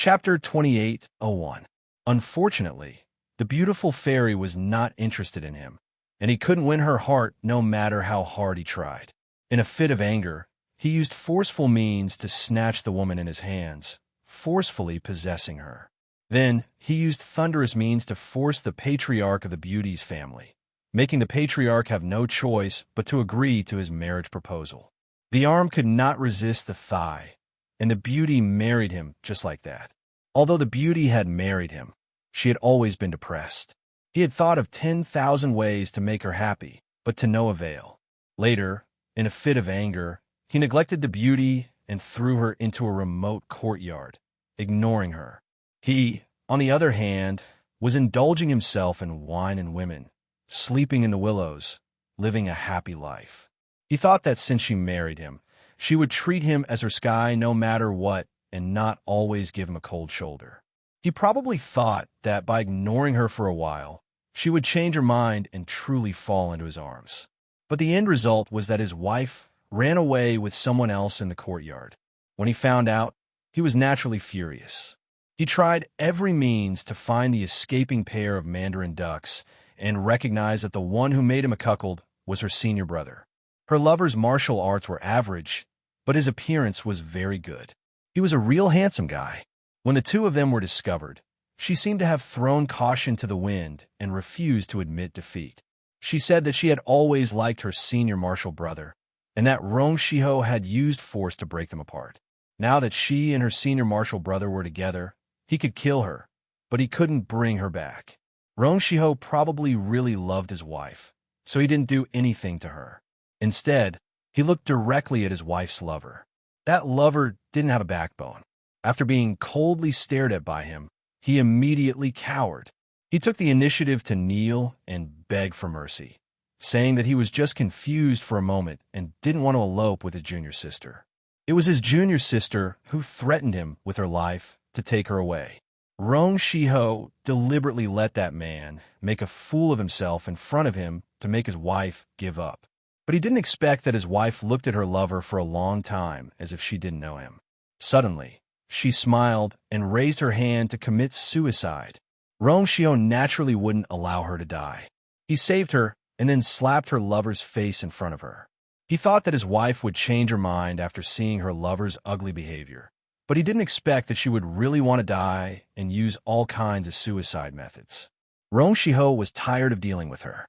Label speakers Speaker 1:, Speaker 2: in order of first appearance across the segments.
Speaker 1: Chapter 28:01. Unfortunately, the beautiful fairy was not interested in him, and he couldn't win her heart no matter how hard he tried. In a fit of anger, he used forceful means to snatch the woman in his hands, forcefully possessing her. Then, he used thunderous means to force the patriarch of the Beauty's family, making the patriarch have no choice but to agree to his marriage proposal. The arm could not resist the thigh, and the Beauty married him just like that. Although the Beauty had married him, she had always been depressed. He had thought of 10,000 ways to make her happy, but to no avail. Later, in a fit of anger, he neglected the Beauty and threw her into a remote courtyard, ignoring her. He, on the other hand, was indulging himself in wine and women, sleeping in the willows, living a happy life. He thought that since she married him, she would treat him as her sky no matter what and not always give him a cold shoulder. He probably thought that by ignoring her for a while, she would change her mind and truly fall into his arms. But the end result was that his wife ran away with someone else in the courtyard. When he found out, he was naturally furious. He tried every means to find the escaping pair of mandarin ducks and recognized that the one who made him a cuckold was her senior brother. Her lover's martial arts were average, but his appearance was very good. He was a real handsome guy. When the two of them were discovered, she seemed to have thrown caution to the wind and refused to admit defeat. She said that she had always liked her senior martial brother, and that Rong Shiho had used force to break them apart. Now that she and her senior martial brother were together, he could kill her, but he couldn't bring her back. Rong Shiho probably really loved his wife, so he didn't do anything to her. Instead, he looked directly at his wife's lover. That lover didn't have a backbone. After being coldly stared at by him, he immediately cowered. He took the initiative to kneel and beg for mercy, saying that he was just confused for a moment and didn't want to elope with his junior sister. It was his junior sister who threatened him with her life to take her away. Rong Shiho deliberately let that man make a fool of himself in front of him to make his wife give up. But he didn't expect that his wife looked at her lover for a long time as if she didn't know him. Suddenly, she smiled and raised her hand to commit suicide. Rong Shiho naturally wouldn't allow her to die. He saved her and then slapped her lover's face in front of her. He thought that his wife would change her mind after seeing her lover's ugly behavior, but he didn't expect that she would really want to die and use all kinds of suicide methods. Rong Shiho was tired of dealing with her.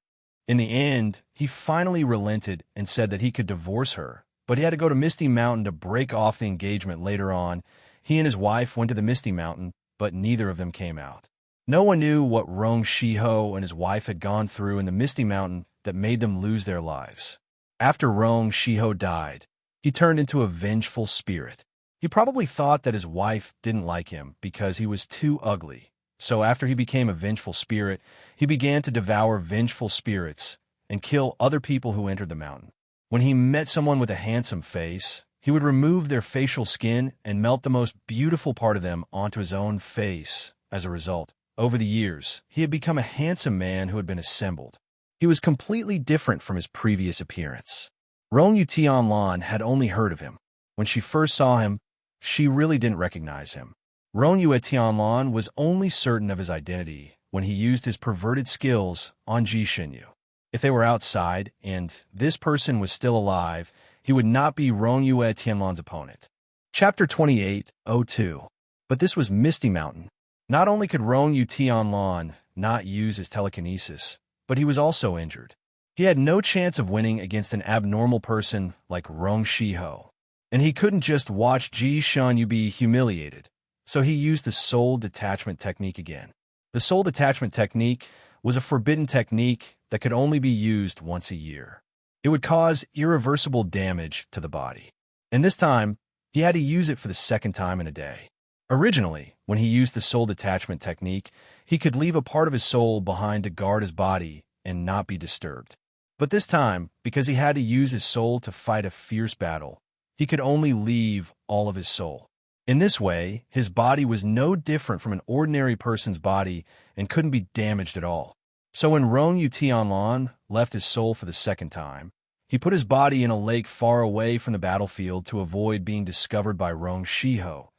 Speaker 1: In the end, he finally relented and said that he could divorce her, but he had to go to Misty Mountain to break off the engagement later on. He and his wife went to the Misty Mountain, but neither of them came out. No one knew what Rong Shiho and his wife had gone through in the Misty Mountain that made them lose their lives. After Rong Shiho died, he turned into a vengeful spirit. He probably thought that his wife didn't like him because he was too ugly. So after he became a vengeful spirit, he began to devour vengeful spirits and kill other people who entered the mountain. When he met someone with a handsome face, he would remove their facial skin and melt the most beautiful part of them onto his own face. As a result, over the years, he had become a handsome man who had been assembled. He was completely different from his previous appearance. Rong Yu Tianlan had only heard of him. When she first saw him, she really didn't recognize him. Rong Yu Tianlan was only certain of his identity when he used his perverted skills on Ji Xinyu. If they were outside and this person was still alive, he would not be Rong Yu Tianlan's opponent. Chapter 28:02. But this was Misty Mountain. Not only could Rong Yu Tianlan not use his telekinesis, but he was also injured. He had no chance of winning against an abnormal person like Rong Shiho. And he couldn't just watch Ji Xinyu be humiliated, so he used the soul detachment technique again. The soul detachment technique was a forbidden technique that could only be used once a year. It would cause irreversible damage to the body. And this time, he had to use it for the second time in a day. Originally, when he used the soul detachment technique, he could leave a part of his soul behind to guard his body and not be disturbed. But this time, because he had to use his soul to fight a fierce battle, he could only leave all of his soul. In this way, his body was no different from an ordinary person's body and couldn't be damaged at all. So when Rong Yu Tianlan left his soul for the second time, he put his body in a lake far away from the battlefield to avoid being discovered by Rong Shiho.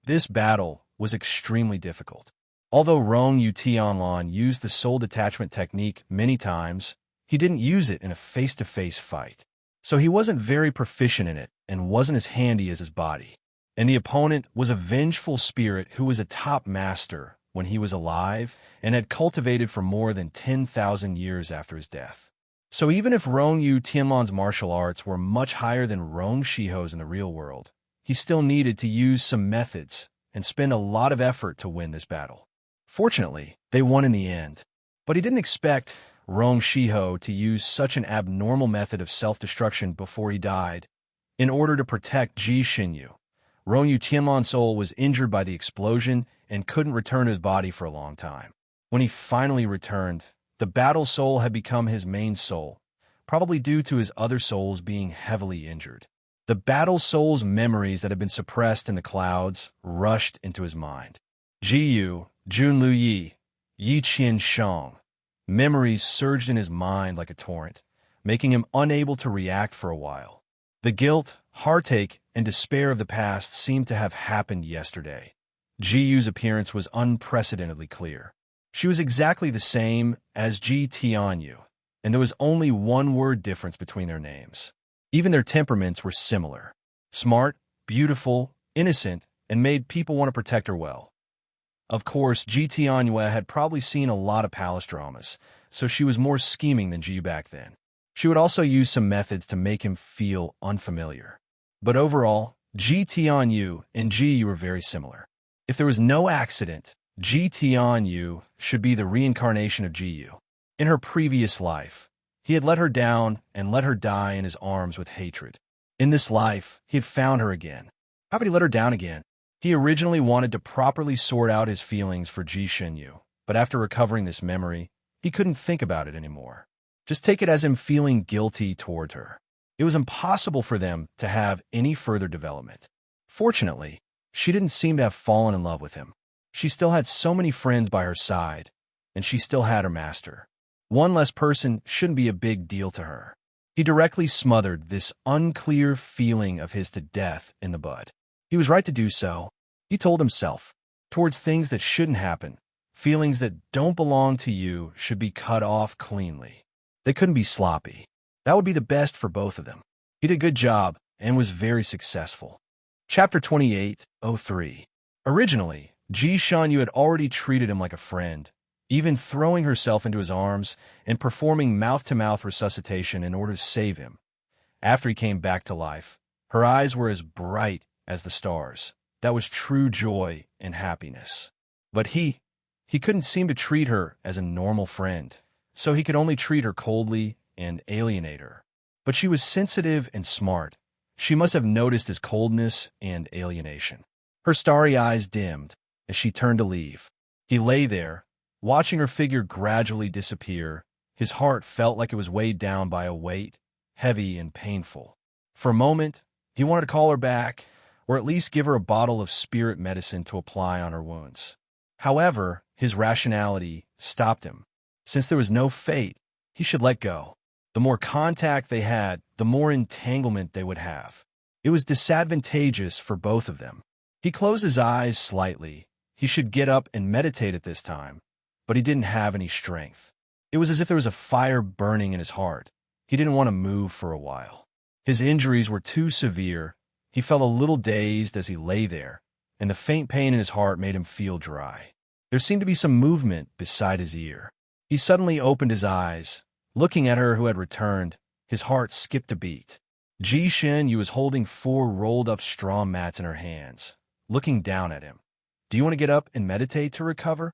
Speaker 1: This battle was extremely difficult. Although Rong Yu Tianlan used the soul detachment technique many times, he didn't use it in a face-to-face fight. So he wasn't very proficient in it and wasn't as handy as his body. And the opponent was a vengeful spirit who was a top master when he was alive and had cultivated for more than 10,000 years after his death. So even if Rong Yu Tianlan's martial arts were much higher than Rong Shiho's in the real world, he still needed to use some methods and spend a lot of effort to win this battle. Fortunately, they won in the end. But he didn't expect Rong Shiho to use such an abnormal method of self-destruction before he died in order to protect Ji Xinyu. Rong Yu Tianlan's soul was injured by the explosion and couldn't return to his body for a long time. When he finally returned, the battle soul had become his main soul, probably due to his other souls being heavily injured. The battle soul's memories that had been suppressed in the clouds rushed into his mind. Ji Yu, Jun Lu Yi, Yi Qian Shang. Memories surged in his mind like a torrent, making him unable to react for a while. The guilt, heartache, and despair of the past seemed to have happened yesterday. Ji Yu's appearance was unprecedentedly clear. She was exactly the same as Ji Tianyu, and there was only one word difference between their names. Even their temperaments were similar. Smart, beautiful, innocent, and made people want to protect her well. Of course, Ji Tianyu had probably seen a lot of palace dramas, so she was more scheming than Ji back then. She would also use some methods to make him feel unfamiliar. But overall, Ji Tianyu and Ji Yu were very similar. If there was no accident, Ji Tianyu should be the reincarnation of Ji Yu. In her previous life, he had let her down and let her die in his arms with hatred. In this life, he had found her again. How could he let her down again? He originally wanted to properly sort out his feelings for Ji Xinyu, but after recovering this memory, he couldn't think about it anymore. Just take it as him feeling guilty toward her. It was impossible for them to have any further development. Fortunately, she didn't seem to have fallen in love with him. She still had so many friends by her side, and she still had her master. One less person shouldn't be a big deal to her. He directly smothered this unclear feeling of his to death in the bud. He was right to do so, he told himself. Towards things that shouldn't happen, feelings that don't belong to you should be cut off cleanly. They couldn't be sloppy. That would be the best for both of them. He did a good job and was very successful. Chapter 28:03. Originally, Ji Xinyu had already treated him like a friend, even throwing herself into his arms and performing mouth-to-mouth resuscitation in order to save him. After he came back to life, her eyes were as bright as the stars. That was true joy and happiness. But he couldn't seem to treat her as a normal friend, so he could only treat her coldly and alienate her. But she was sensitive and smart. She must have noticed his coldness and alienation. Her starry eyes dimmed as she turned to leave. He lay there, watching her figure gradually disappear. His heart felt like it was weighed down by a weight, heavy and painful. For a moment, he wanted to call her back, or at least give her a bottle of spirit medicine to apply on her wounds. However, his rationality stopped him. Since there was no fate, he should let go. The more contact they had, the more entanglement they would have. It was disadvantageous for both of them. He closed his eyes slightly. He should get up and meditate at this time, but he didn't have any strength. It was as if there was a fire burning in his heart. He didn't want to move for a while. His injuries were too severe. He felt a little dazed as he lay there, and the faint pain in his heart made him feel dry. There seemed to be some movement beside his ear. He suddenly opened his eyes. Looking at her who had returned, his heart skipped a beat. Ji Xinyu was holding 4 rolled-up straw mats in her hands, looking down at him. "Do you want to get up and meditate to recover?"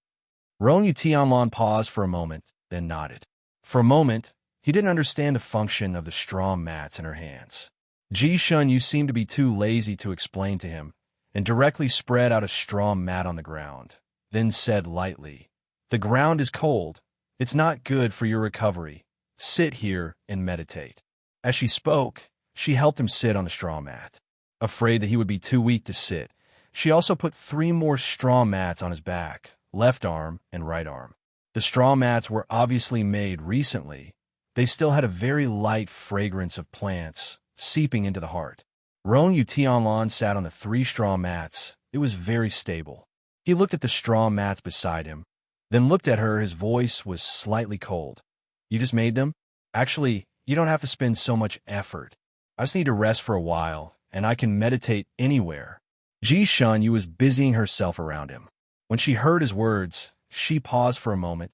Speaker 1: Rong Yu Tianlan paused for a moment, then nodded. For a moment, he didn't understand the function of the straw mats in her hands. Ji Xinyu seemed to be too lazy to explain to him, and directly spread out a straw mat on the ground, then said lightly, "The ground is cold. It's not good for your recovery. Sit here and meditate." As she spoke, she helped him sit on the straw mat. Afraid that he would be too weak to sit, she also put 3 more straw mats on his back, left arm and right arm. The straw mats were obviously made recently. They still had a very light fragrance of plants seeping into the heart. Rong Yu Tianlan sat on the 3 straw mats. It was very stable. He looked at the straw mats beside him, then looked at her. His voice was slightly cold. You just made them? Actually, you don't have to spend so much effort. I just need to rest for a while, and I can meditate anywhere. Ji Shunyu was busying herself around him. When she heard his words, she paused for a moment.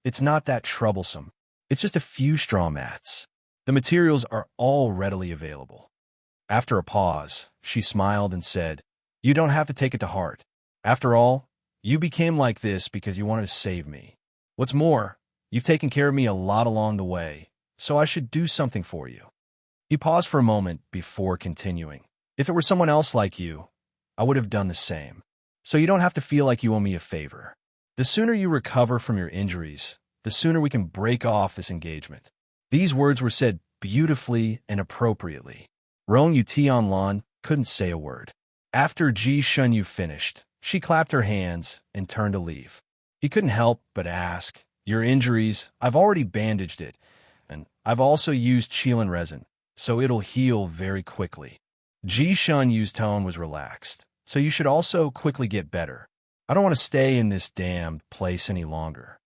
Speaker 1: It's not that troublesome. It's just a few straw mats. The materials are all readily available. After a pause, she smiled and said, You don't have to take it to heart. After all, you became like this because you wanted to save me. What's more, you've taken care of me a lot along the way, so I should do something for you. He paused for a moment before continuing. If it were someone else like you, I would have done the same. So you don't have to feel like you owe me a favor. The sooner you recover from your injuries, the sooner we can break off this engagement. These words were said beautifully and appropriately. Rong Yu Tianlan couldn't say a word. After Ji Shunyu finished, she clapped her hands and turned to leave. He couldn't help but ask, Your injuries, I've already bandaged it, and I've also used Qilin resin, so it'll heal very quickly. Ji Shunyu's tone was relaxed, so you should also quickly get better. I don't want to stay in this damned place any longer.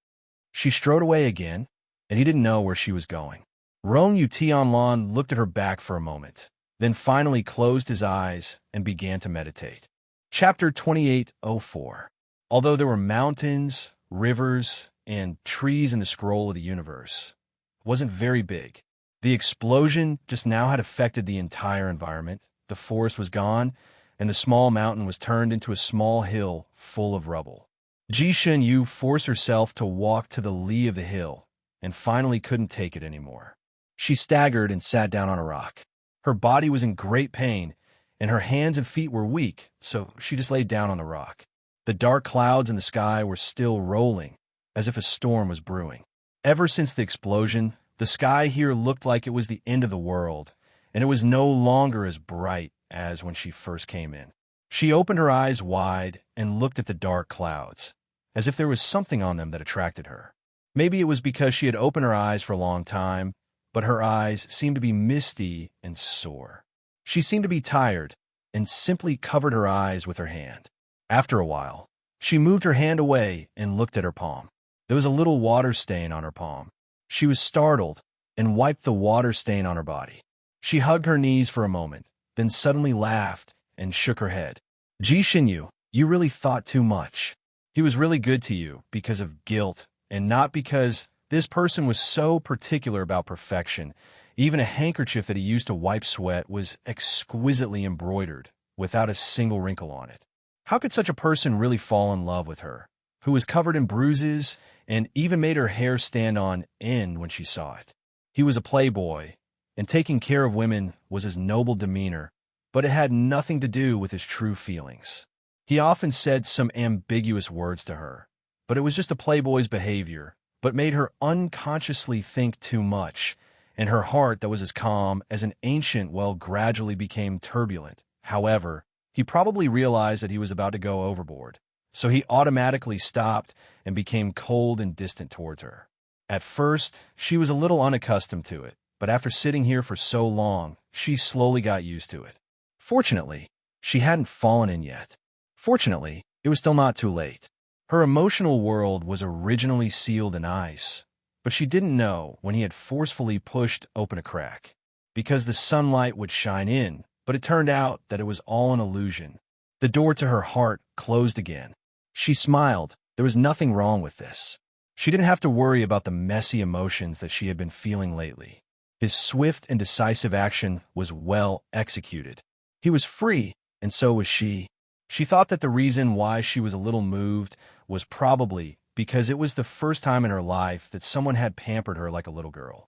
Speaker 1: She strode away again, and he didn't know where she was going. Rong Yu Tianlan looked at her back for a moment, then finally closed his eyes and began to meditate. Chapter 2804. Although there were mountains, rivers, and trees in the scroll of the universe, it wasn't very big. The explosion just now had affected the entire environment. The forest was gone, and the small mountain was turned into a small hill full of rubble. Ji Shunyu forced herself to walk to the lee of the hill, and finally couldn't take it anymore. She staggered and sat down on a rock. Her body was in great pain, and her hands and feet were weak, so she just laid down on the rock. The dark clouds in the sky were still rolling, as if a storm was brewing. Ever since the explosion, the sky here looked like it was the end of the world, and it was no longer as bright as when she first came in. She opened her eyes wide and looked at the dark clouds, as if there was something on them that attracted her. Maybe it was because she had opened her eyes for a long time, but her eyes seemed to be misty and sore. She seemed to be tired and simply covered her eyes with her hand. After a while, she moved her hand away and looked at her palm. There was a little water stain on her palm. She was startled and wiped the water stain on her body. She hugged her knees for a moment, then suddenly laughed and shook her head. Ji Shunyu, you really thought too much. He was really good to you because of guilt and not because this person was so particular about perfection. Even a handkerchief that he used to wipe sweat was exquisitely embroidered, without a single wrinkle on it. How could such a person really fall in love with her, who was covered in bruises and even made her hair stand on end when she saw it? He was a playboy, and taking care of women was his noble demeanor, but it had nothing to do with his true feelings. He often said some ambiguous words to her, but it was just a playboy's behavior, but made her unconsciously think too much, and her heart that was as calm as an ancient well gradually became turbulent. However, he probably realized that he was about to go overboard, so he automatically stopped and became cold and distant towards her. At first, she was a little unaccustomed to it, but after sitting here for so long, she slowly got used to it. Fortunately, she hadn't fallen in yet. Fortunately, it was still not too late. Her emotional world was originally sealed in ice, but she didn't know when he had forcefully pushed open a crack, because the sunlight would shine in, but it turned out that it was all an illusion. The door to her heart closed again. She smiled. There was nothing wrong with this. She didn't have to worry about the messy emotions that she had been feeling lately. His swift and decisive action was well executed. He was free, and so was she. She thought that the reason why she was a little moved was probably because it was the first time in her life that someone had pampered her like a little girl.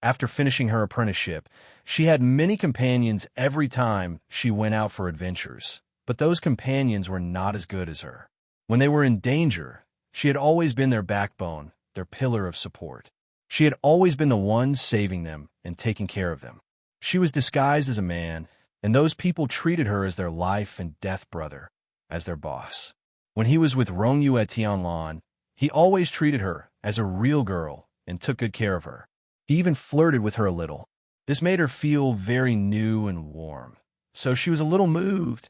Speaker 1: After finishing her apprenticeship, she had many companions every time she went out for adventures, but those companions were not as good as her. When they were in danger, she had always been their backbone, their pillar of support. She had always been the one saving them and taking care of them. She was disguised as a man, and those people treated her as their life and death brother, as their boss. When he was with Rong Yu at Tianlan, he always treated her as a real girl and took good care of her. He even flirted with her a little. This made her feel very new and warm. So she was a little moved.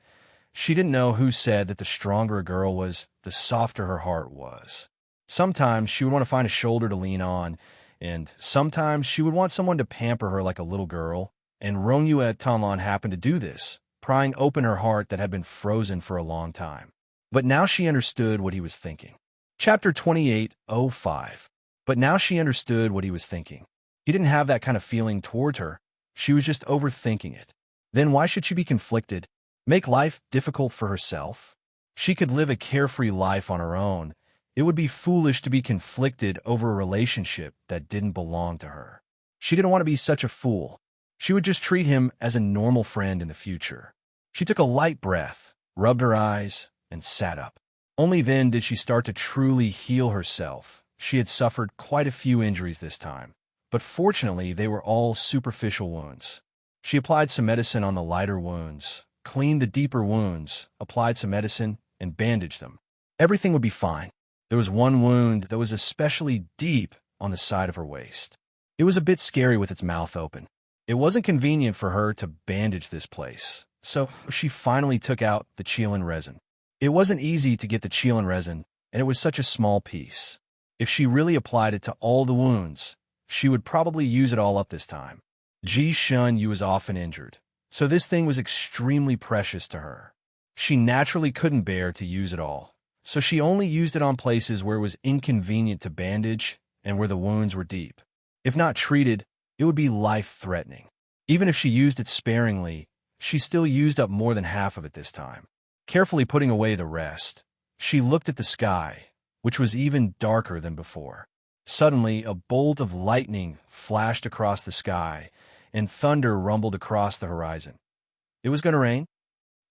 Speaker 1: She didn't know who said that the stronger a girl was, the softer her heart was. Sometimes she would want to find a shoulder to lean on, and sometimes she would want someone to pamper her like a little girl, and Rongyue Tanlan happened to do this, prying open her heart that had been frozen for a long time. But now she understood what he was thinking. Chapter 28:05. But now she understood what he was thinking. He didn't have that kind of feeling towards her. She was just overthinking it. Then why should she be conflicted? Make life difficult for herself? She could live a carefree life on her own. It would be foolish to be conflicted over a relationship that didn't belong to her. She didn't want to be such a fool. She would just treat him as a normal friend in the future. She took a light breath, rubbed her eyes, and sat up. Only then did she start to truly heal herself. She had suffered quite a few injuries this time, but fortunately they were all superficial wounds. She applied some medicine on the lighter wounds, cleaned the deeper wounds, applied some medicine, and bandaged them. Everything would be fine. There was one wound that was especially deep on the side of her waist. It was a bit scary with its mouth open. It wasn't convenient for her to bandage this place, so she finally took out the Qilin resin. It wasn't easy to get the Qilin resin, and it was such a small piece. If she really applied it to all the wounds, she would probably use it all up this time. Ji Shun Yu was often injured, so this thing was extremely precious to her. She naturally couldn't bear to use it all, so she only used it on places where it was inconvenient to bandage and where the wounds were deep. If not treated, it would be life-threatening. Even if she used it sparingly, she still used up more than half of it this time. Carefully putting away the rest, she looked at the sky, which was even darker than before. Suddenly, a bolt of lightning flashed across the sky, and thunder rumbled across the horizon. It was going to rain?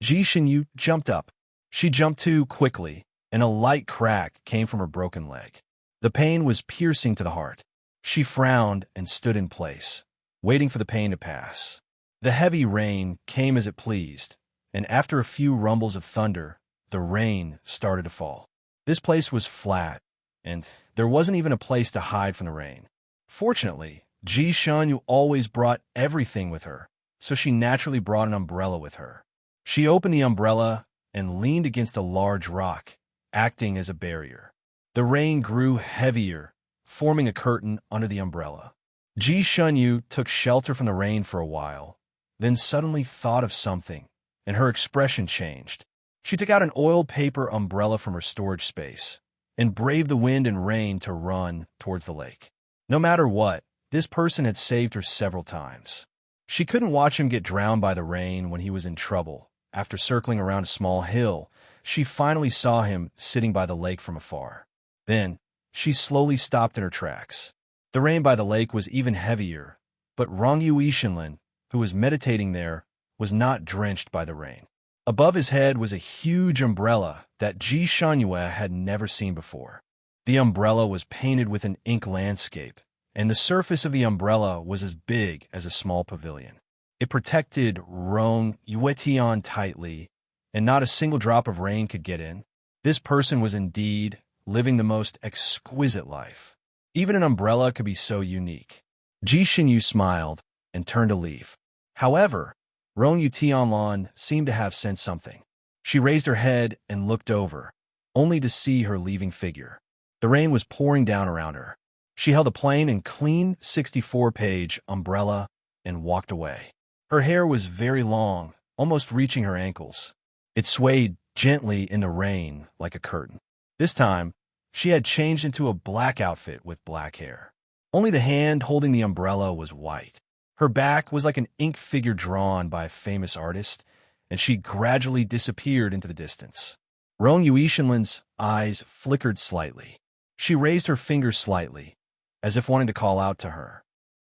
Speaker 1: Ji Shinyu jumped up. She jumped too quickly, and a light crack came from her broken leg. The pain was piercing to the heart. She frowned and stood in place, waiting for the pain to pass. The heavy rain came as it pleased, and after a few rumbles of thunder, the rain started to fall. This place was flat, and there wasn't even a place to hide from the rain. Fortunately, Ji Shunyu always brought everything with her, so she naturally brought an umbrella with her. She opened the umbrella and leaned against a large rock, acting as a barrier. The rain grew heavier, forming a curtain under the umbrella. Ji Shunyu took shelter from the rain for a while, then suddenly thought of something, and her expression changed. She took out an oiled paper umbrella from her storage space and braved the wind and rain to run towards the lake. No matter what, this person had saved her several times. She couldn't watch him get drowned by the rain when he was in trouble. After circling around a small hill, she finally saw him sitting by the lake from afar. Then, she slowly stopped in her tracks. The rain by the lake was even heavier, but Rongyu Ishinlin, who was meditating there, was not drenched by the rain. Above his head was a huge umbrella that Ji Shanyue had never seen before. The umbrella was painted with an ink landscape, and the surface of the umbrella was as big as a small pavilion. It protected Rong Yuetian tightly, and not a single drop of rain could get in. This person was indeed living the most exquisite life. Even an umbrella could be so unique. Ji Shinyu smiled and turned to leave. However, Rong Yutianlan seemed to have sensed something. She raised her head and looked over, only to see her leaving figure. The rain was pouring down around her. She held a plain and clean 64-page umbrella and walked away. Her hair was very long, almost reaching her ankles. It swayed gently in the rain like a curtain. This time, she had changed into a black outfit with black hair. Only the hand holding the umbrella was white. Her back was like an ink figure drawn by a famous artist, and she gradually disappeared into the distance. Rong Yuishinlin's eyes flickered slightly. She raised her finger slightly, as if wanting to call out to her.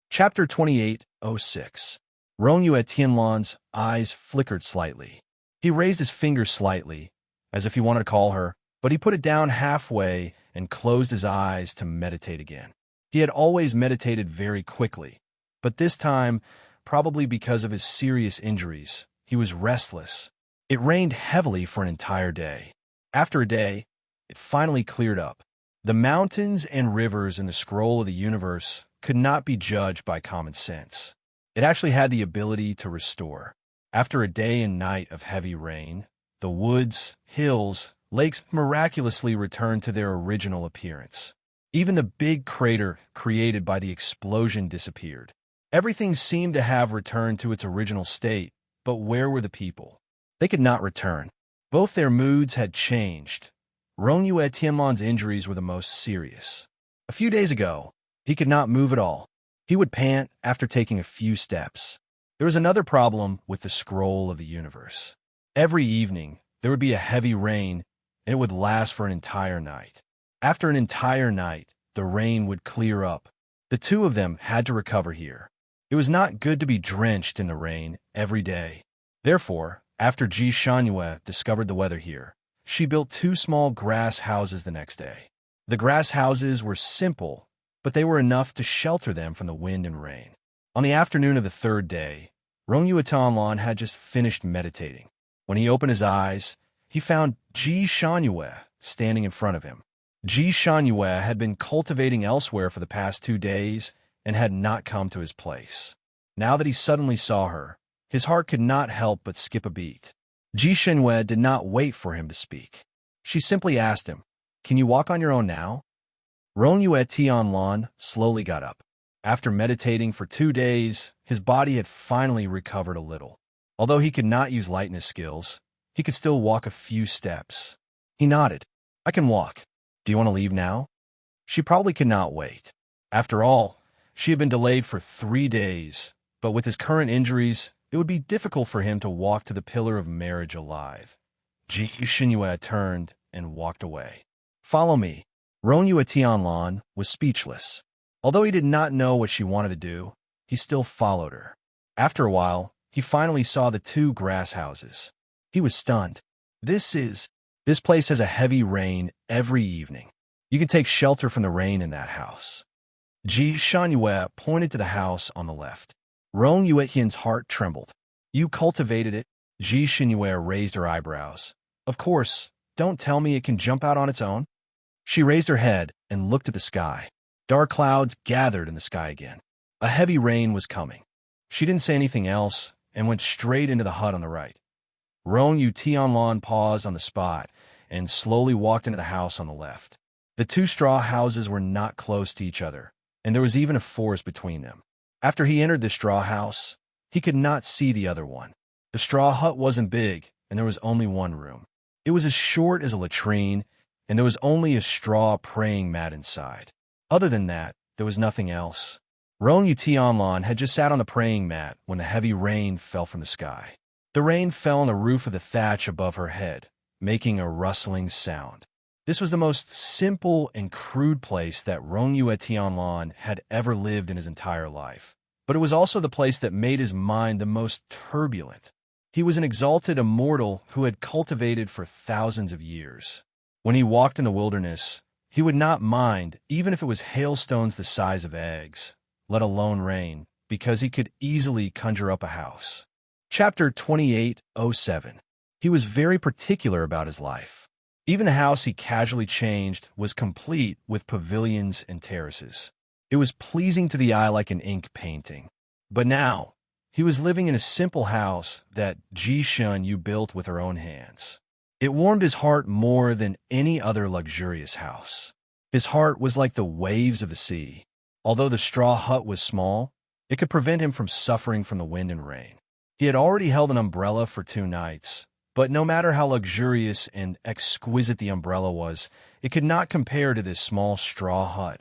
Speaker 1: Chapter 28:06. Rong Yuetianlan's eyes flickered slightly. He raised his finger slightly, as if he wanted to call her, but he put it down halfway and closed his eyes to meditate again. He had always meditated very quickly, but this time, probably because of his serious injuries, he was restless. It rained heavily for an entire day. After a day, it finally cleared up. The mountains and rivers in the scroll of the universe could not be judged by common sense. It actually had the ability to restore. After a day and night of heavy rain, the woods, hills, lakes miraculously returned to their original appearance. Even the big crater created by the explosion disappeared. Everything seemed to have returned to its original state, but where were the people? They could not return. Both their moods had changed. Rongyue Tianlan's injuries were the most serious. A few days ago, he could not move at all. He would pant after taking a few steps. There was another problem with the scroll of the universe. Every evening, there would be a heavy rain, and it would last for an entire night. After an entire night, the rain would clear up. The two of them had to recover here. It was not good to be drenched in the rain every day. Therefore, after Ji Shanyue discovered the weather here, she built 2 small grass houses the next day. The grass houses were simple, but they were enough to shelter them from the wind and rain. On the afternoon of the 3rd day, Rongyue Tianlan had just finished meditating. When he opened his eyes, he found Ji Shanyue standing in front of him. Ji Shanyue had been cultivating elsewhere for the past 2 days and had not come to his place. Now that he suddenly saw her, his heart could not help but skip a beat. Ji Shanyue did not wait for him to speak. She simply asked him, "Can you walk on your own now?" Rongyue Tianlan slowly got up. After meditating for 2 days, his body had finally recovered a little. Although he could not use lightness skills, he could still walk a few steps. He nodded. "I can walk. Do you want to leave now?" She probably could not wait. After all, she had been delayed for 3 days, but with his current injuries, it would be difficult for him to walk to the pillar of marriage alive. Ji Shanyue turned and walked away. "Follow me." Rongyue Tianlan was speechless. Although he did not know what she wanted to do, he still followed her. After a while, he finally saw the 2 grass houses. He was stunned. This place has a heavy rain every evening. You can take shelter from the rain in that house." Ji Shanyue pointed to the house on the left. Rongyue Tian's heart trembled. "You cultivated it?" Ji Shanyue raised her eyebrows. "Of course, don't tell me it can jump out on its own." She raised her head and looked at the sky. Dark clouds gathered in the sky again. A heavy rain was coming. She didn't say anything else and went straight into the hut on the right. Rongyue Tianlan paused on the spot and slowly walked into the house on the left. The 2 straw houses were not close to each other, and there was even a forest between them. After he entered the straw house, he could not see the other one. The straw hut wasn't big, and there was only one room. It was as short as a latrine, and there was only a straw praying mat inside. Other than that, there was nothing else. Rongyue Tianlan had just sat on the praying mat when the heavy rain fell from the sky. The rain fell on the roof of the thatch above her head, making a rustling sound. This was the most simple and crude place that Rongyue Tianlan had ever lived in his entire life. But it was also the place that made his mind the most turbulent. He was an exalted immortal who had cultivated for thousands of years. When he walked in the wilderness, he would not mind even if it was hailstones the size of eggs, let alone rain, because he could easily conjure up a house. Chapter 28:07. He was very particular about his life. Even the house he casually changed was complete with pavilions and terraces. It was pleasing to the eye like an ink painting. But now, he was living in a simple house that Ji Shanyue built with her own hands. It warmed his heart more than any other luxurious house. His heart was like the waves of the sea. Although the straw hut was small, it could prevent him from suffering from the wind and rain. He had already held an umbrella for 2 nights, but no matter how luxurious and exquisite the umbrella was, it could not compare to this small straw hut.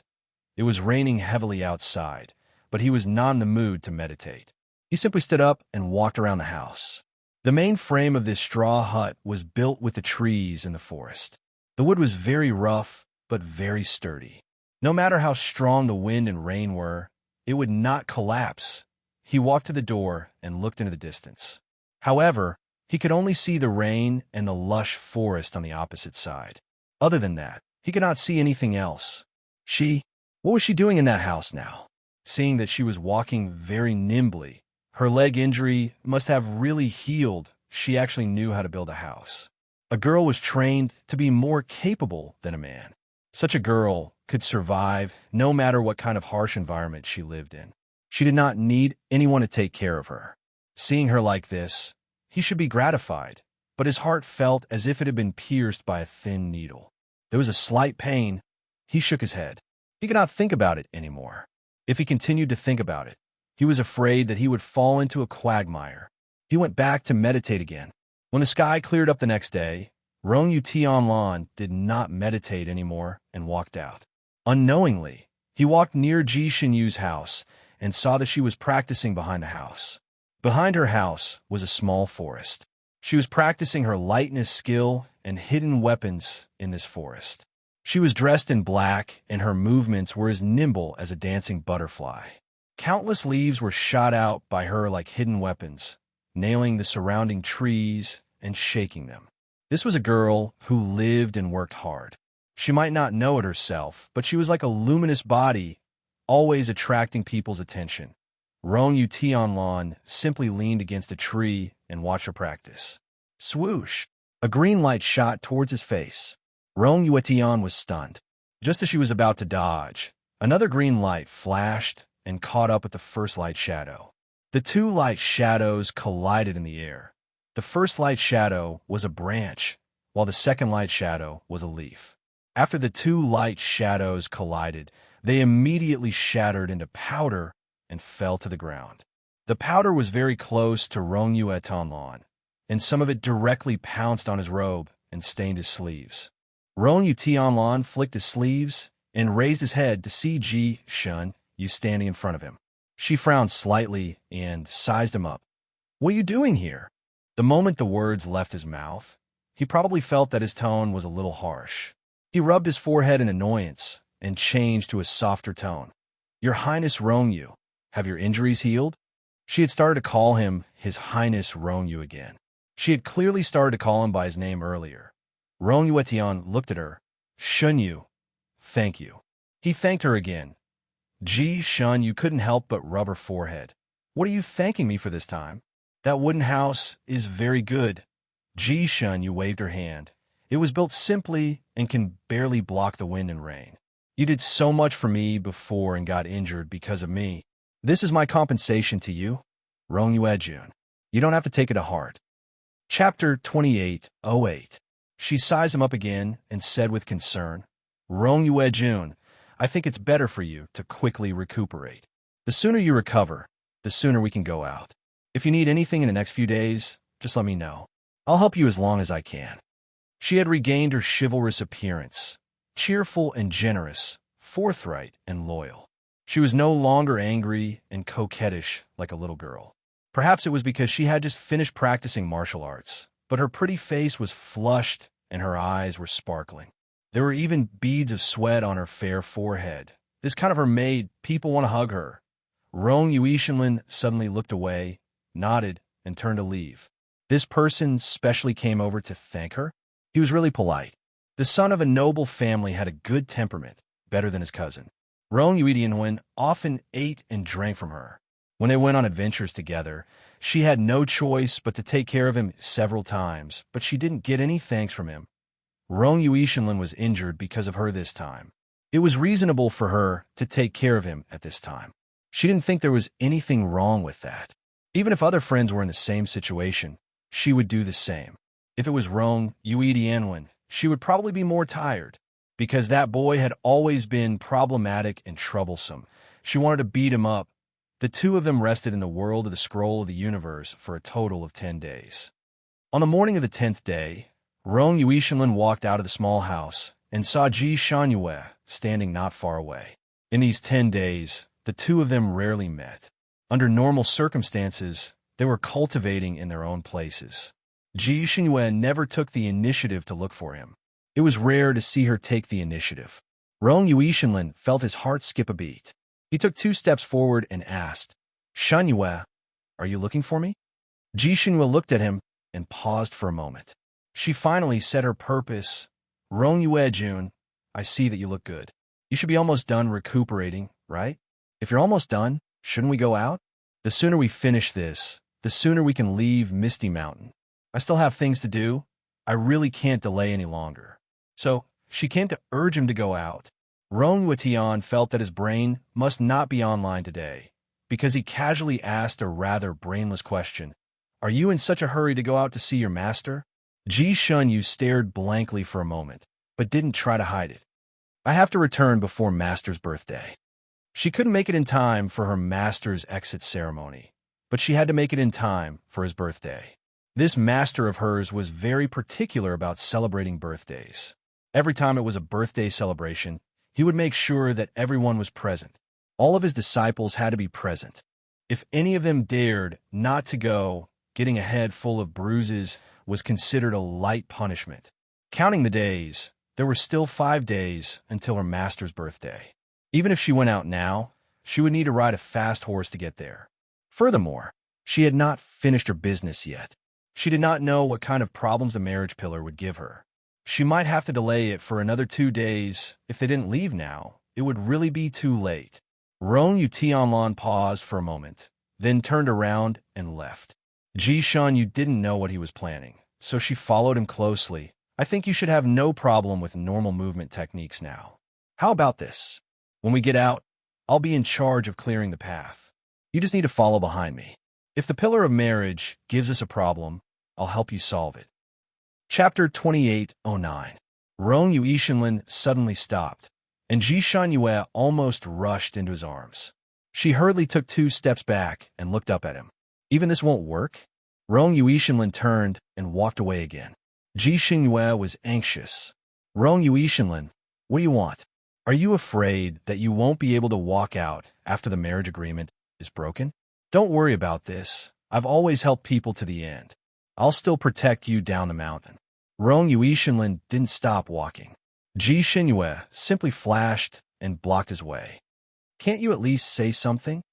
Speaker 1: It was raining heavily outside, but he was not in the mood to meditate. He simply stood up and walked around the house. The main frame of this straw hut was built with the trees in the forest. The wood was very rough, but very sturdy. No matter how strong the wind and rain were, it would not collapse. He walked to the door and looked into the distance. However, he could only see the rain and the lush forest on the opposite side. Other than that, he could not see anything else. What was she doing in that house now? Seeing that she was walking very nimbly, her leg injury must have really healed. She actually knew how to build a house. A girl was trained to be more capable than a man. Such a girl could survive no matter what kind of harsh environment she lived in. She did not need anyone to take care of her. Seeing her like this, he should be gratified, but his heart felt as if it had been pierced by a thin needle. There was a slight pain. He shook his head. He could not think about it anymore. If he continued to think about it, he was afraid that he would fall into a quagmire. He went back to meditate again. When the sky cleared up the next day, Rong Tianlan did not meditate anymore and walked out. Unknowingly, he walked near Ji Xinyu's house and saw that she was practicing behind the house. Behind her house was a small forest. She was practicing her lightness skill and hidden weapons in this forest. She was dressed in black, and her movements were as nimble as a dancing butterfly. Countless leaves were shot out by her like hidden weapons, nailing the surrounding trees and shaking them. This was a girl who lived and worked hard. She might not know it herself, but she was like a luminous body, always attracting people's attention. Rong Tianlan simply leaned against a tree and watched her practice. Swoosh! A green light shot towards his face. Rong Tian was stunned. Just as she was about to dodge, another green light flashed and caught up with the first light shadow. The two light shadows collided in the air. The first light shadow was a branch, while the second light shadow was a leaf. After the two light shadows collided, they immediately shattered into powder and fell to the ground. The powder was very close to Rong Tianlan, and some of it directly pounced on his robe and stained his sleeves. Rong Tianlan flicked his sleeves and raised his head to see Ji Xinyu's standing in front of him. She frowned slightly and sized him up. "What are you doing here?" The moment the words left his mouth, he probably felt that his tone was a little harsh. He rubbed his forehead in annoyance and changed to a softer tone. "Your Highness Rongyu, have your injuries healed?" She had started to call him His Highness Rongyu again. She had clearly started to call him by his name earlier. Rong Tian looked at her. "Xinyu, thank you." He thanked her again. Ji Xinyu's couldn't help but rub her forehead. "What are you thanking me for this time?" "That wooden house is very good." Ji Xinyu's waved her hand. "It was built simply and can barely block the wind and rain. You did so much for me before and got injured because of me. This is my compensation to you, Rong Jun. You don't have to take it to heart." Chapter 28:08. She sized him up again and said with concern, "Rong Jun, I think it's better for you to quickly recuperate. The sooner you recover, the sooner we can go out. If you need anything in the next few days, just let me know. I'll help you as long as I can." She had regained her chivalrous appearance, cheerful and generous, forthright and loyal. She was no longer angry and coquettish like a little girl. Perhaps it was because she had just finished practicing martial arts, but her pretty face was flushed and her eyes were sparkling. There were even beads of sweat on her fair forehead. This kind of her made people want to hug her. Rong Yuishinlin suddenly looked away, nodded, and turned to leave. This person specially came over to thank her? He was really polite. The son of a noble family had a good temperament, better than his cousin. Rong Yuidianwen often ate and drank from her. When they went on adventures together, she had no choice but to take care of him several times, but she didn't get any thanks from him. Rong Yuishinlin was injured because of her this time. It was reasonable for her to take care of him at this time. She didn't think there was anything wrong with that. Even if other friends were in the same situation, she would do the same. If it was Rong Yuidianwen, she would probably be more tired. Because that boy had always been problematic and troublesome. She wanted to beat him up. The two of them rested in the world of the scroll of the universe for a total of 10 days. On the morning of the 10th day, Rong Yuishinlin walked out of the small house and saw Ji Xinyue standing not far away. In these 10 days, the two of them rarely met. Under normal circumstances, they were cultivating in their own places. Ji Xinyue never took the initiative to look for him. It was rare to see her take the initiative. Rong Yuishinlin felt his heart skip a beat. He took 2 steps forward and asked, "Xinyue, are you looking for me?" Ji Xinyue looked at him and paused for a moment. She finally said her purpose, "Rong Jun, I see that you look good. You should be almost done recuperating, right? If you're almost done, shouldn't we go out? The sooner we finish this, the sooner we can leave Misty Mountain. I still have things to do. I really can't delay any longer." So, she came to urge him to go out. Rong Tian felt that his brain must not be online today, because he casually asked a rather brainless question. "Are you in such a hurry to go out to see your master?" Ji Shunyu stared blankly for a moment, but didn't try to hide it. I have to return before Master's birthday. She couldn't make it in time for her Master's exit ceremony, but she had to make it in time for his birthday. This master of hers was very particular about celebrating birthdays. Every time it was a birthday celebration, he would make sure that everyone was present. All of his disciples had to be present. If any of them dared not to go, getting a head full of bruises was considered a light punishment. Counting the days, there were still 5 days until her master's birthday. Even if she went out now, she would need to ride a fast horse to get there. Furthermore, she had not finished her business yet. She did not know what kind of problems the marriage pillar would give her. She might have to delay it for another 2 days. If they didn't leave now, it would really be too late. Rong Yu Tianlan paused for a moment, then turned around and left. Ji Shunyu didn't know what he was planning, so she followed him closely. I think you should have no problem with normal movement techniques now. How about this? When we get out, I'll be in charge of clearing the path. You just need to follow behind me. If the pillar of marriage gives us a problem, I'll help you solve it. Chapter 2809. Rong Yu Ishinlin suddenly stopped, and Ji Shanyue almost rushed into his arms. She hurriedly took 2 steps back and looked up at him. Even this won't work? Rong Yu Ishinlin turned and walked away again. Ji Shanyue was anxious. Rong Yu Ishinlin, what do you want? Are you afraid that you won't be able to walk out after the marriage agreement is broken? Don't worry about this. I've always helped people to the end. I'll still protect you down the mountain. Rong Yu Ishinlin didn't stop walking. Ji Shanyue simply flashed and blocked his way. Can't you at least say something?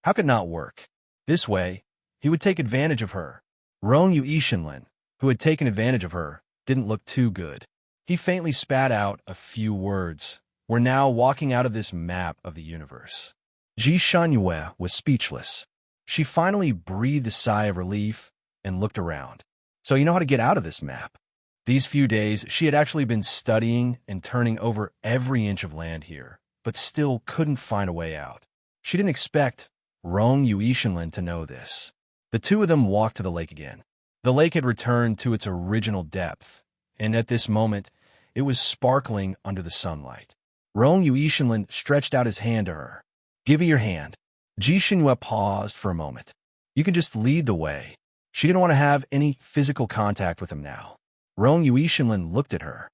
Speaker 1: How could it not work? This way, he would take advantage of her. Rong Yu Ishinlin, who had taken advantage of her, didn't look too good. He faintly spat out a few words. We're now walking out of this map of the universe. Ji Shanyue was speechless. She finally breathed a sigh of relief and looked around. So you know how to get out of this map? These few days, she had actually been studying and turning over every inch of land here, but still couldn't find a way out. She didn't expect Rong Yu Ishinlin to know this. The two of them walked to the lake again. The lake had returned to its original depth, and at this moment, it was sparkling under the sunlight. Rong Yu Ishinlin stretched out his hand to her. Give me your hand. Ji Shanyue paused for a moment. You can just lead the way. She didn't want to have any physical contact with him now. Rong Yu Ishinlin looked at her.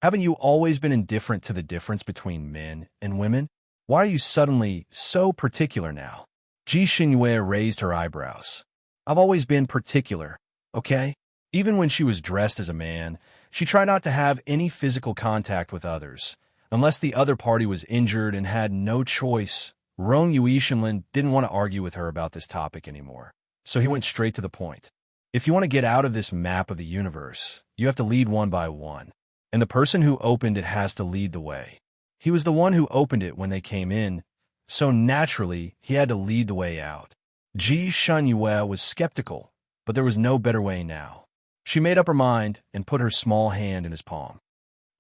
Speaker 1: Haven't you always been indifferent to the difference between men and women? Why are you suddenly so particular now? Ji Shanyue raised her eyebrows. I've always been particular, okay? Even when she was dressed as a man, she tried not to have any physical contact with others, unless the other party was injured and had no choice. Rong Yu Ishinlin didn't want to argue with her about this topic anymore, so he went straight to the point. If you want to get out of this map of the universe, you have to lead one by one, and the person who opened it has to lead the way. He was the one who opened it when they came in, so naturally he had to lead the way out. Ji Shanyue was skeptical, but there was no better way now. She made up her mind and put her small hand in his palm.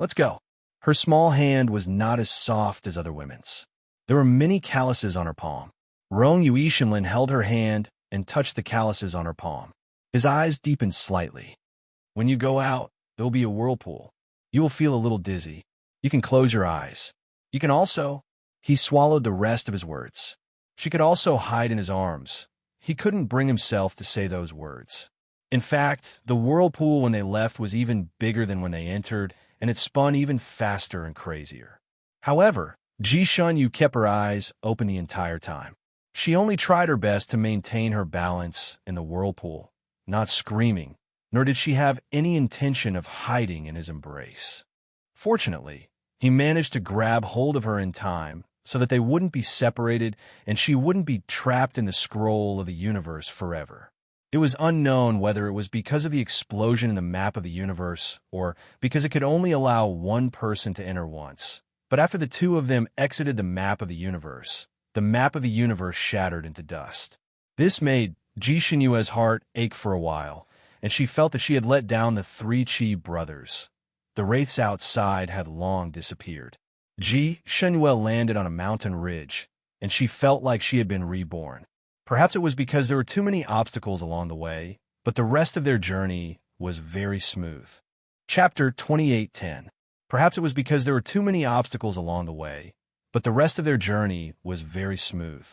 Speaker 1: Let's go. Her small hand was not as soft as other women's. There were many calluses on her palm. Rong Yu Ishinlin held her hand and touched the calluses on her palm. His eyes deepened slightly. When you go out, there will be a whirlpool. You will feel a little dizzy. You can close your eyes. You can also... He swallowed the rest of his words. She could also hide in his arms. He couldn't bring himself to say those words. In fact, the whirlpool when they left was even bigger than when they entered, and it spun even faster and crazier. However, Ji Shunyu kept her eyes open the entire time. She only tried her best to maintain her balance in the whirlpool, not screaming, nor did she have any intention of hiding in his embrace. Fortunately, he managed to grab hold of her in time so that they wouldn't be separated and she wouldn't be trapped in the scroll of the universe forever. It was unknown whether it was because of the explosion in the map of the universe or because it could only allow one person to enter once. But after the two of them exited the map of the universe shattered into dust. This made Ji Shanyue's heart ache for a while, and she felt that she had let down the 3 Chi brothers. The wraiths outside had long disappeared. Ji Shanyue landed on a mountain ridge, and she felt like she had been reborn. Perhaps it was because there were too many obstacles along the way, but the rest of their journey was very smooth. Chapter 28:10. Perhaps it was because there were too many obstacles along the way, but the rest of their journey was very smooth.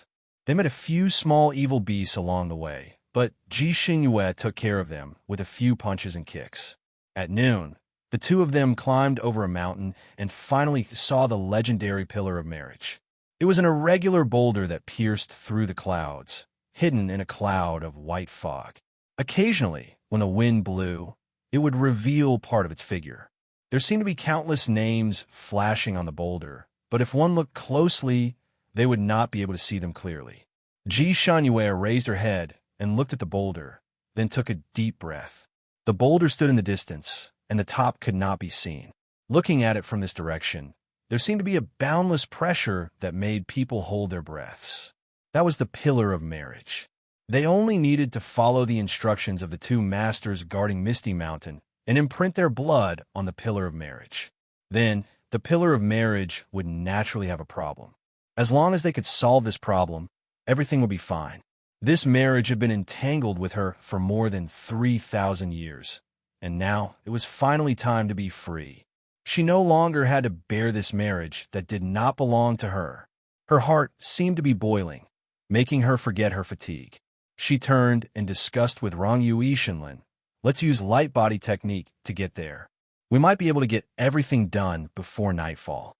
Speaker 1: They met a few small evil beasts along the way, but Ji Xinyue took care of them with a few punches and kicks. At noon, the two of them climbed over a mountain and finally saw the legendary Pillar of Marriage. It was an irregular boulder that pierced through the clouds, hidden in a cloud of white fog. Occasionally, when the wind blew, it would reveal part of its figure. There seemed to be countless names flashing on the boulder, but if one looked closely, they would not be able to see them clearly. Ji Xinyue raised her head and looked at the boulder, then took a deep breath. The boulder stood in the distance, and the top could not be seen. Looking at it from this direction, there seemed to be a boundless pressure that made people hold their breaths. That was the Pillar of Marriage. They only needed to follow the instructions of the two masters guarding Misty Mountain and imprint their blood on the Pillar of Marriage. Then, the Pillar of Marriage would naturally have a problem. As long as they could solve this problem, everything would be fine. This marriage had been entangled with her for more than 3,000 years, and now it was finally time to be free. She no longer had to bear this marriage that did not belong to her. Her heart seemed to be boiling, making her forget her fatigue. She turned and discussed with Rendezvous Audiobook, "Let's use light body technique to get there. We might be able to get everything done before nightfall."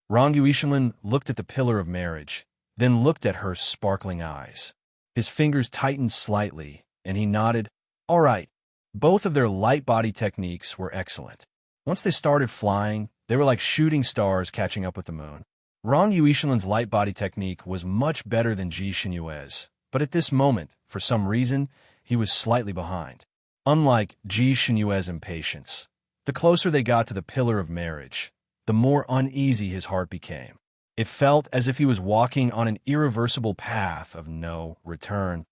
Speaker 1: Rendezvous Audiobook looked at the Pillar of Marriage, then looked at her sparkling eyes. His fingers tightened slightly, and he nodded. All right. Both of their light body techniques were excellent. Once they started flying, they were like shooting stars catching up with the moon. Rendezvous Audiobook's light body technique was much better than Ji Xinyue's, but at this moment, for some reason, he was slightly behind. Unlike Ji Xinyue's impatience, the closer they got to the Pillar of Marriage, the more uneasy his heart became. It felt as if he was walking on an irreversible path of no return.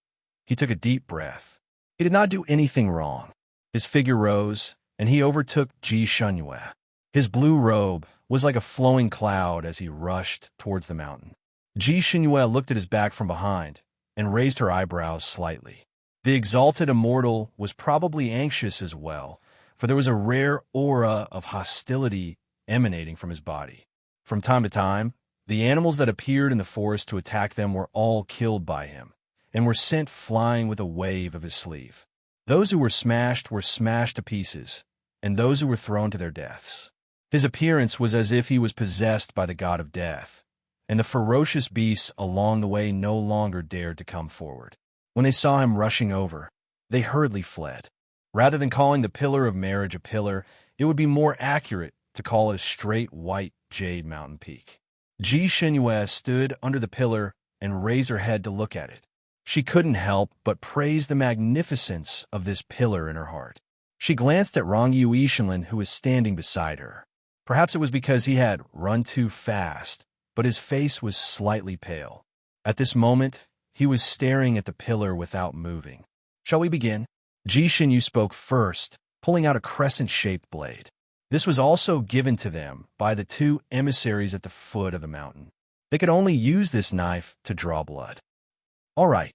Speaker 1: He took a deep breath. He did not do anything wrong. His figure rose, and he overtook Ji Xinyue. His blue robe was like a flowing cloud as he rushed towards the mountain. Ji Xinyue looked at his back from behind and raised her eyebrows slightly. The exalted immortal was probably anxious as well, for there was a rare aura of hostility emanating from his body. From time to time, the animals that appeared in the forest to attack them were all killed by him, and were sent flying with a wave of his sleeve. Those who were smashed to pieces, and those who were thrown to their deaths. His appearance was as if he was possessed by the god of death, and the ferocious beasts along the way no longer dared to come forward. When they saw him rushing over, they hurriedly fled. Rather than calling the Pillar of Marriage a pillar, it would be more accurate to call it a straight white jade mountain peak. Ji Xinyue stood under the pillar and raised her head to look at it. She couldn't help but praise the magnificence of this pillar in her heart. She glanced at Rendezvous Audiobook, who was standing beside her. Perhaps it was because he had run too fast, but his face was slightly pale. At this moment, he was staring at the pillar without moving. "Shall we begin?" Ji Xinyue spoke first, pulling out a crescent-shaped blade. This was also given to them by the two emissaries at the foot of the mountain. They could only use this knife to draw blood. All right.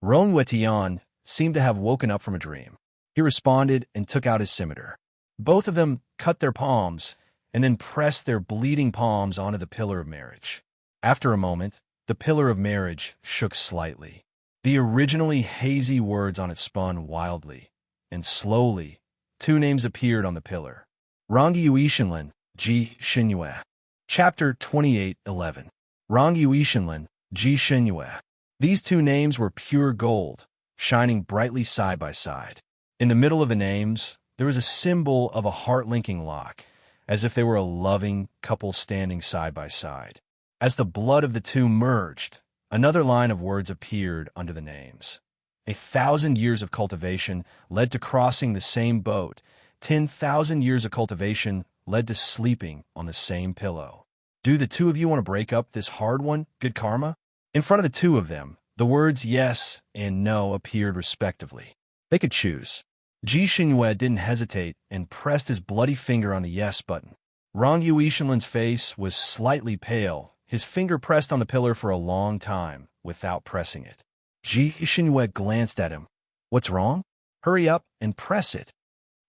Speaker 1: Ronwetian seemed to have woken up from a dream. He responded and took out his scimitar. Both of them cut their palms and then pressed their bleeding palms onto the Pillar of Marriage. After a moment, the Pillar of Marriage shook slightly. The originally hazy words on it spun wildly, and slowly, two names appeared on the pillar. Rendezvous Audiobook, Ji Xinyue. Chapter 28:11. Rendezvous Audiobook, Ji Xinyue. These two names were pure gold, shining brightly side by side. In the middle of the names, there was a symbol of a heart-linking lock, as if they were a loving couple standing side by side. As the blood of the two merged, another line of words appeared under the names. 1,000 years of cultivation led to crossing the same boat. 10,000 years of cultivation led to sleeping on the same pillow. Do the two of you want to break up this hard one, good karma? In front of the two of them, the words yes and no appeared respectively. They could choose. Ji Xinyue didn't hesitate and pressed his bloody finger on the yes button. Rendezvous Audiobook's face was slightly pale. His finger pressed on the pillar for a long time without pressing it. Ji Xinyue glanced at him. What's wrong? Hurry up and press it.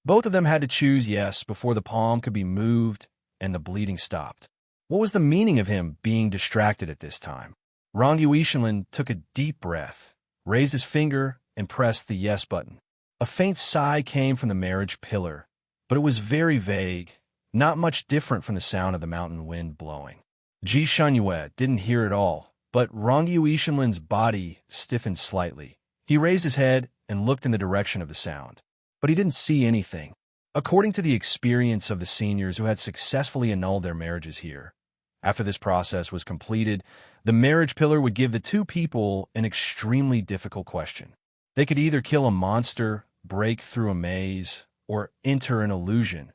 Speaker 1: Both of them had to choose yes before the palm could be moved and the bleeding stopped. What was the meaning of him being distracted at this time? Rong Yuishinlin took a deep breath, raised his finger, and pressed the yes button. A faint sigh came from the marriage pillar, but it was very vague, not much different from the sound of the mountain wind blowing. Ji Shunyue didn't hear it all, but Rong Yuishinlin's body stiffened slightly. He raised his head and looked in the direction of the sound, but he didn't see anything. According to the experience of the seniors who had successfully annulled their marriages here, after this process was completed, the marriage pillar would give the two people an extremely difficult question. They could either kill a monster, break through a maze, or enter an illusion.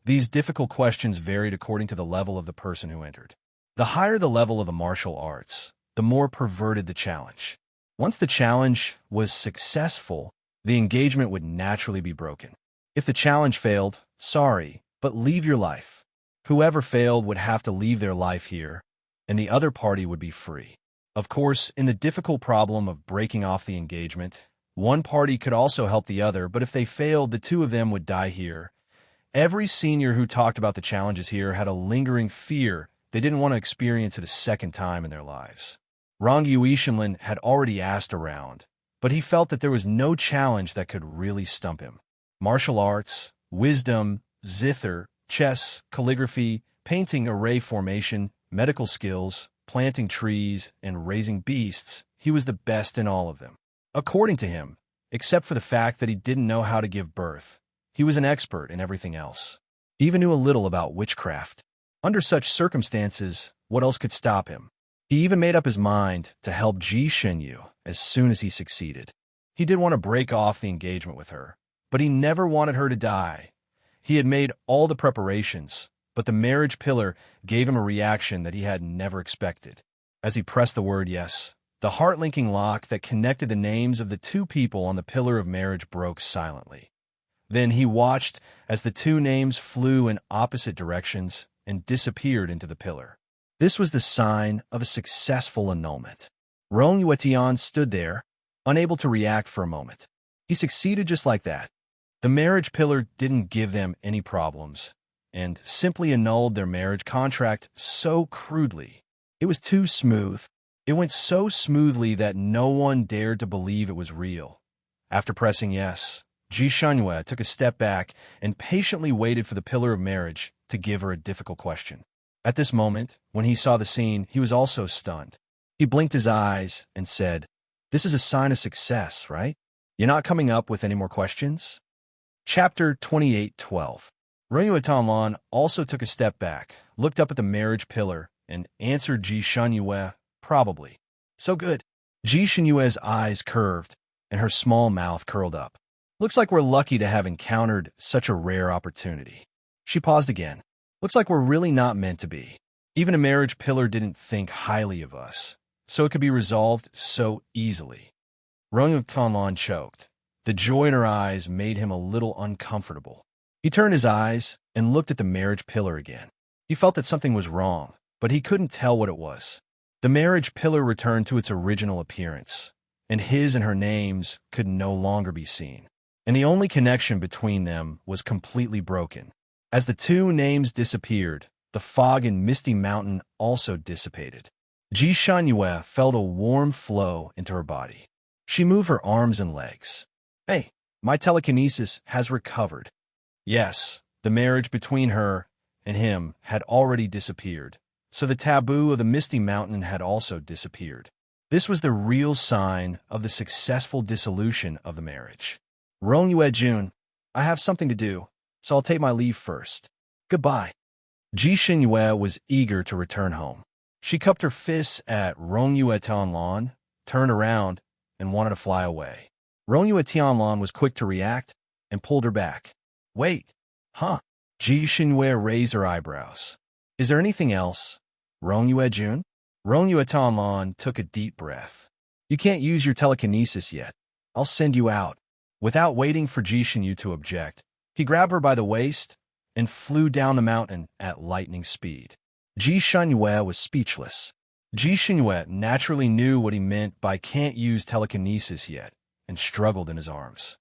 Speaker 1: These difficult questions varied according to the level of the person who entered. The higher the level of the martial arts, the more perverted the challenge. Once the challenge was successful, the engagement would naturally be broken. If the challenge failed, sorry, but leave your life. Whoever failed would have to leave their life here, and the other party would be free. Of course, in the difficult problem of breaking off the engagement, one party could also help the other, but if they failed, the two of them would die here. Every senior who talked about the challenges here had a lingering fear they didn't want to experience it a second time in their lives. Rong Yuishinlin had already asked around, but he felt that there was no challenge that could really stump him. Martial arts, wisdom, zither, chess, calligraphy, painting array formation, medical skills, planting trees, and raising beasts, he was the best in all of them. According to him, except for the fact that he didn't know how to give birth, he was an expert in everything else. He even knew a little about witchcraft. Under such circumstances, what else could stop him? He even made up his mind to help Ji Shinyu as soon as he succeeded. He did want to break off the engagement with her, but he never wanted her to die. He had made all the preparations, but the marriage pillar gave him a reaction that he had never expected. As he pressed the word yes, the heart-linking lock that connected the names of the two people on the pillar of marriage broke silently. Then he watched as the two names flew in opposite directions and disappeared into the pillar. This was the sign of a successful annulment. Rong Yuetian stood there, unable to react for a moment. He succeeded just like that. The marriage pillar didn't give them any problems, and simply annulled their marriage contract so crudely. It was too smooth. It went so smoothly that no one dared to believe it was real. After pressing yes, Ji Shunyue took a step back and patiently waited for the pillar of marriage to give her a difficult question. At this moment, when he saw the scene, he was also stunned. He blinked his eyes and said, "This is a sign of success, right? You're not coming up with any more questions?" Chapter 28:12. Rong Yuetian also took a step back, looked up at the marriage pillar, and answered Ji Shunyue, "Probably." "So good." Ji Shunyue's eyes curved, and her small mouth curled up. "Looks like we're lucky to have encountered such a rare opportunity." She paused again. "Looks like we're really not meant to be. Even a marriage pillar didn't think highly of us, so it could be resolved so easily." Rong Yuetian choked. The joy in her eyes made him a little uncomfortable. He turned his eyes and looked at the marriage pillar again. He felt that something was wrong, but he couldn't tell what it was. The marriage pillar returned to its original appearance, and his and her names could no longer be seen. And the only connection between them was completely broken. As the two names disappeared, the fog in Misty Mountain also dissipated. Ji Shunyue felt a warm flow into her body. She moved her arms and legs. "Hey, my telekinesis has recovered." Yes, the marriage between her and him had already disappeared, so the taboo of the Misty Mountain had also disappeared. This was the real sign of the successful dissolution of the marriage. "Rong Yuejun, I have something to do, so I'll take my leave first. Goodbye." Ji Shunyue was eager to return home. She cupped her fists at Rong Yuetian, turned around, and wanted to fly away. Rong Yuetian was quick to react and pulled her back. "Wait, huh?" Ji Shunyue raised her eyebrows. "Is there anything else, Rong Yuejun?" Rong Yuetian took a deep breath. "You can't use your telekinesis yet. I'll send you out." Without waiting for Ji Shunyue to object, he grabbed her by the waist and flew down the mountain at lightning speed. Ji Shunyue was speechless. Ji Shunyue naturally knew what he meant by "can't use telekinesis yet," and struggled in his arms.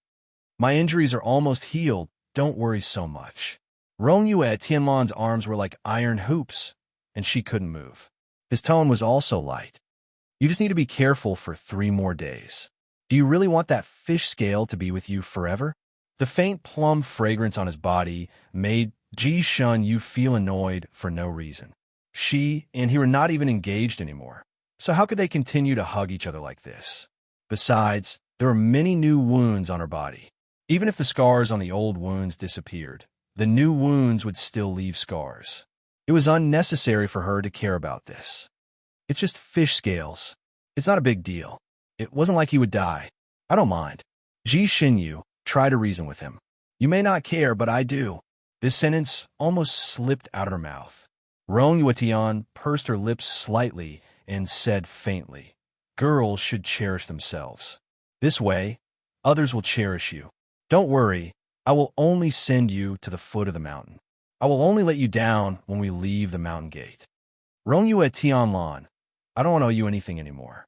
Speaker 1: "My injuries are almost healed, don't worry so much. Rong Yue Tianlan's arms were like iron hoops, and she couldn't move. His tone was also light. You just need to be careful for 3 more days. Do you really want that fish scale to be with you forever? The faint plum fragrance on his body made Ji Shun Yu feel annoyed for no reason. She and he were not even engaged anymore. So how could they continue to hug each other like this? Besides, there were many new wounds on her body. Even if the scars on the old wounds disappeared, the new wounds would still leave scars. It was unnecessary for her to care about this. It's just fish scales. It's not a big deal. It wasn't like he would die. I don't mind. Ji Xinyu tried to reason with him. You may not care, but I do. This sentence almost slipped out of her mouth. Rong Yuetian pursed her lips slightly and said faintly, girls should cherish themselves. This way, others will cherish you. Don't worry, I will only send you to the foot of the mountain. I will only let you down when we leave the mountain gate. Rong Yue Tianlan, I don't owe you anything anymore.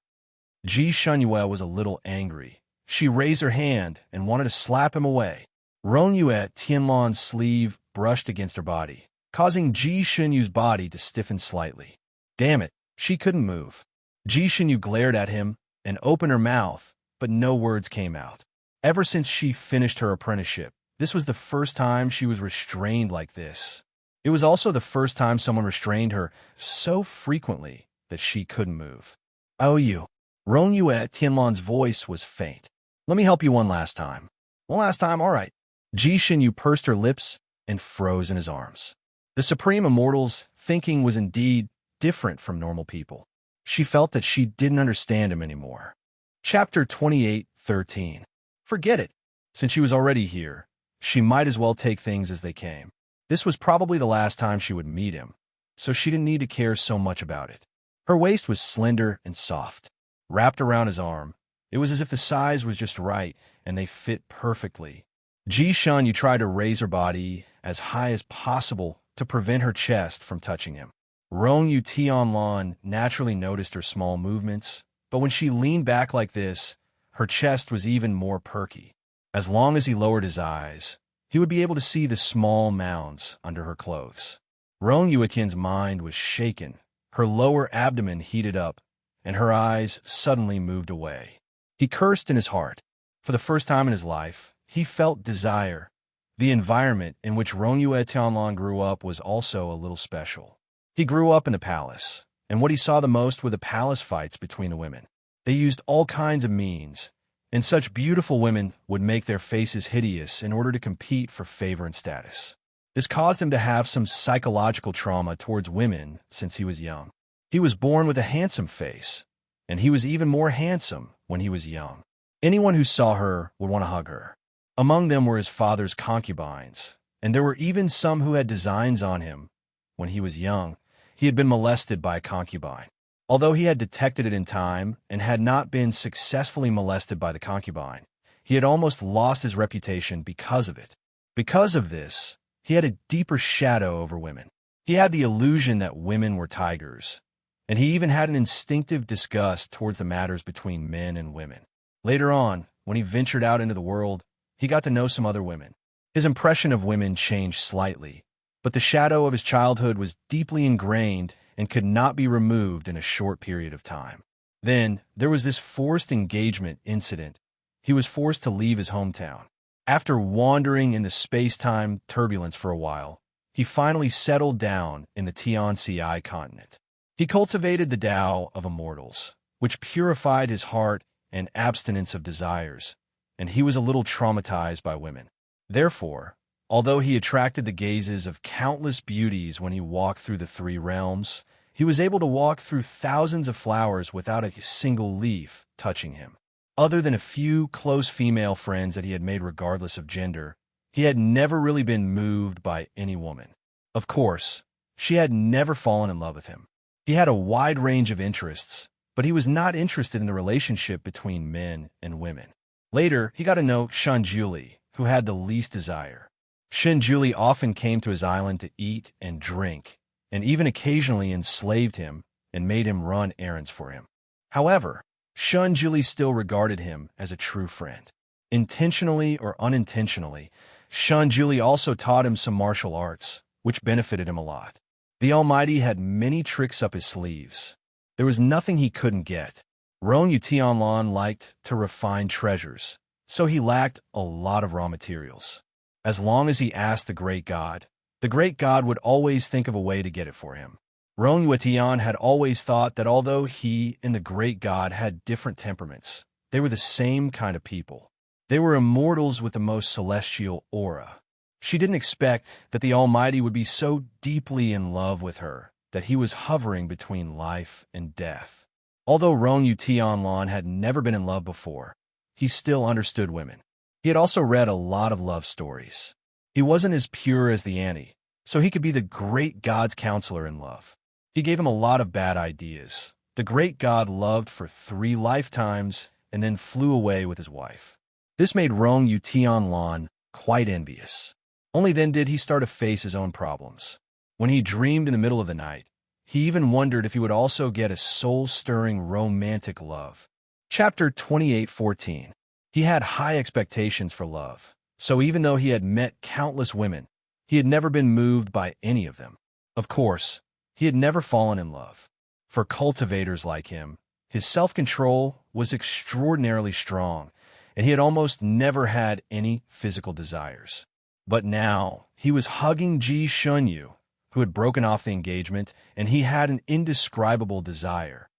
Speaker 1: Ji Shunyue was a little angry. She raised her hand and wanted to slap him away. Rong Yue Tianlan's sleeve brushed against her body, causing Ji Shunyu's body to stiffen slightly. Damn it, she couldn't move. Ji Shunyu glared at him and opened her mouth, but no words came out. Ever since she finished her apprenticeship, this was the first time she was restrained like this. It was also the first time someone restrained her so frequently that she couldn't move. I owe you. Rong Yue Tianlan's voice was faint. Let me help you one last time. One last time, all right. Ji Xinyu pursed her lips and froze in his arms. The Supreme Immortal's thinking was indeed different from normal people. She felt that she didn't understand him anymore. Chapter 28:13. Forget it. Since she was already here, she might as well take things as they came. This was probably the last time she would meet him, so she didn't need to care so much about it. Her waist was slender and soft. Wrapped around his arm, it was as if the size was just right and they fit perfectly. Ji Shun Yu tried to raise her body as high as possible to prevent her chest from touching him. Rong Yu Tianlan naturally noticed her small movements, but when she leaned back like this, her chest was even more perky. As long as he lowered his eyes, he would be able to see the small mounds under her clothes. Rong Yuetian's mind was shaken. Her lower abdomen heated up, and her eyes suddenly moved away. He cursed in his heart. For the first time in his life, he felt desire. The environment in which Rong Yue Tianlan grew up was also a little special. He grew up in the palace, and what he saw the most were the palace fights between the women. They used all kinds of means, and such beautiful women would make their faces hideous in order to compete for favor and status. This caused him to have some psychological trauma towards women since he was young. He was born with a handsome face, and he was even more handsome when he was young. Anyone who saw her would want to hug her. Among them were his father's concubines, and there were even some who had designs on him. When he was young, he had been molested by a concubine. Although he had detected it in time and had not been successfully molested by the concubine, he had almost lost his reputation because of it. Because of this, he had a deeper shadow over women. He had the illusion that women were tigers, and he even had an instinctive disgust towards the matters between men and women. Later on, when he ventured out into the world, he got to know some other women. His impression of women changed slightly, but the shadow of his childhood was deeply ingrained and could not be removed in a short period of time. Then, there was this forced engagement incident. He was forced to leave his hometown. After wandering in the space-time turbulence for a while, he finally settled down in the Tianci continent. He cultivated the Tao of Immortals, which purified his heart and abstinence of desires, and he was a little traumatized by women. Therefore, although he attracted the gazes of countless beauties when he walked through the 3 realms, he was able to walk through thousands of flowers without a single leaf touching him. Other than a few close female friends that he had made regardless of gender, he had never really been moved by any woman. Of course, she had never fallen in love with him. He had a wide range of interests, but he was not interested in the relationship between men and women. Later, he got to know Shanjuli, who had the least desire. Shanjuli often came to his island to eat and drink, and even occasionally enslaved him and made him run errands for him. However, Shanjuli still regarded him as a true friend. Intentionally or unintentionally, Shun Juli also taught him some martial arts, which benefited him a lot. The Almighty had many tricks up his sleeves. There was nothing he couldn't get. Rong Tianlan liked to refine treasures, so he lacked a lot of raw materials. As long as he asked the Great God would always think of a way to get it for him. Rong Yuetian had always thought that although he and the Great God had different temperaments, they were the same kind of people. They were immortals with the most celestial aura. She didn't expect that the Almighty would be so deeply in love with her that he was hovering between life and death. Although Rong Tianlan had never been in love before, he still understood women. He had also read a lot of love stories. He wasn't as pure as the Annie, so he could be the Great God's counselor in love. He gave him a lot of bad ideas. The Great God loved for 3 lifetimes and then flew away with his wife. This made Rong Tianlan quite envious. Only then did he start to face his own problems. When he dreamed in the middle of the night, he even wondered if he would also get a soul-stirring romantic love. Chapter 28:14. He had high expectations for love, so even though he had met countless women, he had never been moved by any of them. Of course, he had never fallen in love. For cultivators like him, his self-control was extraordinarily strong, and he had almost never had any physical desires. But now, he was hugging Ji Shunyu, who had broken off the engagement, and he had an indescribable desire.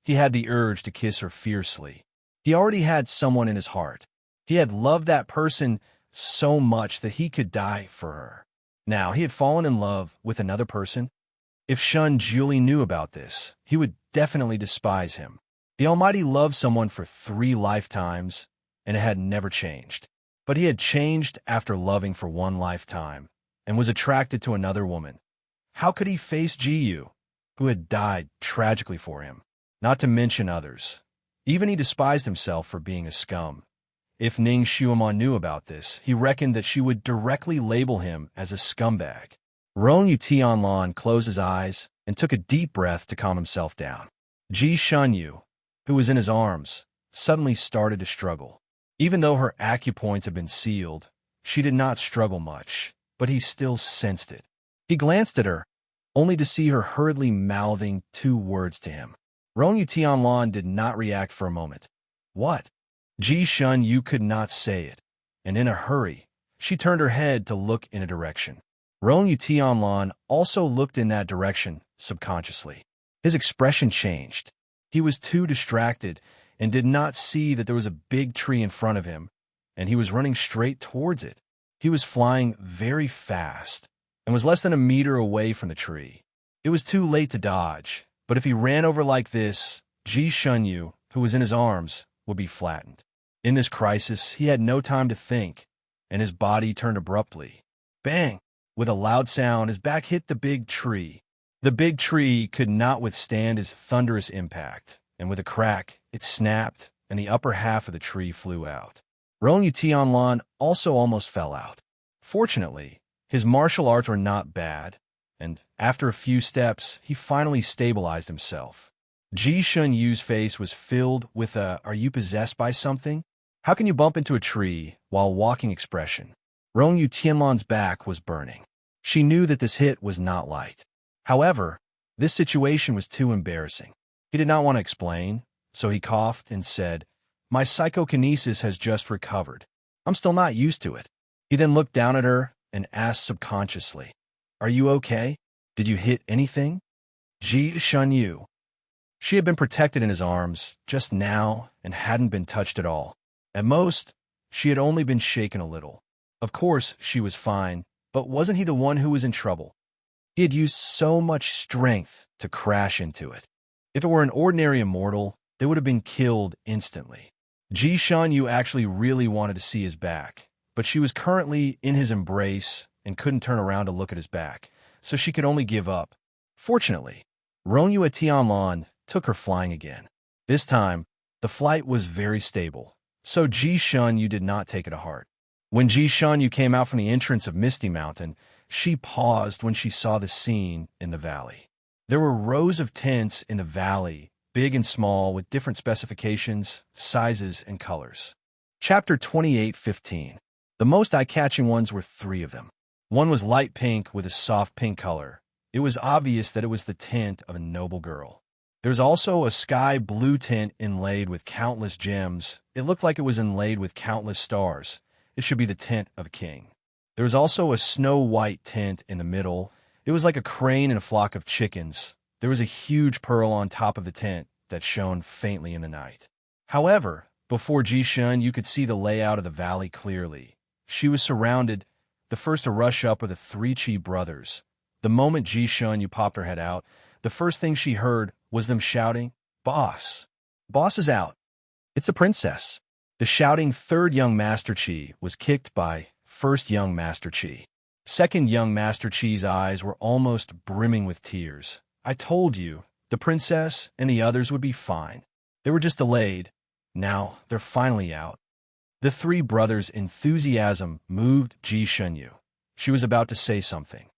Speaker 1: He had the urge to kiss her fiercely. He already had someone in his heart. He had loved that person so much that he could die for her. Now, he had fallen in love with another person. If Shun Juli knew about this, he would definitely despise him. The Almighty loved someone for 3 lifetimes, and it had never changed. But he had changed after loving for 1 lifetime, and was attracted to another woman. How could he face Jiyu, who had died tragically for him? Not to mention others. Even he despised himself for being a scum. If Ning Xuemon knew about this, he reckoned that she would directly label him as a scumbag. Rong Tianlan closed his eyes and took a deep breath to calm himself down. Ji Shunyu, who was in his arms, suddenly started to struggle. Even though her acupoints had been sealed, she did not struggle much, but he still sensed it. He glanced at her, only to see her hurriedly mouthing 2 words to him. Rong Tianlan did not react for a moment. What? Ji Shunyu could not say it, and in a hurry, she turned her head to look in a direction. Rong Tianlan also looked in that direction subconsciously. His expression changed. He was too distracted and did not see that there was a big tree in front of him, and he was running straight towards it. He was flying very fast and was less than a meter away from the tree. It was too late to dodge, but if he ran over like this, Ji Shunyu, who was in his arms, would be flattened. In this crisis, he had no time to think, and his body turned abruptly. Bang! With a loud sound, his back hit the big tree. The big tree could not withstand his thunderous impact, and with a crack, it snapped, and the upper half of the tree flew out. Rong Tianlan also almost fell out. Fortunately, his martial arts were not bad, and after a few steps, he finally stabilized himself. Ji Shunyu's face was filled with a "Are you possessed by something? How can you bump into a tree?" while walking expression. Rong Tianlan's back was burning. She knew that this hit was not light. However, this situation was too embarrassing. He did not want to explain, so he coughed and said, "My psychokinesis has just recovered. I'm still not used to it." He then looked down at her and asked subconsciously, "Are you okay? Did you hit anything?" Ji Shunyu. She had been protected in his arms just now and hadn't been touched at all. At most, she had only been shaken a little. Of course, she was fine, but wasn't he the one who was in trouble? He had used so much strength to crash into it. If it were an ordinary immortal, they would have been killed instantly. Ji Shunyu actually really wanted to see his back, but she was currently in his embrace and couldn't turn around to look at his back, so she could only give up. Fortunately, Rong Tianlan took her flying again. This time, the flight was very stable, so Ji Shunyu did not take it to heart. When Ji Shunyu came out from the entrance of Misty Mountain, she paused when she saw the scene in the valley. There were rows of tents in the valley, big and small, with different specifications, sizes, and colors. Chapter 28:15. The most eye-catching ones were three of them. One was light pink with a soft pink color. It was obvious that it was the tint of a noble girl. There was also a sky blue tint inlaid with countless gems. It looked like it was inlaid with countless stars. It should be the tint of a king. There was also a snow white tint in the middle. It was like a crane and a flock of chickens. There was a huge pearl on top of the tint that shone faintly in the night. However, before Ji-shun, you could see the layout of the valley clearly. She was surrounded. The first to rush up were the three Chi brothers. The moment Ji-shun you popped her head out, the first thing she heard was them shouting, "Boss! Boss is out! It's the princess!" The shouting third young Master Chi was kicked by first young Master Chi. Second young Master Chi's eyes were almost brimming with tears. "I told you, the princess and the others would be fine. They were just delayed. Now they're finally out." The three brothers' enthusiasm moved Ji-shun Yu. She was about to say something.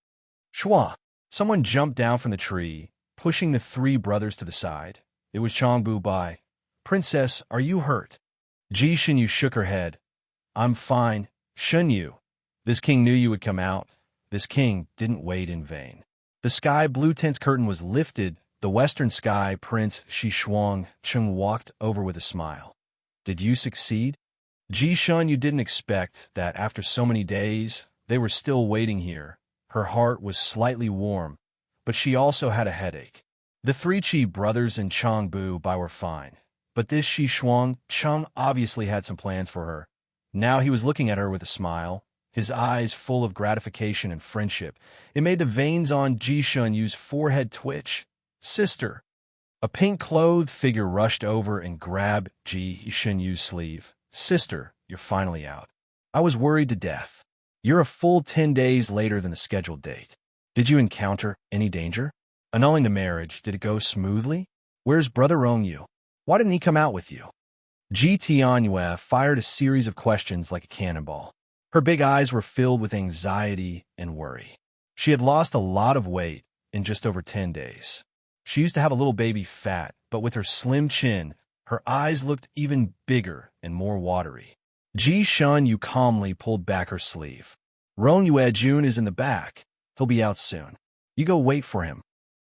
Speaker 1: Shua! Someone jumped down from the tree, pushing the three brothers to the side. It was Changbu Bai. "Princess, are you hurt?" Ji-shun Yu shook her head. "I'm fine, Shun Yu. This king knew you would come out. This king didn't wait in vain." The sky blue tint curtain was lifted. The western sky prince Shi Shuang Chung walked over with a smile. "Did you succeed?" Ji-shun Yu didn't expect that after so many days, they were still waiting here. Her heart was slightly warm, but she also had a headache. The three Chi brothers and Changbu Bai were fine, but this Shi Shuang Chung obviously had some plans for her. Now he was looking at her with a smile, his eyes full of gratification and friendship. It made the veins on Ji-shun Yu's forehead twitch. "Sister!" A pink-clothed figure rushed over and grabbed Ji-shun Yu's sleeve. "Sister, you're finally out. I was worried to death. You're a full 10 days later than the scheduled date. Did you encounter any danger? Annulling the marriage, did it go smoothly? Where's Brother Rongyu? Why didn't he come out with you?" Ji Tianyue fired a series of questions like a cannonball. Her big eyes were filled with anxiety and worry. She had lost a lot of weight in just over 10 days. She used to have a little baby fat, but with her slim chin, her eyes looked even bigger and more watery. Ji-shun Yu calmly pulled back her sleeve. "Rong Jun is in the back. He'll be out soon. You go wait for him."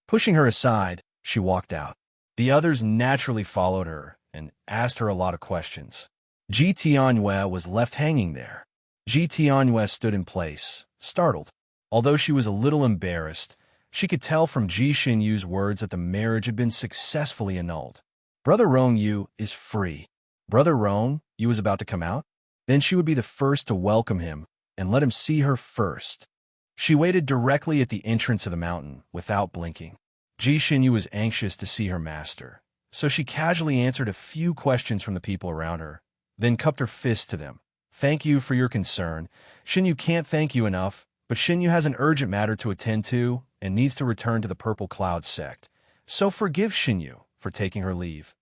Speaker 1: Pushing her aside, she walked out. The others naturally followed her and asked her a lot of questions. Ji Tianyue was left hanging there. Ji Tianyue stood in place, startled. Although she was a little embarrassed, she could tell from Ji-shun Yu's words that the marriage had been successfully annulled. Brother Rong Yu is free. Brother Rong Yu was about to come out? Then she would be the first to welcome him and let him see her first. She waited directly at the entrance of the mountain without blinking. Ji-shun Yu was anxious to see her master, so she casually answered a few questions from the people around her, then cupped her fist to them. "Thank you for your concern. Shinyu can't thank you enough, but Shinyu has an urgent matter to attend to and needs to return to the Purple Cloud sect. So forgive Shinyu for taking her leave."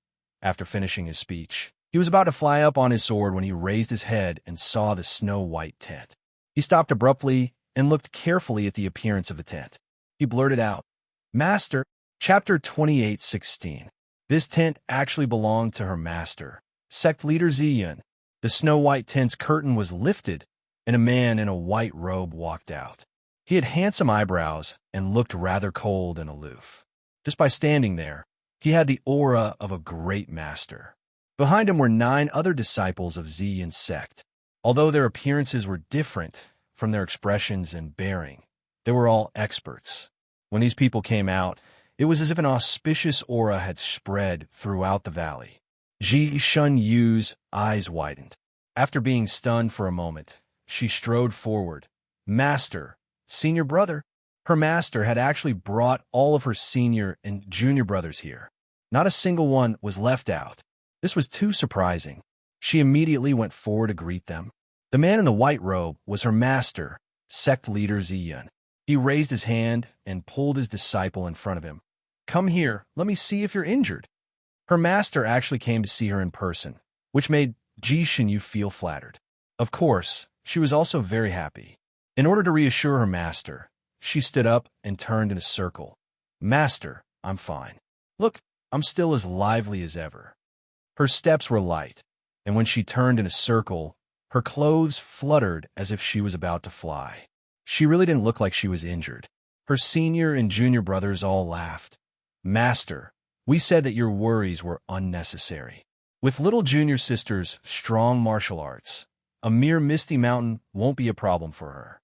Speaker 1: After finishing his speech, he was about to fly up on his sword when he raised his head and saw the snow-white tent. He stopped abruptly and looked carefully at the appearance of the tent. He blurted out, "Master, Chapter 28:16. This tent actually belonged to her master, sect leader Ziyun." The snow-white tent's curtain was lifted, and a man in a white robe walked out. He had handsome eyebrows and looked rather cold and aloof. Just by standing there, he had the aura of a great master. Behind him were 9 other disciples of Ziyun's sect. Although their appearances were different from their expressions and bearing, they were all experts. When these people came out, it was as if an auspicious aura had spread throughout the valley. Ji-shun Yu's eyes widened. After being stunned for a moment, she strode forward. "Master, senior brother." Her master had actually brought all of her senior and junior brothers here. Not a single one was left out. This was too surprising. She immediately went forward to greet them. The man in the white robe was her master, sect leader Ziyun. He raised his hand and pulled his disciple in front of him. "Come here, let me see if you're injured." Her master actually came to see her in person, which made Ji-shun Yu feel flattered. Of course, she was also very happy. In order to reassure her master, she stood up and turned in a circle. "Master, I'm fine. Look, I'm still as lively as ever." Her steps were light, and when she turned in a circle, Her clothes fluttered as if she was about to fly. She really didn't look like she was injured. Her senior and junior brothers all laughed. "Master, we said that your worries were unnecessary. With little junior sister's strong martial arts, a mere Misty Mountain won't be a problem for her.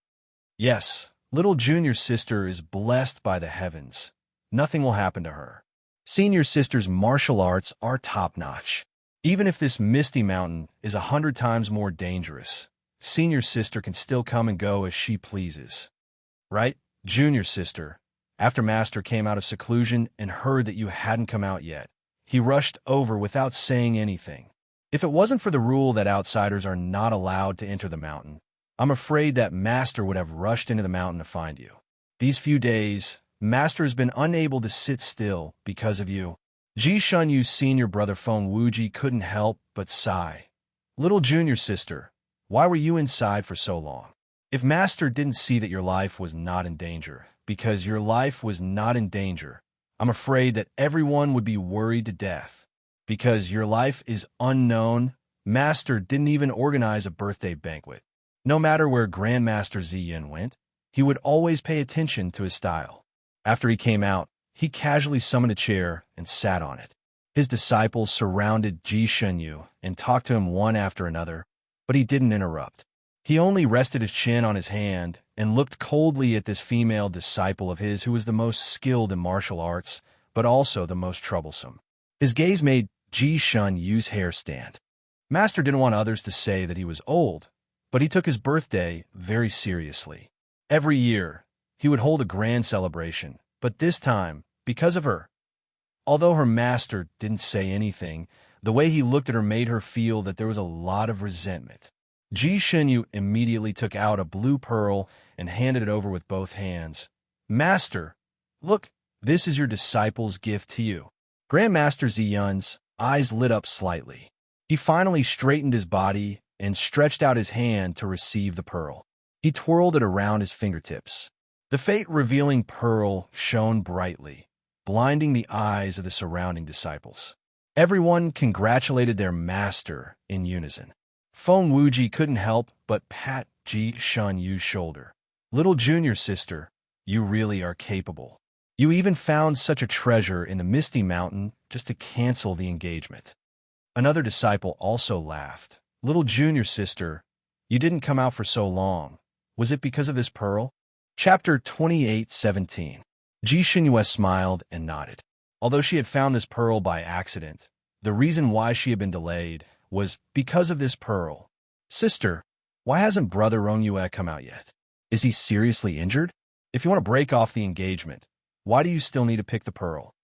Speaker 1: Yes, little junior sister is blessed by the heavens. Nothing will happen to her. Senior sister's martial arts are top-notch. Even if this Misty Mountain is 100 times more dangerous, senior sister can still come and go as she pleases. Right, junior sister?" After Master came out of seclusion and heard that you hadn't come out yet, he rushed over without saying anything. If it wasn't for the rule that outsiders are not allowed to enter the mountain, I'm afraid that Master would have rushed into the mountain to find you. These few days, Master has been unable to sit still because of you. Ji Shunyu's senior brother Feng Wuji couldn't help but sigh. "Little junior sister, why were you inside for so long? If Master didn't see that your life was not in danger, because your life was not in danger, I'm afraid that everyone would be worried to death. Because your life is unknown, Master didn't even organize a birthday banquet. No matter where Grandmaster Ziyin went, he would always pay attention to his style. After he came out, he casually summoned a chair and sat on it. His disciples surrounded Ji Shunyu and talked to him one after another, but he didn't interrupt. He only rested his chin on his hand and looked coldly at this female disciple of his who was the most skilled in martial arts, but also the most troublesome. His gaze made Ji Shunyu's hair stand. Master didn't want others to say that he was old, but he took his birthday very seriously. Every year, he would hold a grand celebration, but this time, because of her. Although her master didn't say anything, the way he looked at her made her feel that there was a lot of resentment. Ji Shunyu immediately took out a blue pearl and handed it over with both hands. "Master, look, this is your disciple's gift to you." Grandmaster Ziyun's eyes lit up slightly. He finally straightened his body and stretched out his hand to receive the pearl. He twirled it around his fingertips. The fate-revealing pearl shone brightly, blinding the eyes of the surrounding disciples. Everyone congratulated their master in unison. Feng Wuji couldn't help but pat Ji Shunyu's shoulder. "Little junior sister, you really are capable. You even found such a treasure in the Misty Mountain just to cancel the engagement." Another disciple also laughed. "Little junior sister, you didn't come out for so long. Was it because of this pearl?" Chapter 28:17. Ji Shunyue smiled and nodded. Although she had found this pearl by accident, the reason why she had been delayed was because of this pearl. "Sister, why hasn't Brother Rongyue come out yet? Is he seriously injured? If you want to break off the engagement, why do you still need to pick the pearl?"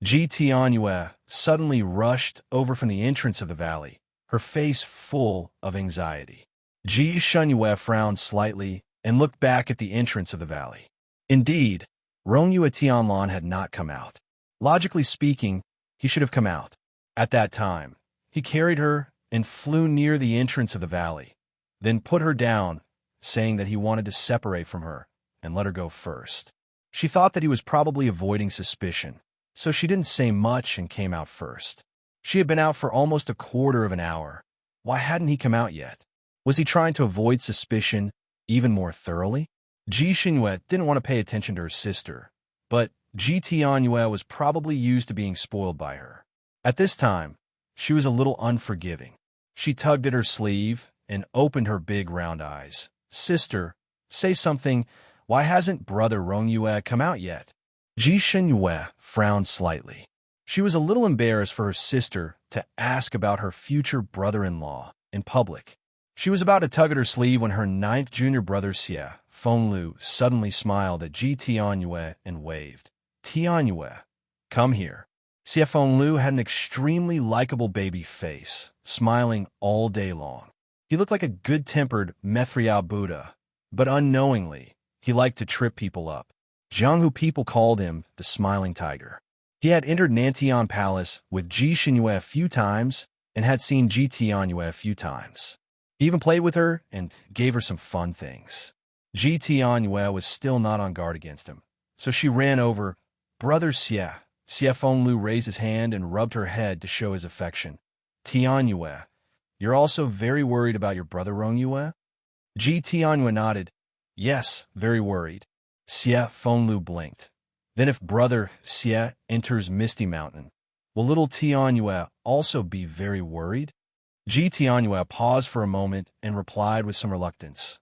Speaker 1: Ji Tianyue suddenly rushed over from the entrance of the valley, her face full of anxiety. Ji Shunyue frowned slightly and looked back at the entrance of the valley. Indeed, Rongyue Tianlan had not come out. Logically speaking, he should have come out. At that time, he carried her and flew near the entrance of the valley, then put her down, saying that he wanted to separate from her and let her go first. She thought that he was probably avoiding suspicion, so she didn't say much and came out first. She had been out for almost a quarter of an hour. Why hadn't he come out yet? Was he trying to avoid suspicion even more thoroughly? Ji Shunyue didn't want to pay attention to her sister, but Ji Tianyue was probably used to being spoiled by her. At this time, she was a little unforgiving. She tugged at her sleeve and opened her big round eyes. "Sister, say something. Why hasn't Brother Rongyue come out yet?" Ji Shunyue frowned slightly. She was a little embarrassed for her sister to ask about her future brother-in-law in public. She was about to tug at her sleeve when her 9th junior brother Xie Fenglu suddenly smiled at Ji Tianyue and waved. "Tianyue, come here." Xie Fenglu had an extremely likable baby face, smiling all day long. He looked like a good-tempered Methriao Buddha, but unknowingly, he liked to trip people up. Jianghu people called him the Smiling Tiger. He had entered Nantian Palace with Ji Shunyue a few times and had seen Ji Tianyue a few times. He even played with her and gave her some fun things. Ji Tianyue was still not on guard against him, so she ran over. "Brother Xie." Xie Fenglu raised his hand and rubbed her head to show his affection. "Tianyue, you're also very worried about your brother Rongyue? Ji Tianyue nodded. Yes, very worried. Xie Fenglu blinked. Then if brother Xie enters Misty Mountain, will little Tianyue also be very worried? Ji Tianyue paused for a moment and replied with some reluctance.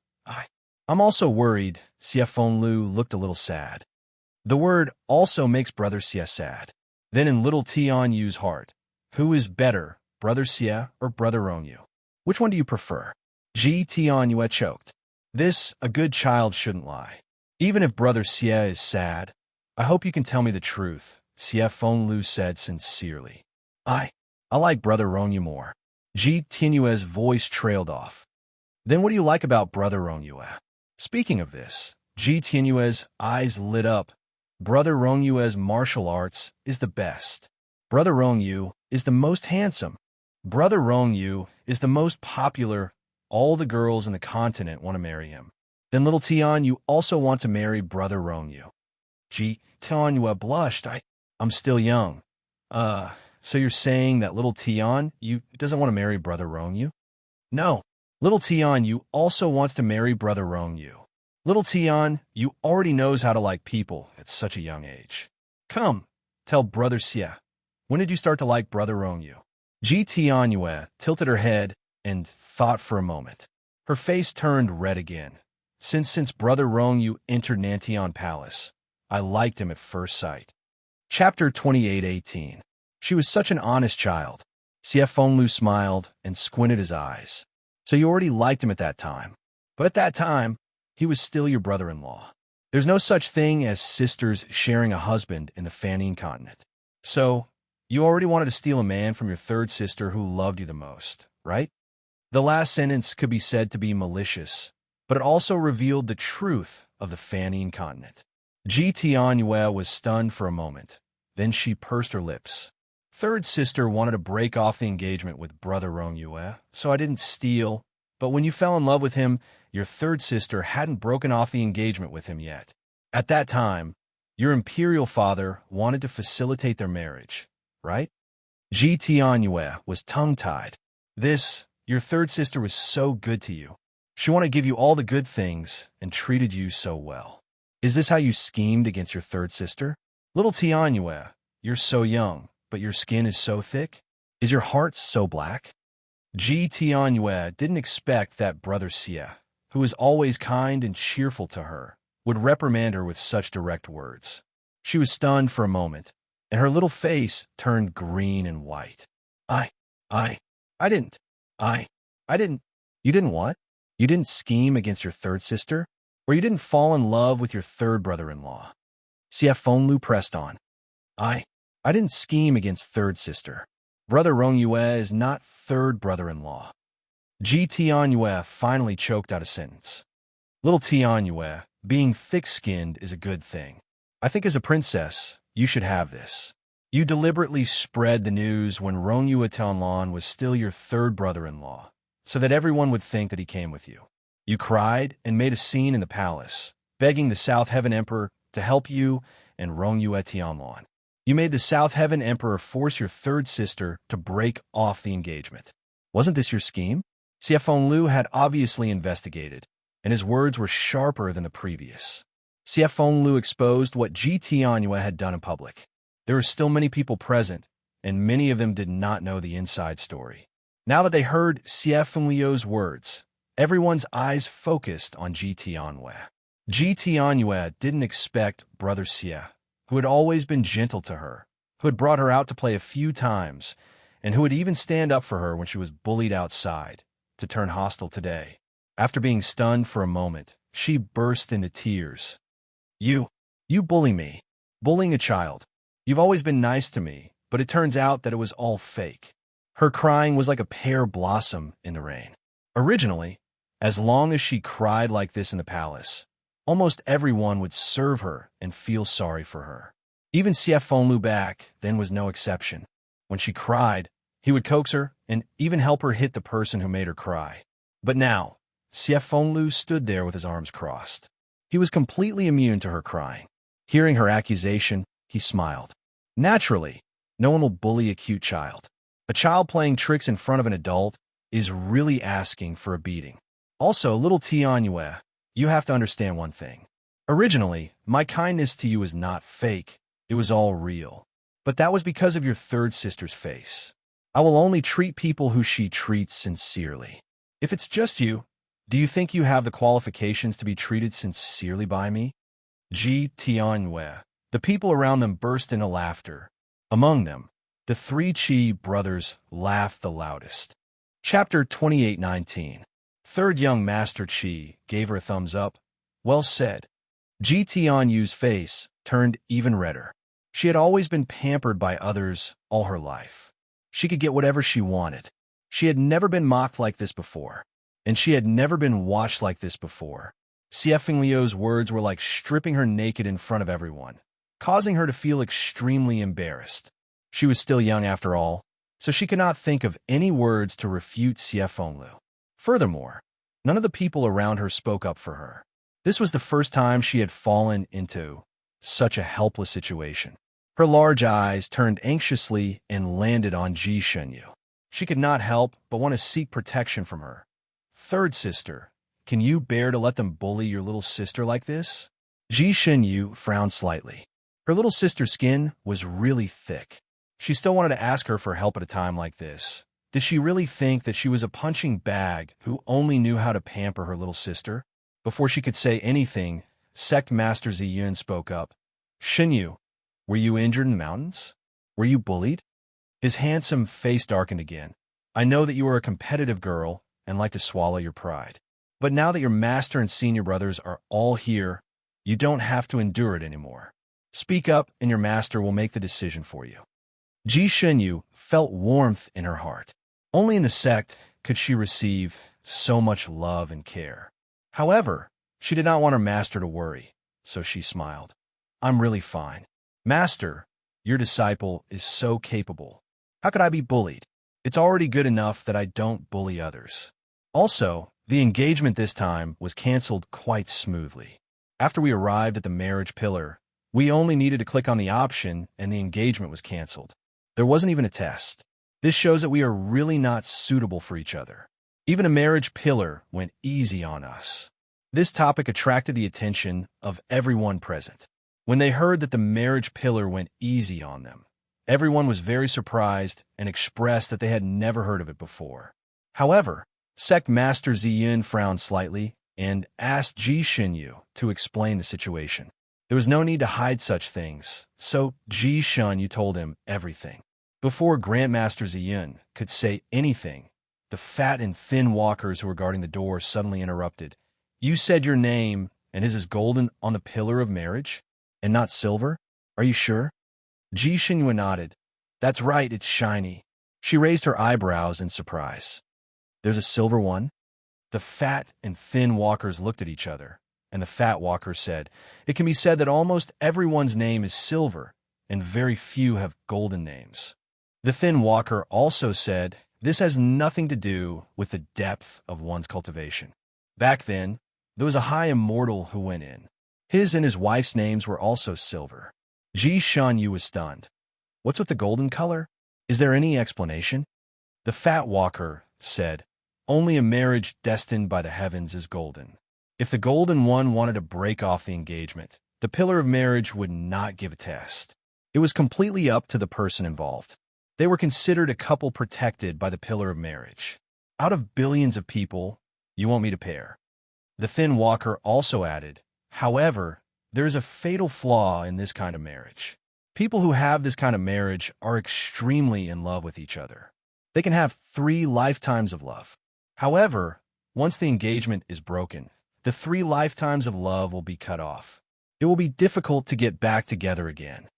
Speaker 1: I'm also worried. Xie Fenglu looked a little sad. The word also makes brother Xie sad. Then in little Tianyu's heart, who is better, brother Xie or brother Rongyu? Which one do you prefer? Ji Tianyue choked. This, a good child shouldn't lie. Even if brother Xie is sad, I hope you can tell me the truth, Xie Fenglu said sincerely. I like brother Rongyu more. Ji Tianyue's voice trailed off. Then what do you like about brother Rongyue? Speaking of this, Ji Tianyue's eyes lit up. Brother Rongyue's martial arts is the best. Brother Rongyu is the most handsome. Brother Rongyu is the most popular. All the girls in the continent want to marry him. Then little Tian, you also want to marry brother Rongyu. Ji Tianyue blushed. I'm still young. So you're saying that little Tian, you doesn't want to marry brother Rongyu? No. Little Tian, you also wants to marry brother Rongyu. Little Tian, you already knows how to like people at such a young age. Come, tell brother Xie. When did you start to like brother Rongyu? Ji Tianyue tilted her head and thought for a moment. Her face turned red again. Since brother Rongyu entered Nantian Palace, I liked him at first sight. Chapter 28:18. She was such an honest child. Xie Fenglu smiled and squinted his eyes. So you already liked him at that time. But at that time, he was still your brother-in-law. There's no such thing as sisters sharing a husband in the Fanine continent. So, you already wanted to steal a man from your third sister who loved you the most, right? The last sentence could be said to be malicious, but it also revealed the truth of the Fanine continent. Ji Tianyue was stunned for a moment. Then she pursed her lips. Third sister wanted to break off the engagement with brother Rongyue, so I didn't steal. But when you fell in love with him, your third sister hadn't broken off the engagement with him yet. At that time, your imperial father wanted to facilitate their marriage, right? Ji Tianyue was tongue-tied. Your third sister was so good to you. She wanted to give you all the good things and treated you so well. Is this how you schemed against your third sister? Little Tianyue, you're so young, but your skin is so thick? Is your heart so black? Ji Tianyue didn't expect that brother Xie, who was always kind and cheerful to her, would reprimand her with such direct words. She was stunned for a moment, and her little face turned green and white. I didn't. You didn't what? You didn't scheme against your third sister? Or you didn't fall in love with your third brother-in-law? Xie Fenglu pressed on. I didn't scheme against third sister. Brother Rongyue is not third brother-in-law. Ji Tianyue finally choked out a sentence. Little Tianyue, being thick-skinned is a good thing. I think as a princess, you should have this. You deliberately spread the news when Rongyue Tianlan was still your third brother-in-law, so that everyone would think that he came with you. You cried and made a scene in the palace, begging the South Heaven Emperor to help you and Rongyue Tianlan. You made the South Heaven Emperor force your third sister to break off the engagement. Wasn't this your scheme? Xie Fenglu had obviously investigated, and his words were sharper than the previous. Xie Fenglu exposed what Ji Tianyue had done in public. There were still many people present, and many of them did not know the inside story. Now that they heard Xie Fenglu's words, everyone's eyes focused on Ji Tianyue. Ji Tianyue didn't expect brother Xie, who had always been gentle to her, who had brought her out to play a few times, and who would even stand up for her when she was bullied outside, to turn hostile today. After being stunned for a moment, she burst into tears. You bully me. Bullying a child. You've always been nice to me, but it turns out that it was all fake. Her crying was like a pear blossom in the rain. Originally, as long as she cried like this in the palace, almost everyone would serve her and feel sorry for her. Even Xie Fenglu back then was no exception. When she cried, he would coax her and even help her hit the person who made her cry. But now, Xie Fenglu stood there with his arms crossed. He was completely immune to her crying. Hearing her accusation, he smiled. Naturally, no one will bully a cute child. A child playing tricks in front of an adult is really asking for a beating. Also, little Tianyue, you have to understand one thing. Originally, my kindness to you was not fake. It was all real. But that was because of your third sister's face. I will only treat people who she treats sincerely. If it's just you, do you think you have the qualifications to be treated sincerely by me? Ji Tianyue. The people around them burst into laughter. Among them, the three Chi brothers laughed the loudest. Chapter 28:19. Third young Master Chi gave her a thumbs up. Well said. Ji Tianyu's face turned even redder. She had always been pampered by others all her life. She could get whatever she wanted. She had never been mocked like this before, and she had never been watched like this before. Siefeng Liu's words were like stripping her naked in front of everyone, causing her to feel extremely embarrassed. She was still young after all, so she could not think of any words to refute Siefeng Liu. Furthermore, none of the people around her spoke up for her. This was the first time she had fallen into such a helpless situation. Her large eyes turned anxiously and landed on Ji Shenyu. She could not help but want to seek protection from her. Third sister, can you bear to let them bully your little sister like this? Ji Shenyu frowned slightly. Her little sister's skin was really thick. She still wanted to ask her for help at a time like this. Did she really think that she was a punching bag who only knew how to pamper her little sister? Before she could say anything, Sect Master Ziyun spoke up. Shenyu, were you injured in the mountains? Were you bullied? His handsome face darkened again. I know that you are a competitive girl and like to swallow your pride. But now that your master and senior brothers are all here, you don't have to endure it anymore. Speak up and your master will make the decision for you. Ji Shenyu felt warmth in her heart. Only in the sect could she receive so much love and care. However, she did not want her master to worry, so she smiled. I'm really fine. Master, your disciple is so capable. How could I be bullied? It's already good enough that I don't bully others. Also, the engagement this time was canceled quite smoothly. After we arrived at the marriage pillar, we only needed to click on the option and the engagement was canceled. There wasn't even a test. This shows that we are really not suitable for each other. Even a marriage pillar went easy on us. This topic attracted the attention of everyone present. When they heard that the marriage pillar went easy on them, everyone was very surprised and expressed that they had never heard of it before. However, Sect Master Ziyun frowned slightly and asked Ji Shenyu to explain the situation. There was no need to hide such things, so Ji Shenyu told him everything. Before Grandmaster Ziyun could say anything, the fat and thin walkers who were guarding the door suddenly interrupted. You said your name, and his is golden on the pillar of marriage, and not silver? Are you sure? Ji Shenyu nodded. That's right, it's shiny. She raised her eyebrows in surprise. There's a silver one? The fat and thin walkers looked at each other, and the fat walker said, It can be said that almost everyone's name is silver, and very few have golden names. The thin walker also said, This has nothing to do with the depth of one's cultivation. Back then, there was a high immortal who went in. His and his wife's names were also silver. Ji Shenyu was stunned. What's with the golden color? Is there any explanation? The fat walker said, Only a marriage destined by the heavens is golden. If the golden one wanted to break off the engagement, the pillar of marriage would not give a test. It was completely up to the person involved. They were considered a couple protected by the pillar of marriage. Out of billions of people, you want me to pair. The thin walker also added, However, there is a fatal flaw in this kind of marriage. People who have this kind of marriage are extremely in love with each other. They can have 3 lifetimes of love. However, once the engagement is broken, the 3 lifetimes of love will be cut off. It will be difficult to get back together again.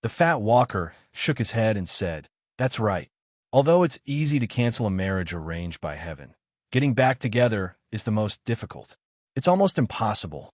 Speaker 1: The fat walker shook his head and said, That's right. Although it's easy to cancel a marriage arranged by heaven, getting back together is the most difficult. It's almost impossible.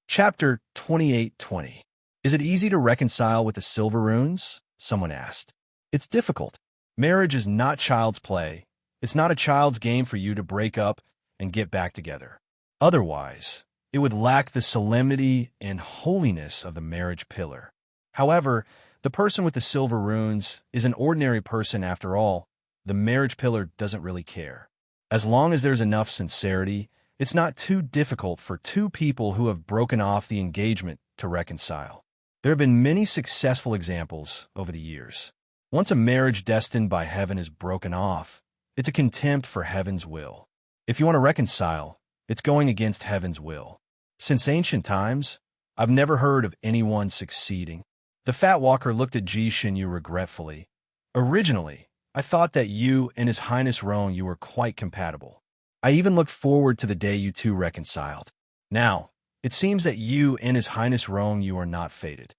Speaker 1: Chapter 28:20. Is it easy to reconcile with the silver runes? Someone asked. It's difficult. Marriage is not child's play. It's not a child's game for you to break up and get back together. Otherwise, it would lack the solemnity and holiness of the marriage pillar. However, the person with the silver runes is an ordinary person after all. The marriage pillar doesn't really care. As long as there's enough sincerity, it's not too difficult for two people who have broken off the engagement to reconcile. There have been many successful examples over the years. Once a marriage destined by heaven is broken off, it's a contempt for heaven's will. If you want to reconcile, it's going against heaven's will. Since ancient times, I've never heard of anyone succeeding. The fat walker looked at Ji Xinyu regretfully. Originally, I thought that you and His Highness Rong-Yu were quite compatible. I even looked forward to the day you two reconciled. Now, it seems that you and His Highness Rong-Yu are not fated.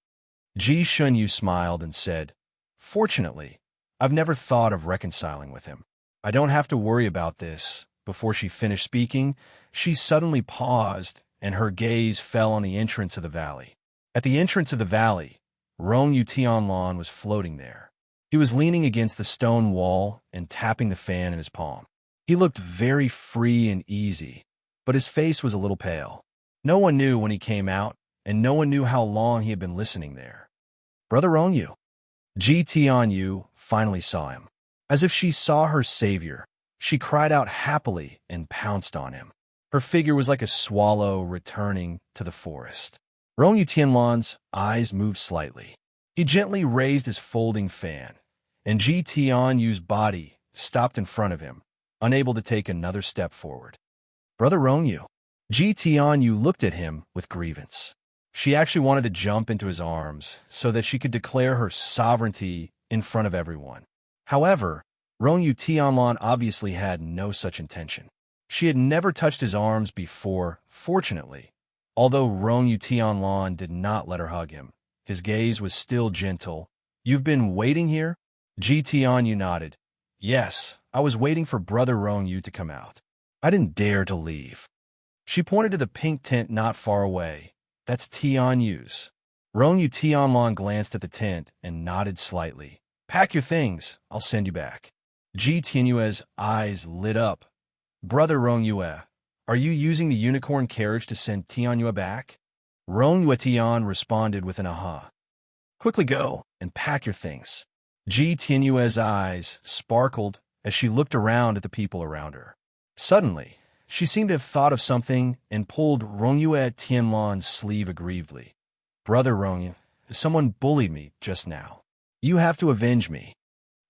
Speaker 1: Ji Xinyu smiled and said, Fortunately, I've never thought of reconciling with him. I don't have to worry about this. Before she finished speaking, she suddenly paused, and her gaze fell on the entrance of the valley. At the entrance of the valley, Rong-Yu Tianlan was floating there. He was leaning against the stone wall and tapping the fan in his palm. He looked very free and easy, but his face was a little pale. No one knew when he came out, and no one knew how long he had been listening there. Brother Rong-Yu. Ji Tianyu finally saw him. As if she saw her savior, she cried out happily and pounced on him. Her figure was like a swallow returning to the forest. Rong-Yu Tianlan's eyes moved slightly. He gently raised his folding fan, and Ji Tianyu's body stopped in front of him, unable to take another step forward. Brother Rong-Yu. Ji Tianyu looked at him with grievance. She actually wanted to jump into his arms so that she could declare her sovereignty in front of everyone. However, Rong-Yu Tianlan obviously had no such intention. She had never touched his arms before, fortunately. Although Rong-Yu Tianlan did not let her hug him, his gaze was still gentle. You've been waiting here? Ji Tianyu nodded. Yes, I was waiting for Brother Rong-Yu to come out. I didn't dare to leave. She pointed to the pink tent not far away. That's Tianyu's. Rong-Yu Tianlan glanced at the tent and nodded slightly. Pack your things, I'll send you back. Ji Tianyu's eyes lit up. Brother Rong-Yu, are you using the unicorn carriage to send Tianyu back? Rong-Yu Tian responded with an aha. Quickly go and pack your things. Ji Tianyu's eyes sparkled as she looked around at the people around her. Suddenly, she seemed to have thought of something and pulled Rong-Yu Tianlan's sleeve aggrievedly. Brother Rong-Yu, someone bullied me just now. You have to avenge me.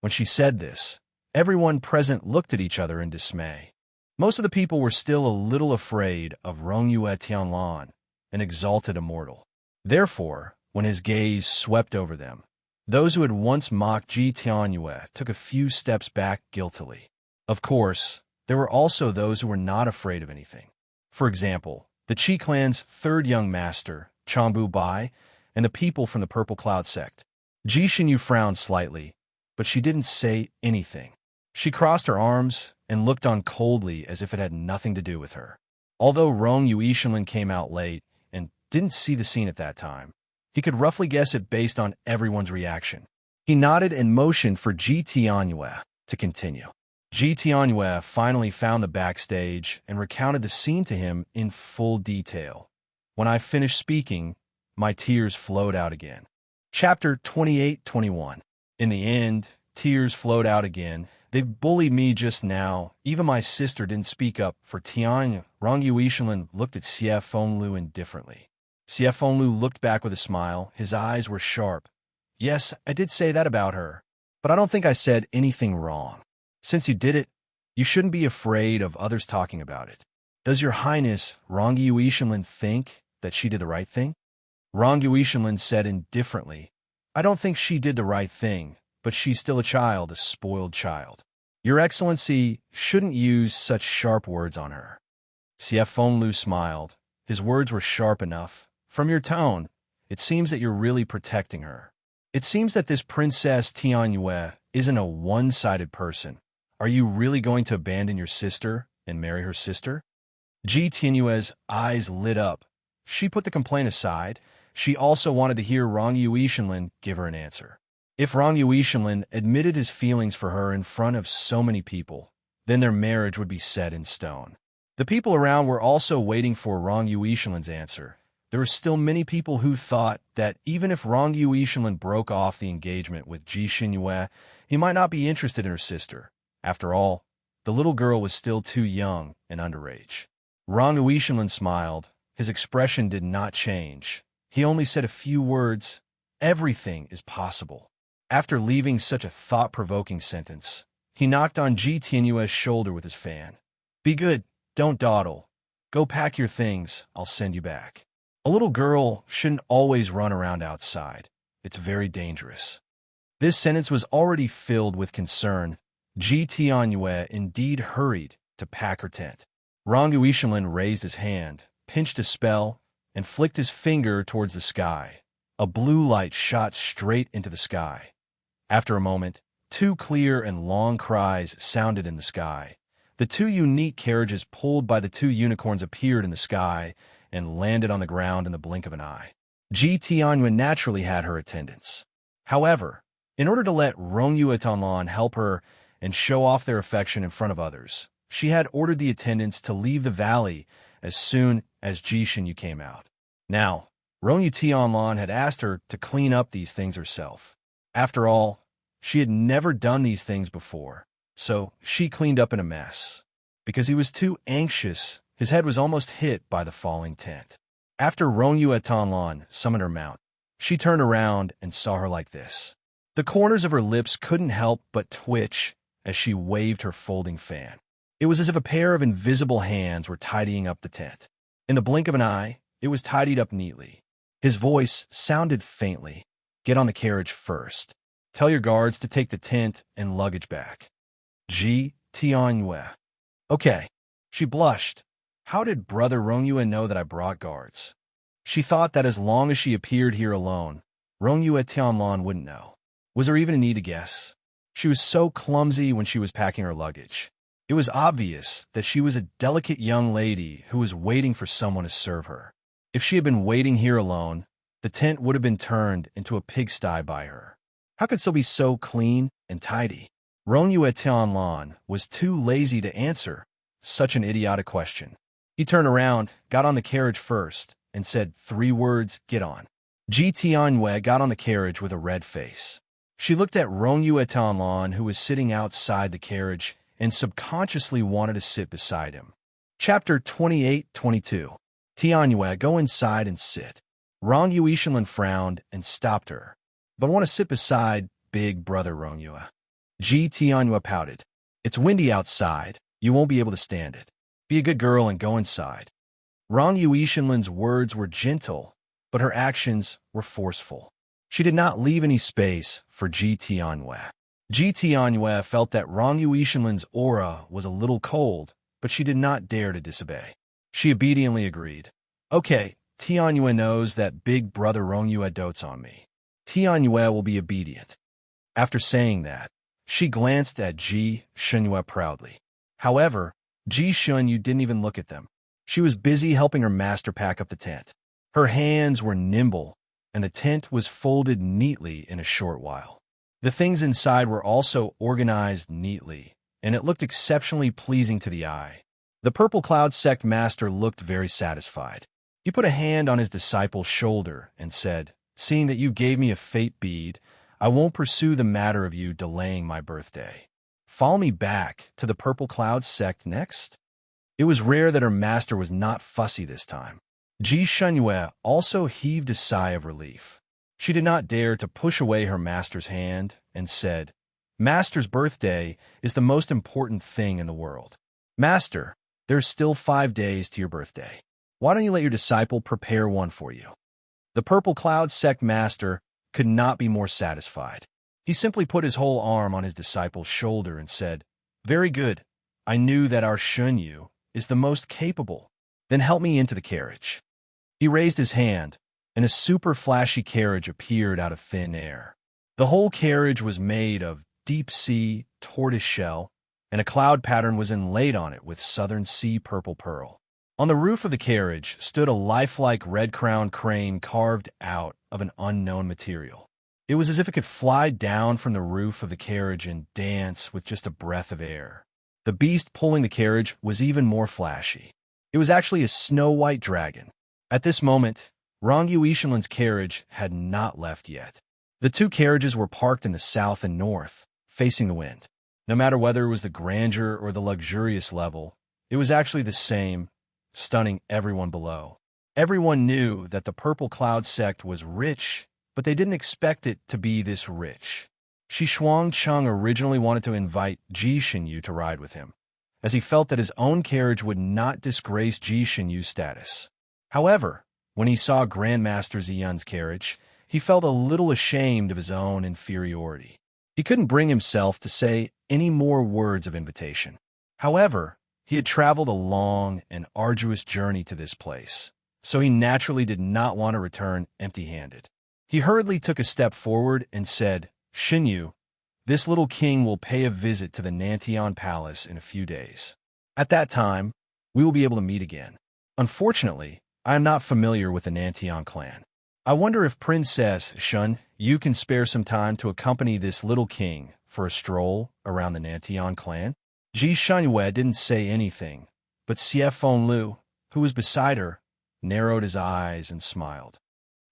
Speaker 1: When she said this, everyone present looked at each other in dismay. Most of the people were still a little afraid of Rong-Yu Tianlan, an exalted immortal. Therefore, when his gaze swept over them, those who had once mocked Ji Tianyu took a few steps back guiltily. Of course, there were also those who were not afraid of anything. For example, the Qi clan's third young master, Changbu Bai, and the people from the Purple Cloud sect. Ji Xinyu frowned slightly, but she didn't say anything. She crossed her arms and looked on coldly as if it had nothing to do with her. Although Rong-Yu Ishinlin came out late and didn't see the scene at that time, he could roughly guess it based on everyone's reaction. He nodded and motioned for Ji Tianyu to continue. Ji Tianyu finally found the backstage and recounted the scene to him in full detail. When I finished speaking, my tears flowed out again. Chapter 28-21. In the end, tears flowed out again. They've bullied me just now. Even my sister didn't speak up for Tianyu. Rong-Yu Ishinlin looked at Xie Fenglu indifferently. Xie Fenglu looked back with a smile. His eyes were sharp. Yes, I did say that about her, but I don't think I said anything wrong. Since you did it, you shouldn't be afraid of others talking about it. Does Your Highness Rong-Yu Ishinlin think that she did the right thing? Rong-Yu Ishinlin said indifferently, I don't think she did the right thing, but she's still a child, a spoiled child. Your Excellency shouldn't use such sharp words on her. Xie Fenglu smiled. His words were sharp enough. From your tone, it seems that you're really protecting her. It seems that this Princess Tianyu isn't a one-sided person. Are you really going to abandon your sister and marry her sister? Ji Tianyu's eyes lit up. She put the complaint aside. She also wanted to hear Rong-Yu Ishinlin give her an answer. If Rong-Yu Ishinlin admitted his feelings for her in front of so many people, then their marriage would be set in stone. The people around were also waiting for Rong-Yu Ishinlin's answer. There were still many people who thought that even if Rong-Yu Ishinlin broke off the engagement with Ji Xinyu, he might not be interested in her sister. After all, the little girl was still too young and underage. Rong Uishanlin smiled. His expression did not change. He only said a few words. Everything is possible. After leaving such a thought-provoking sentence, he knocked on Ji Tianyue's shoulder with his fan. Be good, don't dawdle. Go pack your things, I'll send you back. A little girl shouldn't always run around outside. It's very dangerous. This sentence was already filled with concern. Ji Tianyue indeed hurried to pack her tent. Rong Uishanlin raised his hand, pinched a spell, and flicked his finger towards the sky. A blue light shot straight into the sky. After a moment, two clear and long cries sounded in the sky. The two unique carriages pulled by the two unicorns appeared in the sky and landed on the ground in the blink of an eye. Ji Tianyue naturally had her attendants. However, in order to let Rongyue Tanlan help her and show off their affection in front of others, she had ordered the attendants to leave the valley as soon as Ji Shenyu came out. Now, Rongyue Tianlan had asked her to clean up these things herself. After all, she had never done these things before, so she cleaned up in a mess. Because he was too anxious, his head was almost hit by the falling tent. After Rongyue Tanlan summoned her mount, she turned around and saw her like this. The corners of her lips couldn't help but twitch as she waved her folding fan. It was as if a pair of invisible hands were tidying up the tent. In the blink of an eye, it was tidied up neatly. His voice sounded faintly. Get on the carriage first. Tell your guards to take the tent and luggage back. Ji Tianyue. Okay. She blushed. How did Brother Rongyue know that I brought guards? She thought that as long as she appeared here alone, Rongyue Tianlan wouldn't know. Was there even a need to guess? She was so clumsy when she was packing her luggage. It was obvious that she was a delicate young lady who was waiting for someone to serve her. If she had been waiting here alone, the tent would have been turned into a pigsty by her. How could so be so clean and tidy? Rongyue Tianlan was too lazy to answer such an idiotic question. He turned around, got on the carriage first, and said 3 words, get on. Ji Tianyue got on the carriage with a red face. She looked at Rongyue Tianlan, who was sitting outside the carriage, and subconsciously wanted to sit beside him. Chapter 28-22. Tianyue, go inside and sit. Rong Yuishanlin frowned and stopped her. But I want to sit beside big brother Rongyue. Ji Tianyue pouted. It's windy outside. You won't be able to stand it. Be a good girl and go inside. Rong Yuishanlin's words were gentle, but her actions were forceful. She did not leave any space for Ji Tianyue. Ji Tianyue felt that Rong Yuishanlin's aura was a little cold, but she did not dare to disobey. She obediently agreed. Okay, Tianyue knows that big brother Rongyue dotes on me. Tianyue will be obedient. After saying that, she glanced at Ji Shenyu proudly. However, Ji Shenyu didn't even look at them. She was busy helping her master pack up the tent. Her hands were nimble, and the tent was folded neatly in a short while. The things inside were also organized neatly, and it looked exceptionally pleasing to the eye. The Purple Cloud Sect Master looked very satisfied. He put a hand on his disciple's shoulder and said, seeing that you gave me a fate bead, I won't pursue the matter of you delaying my birthday. Follow me back to the Purple Cloud Sect next? It was rare that her master was not fussy this time. Ji Shenyu also heaved a sigh of relief. She did not dare to push away her master's hand and said, Master's birthday is the most important thing in the world. Master, there's still 5 days to your birthday. Why don't you let your disciple prepare one for you? The Purple Cloud Sect Master could not be more satisfied. He simply put his whole arm on his disciple's shoulder and said, Very good. I knew that our Shunyu is the most capable. Then help me into the carriage. He raised his hand, and a super flashy carriage appeared out of thin air. The whole carriage was made of deep-sea tortoise shell, and a cloud pattern was inlaid on it with southern sea purple pearl. On the roof of the carriage stood a lifelike red-crowned crane carved out of an unknown material. It was as if it could fly down from the roof of the carriage and dance with just a breath of air. The beast pulling the carriage was even more flashy. It was actually a snow-white dragon. At this moment, Rong Yuishanlin's carriage had not left yet. The 2 carriages were parked in the south and north, facing the wind. No matter whether it was the grandeur or the luxurious level, it was actually the same, stunning everyone below. Everyone knew that the Purple Cloud sect was rich, but they didn't expect it to be this rich. Shi Chuang-chung originally wanted to invite Ji Xinyu to ride with him, as he felt that his own carriage would not disgrace Ji Xinyu's status. However, when he saw Grandmaster Ziyun's carriage, he felt a little ashamed of his own inferiority. He couldn't bring himself to say any more words of invitation. However, he had traveled a long and arduous journey to this place, so he naturally did not want to return empty-handed. He hurriedly took a step forward and said, "Xinyu, this little king will pay a visit to the Nantian Palace in a few days. At that time, we will be able to meet again. Unfortunately, I am not familiar with the Nantian clan. I wonder if Princess Shun, you can spare some time to accompany this little king for a stroll around the Nantian clan?" Ji Shunyue didn't say anything, but Xie Fenglu, who was beside her, narrowed his eyes and smiled.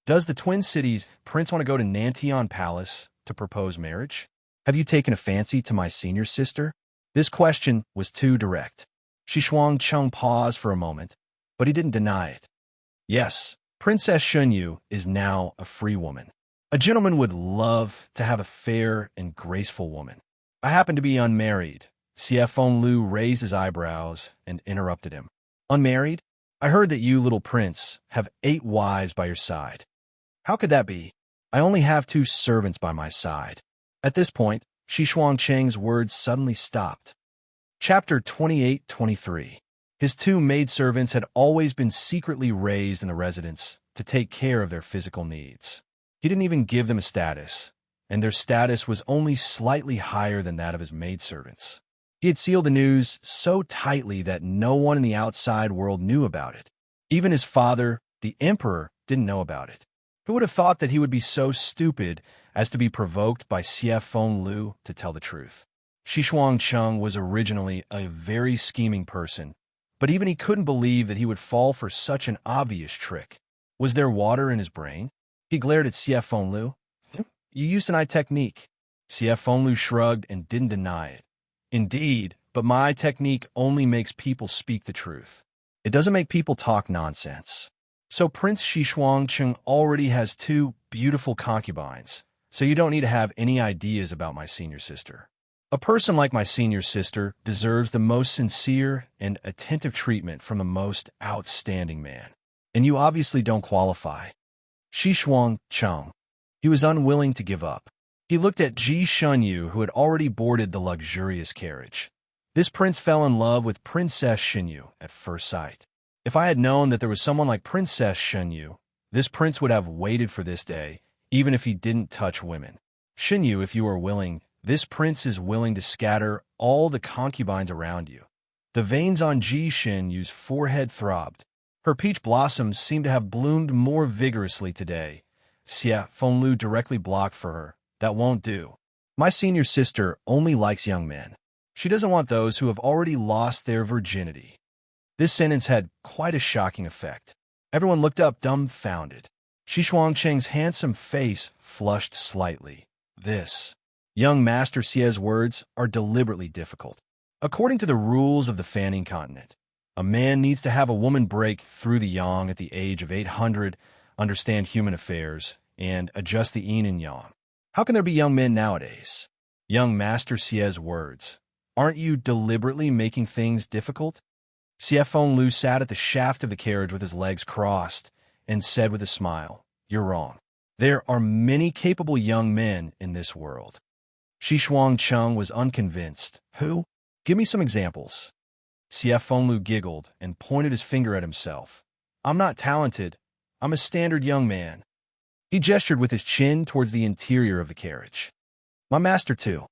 Speaker 1: "Does the Twin Cities prince want to go to Nantian Palace to propose marriage? Have you taken a fancy to my senior sister?" This question was too direct. Shi Chuang-chung paused for a moment, but he didn't deny it. "Yes, Princess Xunyu is now a free woman. A gentleman would love to have a fair and graceful woman. I happen to be unmarried." Xie Fenglu raised his eyebrows and interrupted him. "Unmarried? I heard that you, little prince, have 8 wives by your side. How could that be? I only have 2 servants by my side." At this point, Shi Chuang-cheng's words suddenly stopped. Chapter 28-23. His 2 maidservants had always been secretly raised in the residence to take care of their physical needs. He didn't even give them a status, and their status was only slightly higher than that of his maidservants. He had sealed the news so tightly that no one in the outside world knew about it. Even his father, the emperor, didn't know about it. Who would have thought that he would be so stupid as to be provoked by Xie Fenglu to tell the truth? Shi Chuang-chung was originally a very scheming person, but even he couldn't believe that he would fall for such an obvious trick. Was there water in his brain? He glared at Xie Fenglu. "You used an eye technique." Xie Fenglu shrugged and didn't deny it. "Indeed, but my technique only makes people speak the truth. It doesn't make people talk nonsense. So Prince Shi Chuang-chung already has 2 beautiful concubines, so you don't need to have any ideas about my senior sister. A person like my senior sister deserves the most sincere and attentive treatment from the most outstanding man. And you obviously don't qualify." Shi Chuang-chung. He was unwilling to give up. He looked at Ji Xunyu, who had already boarded the luxurious carriage. This prince fell in love with Princess Xinyu at first sight. If I had known that there was someone like Princess Xinyu, this prince would have waited for this day, even if he didn't touch women. Xinyu, if you are willing, this prince is willing to scatter all the concubines around you. The veins on Ji Xinyu's forehead throbbed. Her peach blossoms seemed to have bloomed more vigorously today. Xie Fenglu directly blocked for her. "That won't do. My senior sister only likes young men. She doesn't want those who have already lost their virginity." This sentence had quite a shocking effect. Everyone looked up dumbfounded. Shi Chuang-cheng's handsome face flushed slightly. This. Young Master Xie's words are deliberately difficult. According to the rules of the Fanning continent, a man needs to have a woman break through the yang at the age of 800, understand human affairs, and adjust the yin and yang. How can there be young men nowadays? Young Master Xie's words. Aren't you deliberately making things difficult? Xie Fenglu sat at the shaft of the carriage with his legs crossed and said with a smile, "You're wrong. There are many capable young men in this world." Shi Chuang-chung was unconvinced. "Who? Give me some examples." Xie Fenglu giggled and pointed his finger at himself. "I'm not talented. I'm a standard young man." He gestured with his chin towards the interior of the carriage. "My master, too."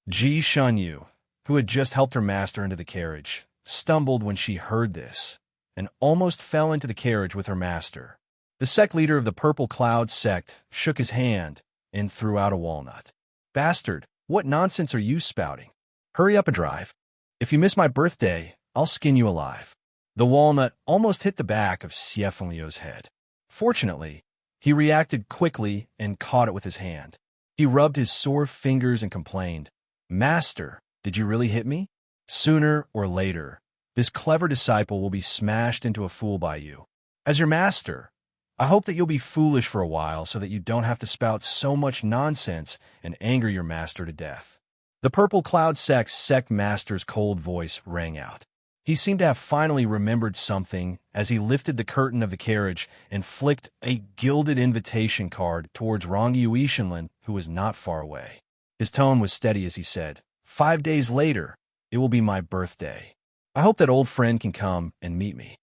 Speaker 1: Ji Xunyu, who had just helped her master into the carriage, stumbled when she heard this and almost fell into the carriage with her master. The sect leader of the Purple Cloud sect shook his hand and threw out a walnut. "Bastard, what nonsense are you spouting? Hurry up and drive. If you miss my birthday, I'll skin you alive." The walnut almost hit the back of Xie Fenglu's head. Fortunately, he reacted quickly and caught it with his hand. He rubbed his sore fingers and complained, "Master, Did you really hit me? Sooner or later, this clever disciple will be smashed into a fool by you. As your master, I hope that you'll be foolish for a while so that you don't have to spout so much nonsense and anger your master to death. The purple cloud sect master's cold voice rang out. He seemed to have finally remembered something as he lifted the curtain of the carriage and flicked a gilded invitation card towards Rendezvous Audiobook, who was not far away. His tone was steady as he said, 5 days later, it will be my birthday. I hope that old friend can come and meet me.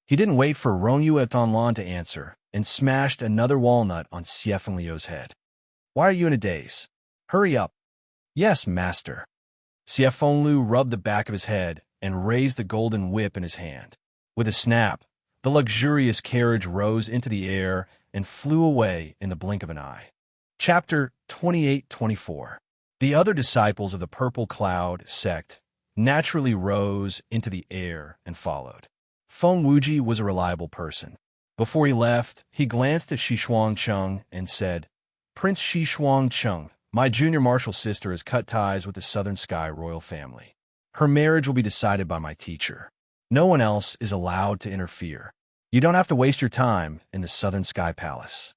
Speaker 1: He didn't wait for Rendezvous Audiobook to answer and smashed another walnut on Sieffon Liu's head. Why are you in a daze? Hurry up. Yes, master. Sieffon Liu rubbed the back of his head and raised the golden whip in his hand. With a snap, the luxurious carriage rose into the air and flew away in the blink of an eye. Chapter 28-24. The other disciples of the Purple Cloud sect naturally rose into the air and followed. Feng Wuji was a reliable person. Before he left, he glanced at Xishuangcheng and said, Prince Xishuangcheng, my junior martial sister has cut ties with the Southern Sky royal family. Her marriage will be decided by my teacher. No one else is allowed to interfere. You don't have to waste your time in the Southern Sky Palace.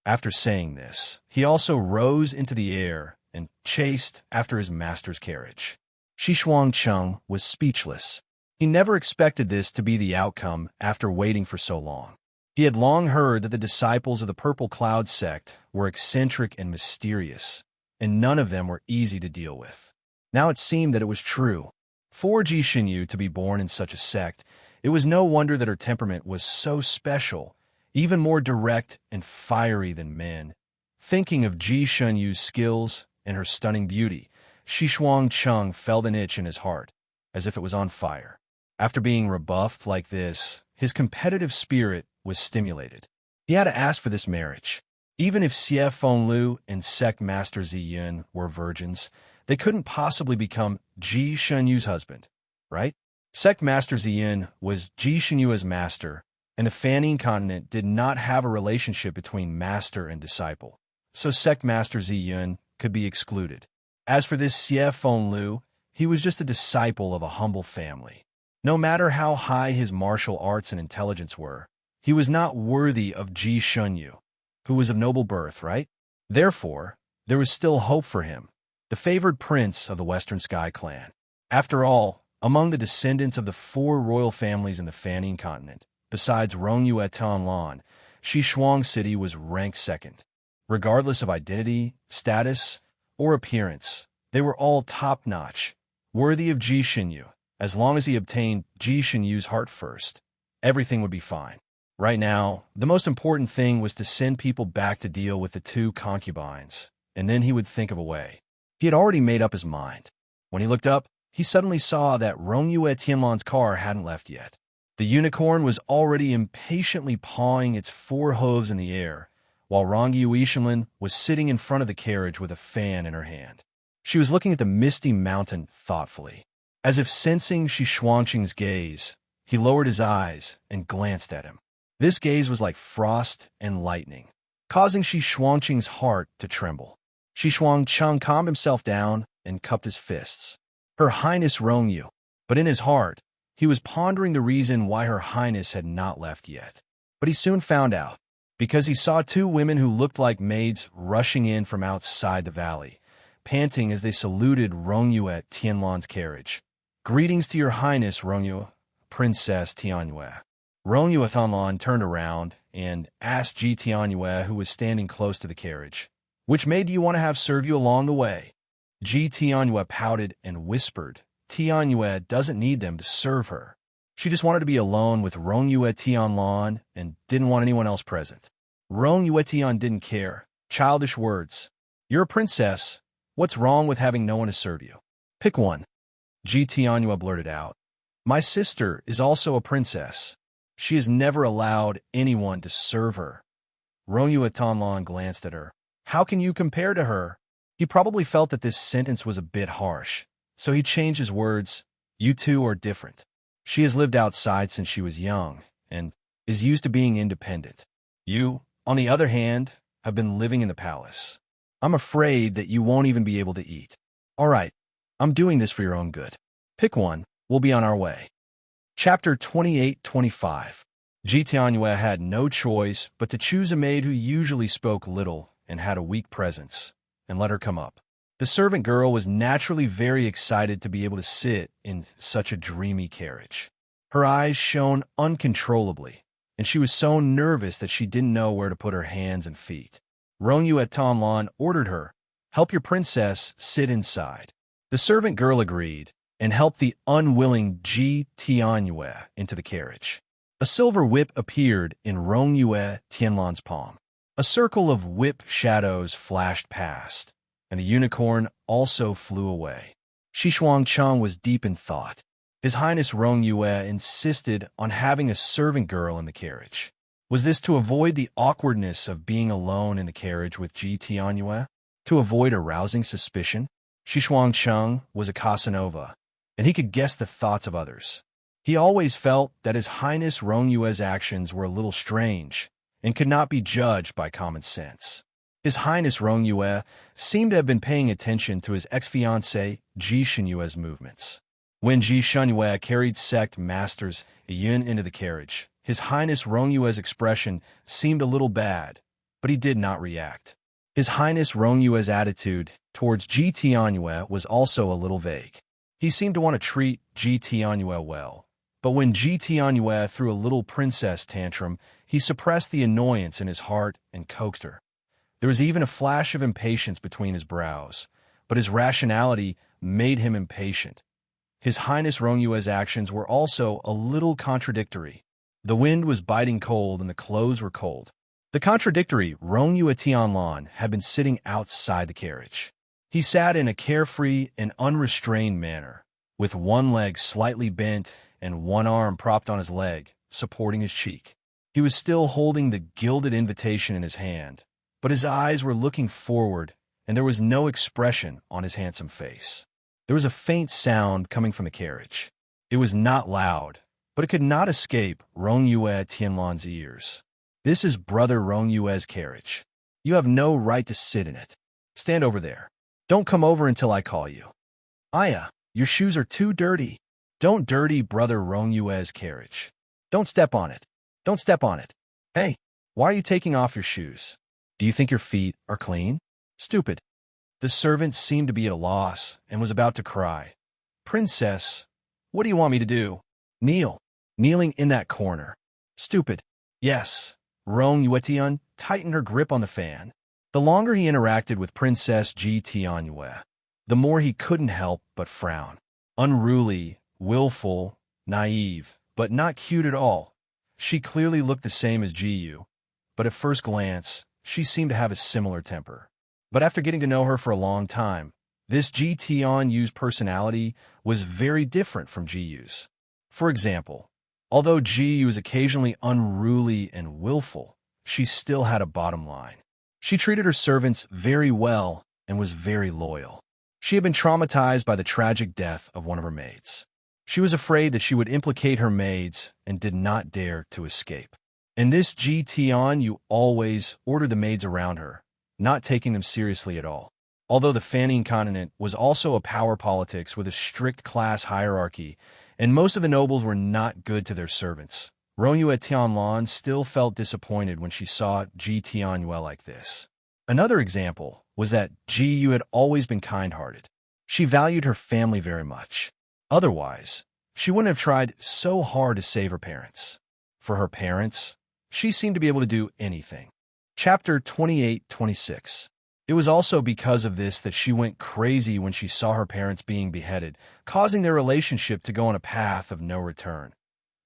Speaker 1: After saying this, he also rose into the air and chased after his master's carriage. Xishuangcheng was speechless. He never expected this to be the outcome after waiting for so long. He had long heard that the disciples of the Purple Cloud sect were eccentric and mysterious, and none of them were easy to deal with. Now it seemed that it was true. For Ji Xinyu to be born in such a sect, it was no wonder that her temperament was so special, even more direct and fiery than men. Thinking of Ji Xinyu's skills and her stunning beauty, Xishuangcheng felt an itch in his heart, as if it was on fire. After being rebuffed like this, his competitive spirit was stimulated. He had to ask for this marriage. Even if Sieffon Liu and Sect Master Ziyun were virgins, they couldn't possibly become Ji Xinyu's husband, right? Sect Master Ziyun was Ji Xinyu's master, and the Fanning continent did not have a relationship between master and disciple, so Sect Master Ziyun could be excluded. As for this Sieffon Liu, he was just a disciple of a humble family. No matter how high his martial arts and intelligence were, he was not worthy of Ji Xinyu, who was of noble birth, right? Therefore, there was still hope for him, the favored prince of the Western Sky clan. After all, among the descendants of the 4 royal families in the Fanning continent, besides Rendezvous Audiobook, Xishuang City was ranked second. Regardless of identity, status, or appearance, they were all top-notch, worthy of Ji Xinyu. As long as he obtained Ji Xinyu's heart first, everything would be fine. Right now, the most important thing was to send people back to deal with the 2 concubines, and then he would think of a way. He had already made up his mind. When he looked up, he suddenly saw that Rendezvous Tianlan's car hadn't left yet. The unicorn was already impatiently pawing its 4 hooves in the air, while Rendezvous Audiobook was sitting in front of the carriage with a fan in her hand. She was looking at the misty mountain thoughtfully. As if sensing Xishuangcheng's gaze, he lowered his eyes and glanced at him. This gaze was like frost and lightning, causing Xishuangcheng's heart to tremble. Xishuangcheng calmed himself down and cupped his fists. Her Highness Rendezvous, but in his heart, he was pondering the reason why Her Highness had not left yet. But he soon found out, because he saw 2 women who looked like maids rushing in from outside the valley, panting as they saluted Rendezvous Tianlan's carriage. Greetings to your Highness, Rendezvous, Princess Tianyue. Rendezvous Tianlan turned around and asked Ji Tianyue, who was standing close to the carriage, which maid do you want to have serve you along the way? Ji Tianyue pouted and whispered, Tianyue doesn't need them to serve her. She just wanted to be alone with Rendezvous Tianlan and didn't want anyone else present. Rendezvous Tian didn't care. Childish words. You're a princess. What's wrong with having no one to serve you? Pick one. Ji Tianyue blurted out. My sister is also a princess. She has never allowed anyone to serve her. Rendezvous Tianlan glanced at her. How can you compare to her? He probably felt that this sentence was a bit harsh, so he changed his words. You 2 are different. She has lived outside since she was young and is used to being independent. You, on the other hand, have been living in the palace. I'm afraid that you won't even be able to eat. All right, I'm doing this for your own good. Pick one. We'll be on our way. Chapter 28-25. Ji Tianyue had no choice but to choose a maid who usually spoke little and had a weak presence, and let her come up. The servant girl was naturally very excited to be able to sit in such a dreamy carriage. Her eyes shone uncontrollably, and she was so nervous that she didn't know where to put her hands and feet. Rongyue Tianlan ordered her, "Help your princess sit inside." The servant girl agreed, and helped the unwilling Ji Tianyue into the carriage. A silver whip appeared in Rongyue Tianlan's palm. A circle of whip shadows flashed past, and the unicorn also flew away. Shishuangcheng was deep in thought. His Highness Rongyue insisted on having a servant girl in the carriage. Was this to avoid the awkwardness of being alone in the carriage with Ji Tianyue? To avoid arousing suspicion? Shishuangcheng was a Casanova, and he could guess the thoughts of others. He always felt that His Highness Rongyue's actions were a little strange and could not be judged by common sense. His Highness Rongyue seemed to have been paying attention to his ex-fiancée Ji Shenyue's movements. When Ji Shenyue carried sect masters Yun into the carriage, His Highness Rongyue's expression seemed a little bad, but he did not react. His Highness Rongyue's attitude towards Ji Tianyue was also a little vague. He seemed to want to treat Ji Tianyue well, but when Ji Tianyue threw a little princess tantrum, he suppressed the annoyance in his heart and coaxed her. There was even a flash of impatience between his brows, but his rationality made him impatient. His Highness Rongyue's actions were also a little contradictory. The wind was biting cold and the clothes were cold. The contradictory Rongyue Tianlan had been sitting outside the carriage. He sat in a carefree and unrestrained manner, with one leg slightly bent and one arm propped on his leg, supporting his cheek. He was still holding the gilded invitation in his hand, but his eyes were looking forward, and there was no expression on his handsome face. There was a faint sound coming from the carriage. It was not loud, but it could not escape Rongyue Tianlan's ears. "This is Brother Rongyue's carriage. You have no right to sit in it. Stand over there. Don't come over until I call you. Aya, your shoes are too dirty. Don't dirty Brother Rongyue's carriage. Don't step on it. Don't step on it. Hey, why are you taking off your shoes? Do you think your feet are clean? Stupid." The servant seemed to be at a loss and was about to cry. "Princess, what do you want me to do? Kneel. Kneeling in that corner. Stupid." Yes. Rongyue Tian tightened her grip on the fan. The longer he interacted with Princess Ji Tianyue, the more he couldn't help but frown. Unruly, willful, naive, but not cute at all. She clearly looked the same as Ji Yu, but at first glance, she seemed to have a similar temper. But after getting to know her for a long time, this Ji Tianyu's personality was very different from Ji Yu's. For example, although Ji Yu was occasionally unruly and willful, she still had a bottom line. She treated her servants very well and was very loyal. She had been traumatized by the tragic death of one of her maids. She was afraid that she would implicate her maids and did not dare to escape. And this Ji Tianyu always ordered the maids around her, not taking them seriously at all. Although the Fanning continent was also a power politics with a strict class hierarchy, and most of the nobles were not good to their servants, Rongyue Tianlan still felt disappointed when she saw Ji Tianyue like this. Another example was that Ji Yu had always been kind-hearted. She valued her family very much. Otherwise, she wouldn't have tried so hard to save her parents. For her parents, she seemed to be able to do anything. Chapter 28-26. It was also because of this that she went crazy when she saw her parents being beheaded, causing their relationship to go on a path of no return.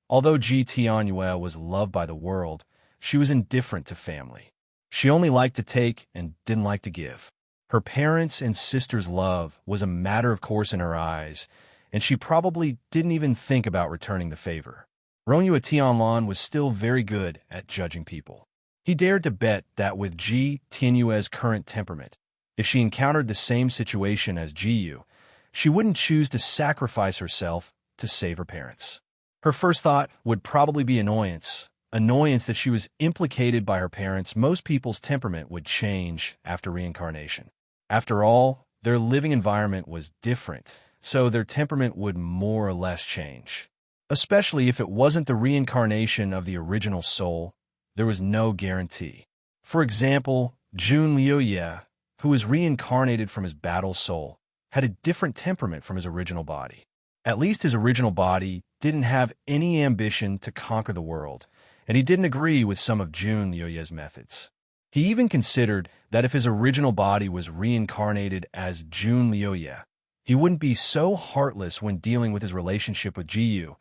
Speaker 1: Although Ji Tianyue was loved by the world, she was indifferent to family. She only liked to take and didn't like to give. Her parents' and sisters' love was a matter of course in her eyes, and she probably didn't even think about returning the favor. Rongyue Tianlan was still very good at judging people. He dared to bet that with Ji Tianyue's current temperament, if she encountered the same situation as Ji Yu, she wouldn't choose to sacrifice herself to save her parents. Her first thought would probably be annoyance that she was implicated by her parents. Most people's temperament would change after reincarnation. After all, their living environment was different, so their temperament would more or less change. Especially if it wasn't the reincarnation of the original soul, there was no guarantee. For example, Jun Liuye, who was reincarnated from his battle soul, had a different temperament from his original body. At least his original body didn't have any ambition to conquer the world, and he didn't agree with some of Jun Liuye's methods. He even considered that if his original body was reincarnated as Jun Liuye, he wouldn't be so heartless when dealing with his relationship with Jiyu,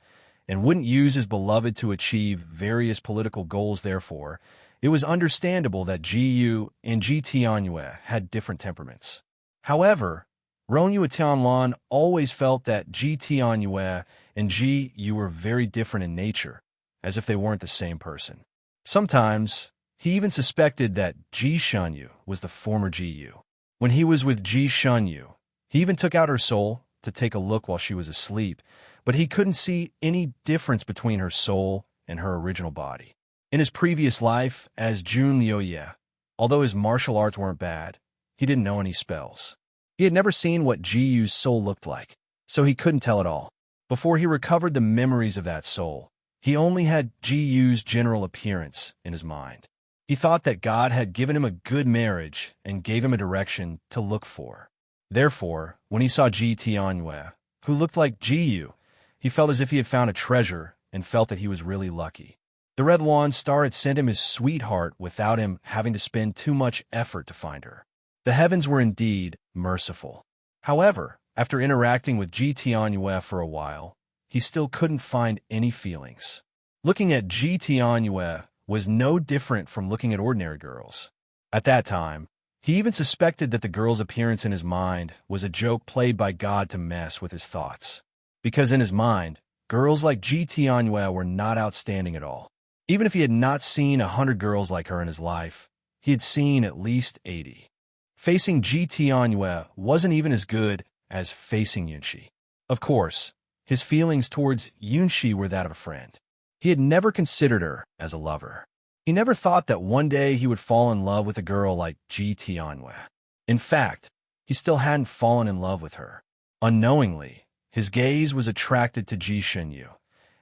Speaker 1: and wouldn't use his beloved to achieve various political goals. Therefore, it was understandable that Jiyu and Ji Tianyue had different temperaments. However, Rongyue Tianlan always felt that Ji Tianyue and Ji Yu were very different in nature, as if they weren't the same person. Sometimes, he even suspected that Ji Shanyu was the former Ji Yu. When he was with Ji Shanyu, he even took out her soul to take a look while she was asleep, but he couldn't see any difference between her soul and her original body. In his previous life as Jun Liuye, although his martial arts weren't bad, he didn't know any spells. He had never seen what Ji Yu's soul looked like, so he couldn't tell it all. Before he recovered the memories of that soul, he only had Ji Yu's general appearance in his mind. He thought that God had given him a good marriage and gave him a direction to look for. Therefore, when he saw Ji Tianyue, who looked like Ji Yu, he felt as if he had found a treasure and felt that he was really lucky. The Red Wand Star had sent him his sweetheart without him having to spend too much effort to find her. The heavens were indeed merciful. However, after interacting with Ji Tianyue for a while, he still couldn't find any feelings. Looking at Ji Tianyue was no different from looking at ordinary girls. At that time, he even suspected that the girl's appearance in his mind was a joke played by God to mess with his thoughts. Because in his mind, girls like Ji Tianyue were not outstanding at all. Even if he had not seen 100 girls like her in his life, he had seen at least 80. Facing Ji Tianyue wasn't even as good as facing Yunxi. Of course, his feelings towards Yunxi were that of a friend. He had never considered her as a lover. He never thought that one day he would fall in love with a girl like Ji Tianyue. In fact, he still hadn't fallen in love with her. Unknowingly, his gaze was attracted to Ji Shanyu,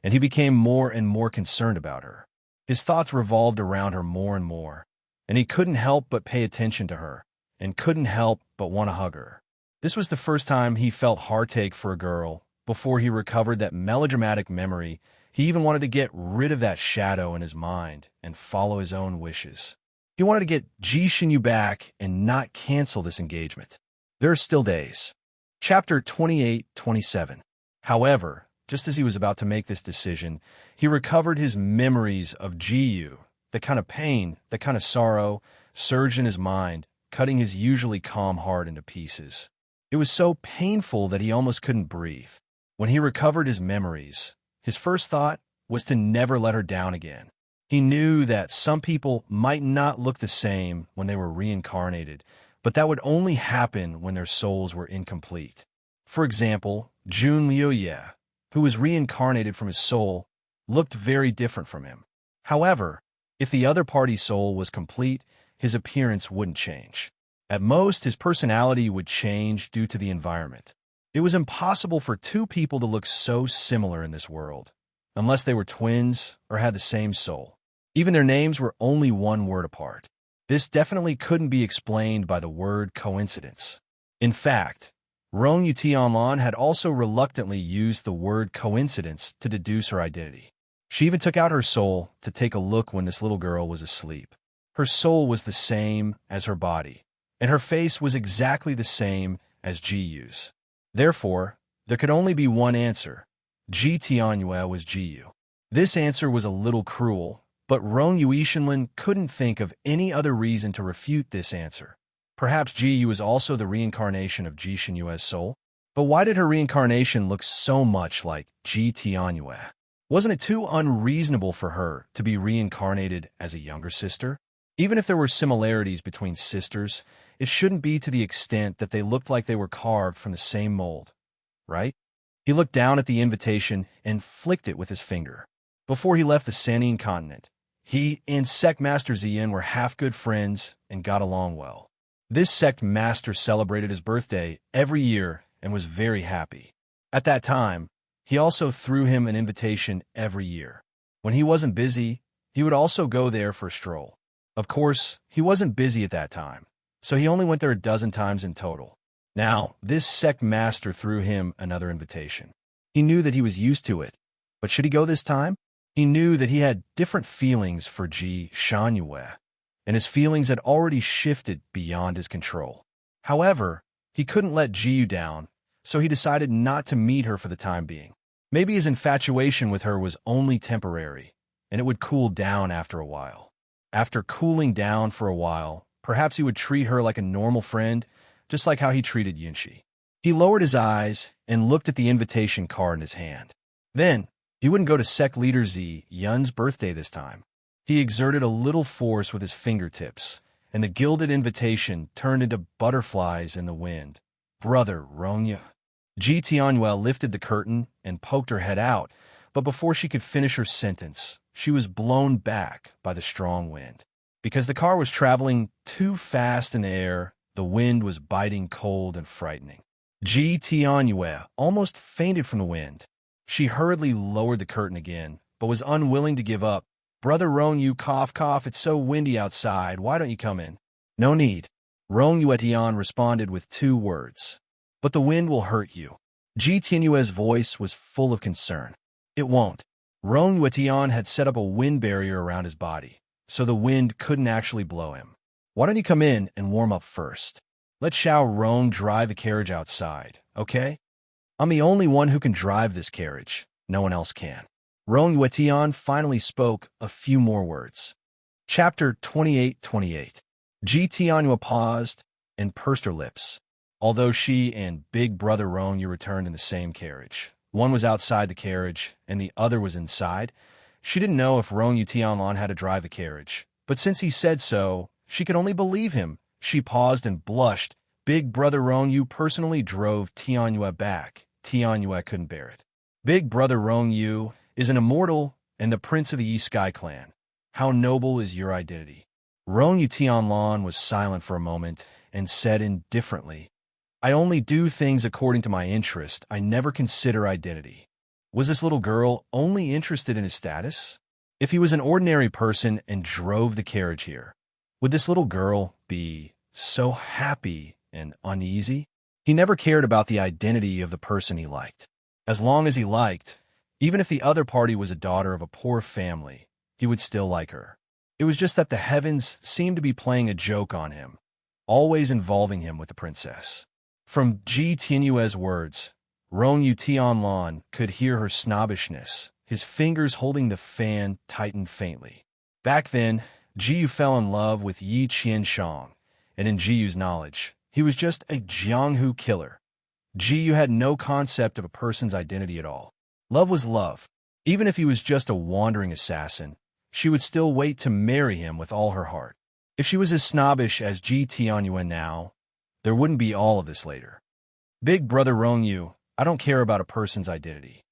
Speaker 1: and he became more and more concerned about her. His thoughts revolved around her more and more, and he couldn't help but pay attention to her, and couldn't help but want to hug her. This was the first time he felt heartache for a girl. Before he recovered that melodramatic memory, he even wanted to get rid of that shadow in his mind and follow his own wishes. He wanted to get Ji Shanyu back and not cancel this engagement. There are still days. Chapter 28-27. However, just as he was about to make this decision, he recovered his memories of Ji Yu. The kind of pain, the kind of sorrow, surged in his mind, cutting his usually calm heart into pieces. It was so painful that he almost couldn't breathe. When he recovered his memories, his first thought was to never let her down again. He knew that some people might not look the same when they were reincarnated, but that would only happen when their souls were incomplete. For example, Jun Liuye, who was reincarnated from his soul, looked very different from him. However, if the other party's soul was complete, his appearance wouldn't change. At most, his personality would change due to the environment. It was impossible for two people to look so similar in this world, unless they were twins or had the same soul. Even their names were only one word apart. This definitely couldn't be explained by the word coincidence. In fact, Rongyue Tianlan had also reluctantly used the word coincidence to deduce her identity. She even took out her soul to take a look when this little girl was asleep. Her soul was the same as her body, and her face was exactly the same as Ji Yu's. Therefore, there could only be one answer. Ji Tianyue was Ji Yu. This answer was a little cruel, but Rongyue Ishinlin couldn't think of any other reason to refute this answer. Perhaps Ji Yu was also the reincarnation of Ji Shanyue's soul? But why did her reincarnation look so much like Ji Tianyue? Wasn't it too unreasonable for her to be reincarnated as a younger sister? Even if there were similarities between sisters, it shouldn't be to the extent that they looked like they were carved from the same mold, right? He looked down at the invitation and flicked it with his finger. Before he left the Sanine continent, he and sect master Ziyin were half-good friends and got along well. This sect master celebrated his birthday every year and was very happy. At that time, he also threw him an invitation every year. When he wasn't busy, he would also go there for a stroll. Of course, he wasn't busy at that time, so he only went there a dozen times in total. Now, this sect master threw him another invitation. He knew that he was used to it, but should he go this time? He knew that he had different feelings for Ji Shangyue, and his feelings had already shifted beyond his control. However, he couldn't let Ji down, so he decided not to meet her for the time being. Maybe his infatuation with her was only temporary, and it would cool down after a while. After cooling down for a while, perhaps he would treat her like a normal friend, just like how he treated Yunshi. He lowered his eyes and looked at the invitation card in his hand. Then, he wouldn't go to sect leader Zi Yun's birthday this time. He exerted a little force with his fingertips, and the gilded invitation turned into butterflies in the wind. Brother Rongyu. Ji Tianyue lifted the curtain and poked her head out, but before she could finish her sentence, she was blown back by the strong wind. Because the car was traveling too fast in the air, the wind was biting cold and frightening. Ji Tianyue almost fainted from the wind. She hurriedly lowered the curtain again, but was unwilling to give up. Brother Rongyu, cough, it's so windy outside. Why don't you come in? No need. Rongyu Etian responded with 2 words. But the wind will hurt you. Ji Tianyue's voice was full of concern. It won't. Rongyu Etian had set up a wind barrier around his body, so the wind couldn't actually blow him. Why don't you come in and warm up first? Let Xiao Rong drive the carriage outside, okay? I'm the only one who can drive this carriage. No one else can. Rongyu Etian finally spoke a few more words. Chapter 28:28. Ji Tianyue paused and pursed her lips. Although she and big brother Rongyu returned in the same carriage, one was outside the carriage and the other was inside, she didn't know if Rongyu Tianlan had to drive the carriage. But since he said so, she could only believe him. She paused and blushed. Big brother Rongyu personally drove Tianyue back. Tianyue couldn't bear it. Big brother Rongyu is an immortal and the prince of the Yi Sky clan. How noble is your identity? Rongyu Tianlan was silent for a moment and said indifferently, I only do things according to my interest. I never consider identity. Was this little girl only interested in his status? If he was an ordinary person and drove the carriage here, would this little girl be so happy and uneasy? He never cared about the identity of the person he liked. As long as he liked, even if the other party was a daughter of a poor family, he would still like her. It was just that the heavens seemed to be playing a joke on him, always involving him with the princess. From Ji Tianyue's words, Rongyu Tianlan could hear her snobbishness. His fingers holding the fan tightened faintly. Back then, Jiyu fell in love with Yi Qianshang, and in Jiyu's knowledge, he was just a Jianghu killer. Jiyu had no concept of a person's identity at all. Love was love. Even if he was just a wandering assassin, she would still wait to marry him with all her heart. If she was as snobbish as Ji Tianyue now, there wouldn't be all of this later. Big brother Rongyu, I don't care about a person's identity.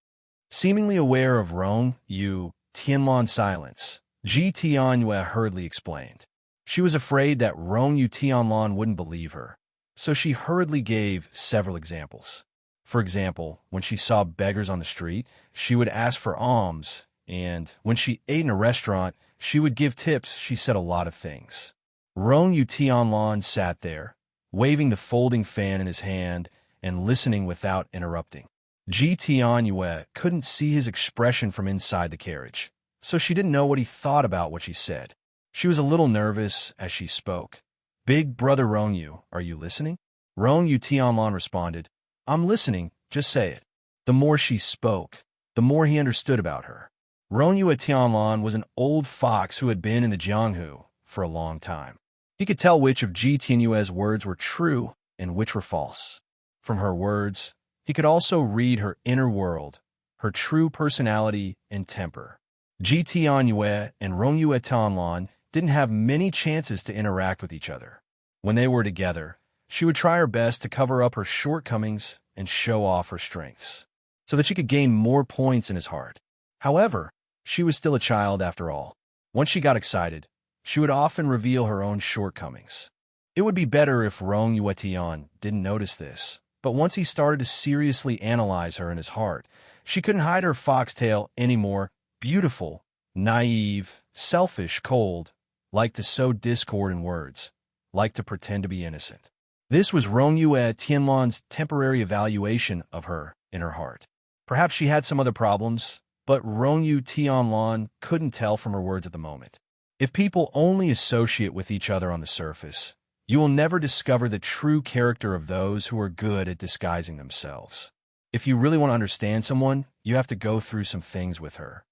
Speaker 1: Seemingly aware of Rongyu Tianlan's silence, Ji Tianyue hurriedly explained. She was afraid that Rongyu Tianlan wouldn't believe her, so she hurriedly gave several examples. For example, when she saw beggars on the street, she would ask for alms, and when she ate in a restaurant, she would give tips. She said a lot of things. Rongyu Tianlan sat there, waving the folding fan in his hand and listening without interrupting. Ji Tianyue couldn't see his expression from inside the carriage, so she didn't know what he thought about what she said. She was a little nervous as she spoke. Big brother Rongyu, are you listening? Rongyu Tianlan responded, I'm listening, just say it. The more she spoke, the more he understood about her. Rongyu Tianlan was an old fox who had been in the Jianghu for a long time. He could tell which of Ji Tianyue's words were true and which were false. From her words, he could also read her inner world, her true personality and temper. Ji Tianyue and Rongyu Tianlan didn't have many chances to interact with each other. When they were together, she would try her best to cover up her shortcomings and show off her strengths, so that she could gain more points in his heart. However, she was still a child after all. Once she got excited, she would often reveal her own shortcomings. It would be better if Rongyu Tian didn't notice this, But once he started to seriously analyze her in his heart, she couldn't hide her foxtail anymore. Beautiful, naive, selfish, cold, liked to sow discord in words, liked to pretend to be innocent. This was Rongyue Tianlan's temporary evaluation of her in her heart. Perhaps she had some other problems, but Rongyue Tianlan couldn't tell from her words at the moment. If people only associate with each other on the surface, you will never discover the true character of those who are good at disguising themselves. If you really want to understand someone, you have to go through some things with her.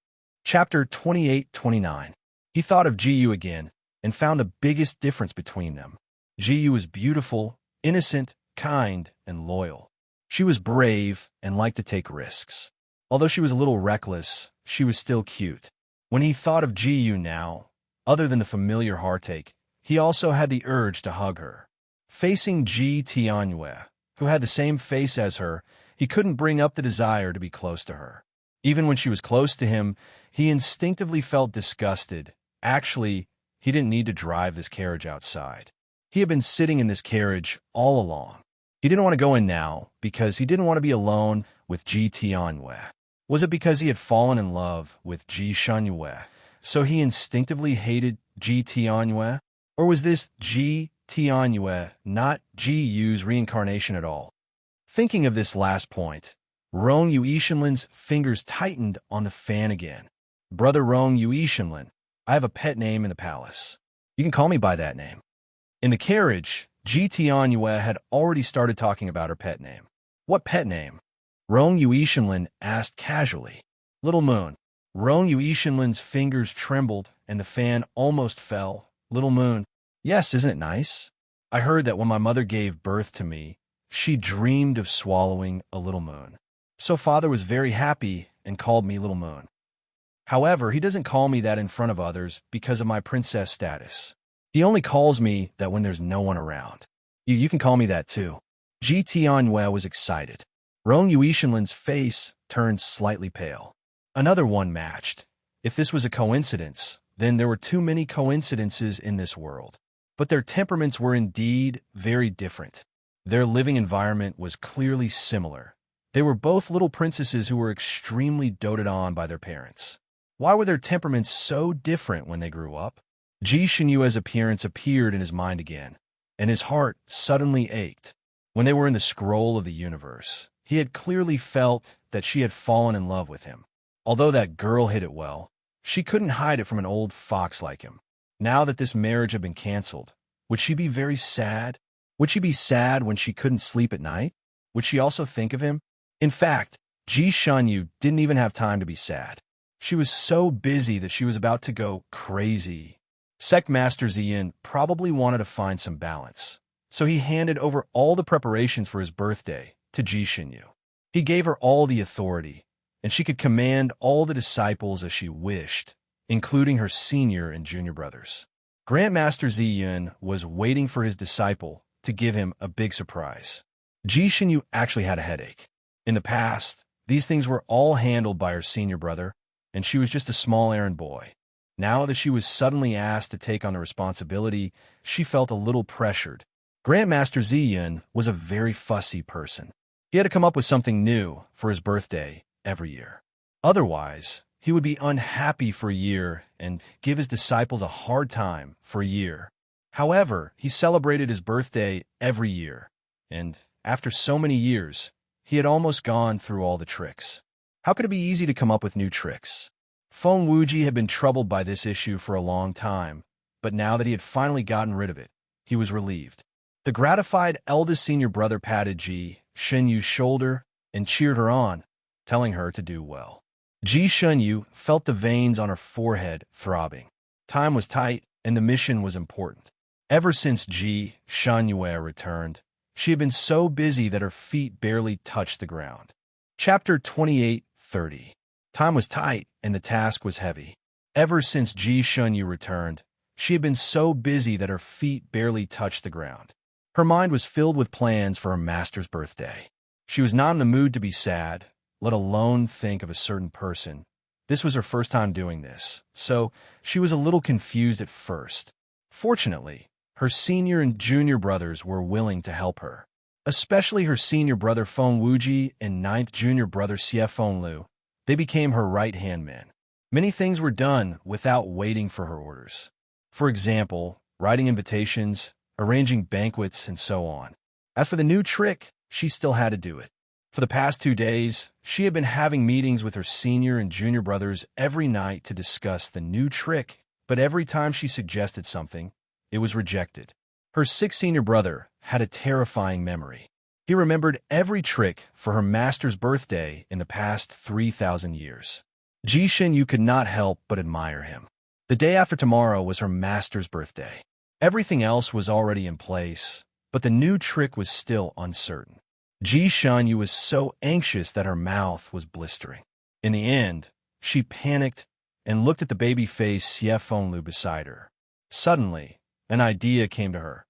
Speaker 1: Chapter 28-29. He thought of Jiyu again and found the biggest difference between them. Jiyu was beautiful, innocent, kind, and loyal. She was brave and liked to take risks. Although she was a little reckless, she was still cute. When he thought of Jiyu now, other than the familiar heartache, he also had the urge to hug her. Facing Ji Tianyue, who had the same face as her, he couldn't bring up the desire to be close to her. Even when she was close to him, he instinctively felt disgusted. Actually, he didn't need to drive this carriage outside. He had been sitting in this carriage all along. He didn't want to go in now because he didn't want to be alone with Ji Tianyue. Was it because he had fallen in love with Ji Shunyue, so he instinctively hated Ji Tianyue? Or was this Ji Tianyue not Ji Yu's reincarnation at all? Thinking of this last point, Rong Yuishinlin's fingers tightened on the fan again. Brother Rong Yuishinlin, I have a pet name in the palace. You can call me by that name. In the carriage, Ji Tianyue had already started talking about her pet name. What pet name? Rong Yuishinlin asked casually. Little Moon. Rong Yuishinlin's fingers trembled and the fan almost fell. Little Moon. Yes, isn't it nice? I heard that when my mother gave birth to me, she dreamed of swallowing a little moon. So father was very happy and called me Little Moon. However, he doesn't call me that in front of others because of my princess status. He only calls me that when there's no one around. You can call me that too. Ji Tianyue was excited. Rong Yuishinlin's face turned slightly pale. Another one matched. If this was a coincidence, then there were too many coincidences in this world. But their temperaments were indeed very different. Their living environment was clearly similar. They were both little princesses who were extremely doted on by their parents. Why were their temperaments so different when they grew up? Ji Shinyue's appearance appeared in his mind again, and his heart suddenly ached. When they were in the scroll of the universe, he had clearly felt that she had fallen in love with him. Although that girl hid it well, she couldn't hide it from an old fox like him. Now that this marriage had been canceled, would she be very sad? Would she be sad when she couldn't sleep at night? Would she also think of him? In fact, Ji Shanyu didn't even have time to be sad. She was so busy that she was about to go crazy. Sect Master Ziyin probably wanted to find some balance, so he handed over all the preparations for his birthday to Ji Shinyu. He gave her all the authority, and she could command all the disciples as she wished, including her senior and junior brothers. Grandmaster Ziyin was waiting for his disciple to give him a big surprise. Ji Shinyu actually had a headache. In the past, these things were all handled by her senior brother, and she was just a small errand boy. Now that she was suddenly asked to take on the responsibility, she felt a little pressured. Grandmaster Ziyin was a very fussy person. He had to come up with something new for his birthday every year. Otherwise, he would be unhappy for a year and give his disciples a hard time for a year. However, he celebrated his birthday every year, and after so many years, he had almost gone through all the tricks. How could it be easy to come up with new tricks? Feng Wuji had been troubled by this issue for a long time, but now that he had finally gotten rid of it, he was relieved. The gratified eldest senior brother patted Ji Shenyu's shoulder and cheered her on, telling her to do well. Ji Shenyu felt the veins on her forehead throbbing. Time was tight, and the mission was important. Ever since Ji Shanyu returned, she had been so busy that her feet barely touched the ground. Chapter 28-30. Time was tight, and the task was heavy. Ever since Ji Shenyu returned, she had been so busy that her feet barely touched the ground. Her mind was filled with plans for her master's birthday. She was not in the mood to be sad, let alone think of a certain person. This was her first time doing this, so she was a little confused at first. Fortunately, her senior and junior brothers were willing to help her. especially her senior brother Feng Wuji and ninth junior brother Xie Fenglu. They became her right-hand men. Many things were done without waiting for her orders. For example, writing invitations, arranging banquets, and so on. As for the new trick, she still had to do it. For the past 2 days, she had been having meetings with her senior and junior brothers every night to discuss the new trick, but every time she suggested something, it was rejected. Her sixth senior brother had a terrifying memory. He remembered every trick for her master's birthday in the past 3,000 years. Ji Xinyu could not help but admire him. The day after tomorrow was her master's birthday. Everything else was already in place, but the new trick was still uncertain. Ji Xinyu was so anxious that her mouth was blistering. In the end, she panicked and looked at the baby-faced Xie Fenglu beside her. Suddenly, an idea came to her.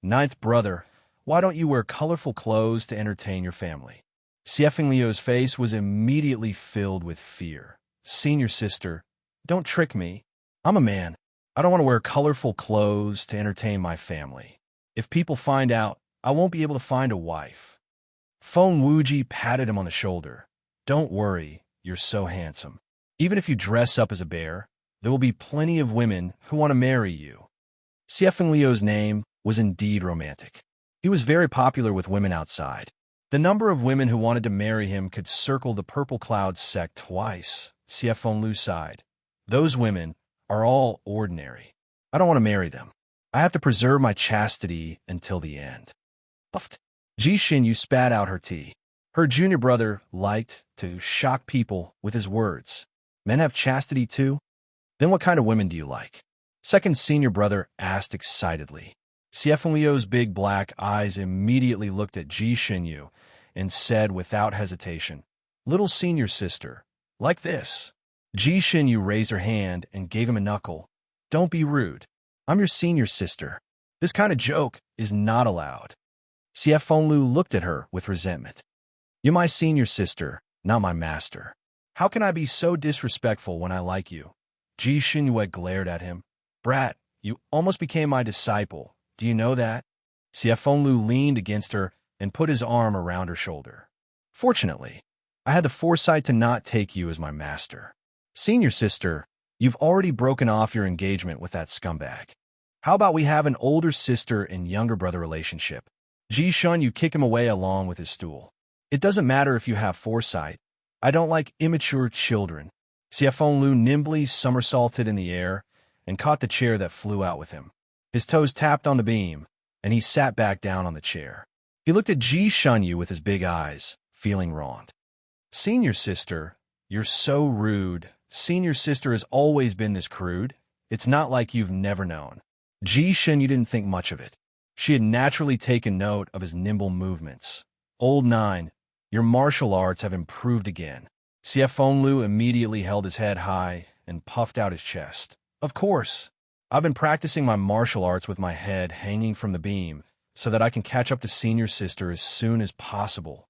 Speaker 1: Ninth brother, why don't you wear colorful clothes to entertain your family? Xie Fengliu's face was immediately filled with fear. Senior sister, don't trick me. I'm a man. I don't want to wear colorful clothes to entertain my family. If people find out, I won't be able to find a wife. Feng Wuji patted him on the shoulder. Don't worry, you're so handsome. Even if you dress up as a bear, there will be plenty of women who want to marry you. Xie Fengliu's name was indeed romantic. He was very popular with women outside. The number of women who wanted to marry him could circle the Purple Cloud sect twice. Xie Fenglu sighed. Those women are all ordinary. I don't want to marry them. I have to preserve my chastity until the end. Puffed. Ji Xinyu spat out her tea. Her junior brother liked to shock people with his words. Men have chastity too? Then what kind of women do you like? Second senior brother asked excitedly. Xie Fengliu's big black eyes immediately looked at Ji Xinyu and said without hesitation, Little senior sister, like this. Ji Xinyu raised her hand and gave him a knuckle. Don't be rude. I'm your senior sister. This kind of joke is not allowed. Xie Fenglu looked at her with resentment. You're my senior sister, not my master. How can I be so disrespectful when I like you? Ji Xinyu glared at him. Brat, you almost became my disciple. Do you know that? Xie Fenglu leaned against her and put his arm around her shoulder. Fortunately, I had the foresight to not take you as my master. Senior sister, you've already broken off your engagement with that scumbag. How about we have an older sister and younger brother relationship? Ji Xinyu kick him away along with his stool. It doesn't matter if you have foresight. I don't like immature children. Xie Fenglu nimbly somersaulted in the air and caught the chair that flew out with him. His toes tapped on the beam, and he sat back down on the chair. He looked at Ji Xinyu with his big eyes, feeling wronged. Senior sister, you're so rude. Senior sister has always been this crude. It's not like you've never known. Ji Xinyu didn't think much of it. She had naturally taken note of his nimble movements. Old Nine, your martial arts have improved again. Xie Fenglu immediately held his head high and puffed out his chest. Of course. I've been practicing my martial arts with my head hanging from the beam so that I can catch up to senior sister as soon as possible.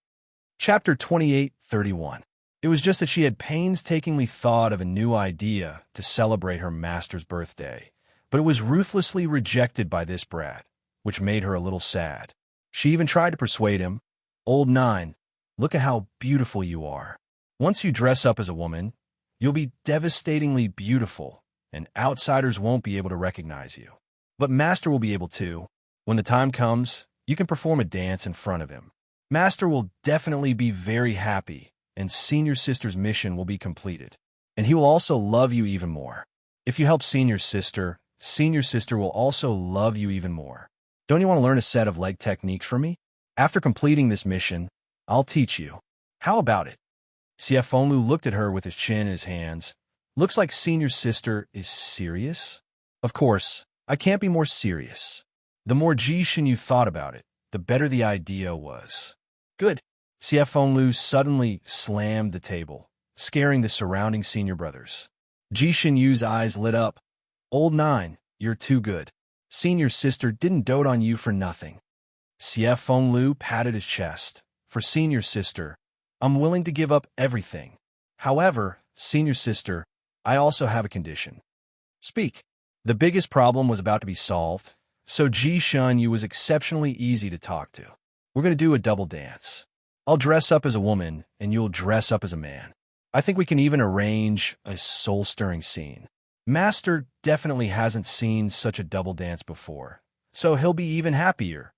Speaker 1: Chapter 28:31. It was just that she had painstakingly thought of a new idea to celebrate her master's birthday, but it was ruthlessly rejected by this brat, which made her a little sad. She even tried to persuade him, Old Nine, look at how beautiful you are. Once you dress up as a woman, you'll be devastatingly beautiful, and outsiders won't be able to recognize you. But Master will be able to. When the time comes, you can perform a dance in front of him. Master will definitely be very happy, and Senior Sister's mission will be completed. And he will also love you even more. If you help Senior Sister will also love you even more. Don't you want to learn a set of leg techniques from me? After completing this mission, I'll teach you. How about it? Xie Fenglu looked at her with his chin in his hands. Looks like Senior Sister is serious? Of course, I can't be more serious. The more Ji Xinyu thought about it, the better the idea was. Good. Xie Fenglu suddenly slammed the table, scaring the surrounding senior brothers. Ji Xinyu's eyes lit up. Old Nine, you're too good. Senior Sister didn't dote on you for nothing. Xie Fenglu patted his chest. For Senior Sister, I'm willing to give up everything. However, Senior Sister, I also have a condition. Speak. The biggest problem was about to be solved, so Ji Xinyu was exceptionally easy to talk to. We're going to do a double dance. I'll dress up as a woman, and you'll dress up as a man. I think we can even arrange a soul-stirring scene. Master definitely hasn't seen such a double dance before, so he'll be even happier.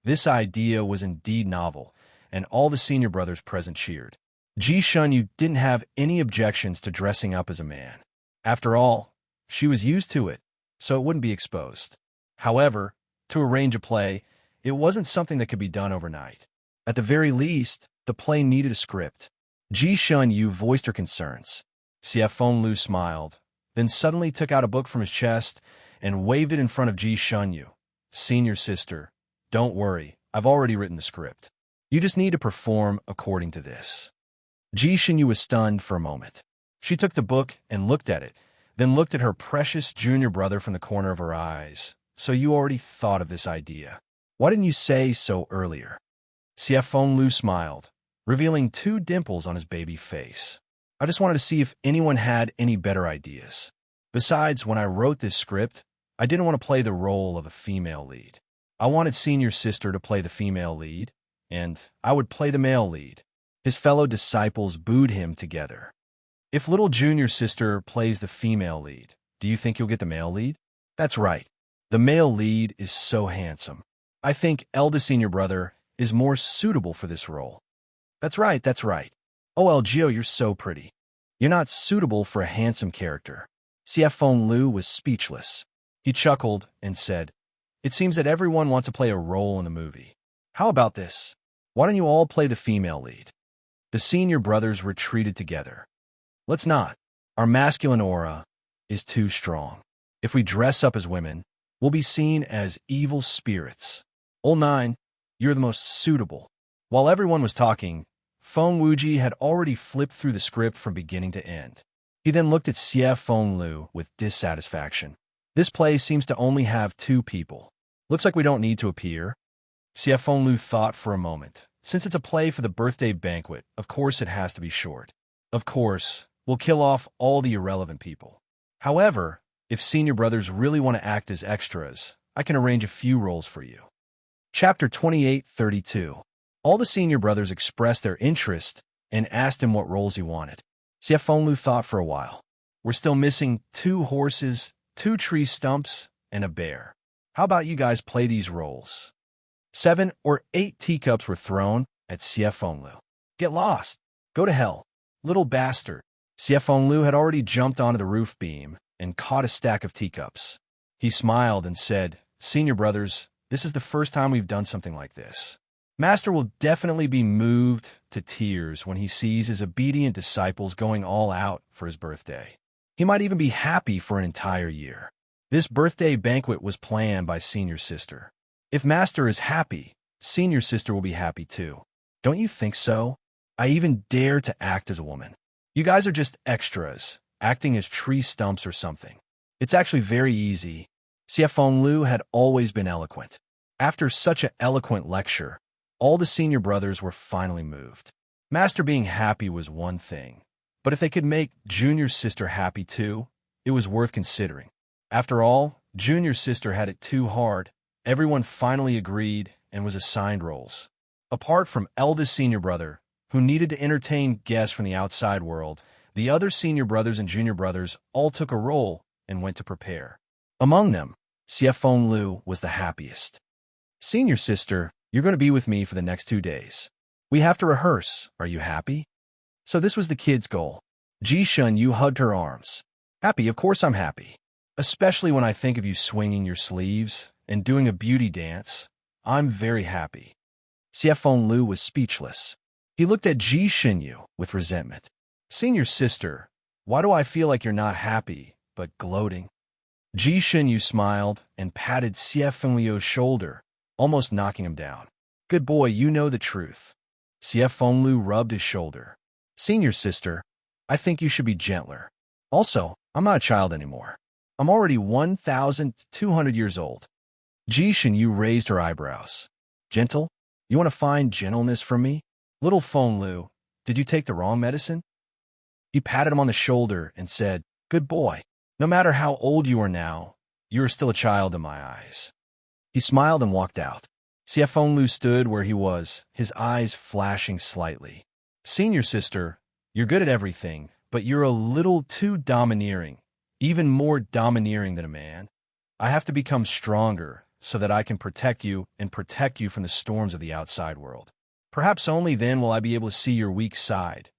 Speaker 1: This idea was indeed novel, and all the senior brothers present cheered. Ji Shunyu didn't have any objections to dressing up as a man. After all, she was used to it, so it wouldn't be exposed. However, to arrange a play, it wasn't something that could be done overnight. At the very least, the play needed a script. Ji Shunyu voiced her concerns. Xie Fenglu smiled, then suddenly took out a book from his chest and waved it in front of Ji Shunyu. Senior sister, don't worry, I've already written the script. You just need to perform according to this. Ji Shunyu was stunned for a moment. She took the book and looked at it, then looked at her precious junior brother from the corner of her eyes. So you already thought of this idea. Why didn't you say so earlier? Xie Fenglu smiled, revealing 2 dimples on his baby face. I just wanted to see if anyone had any better ideas. Besides, when I wrote this script, I didn't want to play the role of a female lead. I wanted senior sister to play the female lead, and I would play the male lead. His fellow disciples booed him together. If little junior sister plays the female lead, do you think you'll get the male lead? That's right. The male lead is so handsome. I think eldest senior brother is more suitable for this role. That's right, that's right. Oh, Gio, you're so pretty. You're not suitable for a handsome character. Xie Fenglu was speechless. He chuckled and said, It seems that everyone wants to play a role in the movie. How about this? Why don't you all play the female lead? The senior brothers retreated together. Let's not. Our masculine aura is too strong. If we dress up as women, we'll be seen as evil spirits. Old 9, you're the most suitable. While everyone was talking, Feng Wuji had already flipped through the script from beginning to end. He then looked at Xie Fenglu with dissatisfaction. This play seems to only have 2 people. Looks like we don't need to appear. Xie Fenglu thought for a moment. Since it's a play for the birthday banquet, of course it has to be short. Of course, we'll kill off all the irrelevant people. However, if senior brothers really want to act as extras, I can arrange a few roles for you. Chapter 28:32. All the senior brothers expressed their interest and asked him what roles he wanted. Xie Fenglu thought for a while. We're still missing 2 horses, 2 tree stumps, and a bear. How about you guys play these roles? 7 or 8 teacups were thrown at Xie Fenglu. Get lost. Go to hell. Little bastard. Xie Fenglu had already jumped onto the roof beam and caught a stack of teacups. He smiled and said, Senior brothers, this is the first time we've done something like this. Master will definitely be moved to tears when he sees his obedient disciples going all out for his birthday. He might even be happy for an entire year. This birthday banquet was planned by senior sister. If Master is happy, senior sister will be happy too. Don't you think so? I even dare to act as a woman. You guys are just extras, acting as tree stumps or something. It's actually very easy. Xie Fenglu had always been eloquent. After such an eloquent lecture, all the senior brothers were finally moved. Master being happy was one thing, but if they could make junior sister happy too, it was worth considering. After all, junior sister had it too hard. Everyone finally agreed and was assigned roles. Apart from eldest senior brother, who needed to entertain guests from the outside world, the other senior brothers and junior brothers all took a role and went to prepare. Among them, Xie Fenglu was the happiest. Senior sister, you're going to be with me for the next 2 days. We have to rehearse. Are you happy? So this was the kid's goal. Ji Shunyu hugged her arms. Happy, of course I'm happy. Especially when I think of you swinging your sleeves and doing a beauty dance. I'm very happy. Xie Fenglu was speechless. He looked at Ji Shunyu with resentment. Senior sister, why do I feel like you're not happy, but gloating? Ji Shunyu smiled and patted Xie Fenglu's shoulder, almost knocking him down. Good boy, you know the truth. Xie Fenglu rubbed his shoulder. Senior sister, I think you should be gentler. Also, I'm not a child anymore. I'm already 1,200 years old. Ji Shunyu raised her eyebrows. Gentle? You want to find gentleness from me? Little Fenglu, did you take the wrong medicine? He patted him on the shoulder and said, Good boy. No matter how old you are now, you are still a child in my eyes. He smiled and walked out. Xiaofenglu stood where he was, his eyes flashing slightly. Senior sister, you're good at everything, but you're a little too domineering, even more domineering than a man. I have to become stronger so that I can protect you and protect you from the storms of the outside world. Perhaps only then will I be able to see your weak side.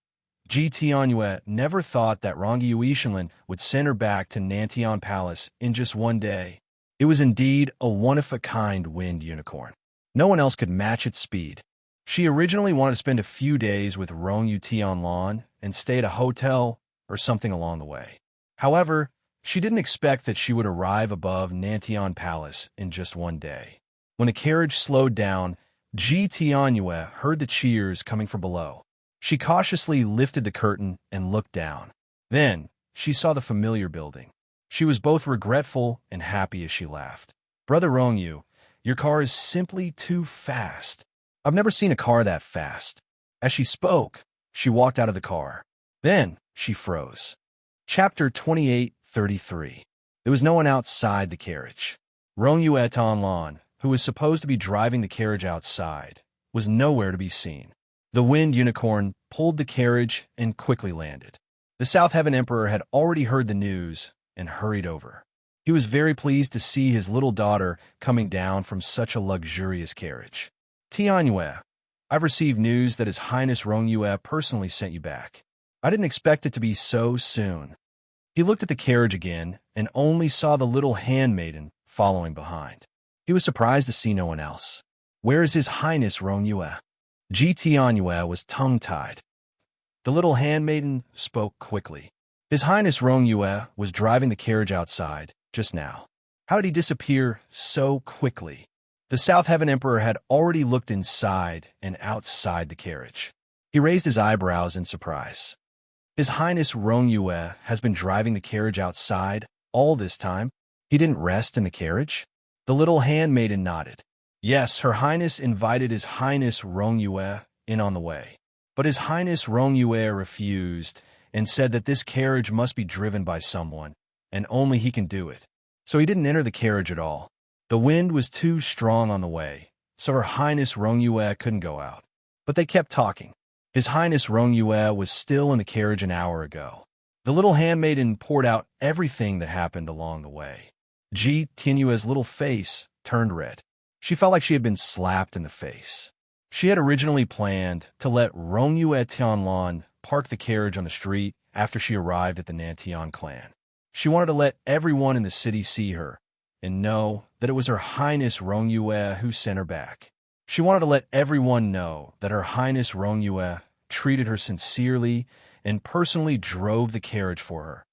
Speaker 1: Ji Tianyue never thought that Rongi Yuishanlin would send her back to Nantian Palace in just one day. It was indeed a one-of-a-kind wind unicorn. No one else could match its speed. She originally wanted to spend a few days with Rongyu Tianlan and stay at a hotel or something along the way. However, she didn't expect that she would arrive above Nantian Palace in just one day. When the carriage slowed down, Ji Tianyue heard the cheers coming from below. She cautiously lifted the curtain and looked down. Then, she saw the familiar building. She was both regretful and happy as she laughed. Brother Rongyu, your car is simply too fast. I've never seen a car that fast. As she spoke, she walked out of the car. Then, she froze. Chapter 28:33. There was no one outside the carriage. Rongyu Etanlan, who was supposed to be driving the carriage outside, was nowhere to be seen. The wind unicorn pulled the carriage and quickly landed. The South Heaven Emperor had already heard the news and hurried over. He was very pleased to see his little daughter coming down from such a luxurious carriage. Tianyue, I've received news that His Highness Rongyu personally sent you back. I didn't expect it to be so soon. He looked at the carriage again and only saw the little handmaiden following behind. He was surprised to see no one else. Where is His Highness Rongyu? Ji Tianyue was tongue-tied. The little handmaiden spoke quickly. His Highness Rongyu was driving the carriage outside just now. How did he disappear so quickly? The South Heaven Emperor had already looked inside and outside the carriage. He raised his eyebrows in surprise. His Highness Rongyu has been driving the carriage outside all this time. He didn't rest in the carriage? The little handmaiden nodded. Yes, Her Highness invited His Highness Rongyu in on the way. But His Highness Rongyu refused and said that this carriage must be driven by someone, and only he can do it. So he didn't enter the carriage at all. The wind was too strong on the way, so Her Highness Rongyu couldn't go out. But they kept talking. His Highness Rongyu was still in the carriage an hour ago. The little handmaiden poured out everything that happened along the way. Ji Tianyue's little face turned red. She felt like she had been slapped in the face. She had originally planned to let Rongyu Tianlan park the carriage on the street after she arrived at the Nantian clan. She wanted to let everyone in the city see her and know that it was Her Highness Rongyu who sent her back. She wanted to let everyone know that Her Highness Rongyu treated her sincerely and personally drove the carriage for her.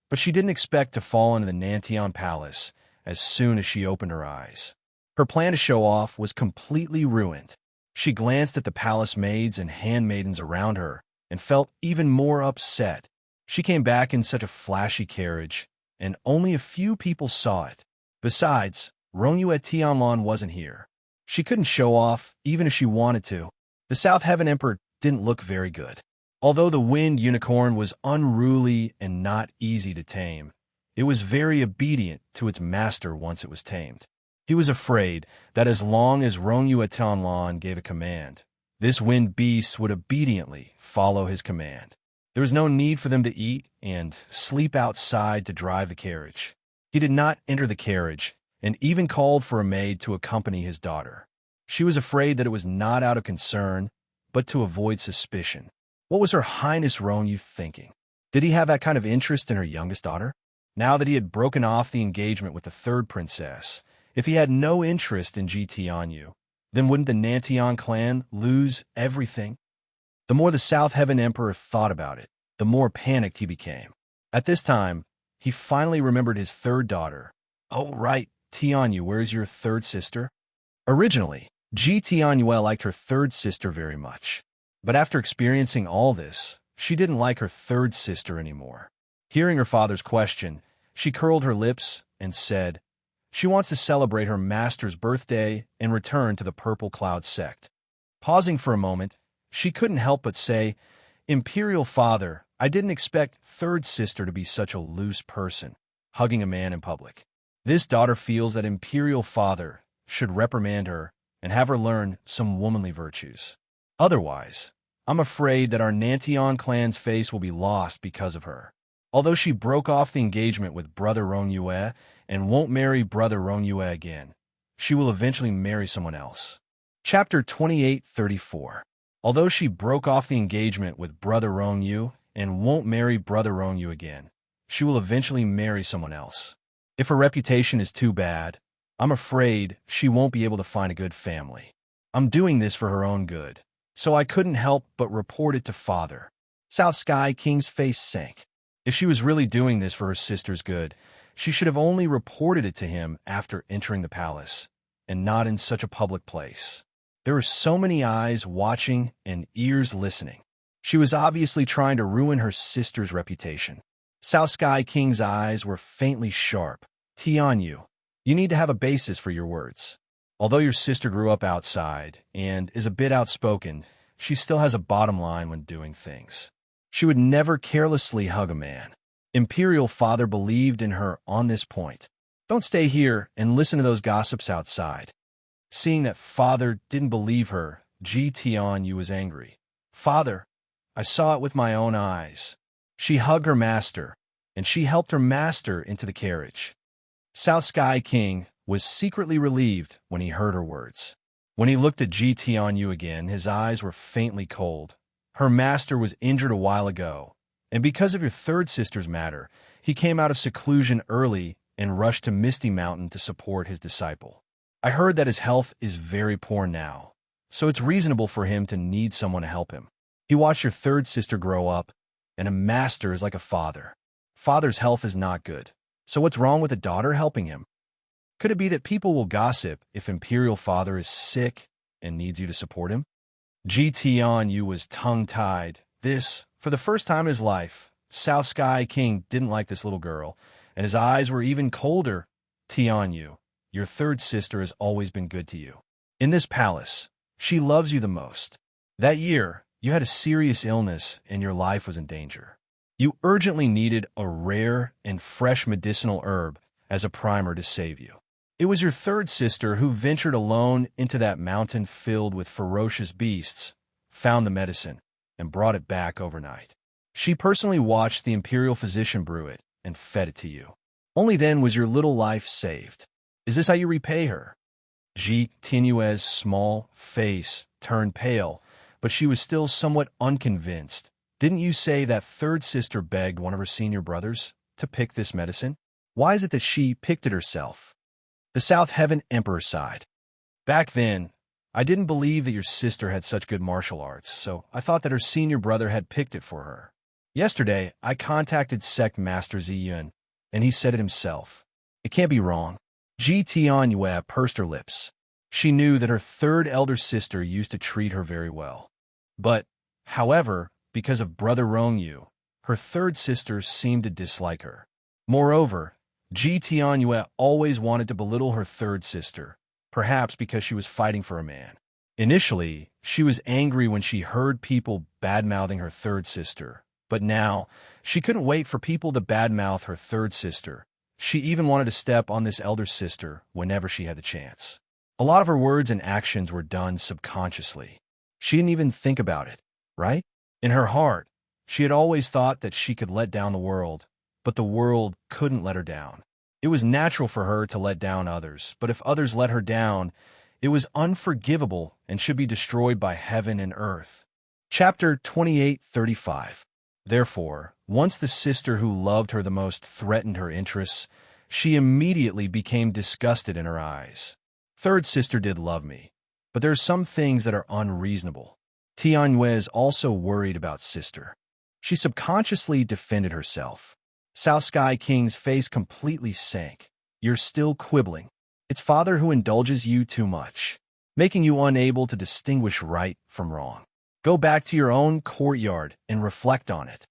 Speaker 1: But she didn't expect to fall into the Nantian Palace as soon as she opened her eyes. Her plan to show off was completely ruined. She glanced at the palace maids and handmaidens around her and felt even more upset. She came back in such a flashy carriage, and only a few people saw it. Besides, Rongyu Tianlan wasn't here. She couldn't show off, even if she wanted to. The South Heaven Emperor didn't look very good. Although the wind unicorn was unruly and not easy to tame, it was very obedient to its master once it was tamed. He was afraid that as long as Rongyu Tianlan gave a command, this wind beast would obediently follow his command. There was no need for them to eat and sleep outside to drive the carriage. He did not enter the carriage and even called for a maid to accompany his daughter. She was afraid that it was not out of concern, but to avoid suspicion. What was Her Highness Rongyu thinking? Did he have that kind of interest in her youngest daughter? Now that he had broken off the engagement with the third princess, if he had no interest in Ji Tianyu, then wouldn't the Nantian clan lose everything? The more the South Heaven Emperor thought about it, the more panicked he became. At this time, he finally remembered his third daughter. Oh, right, Tianyu, where's your third sister? Originally, Ji Tianyue liked her third sister very much. But after experiencing all this, she didn't like her third sister anymore. Hearing her father's question, she curled her lips and said, she wants to celebrate her master's birthday and return to the Purple Cloud sect. Pausing for a moment, she couldn't help but say, Imperial Father, I didn't expect third sister to be such a loose person, hugging a man in public. This daughter feels that Imperial Father should reprimand her and have her learn some womanly virtues. Otherwise, I'm afraid that our Nantion clan's face will be lost because of her. Although she broke off the engagement with Brother Rongyue and won't marry Brother Rongyue again, she will eventually marry someone else. Chapter 28:34. Although she broke off the engagement with Brother Rongyu and won't marry Brother Rongyu again, she will eventually marry someone else. If her reputation is too bad, I'm afraid she won't be able to find a good family. I'm doing this for her own good, so I couldn't help but report it to Father. South Sky King's face sank. If she was really doing this for her sister's good, she should have only reported it to him after entering the palace, and not in such a public place. There were so many eyes watching and ears listening. She was obviously trying to ruin her sister's reputation. South Sky King's eyes were faintly sharp. Tianyu, you need to have a basis for your words. Although your sister grew up outside and is a bit outspoken, she still has a bottom line when doing things. She would never carelessly hug a man. Imperial Father believed in her on this point. Don't stay here and listen to those gossips outside. Seeing that Father didn't believe her, Ji Tianyu was angry. Father, I saw it with my own eyes. She hugged her master, and she helped her master into the carriage. South Sky King was secretly relieved when he heard her words. When he looked at Ji Tianyu again, his eyes were faintly cold. Her master was injured a while ago, and because of your third sister's matter, he came out of seclusion early and rushed to Misty Mountain to support his disciple. I heard that his health is very poor now, so it's reasonable for him to need someone to help him. He watched your third sister grow up, and a master is like a father. Father's health is not good, so what's wrong with a daughter helping him? Could it be that people will gossip if Imperial Father is sick and needs you to support him? Ji Tianyu was tongue-tied. This, for the first time in his life, South Sky King didn't like this little girl, and his eyes were even colder. Tianyu, your third sister has always been good to you. In this palace, she loves you the most. That year, you had a serious illness and your life was in danger. You urgently needed a rare and fresh medicinal herb as a primer to save you. It was your third sister who ventured alone into that mountain filled with ferocious beasts, found the medicine, and brought it back overnight. She personally watched the imperial physician brew it and fed it to you. Only then was your little life saved. Is this how you repay her? Ji Tianyu's small face turned pale, but she was still somewhat unconvinced. Didn't you say that third sister begged one of her senior brothers to pick this medicine? Why is it that she picked it herself? The South Heaven Emperor sighed. Back then, I didn't believe that your sister had such good martial arts, so I thought that her senior brother had picked it for her. Yesterday, I contacted Sect Master Ziyun, and he said it himself. It can't be wrong. Ji Tianyue pursed her lips. She knew that her third elder sister used to treat her very well. But, however, because of Brother Rongyu, her third sister seemed to dislike her. Moreover, Ji Tianyue always wanted to belittle her third sister, perhaps because she was fighting for a man. Initially, she was angry when she heard people bad-mouthing her third sister, but now, she couldn't wait for people to badmouth her third sister. She even wanted to step on this elder sister whenever she had the chance. A lot of her words and actions were done subconsciously. She didn't even think about it, right? In her heart, she had always thought that she could let down the world, but the world couldn't let her down. It was natural for her to let down others, but if others let her down, it was unforgivable and should be destroyed by heaven and earth. Chapter 28:35. Therefore, once the sister who loved her the most threatened her interests, she immediately became disgusted in her eyes. Third sister did love me, but there are some things that are unreasonable. Tianyue is also worried about sister. She subconsciously defended herself. South Sky King's face completely sank. You're still quibbling. It's Father who indulges you too much, making you unable to distinguish right from wrong. Go back to your own courtyard and reflect on it.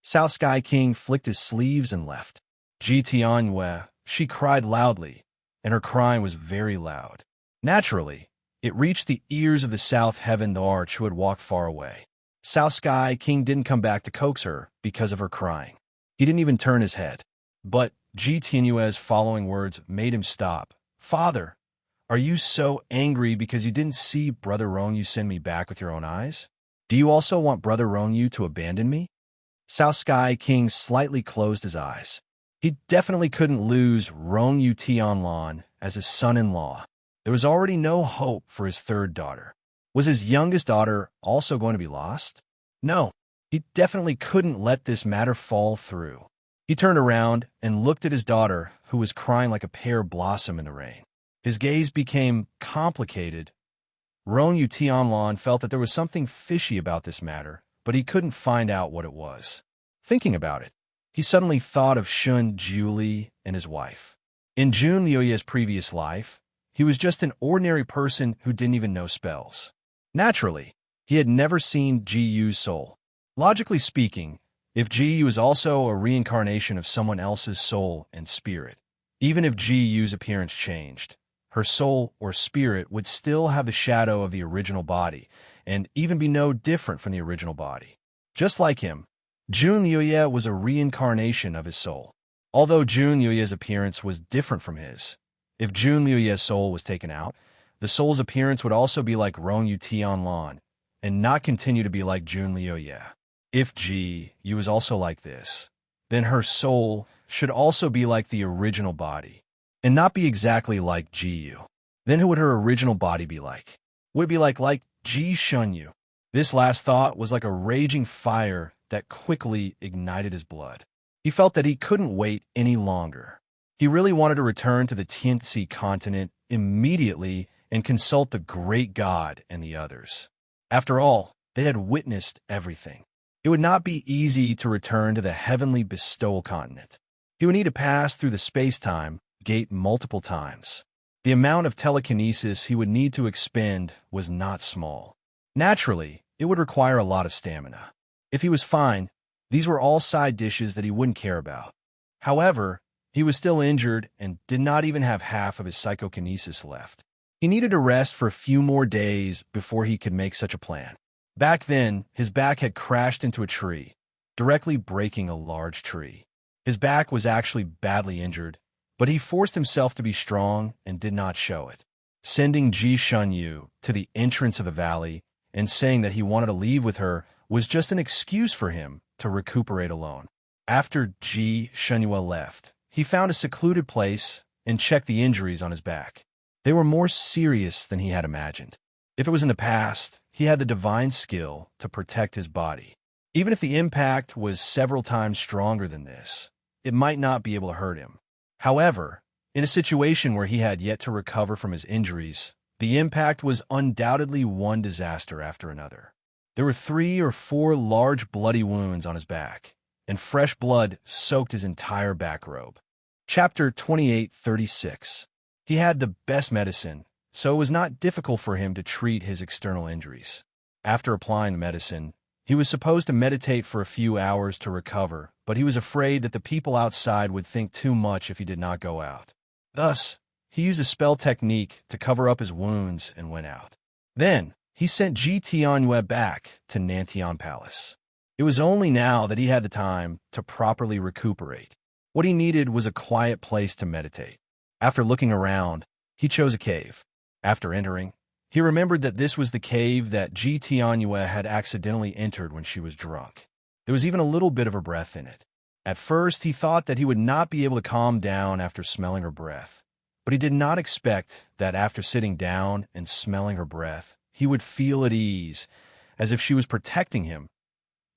Speaker 1: South Sky King flicked his sleeves and left. Ji Tianyue, she cried loudly, and her crying was very loud. Naturally, it reached the ears of the South Heaven the Arch who had walked far away. South Sky King didn't come back to coax her because of her crying. He didn't even turn his head. But Ji Tianyue's following words made him stop. Father, Are you so angry because you didn't see Brother Rongyu send me back with your own eyes? Do you also want Brother Rongyu to abandon me? South Sky King slightly closed his eyes. He definitely couldn't lose Rongyu Tianlan as his son-in-law. There was already no hope for his third daughter. Was his youngest daughter also going to be lost? No, he definitely couldn't let this matter fall through. He turned around and looked at his daughter, who was crying like a pear blossom in the rain. His gaze became complicated. Rongyu Tianlan felt that there was something fishy about this matter, but he couldn't find out what it was. Thinking about it, he suddenly thought of Shun Jiuli and his wife. In Jun Liuye's previous life, he was just an ordinary person who didn't even know spells. Naturally, he had never seen Ji Yu's soul. Logically speaking, if Ji Yu is also a reincarnation of someone else's soul and spirit, even if Ji Yu's appearance changed, her soul or spirit would still have the shadow of the original body, and even be no different from the original body. Just like him, Jun Liuye was a reincarnation of his soul. Although Jun Liuye's appearance was different from his, if Jun Liuye's soul was taken out, the soul's appearance would also be like Rongyu Tianlan, and not continue to be like Jun Liuye. If Ji Yu is also like this, then her soul should also be like the original body, and not be exactly like Ji Yu. Then who would her original body be like? Would it be like Ji Shunyu? This last thought was like a raging fire that quickly ignited his blood. He felt that he couldn't wait any longer. He really wanted to return to the Tianxi continent immediately and consult the great god and the others. After all, they had witnessed everything. It would not be easy to return to the heavenly bestowal continent. He would need to pass through the space-time gate multiple times. The amount of telekinesis he would need to expend was not small. Naturally, it would require a lot of stamina. If he was fine, these were all side dishes that he wouldn't care about. However, he was still injured and did not even have half of his psychokinesis left. He needed to rest for a few more days before he could make such a plan. Back then, his back had crashed into a tree, directly breaking a large tree. His back was actually badly injured, but he forced himself to be strong and did not show it. Sending Ji Shunyu to the entrance of the valley and saying that he wanted to leave with her was just an excuse for him to recuperate alone. After Ji Shunyu left, he found a secluded place and checked the injuries on his back. They were more serious than he had imagined. If it was in the past, he had the divine skill to protect his body. Even if the impact was several times stronger than this, it might not be able to hurt him. However, in a situation where he had yet to recover from his injuries, the impact was undoubtedly one disaster after another. There were 3 or 4 large bloody wounds on his back, and fresh blood soaked his entire back robe. Chapter 28:36. He had the best medicine, so it was not difficult for him to treat his external injuries. After applying the medicine, he was supposed to meditate for a few hours to recover, but he was afraid that the people outside would think too much if he did not go out. Thus, he used a spell technique to cover up his wounds and went out. Then, he sent Ji Tianyue back to Nantian Palace. It was only now that he had the time to properly recuperate. What he needed was a quiet place to meditate. After looking around, he chose a cave. After entering, he remembered that this was the cave that Ji Tianyue had accidentally entered when she was drunk. There was even a little bit of her breath in it. At first, he thought that he would not be able to calm down after smelling her breath, but he did not expect that after sitting down and smelling her breath, he would feel at ease, as if she was protecting him.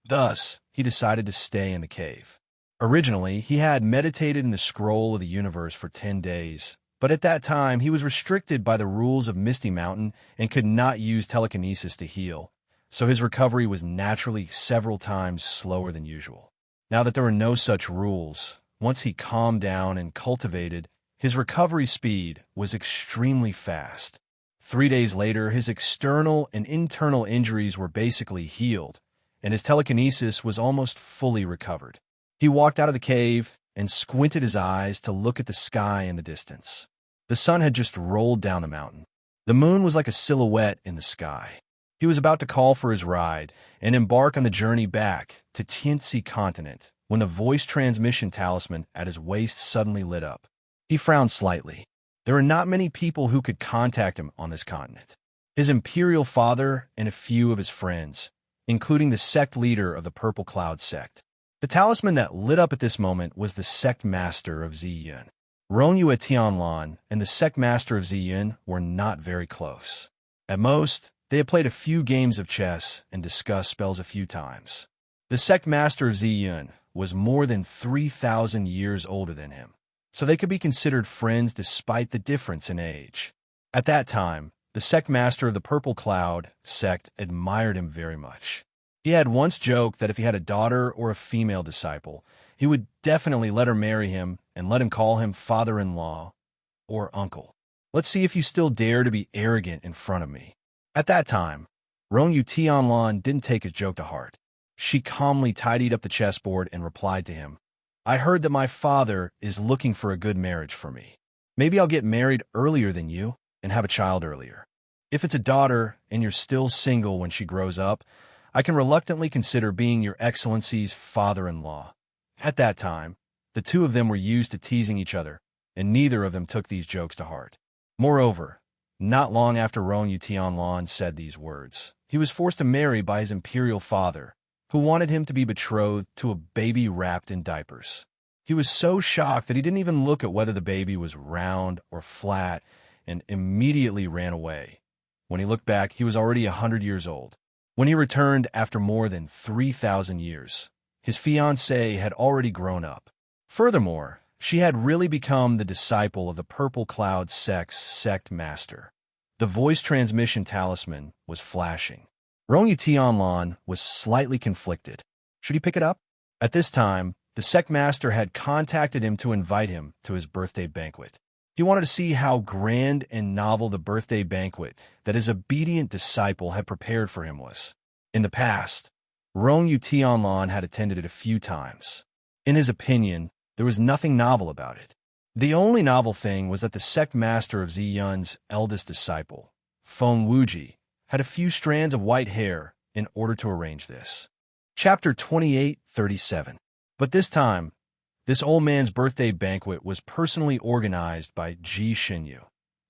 Speaker 1: Thus, he decided to stay in the cave. Originally, he had meditated in the scroll of the universe for 10 days, but at that time, he was restricted by the rules of Misty Mountain and could not use telekinesis to heal, so his recovery was naturally several times slower than usual. Now that there were no such rules, once he calmed down and cultivated, his recovery speed was extremely fast. 3 days later, his external and internal injuries were basically healed, and his telekinesis was almost fully recovered. He walked out of the cave and squinted his eyes to look at the sky in the distance. The sun had just rolled down the mountain. The moon was like a silhouette in the sky. He was about to call for his ride and embark on the journey back to Tianxi continent when the voice transmission talisman at his waist suddenly lit up. He frowned slightly. There are not many people who could contact him on this continent. His imperial father and a few of his friends, including the sect leader of the Purple Cloud sect. The talisman that lit up at this moment was the sect master of Ziyun. Rongyue Tianlan and the sect master of Ziyun were not very close. At most, they had played a few games of chess and discussed spells a few times. The sect master of Ziyun was more than 3,000 years older than him, so they could be considered friends despite the difference in age. At that time, the sect master of the Purple Cloud sect admired him very much. He had once joked that if he had a daughter or a female disciple, he would definitely let her marry him and let him call him father-in-law or uncle. Let's see if you still dare to be arrogant in front of me. At that time, Rongyue Tianlan didn't take his joke to heart. She calmly tidied up the chessboard and replied to him, I heard that my father is looking for a good marriage for me. Maybe I'll get married earlier than you and have a child earlier. If it's a daughter and you're still single when she grows up, I can reluctantly consider being your excellency's father-in-law. At that time, the two of them were used to teasing each other, and neither of them took these jokes to heart. Moreover, not long after Rongyue Tianlan said these words, he was forced to marry by his imperial father, who wanted him to be betrothed to a baby wrapped in diapers. He was so shocked that he didn't even look at whether the baby was round or flat and immediately ran away. When he looked back, he was already 100 years old. When he returned after more than 3,000 years, his fiancée had already grown up. Furthermore, she had really become the disciple of the Purple Cloud sect's sect master. The voice transmission talisman was flashing. Rongyue Tianlan was slightly conflicted. Should he pick it up? At this time, the sect master had contacted him to invite him to his birthday banquet. He wanted to see how grand and novel the birthday banquet that his obedient disciple had prepared for him was. In the past, Rongyue Tianlan had attended it a few times. In his opinion, there was nothing novel about it. The only novel thing was that the sect master of Ziyun's eldest disciple, Feng Wuji, had a few strands of white hair in order to arrange this. Chapter 28:37. But this time, this old man's birthday banquet was personally organized by Ji Xinyu.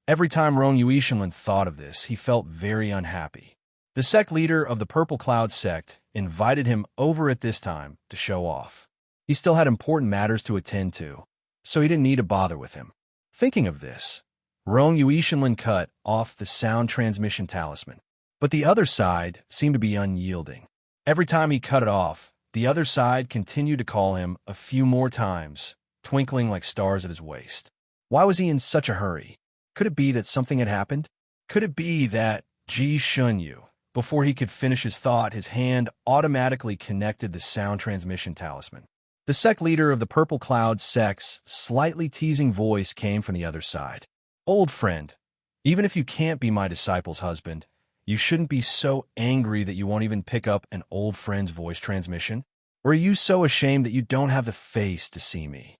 Speaker 1: Every time Rongyue Tianlan thought of this, he felt very unhappy. The sect leader of the Purple Cloud sect invited him over at this time to show off. He still had important matters to attend to, so he didn't need to bother with him. Thinking of this, Rongyue Tianlan cut off the sound transmission talisman. But the other side seemed to be unyielding. Every time he cut it off, the other side continued to call him a few more times, twinkling like stars at his waist. Why was he in such a hurry? Could it be that something had happened? Could it be that Ji Xinyu, before he could finish his thought, his hand automatically connected the sound transmission talisman? The sect leader of the Purple Cloud sect's slightly teasing voice came from the other side. Old friend, even if you can't be my disciple's husband, you shouldn't be so angry that you won't even pick up an old friend's voice transmission? Or are you so ashamed that you don't have the face to see me?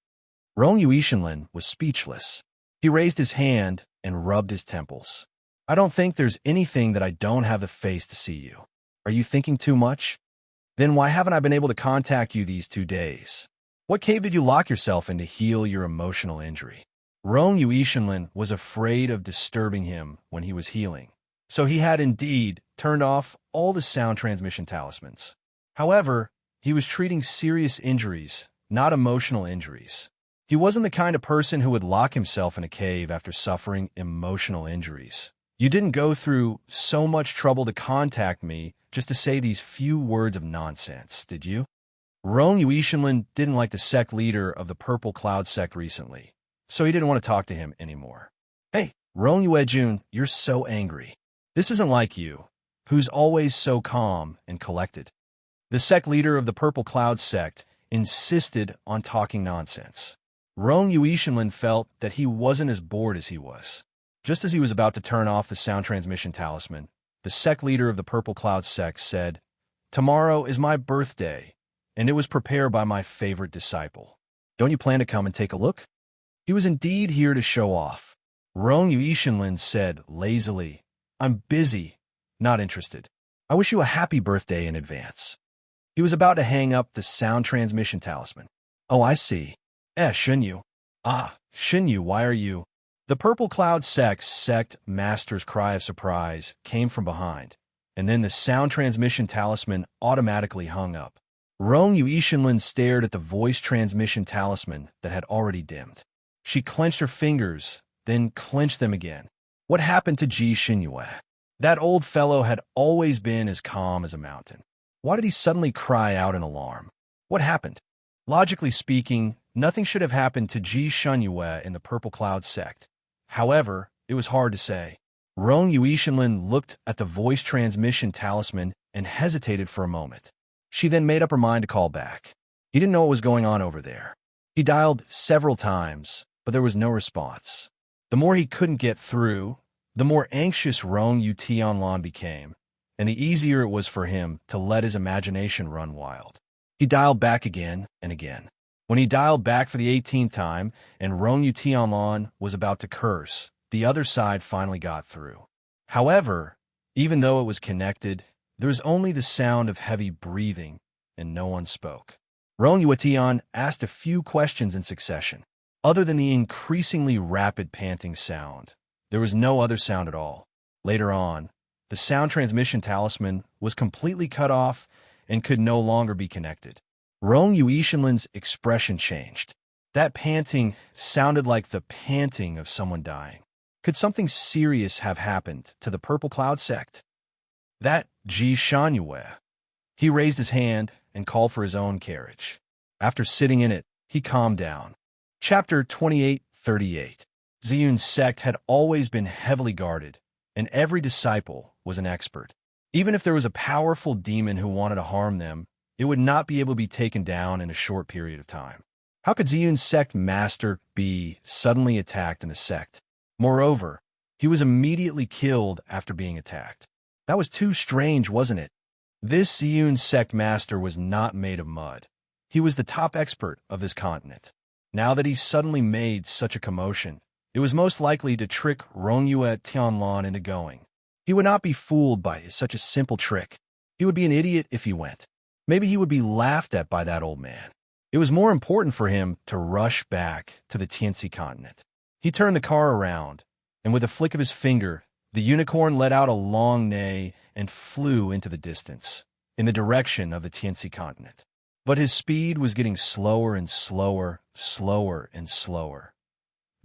Speaker 1: Rongyue Tianlan was speechless. He raised his hand and rubbed his temples. I don't think there's anything that I don't have the face to see you. Are you thinking too much? Then why haven't I been able to contact you these 2 days? What cave did you lock yourself in to heal your emotional injury? Rongyue Tianlan was afraid of disturbing him when he was healing, so he had indeed turned off all the sound transmission talismans. However, he was treating serious injuries, not emotional injuries. He wasn't the kind of person who would lock himself in a cave after suffering emotional injuries. You didn't go through so much trouble to contact me just to say these few words of nonsense, did you? Rongyue Tianlan didn't like the sect leader of the Purple Cloud sect recently, so he didn't want to talk to him anymore. Hey, Rongyue Jun, you're so angry. This isn't like you, who's always so calm and collected. The sect leader of the Purple Cloud sect insisted on talking nonsense. Rongyue Tianlan felt that he wasn't as bored as he was. Just as he was about to turn off the sound transmission talisman, the sect leader of the Purple Cloud sect said, "Tomorrow is my birthday, and it was prepared by my favorite disciple. Don't you plan to come and take a look?" He was indeed here to show off. Rongyue Tianlan said lazily, "I'm busy, not interested. I wish you a happy birthday in advance." He was about to hang up the sound transmission talisman. "Oh, I see. Xinyu. Ah, Xinyu, why are you?" The Purple Cloud sect master's cry of surprise came from behind, and then the sound transmission talisman automatically hung up. Rong Yuishinlin stared at the voice transmission talisman that had already dimmed. She clenched her fingers, then clenched them again. What happened to Ji Xinyue? That old fellow had always been as calm as a mountain. Why did he suddenly cry out in alarm? What happened? Logically speaking, nothing should have happened to Ji Xinyue in the Purple Cloud sect. However, it was hard to say. Rong Yuishinlin looked at the voice transmission talisman and hesitated for a moment. She then made up her mind to call back. He didn't know what was going on over there. He dialed several times, but there was no response. The more he couldn't get through, the more anxious Rong Yu Tianlan became, and the easier it was for him to let his imagination run wild. He dialed back again and again. When he dialed back for the 18th time and Rong Yu Tianlan was about to curse, the other side finally got through. However, even though it was connected, there was only the sound of heavy breathing, and no one spoke. Rong Yuetian asked a few questions in succession. Other than the increasingly rapid panting sound, there was no other sound at all. Later on, the sound transmission talisman was completely cut off and could no longer be connected. Rong Yuishinlin's expression changed. That panting sounded like the panting of someone dying. Could something serious have happened to the Purple Cloud sect? That Ji Xinyue. He raised his hand and called for his own carriage. After sitting in it, he calmed down. Chapter 28:38. Ziyun's sect had always been heavily guarded, and every disciple was an expert. Even if there was a powerful demon who wanted to harm them, it would not be able to be taken down in a short period of time. How could Ziyun's sect master be suddenly attacked in the sect? Moreover, he was immediately killed after being attacked. That was too strange, wasn't it? This Ziyun sect master was not made of mud. He was the top expert of this continent. Now that he suddenly made such a commotion, it was most likely to trick Rongyue Tianlan into going. He would not be fooled by such a simple trick. He would be an idiot if he went. Maybe he would be laughed at by that old man. It was more important for him to rush back to the Tianxi continent. He turned the car around, and with a flick of his finger, the unicorn let out a long neigh and flew into the distance, in the direction of the Tianxi continent. But his speed was getting slower and slower, slower and slower.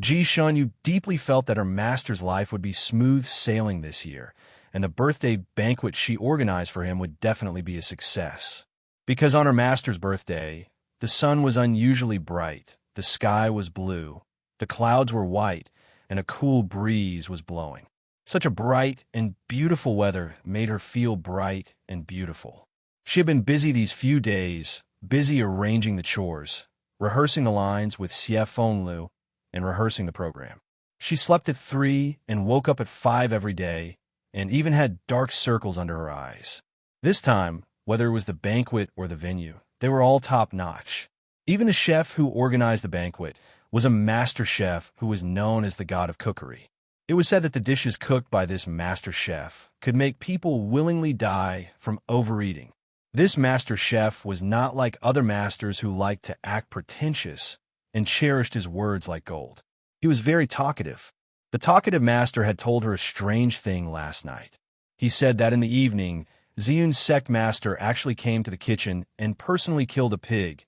Speaker 1: Ji Shanyu deeply felt that her master's life would be smooth sailing this year, and the birthday banquet she organized for him would definitely be a success. Because on her master's birthday, the sun was unusually bright, the sky was blue, the clouds were white, and a cool breeze was blowing. Such a bright and beautiful weather made her feel bright and beautiful. She had been busy these few days, busy arranging the chores, rehearsing the lines with Xie Fenglu, and rehearsing the program. She slept at 3 and woke up at 5 every day, and even had dark circles under her eyes. This time, whether it was the banquet or the venue, they were all top-notch. Even the chef who organized the banquet was a master chef who was known as the god of cookery. It was said that the dishes cooked by this master chef could make people willingly die from overeating. This master chef was not like other masters who liked to act pretentious and cherished his words like gold. He was very talkative. The talkative master had told her a strange thing last night. He said that in the evening, Ziyun's sect master actually came to the kitchen and personally killed a pig.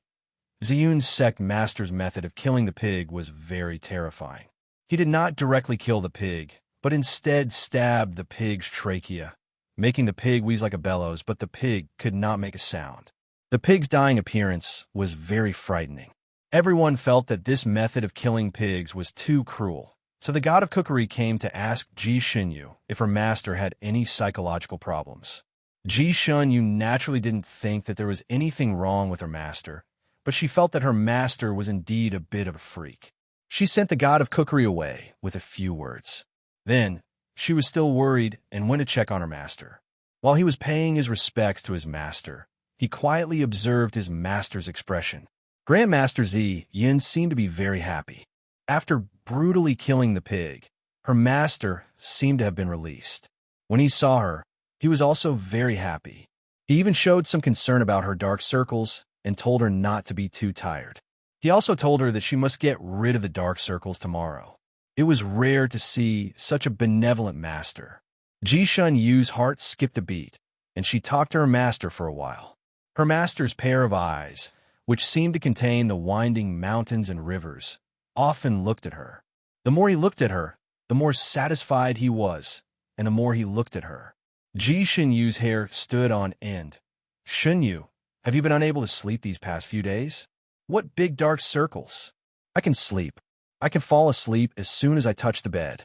Speaker 1: Ziyun's sect master's method of killing the pig was very terrifying. He did not directly kill the pig, but instead stabbed the pig's trachea, making the pig wheeze like a bellows, but the pig could not make a sound. The pig's dying appearance was very frightening. Everyone felt that this method of killing pigs was too cruel, so the god of cookery came to ask Ji Shinyu if her master had any psychological problems. Ji Shinyu naturally didn't think that there was anything wrong with her master, but she felt that her master was indeed a bit of a freak. She sent the god of cookery away with a few words. Then, she was still worried and went to check on her master. While he was paying his respects to his master, he quietly observed his master's expression. Grandmaster Zi Yin seemed to be very happy. After brutally killing the pig, her master seemed to have been released. When he saw her, he was also very happy. He even showed some concern about her dark circles and told her not to be too tired. He also told her that she must get rid of the dark circles tomorrow. It was rare to see such a benevolent master. Ji-shun Yu's heart skipped a beat, and she talked to her master for a while. Her master's pair of eyes, which seemed to contain the winding mountains and rivers, often looked at her. The more he looked at her, the more satisfied he was, and the more he looked at her. Ji-shun Yu's hair stood on end. "Shun Yu, have you been unable to sleep these past few days? What big dark circles? I can sleep. I can fall asleep as soon as I touch the bed."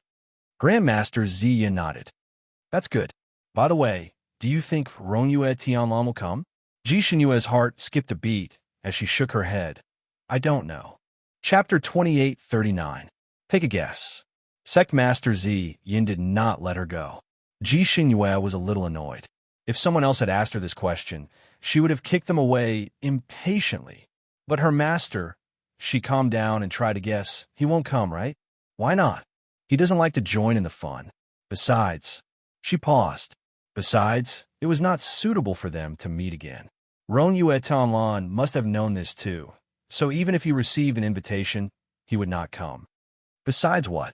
Speaker 1: Grandmaster Ziya nodded. "That's good. By the way, do you think Rongyue Tianlan will come?" Ji-shun Yu's heart skipped a beat as she shook her head. "I don't know." Chapter 2839. Take a guess. Sect Master Zi Yin did not let her go. Ji-shun Yu was a little annoyed. If someone else had asked her this question, she would have kicked them away impatiently. But her master, she calmed down and tried to guess. He won't come, right? Why not? He doesn't like to join in the fun. Besides, she paused. Besides, it was not suitable for them to meet again. Rongyue Tianlan must have known this too, so even if he received an invitation, he would not come. Besides what?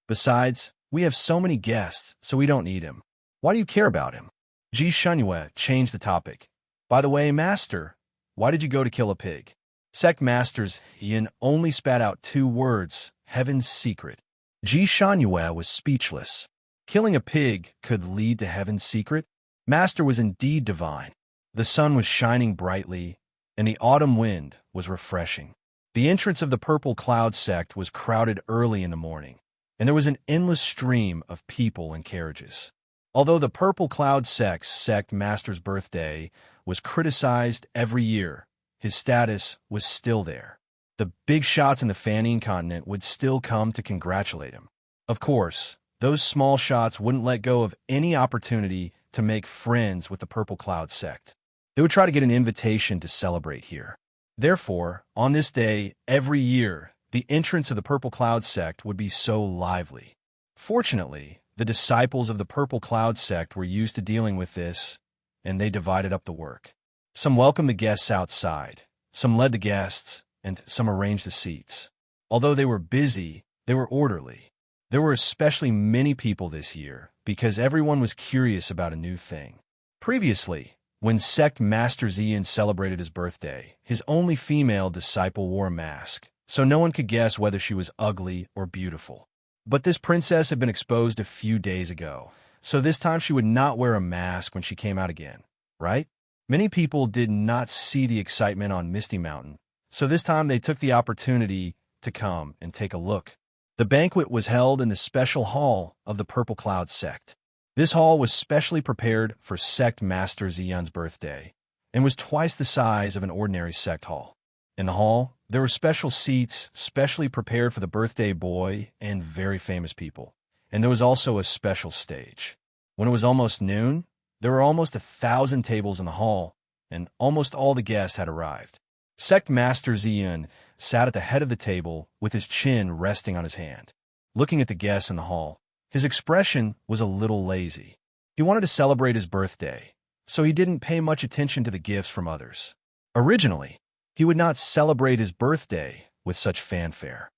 Speaker 1: Besides, we have so many guests, so we don't need him. Why do you care about him? Ji-shun Yu changed the topic. By the way, master, why did you go to kill a pig? Sect Masters Yin only spat out 2 words, heaven's secret. Ji-shun Yu was speechless. Killing a pig could lead to heaven's secret? Master was indeed divine. The sun was shining brightly, and the autumn wind was refreshing. The entrance of the Purple Cloud sect was crowded early in the morning, and there was an endless stream of people and carriages. Although the Purple Cloud sect master's birthday was criticized every year, his status was still there. The big shots in the Fanning continent would still come to congratulate him. Of course, those small shots wouldn't let go of any opportunity to make friends with the Purple Cloud sect. They would try to get an invitation to celebrate here. Therefore, on this day, every year, the entrance of the Purple Cloud sect would be so lively. Fortunately, the disciples of the Purple Cloud sect were used to dealing with this, and they divided up the work. Some welcomed the guests outside, some led the guests, and some arranged the seats. Although they were busy, they were orderly. There were especially many people this year because everyone was curious about a new thing. Previously, when Sect Master Ziyan celebrated his birthday, his only female disciple wore a mask, so no one could guess whether she was ugly or beautiful. But this princess had been exposed a few days ago, so this time she would not wear a mask when she came out again, right? Many people did not see the excitement on Misty Mountain, so this time they took the opportunity to come and take a look. The banquet was held in the special hall of the Purple Cloud sect. This hall was specially prepared for Sect Master Ziyan's birthday and was twice the size of an ordinary sect hall. In the hall, there were special seats specially prepared for the birthday boy and very famous people, and there was also a special stage. When it was almost noon, there were almost 1,000 tables in the hall, and almost all the guests had arrived. Sect Master Ziyan sat at the head of the table with his chin resting on his hand, looking at the guests in the hall. His expression was a little lazy. He wanted to celebrate his birthday, so he didn't pay much attention to the gifts from others. Originally, he would not celebrate his birthday with such fanfare.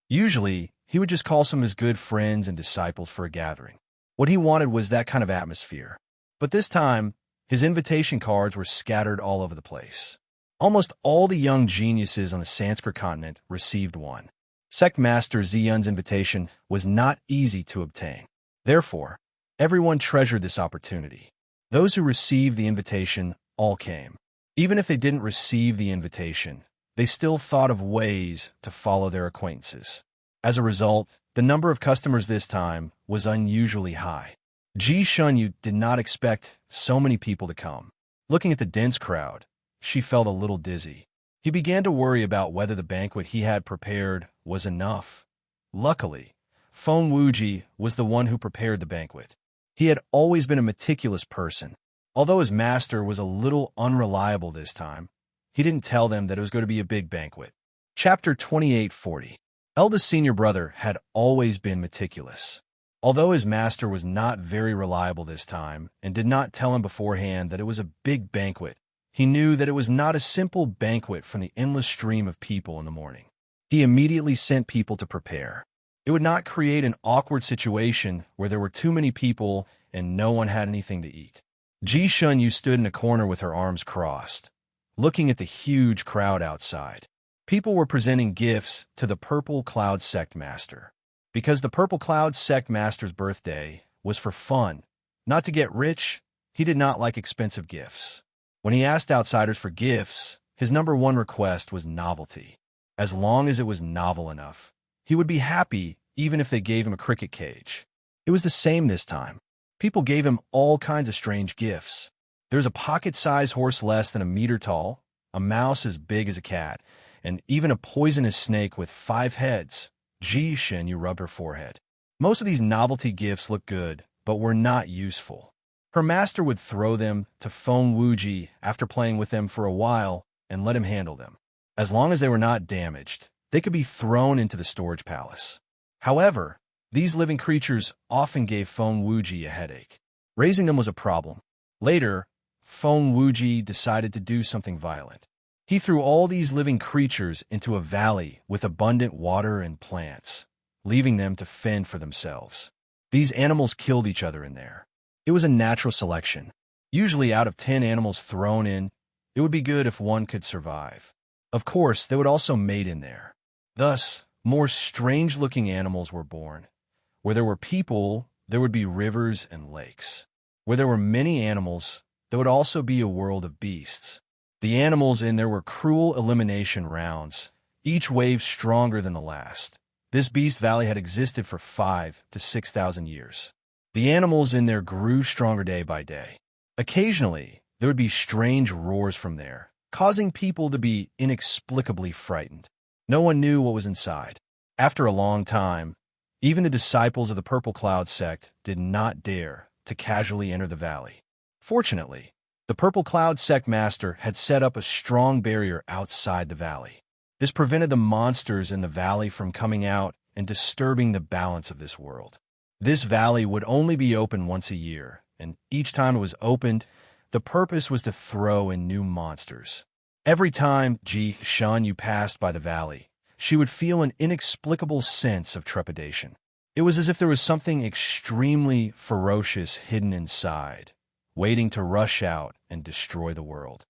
Speaker 1: Usually, he would just call some of his good friends and disciples for a gathering. What he wanted was that kind of atmosphere. But this time, his invitation cards were scattered all over the place. Almost all the young geniuses on the Sanskrit continent received one. Sect Master Ziyan's invitation was not easy to obtain. Therefore, everyone treasured this opportunity. Those who received the invitation all came. Even if they didn't receive the invitation, they still thought of ways to follow their acquaintances. As a result, the number of customers this time was unusually high. Ji-shun Yu did not expect so many people to come. Looking at the dense crowd, she felt a little dizzy. He began to worry about whether the banquet he had prepared was enough. Luckily, Feng Wuji was the one who prepared the banquet. He had always been a meticulous person. Although his master was a little unreliable this time, he didn't tell them that it was going to be a big banquet. Chapter 2840. Eldest senior brother had always been meticulous. Although his master was not very reliable this time and did not tell him beforehand that it was a big banquet, he knew that it was not a simple banquet from the endless stream of people in the morning. He immediately sent people to prepare. It would not create an awkward situation where there were too many people and no one had anything to eat. Ji Shunyu stood in a corner with her arms crossed, looking at the huge crowd outside. People were presenting gifts to the Purple Cloud Sect Master. Because the Purple Cloud Sect Master's birthday was for fun, not to get rich, he did not like expensive gifts. When he asked outsiders for gifts, his number one request was novelty. As long as it was novel enough, he would be happy even if they gave him a cricket cage. It was the same this time. People gave him all kinds of strange gifts. There was a pocket-sized horse less than a meter tall, a mouse as big as a cat, and even a poisonous snake with 5 heads. Ji Shunyu rubbed her forehead. Most of these novelty gifts looked good, but were not useful. Her master would throw them to Feng Wuji after playing with them for a while and let him handle them. As long as they were not damaged, they could be thrown into the storage palace. However, these living creatures often gave Feng Wuji a headache. Raising them was a problem. Later, Feng Wuji decided to do something violent. He threw all these living creatures into a valley with abundant water and plants, leaving them to fend for themselves. These animals killed each other in there. It was a natural selection. Usually out of 10 animals thrown in, it would be good if one could survive. Of course, they would also mate in there. Thus, more strange-looking animals were born. Where there were people, there would be rivers and lakes. Where there were many animals, there would also be a world of beasts. The animals in there were cruel elimination rounds, each wave stronger than the last. This Beast Valley had existed for 5,000 to 6,000 years. The animals in there grew stronger day by day. Occasionally, there would be strange roars from there, causing people to be inexplicably frightened. No one knew what was inside. After a long time, even the disciples of the Purple Cloud sect did not dare to casually enter the valley. Fortunately, the Purple Cloud sect master had set up a strong barrier outside the valley. This prevented the monsters in the valley from coming out and disturbing the balance of this world. This valley would only be open once a year, and each time it was opened, the purpose was to throw in new monsters. Every time Ji Shunyu passed by the valley, she would feel an inexplicable sense of trepidation. It was as if there was something extremely ferocious hidden inside, waiting to rush out and destroy the world.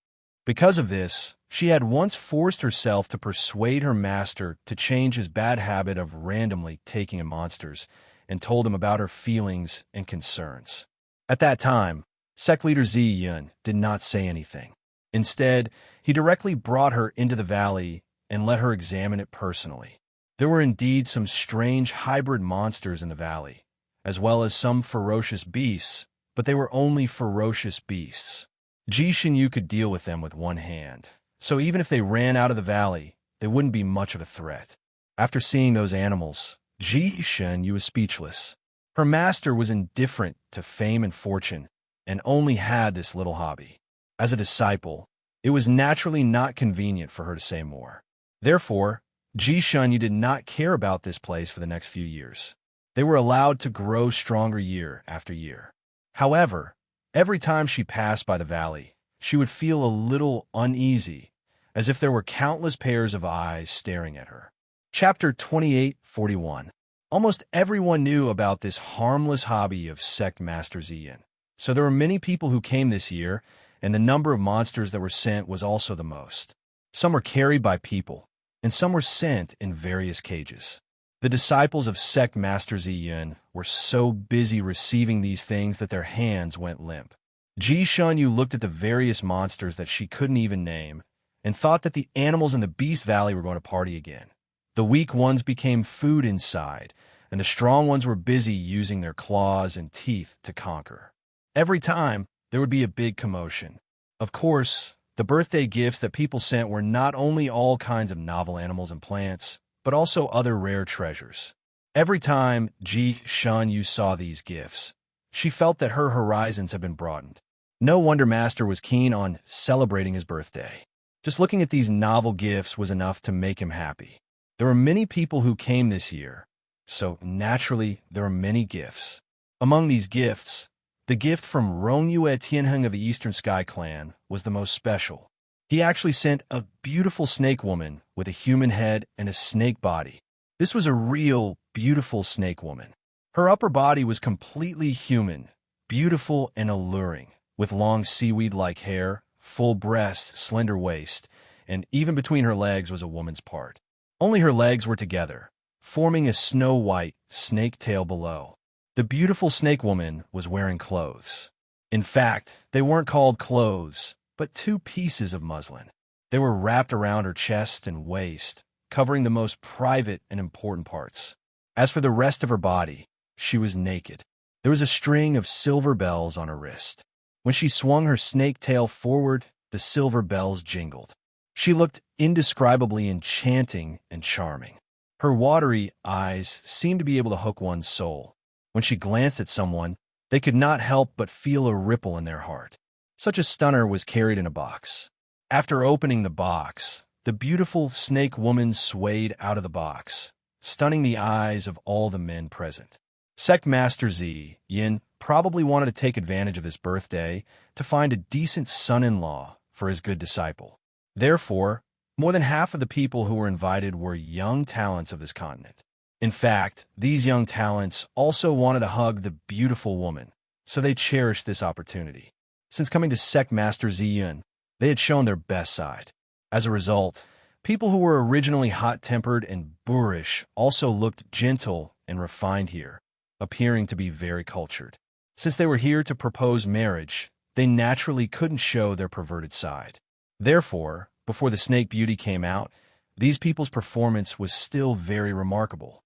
Speaker 1: Because of this, she had once forced herself to persuade her master to change his bad habit of randomly taking in monsters and told him about her feelings and concerns. At that time, sect leader Zi Yun did not say anything. Instead, he directly brought her into the valley and let her examine it personally. There were indeed some strange hybrid monsters in the valley, as well as some ferocious beasts, but they were only ferocious beasts. Ji Shunyu could deal with them with one hand, so even if they ran out of the valley, they wouldn't be much of a threat. After seeing those animals, Ji Shunyu was speechless. Her master was indifferent to fame and fortune, and only had this little hobby. As a disciple, it was naturally not convenient for her to say more. Therefore, Ji Shunyu did not care about this place for the next few years. They were allowed to grow stronger year after year. However, every time she passed by the valley, she would feel a little uneasy, as if there were countless pairs of eyes staring at her. Chapter 28:41. Almost everyone knew about this harmless hobby of Sect Master Ziyin. So there were many people who came this year, and the number of monsters that were sent was also the most. Some were carried by people, and some were sent in various cages. The disciples of Sect Master Ziyin were so busy receiving these things that their hands went limp. Ji Shunyu looked at the various monsters that she couldn't even name, and thought that the animals in the Beast Valley were going to party again. The weak ones became food inside, and the strong ones were busy using their claws and teeth to conquer. Every time, there would be a big commotion. Of course, the birthday gifts that people sent were not only all kinds of novel animals and plants, but also other rare treasures. Every time Ji Shunyu saw these gifts, she felt that her horizons had been broadened. No wonder Master was keen on celebrating his birthday. Just looking at these novel gifts was enough to make him happy. There were many people who came this year, so naturally there were many gifts. Among these gifts, the gift from Rongyue Tianheng of the Eastern Sky Clan was the most special. He actually sent a beautiful snake woman with a human head and a snake body. This was a real, beautiful snake woman. Her upper body was completely human, beautiful and alluring, with long seaweed-like hair, full breasts, slender waist, and even between her legs was a woman's part. Only her legs were together, forming a snow-white snake tail below. The beautiful snake woman was wearing clothes. In fact, they weren't called clothes, but two pieces of muslin. They were wrapped around her chest and waist, covering the most private and important parts. As for the rest of her body, she was naked. There was a string of silver bells on her wrist. When she swung her snake tail forward, the silver bells jingled. She looked indescribably enchanting and charming. Her watery eyes seemed to be able to hook one's soul. When she glanced at someone, they could not help but feel a ripple in their heart. Such a stunner was carried in a box. After opening the box, the beautiful snake woman swayed out of the box, stunning the eyes of all the men present. Sect Master Z Yin probably wanted to take advantage of this birthday to find a decent son-in-law for his good disciple. Therefore, more than half of the people who were invited were young talents of this continent. In fact, these young talents also wanted to hug the beautiful woman, so they cherished this opportunity. Since coming to Sect Master Z Yun, they had shown their best side. As a result, people who were originally hot-tempered and boorish also looked gentle and refined here, appearing to be very cultured. Since they were here to propose marriage, they naturally couldn't show their perverted side. Therefore, before the Snake Beauty came out, these people's performance was still very remarkable.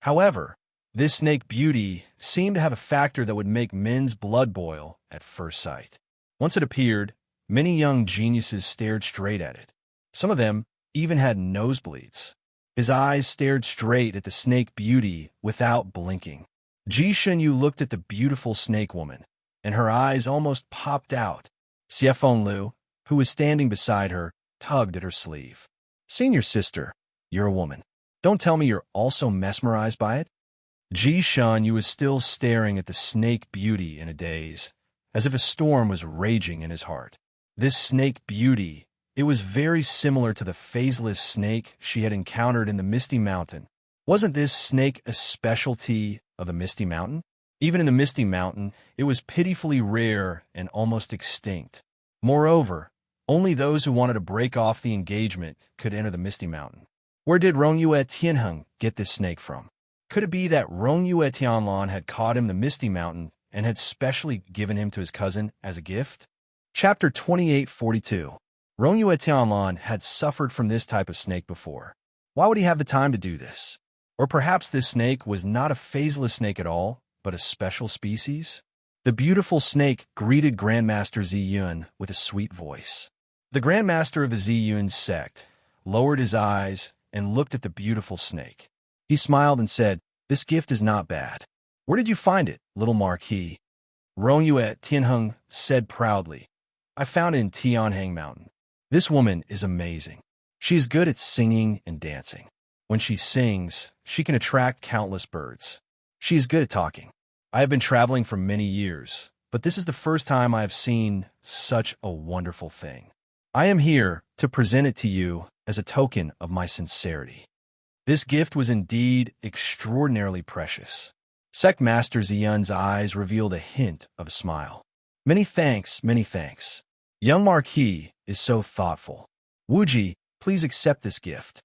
Speaker 1: However, this Snake Beauty seemed to have a factor that would make men's blood boil at first sight. Once it appeared, many young geniuses stared straight at it. Some of them even had nosebleeds. His eyes stared straight at the Snake Beauty without blinking. Ji Shunyu looked at the beautiful snake woman, and her eyes almost popped out. Xiefeng Liu, who was standing beside her, tugged at her sleeve. "Senior sister, you're a woman. Don't tell me you're also mesmerized by it?" Ji Shunyu was still staring at the Snake Beauty in a daze, as if a storm was raging in his heart. This Snake Beauty, it was very similar to the phaseless snake she had encountered in the Misty Mountain. Wasn't this snake a specialty of the Misty Mountain? Even in the Misty Mountain, it was pitifully rare and almost extinct. Moreover, only those who wanted to break off the engagement could enter the Misty Mountain. Where did Rongyue Tianheng get this snake from? Could it be that Rongyue Tianlan had caught him the Misty Mountain and had specially given him to his cousin as a gift? Chapter 2842. Rongyue Tianlan had suffered from this type of snake before. Why would he have the time to do this? Or perhaps this snake was not a phaseless snake at all, but a special species? The beautiful snake greeted Grandmaster Z Yun with a sweet voice. The Grandmaster of the Z Yun sect lowered his eyes and looked at the beautiful snake. He smiled and said, "This gift is not bad. Where did you find it, little Marquis?" Rongyue Tianheng said proudly, "I found it in Tianheng Mountain. This woman is amazing. She is good at singing and dancing. When she sings, she can attract countless birds. She is good at talking. I have been traveling for many years, but this is the first time I have seen such a wonderful thing. I am here to present it to you as a token of my sincerity." This gift was indeed extraordinarily precious. Sect Master Ziyun's eyes revealed a hint of a smile. Many thanks, many thanks. Young Marquis is so thoughtful. Wuji, please accept this gift."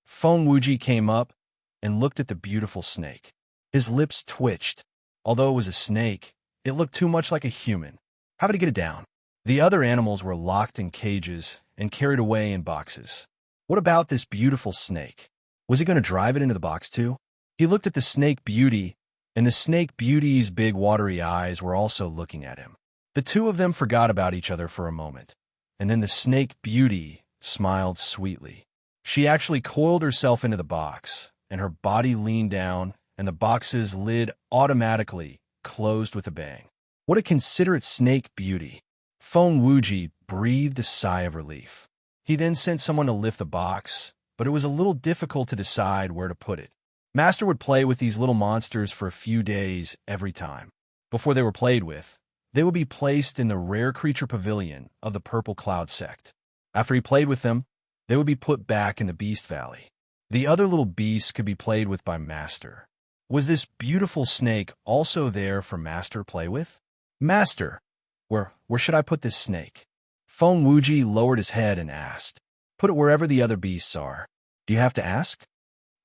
Speaker 1: Feng Wuji came up and looked at the beautiful snake. His lips twitched. Although it was a snake, it looked too much like a human. How did he get it down? The other animals were locked in cages and carried away in boxes. What about this beautiful snake? Was he going to drive it into the box too? He looked at the Snake Beauty, and the Snake Beauty's big watery eyes were also looking at him. The two of them forgot about each other for a moment, and then the Snake Beauty smiled sweetly. She actually coiled herself into the box, and her body leaned down, and the box's lid automatically closed with a bang. What a considerate Snake Beauty! Feng Wuji breathed a sigh of relief. He then sent someone to lift the box, but it was a little difficult to decide where to put it. Master would play with these little monsters for a few days every time. Before they were played with, they would be placed in the Rare Creature Pavilion of the Purple Cloud sect. After he played with them, they would be put back in the Beast Valley. The other little beasts could be played with by Master. Was this beautiful snake also there for Master to play with? Master, where should I put this snake? Feng Wuji lowered his head and asked. Put it wherever the other beasts are. Do you have to ask?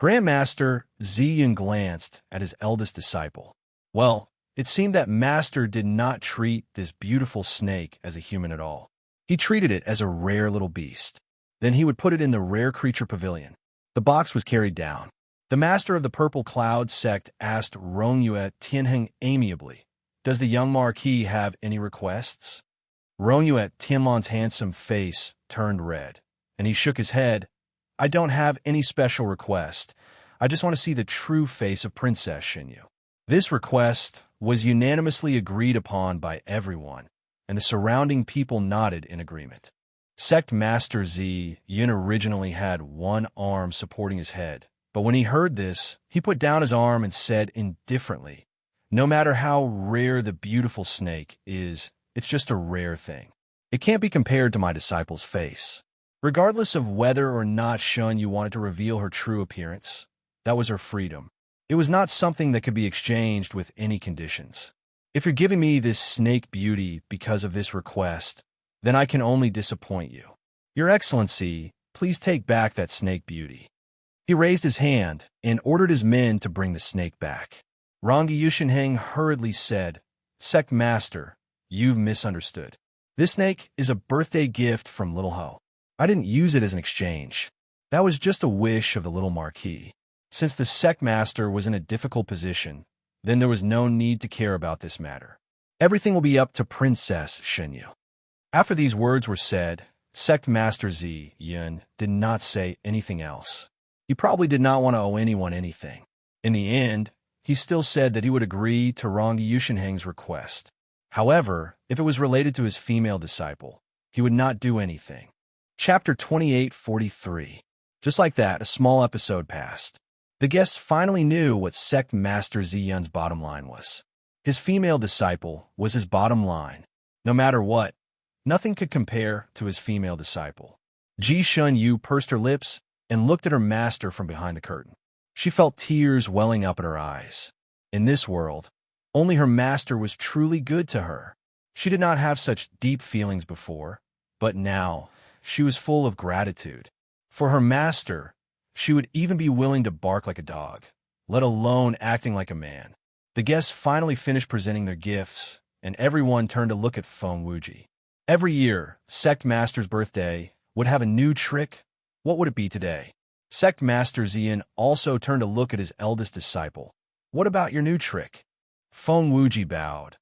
Speaker 1: Grandmaster Ziyan glanced at his eldest disciple. Well, it seemed that Master did not treat this beautiful snake as a human at all. He treated it as a rare little beast. Then he would put it in the rare creature pavilion. The box was carried down. The master of the Purple Cloud sect asked Rongyue Tianheng amiably, Does the young Marquis have any requests? Rongyue Tianlan's handsome face turned red, and he shook his head. I don't have any special request. I just want to see the true face of Princess Xinyu. This request was unanimously agreed upon by everyone, and the surrounding people nodded in agreement. Sect Master Yin originally had one arm supporting his head, but when he heard this, he put down his arm and said indifferently, No matter how rare the beautiful snake is, it's just a rare thing. It can't be compared to my disciple's face. Regardless of whether or not Xinyu wanted to reveal her true appearance, that was her freedom. It was not something that could be exchanged with any conditions. If you're giving me this snake beauty because of this request, then I can only disappoint you. Your Excellency, please take back that snake beauty. He raised his hand and ordered his men to bring the snake back. Rangi Yushinheng hurriedly said, Sect Master, you've misunderstood. This snake is a birthday gift from Little Ho. I didn't use it as an exchange. That was just a wish of the little Marquis. Since the Sect Master was in a difficult position, then there was no need to care about this matter. Everything will be up to Princess Xinyu. After these words were said, Sect Master Yin did not say anything else. He probably did not want to owe anyone anything. In the end, he still said that he would agree to Rangi Yushinheng's request. However, if it was related to his female disciple, he would not do anything. Chapter 2843. Just like that, a small episode passed. The guests finally knew what Sect Master Ziyun's bottom line was. His female disciple was his bottom line. No matter what, nothing could compare to his female disciple. Ji Shunyu pursed her lips and looked at her master from behind the curtain. She felt tears welling up in her eyes. In this world, only her master was truly good to her. She did not have such deep feelings before, but now she was full of gratitude. For her master, she would even be willing to bark like a dog, let alone acting like a man. The guests finally finished presenting their gifts, and everyone turned to look at Feng Wuji. Every year, Sect Master's birthday would have a new trick. What would it be today? Sect Master Ziyan also turned to look at his eldest disciple. What about your new trick? Feng Wuji bowed.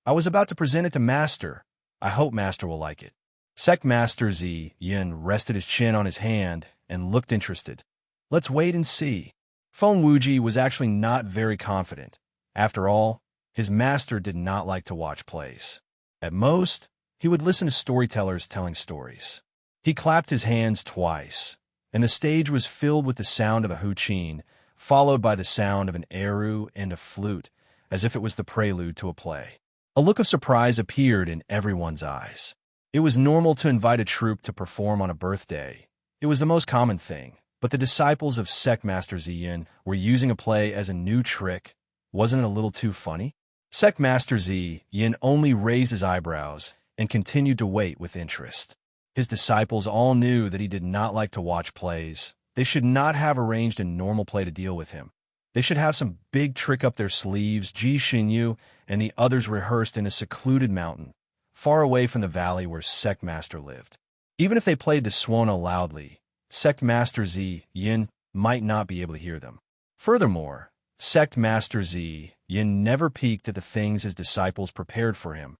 Speaker 1: I was about to present it to Master. I hope Master will like it. Sect Master Ziyan rested his chin on his hand and looked interested. Let's wait and see. Feng Wuji was actually not very confident. After all, his master did not like to watch plays. At most, he would listen to storytellers telling stories. He clapped his hands twice, and the stage was filled with the sound of a huqin, followed by the sound of an eru and a flute, as if it was the prelude to a play. A look of surprise appeared in everyone's eyes. It was normal to invite a troupe to perform on a birthday. It was the most common thing, but the disciples of Sect Master Ziyan were using a play as a new trick. Wasn't it a little too funny? Sect Master Ziyan only raised his eyebrows and continued to wait with interest. His disciples all knew that he did not like to watch plays. They should not have arranged a normal play to deal with him. They should have some big trick up their sleeves. Ji Xinyu and the others rehearsed in a secluded mountain, far away from the valley where Sect Master lived. Even if they played the suona loudly, Sect Master Ziyan might not be able to hear them. Furthermore, Sect Master Ziyan never peeked at the things his disciples prepared for him.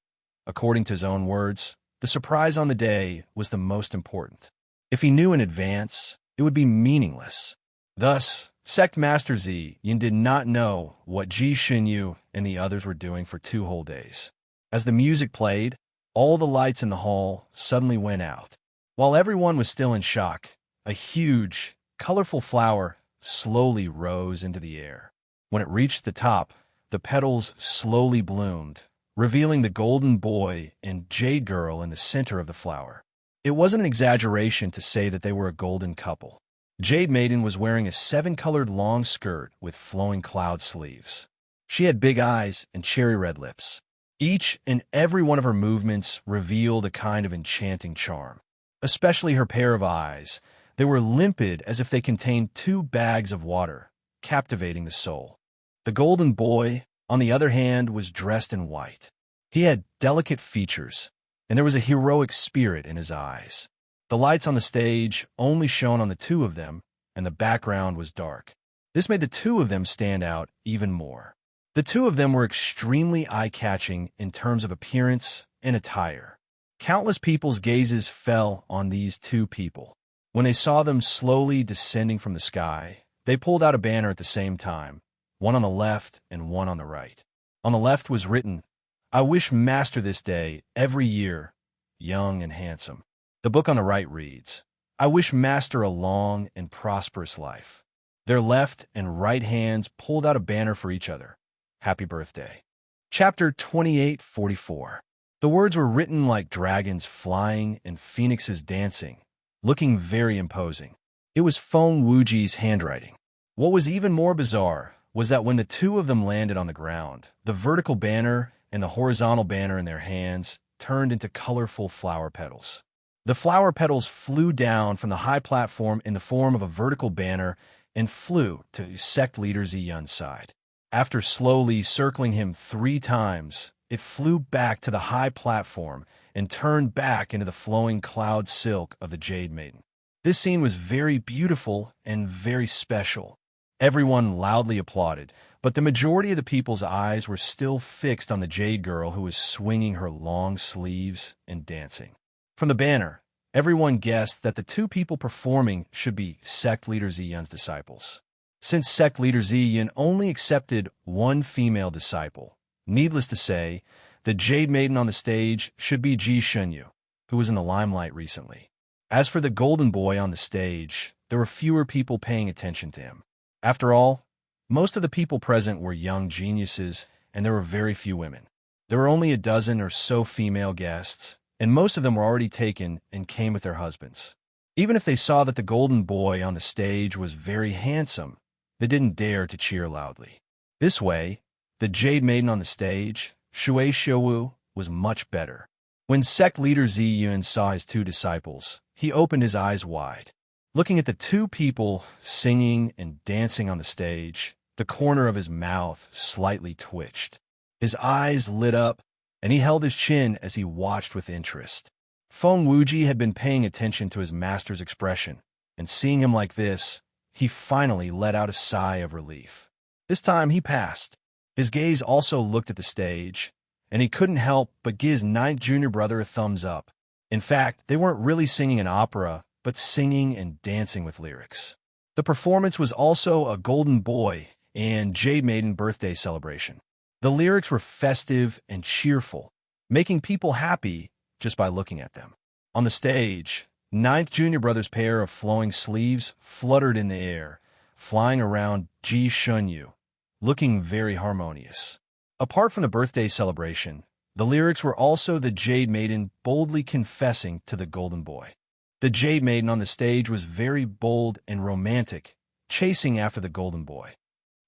Speaker 1: According to his own words, the surprise on the day was the most important. If he knew in advance, it would be meaningless. Thus, Sect Master Ziyan did not know what Ji Xinyu and the others were doing for 2 whole days. As the music played, all the lights in the hall suddenly went out. While everyone was still in shock, a huge, colorful flower slowly rose into the air. When it reached the top, the petals slowly bloomed, revealing the golden boy and jade girl in the center of the flower. It wasn't an exaggeration to say that they were a golden couple. Jade Maiden was wearing a 7-colored long skirt with flowing cloud sleeves. She had big eyes and cherry red lips. Each and every one of her movements revealed a kind of enchanting charm. Especially her pair of eyes. They were limpid as if they contained 2 bags of water, captivating the soul. The golden boy, on the other hand, was dressed in white. He had delicate features, and there was a heroic spirit in his eyes. The lights on the stage only shone on the 2 of them, and the background was dark. This made the 2 of them stand out even more. The 2 of them were extremely eye-catching in terms of appearance and attire. Countless people's gazes fell on these 2 people. When they saw them slowly descending from the sky, they pulled out a banner at the same time, one on the left and one on the right. On the left was written, "I wish Master this day, every year, young and handsome." The book on the right reads, "I wish Master a long and prosperous life." Their left and right hands pulled out a banner for each other. Happy birthday. Chapter 2844. The words were written like dragons flying and phoenixes dancing, looking very imposing. It was Feng Wuji's handwriting. What was even more bizarre was that when the 2 of them landed on the ground, the vertical banner and the horizontal banner in their hands turned into colorful flower petals. The flower petals flew down from the high platform in the form of a vertical banner and flew to sect leader Ziyun's side. After slowly circling him 3 times, it flew back to the high platform and turned back into the flowing cloud silk of the Jade Maiden. This scene was very beautiful and very special. Everyone loudly applauded, but the majority of the people's eyes were still fixed on the Jade Girl who was swinging her long sleeves and dancing. From the banner, everyone guessed that the 2 people performing should be sect leader Ziyun's disciples. Since sect leader Ziyun only accepted 1 female disciple, needless to say, the Jade Maiden on the stage should be Ji Shunyu, who was in the limelight recently. As for the golden boy on the stage, there were fewer people paying attention to him. After all, most of the people present were young geniuses, and there were very few women. There were only a dozen or so female guests, and most of them were already taken and came with their husbands. Even if they saw that the golden boy on the stage was very handsome, they didn't dare to cheer loudly. This way, the Jade Maiden on the stage, Shui Xiuwu, was much better. When sect leader Ziyun saw his 2 disciples, he opened his eyes wide. Looking at the 2 people singing and dancing on the stage, the corner of his mouth slightly twitched. His eyes lit up, and he held his chin as he watched with interest. Feng Wuji had been paying attention to his master's expression, and seeing him like this, he finally let out a sigh of relief. This time he passed. His gaze also looked at the stage, and he couldn't help but give his 9th junior brother a thumbs up. In fact, they weren't really singing an opera, but singing and dancing with lyrics. The performance was also a golden boy and Jade Maiden birthday celebration. The lyrics were festive and cheerful, making people happy just by looking at them. On the stage, 9th junior brother's pair of flowing sleeves fluttered in the air, flying around Ji Shunyu, looking very harmonious. Apart from the birthday celebration, the lyrics were also the Jade Maiden boldly confessing to the golden boy. The Jade Maiden on the stage was very bold and romantic, chasing after the golden boy.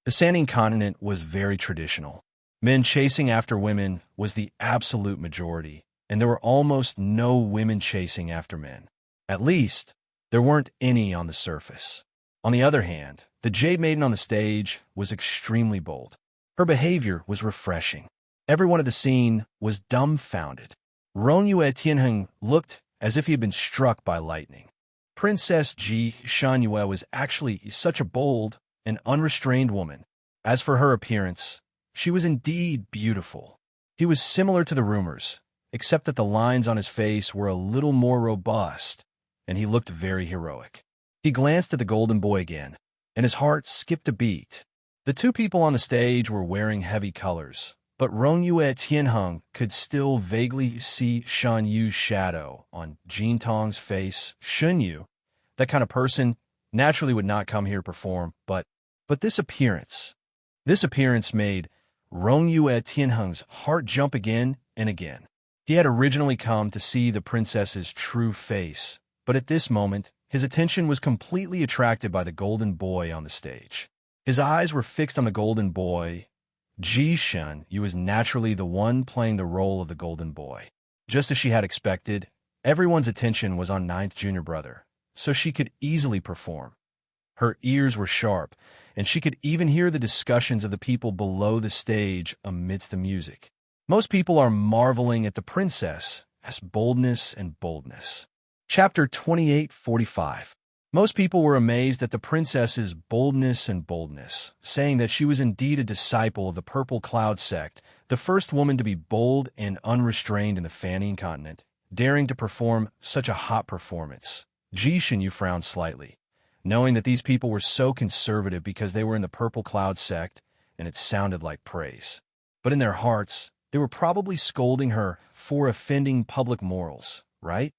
Speaker 1: The Sanning continent was very traditional. Men chasing after women was the absolute majority, and there were almost no women chasing after men. At least, there weren't any on the surface. On the other hand, the Jade Maiden on the stage was extremely bold. Her behavior was refreshing. Everyone at the scene was dumbfounded. Rongyue Tianheng looked as if he had been struck by lightning. Princess Ji Shanyue was actually such a bold and unrestrained woman. As for her appearance, she was indeed beautiful. He was similar to the rumors, except that the lines on his face were a little more robust, and he looked very heroic. He glanced at the golden boy again, and his heart skipped a beat. The 2 people on the stage were wearing heavy colors, but Rongyue Tianheng could still vaguely see Shan Yu's shadow on Jin Tong's face. Shun Yu, that kind of person, naturally would not come here to perform, but this appearance made Rongyue Tianheng's heart jump again and again. He had originally come to see the princess's true face, but at this moment, his attention was completely attracted by the golden boy on the stage. His eyes were fixed on the golden boy. Ji-shun Yu was naturally the one playing the role of the golden boy. Just as she had expected, everyone's attention was on ninth junior brother, so she could easily perform. Her ears were sharp, and she could even hear the discussions of the people below the stage amidst the music. Most people are marveling at the princess as boldness and boldness. Chapter 28:45. Most people were amazed at the princess's boldness and boldness, saying that she was indeed a disciple of the Purple Cloud sect, the first woman to be bold and unrestrained in the Fanning continent, daring to perform such a hot performance. Ji-shun Yu frowned slightly, knowing that these people were so conservative because they were in the Purple Cloud sect, and it sounded like praise. But in their hearts, they were probably scolding her for offending public morals, right?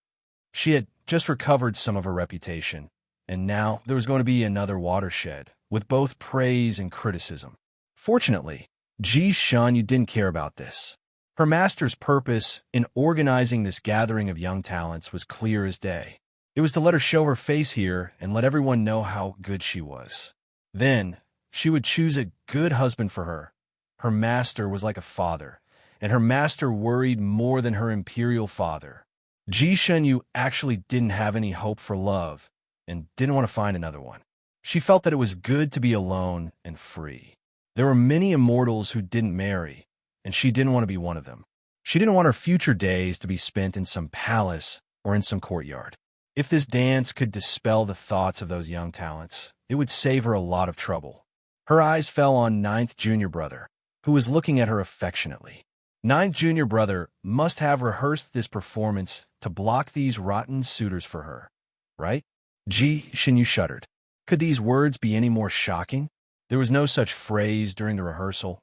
Speaker 1: She had just recovered some of her reputation, and now there was going to be another watershed, with both praise and criticism. Fortunately, Ji-shun Yu didn't care about this. Her master's purpose in organizing this gathering of young talents was clear as day. It was to let her show her face here and let everyone know how good she was. Then, she would choose a good husband for her. Her master was like a father, and her master worried more than her imperial father. Ji-shun Yu actually didn't have any hope for love, and didn't want to find another one. She felt that it was good to be alone and free. There were many immortals who didn't marry, and she didn't want to be one of them. She didn't want her future days to be spent in some palace or in some courtyard. If this dance could dispel the thoughts of those young talents, it would save her a lot of trouble. Her eyes fell on ninth junior brother, who was looking at her affectionately. Ninth junior brother must have rehearsed this performance to block these rotten suitors for her, right? Ji-shun Yu shuddered. Could these words be any more shocking? There was no such phrase during the rehearsal.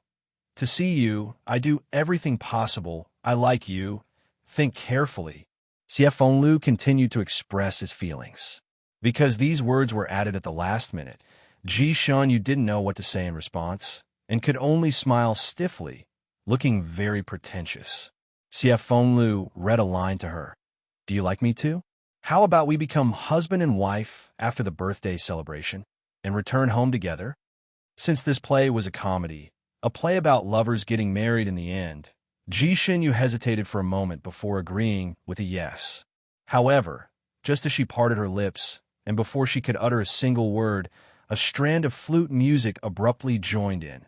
Speaker 1: To see you, I do everything possible. I like you. Think carefully. Siefeng Lu continued to express his feelings. Because these words were added at the last minute, Ji-shun Yu didn't know what to say in response, and could only smile stiffly, looking very pretentious. Siefeng Lu read a line to her. Do you like me too? How about we become husband and wife after the birthday celebration, and return home together? Since this play was a comedy, a play about lovers getting married in the end, Ji-shun Yu hesitated for a moment before agreeing with a yes. However, just as she parted her lips, and before she could utter a single word, a strand of flute music abruptly joined in,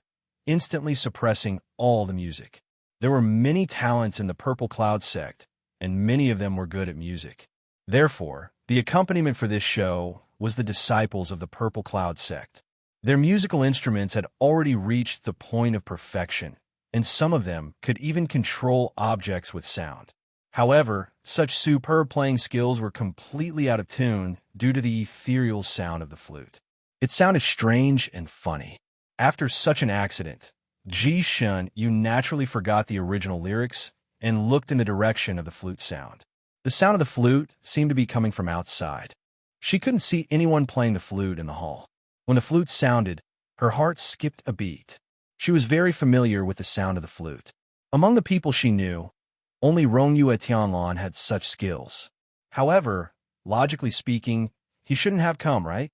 Speaker 1: instantly suppressing all the music. There were many talents in the Purple Cloud sect, and many of them were good at music. Therefore, the accompaniment for this show was the disciples of the Purple Cloud sect. Their musical instruments had already reached the point of perfection, and some of them could even control objects with sound. However, such superb playing skills were completely out of tune due to the ethereal sound of the flute. It sounded strange and funny. After such an accident, Ji-shun Yu naturally forgot the original lyrics and looked in the direction of the flute sound. The sound of the flute seemed to be coming from outside. She couldn't see anyone playing the flute in the hall. When the flute sounded, her heart skipped a beat. She was very familiar with the sound of the flute. Among the people she knew, only Rongyu Tianlan had such skills. However, logically speaking, he shouldn't have come, right?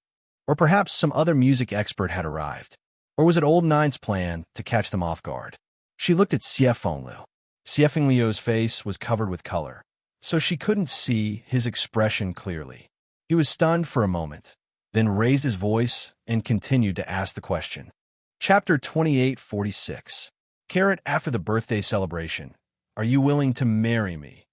Speaker 1: Or perhaps some other music expert had arrived. Or was it Old Nine's plan to catch them off guard? She looked at Siefeng Lu. Siefeng Lu's face was covered with color, so she couldn't see his expression clearly. He was stunned for a moment, then raised his voice and continued to ask the question. Chapter 28:46. Carrot after the birthday celebration. Are you willing to marry me?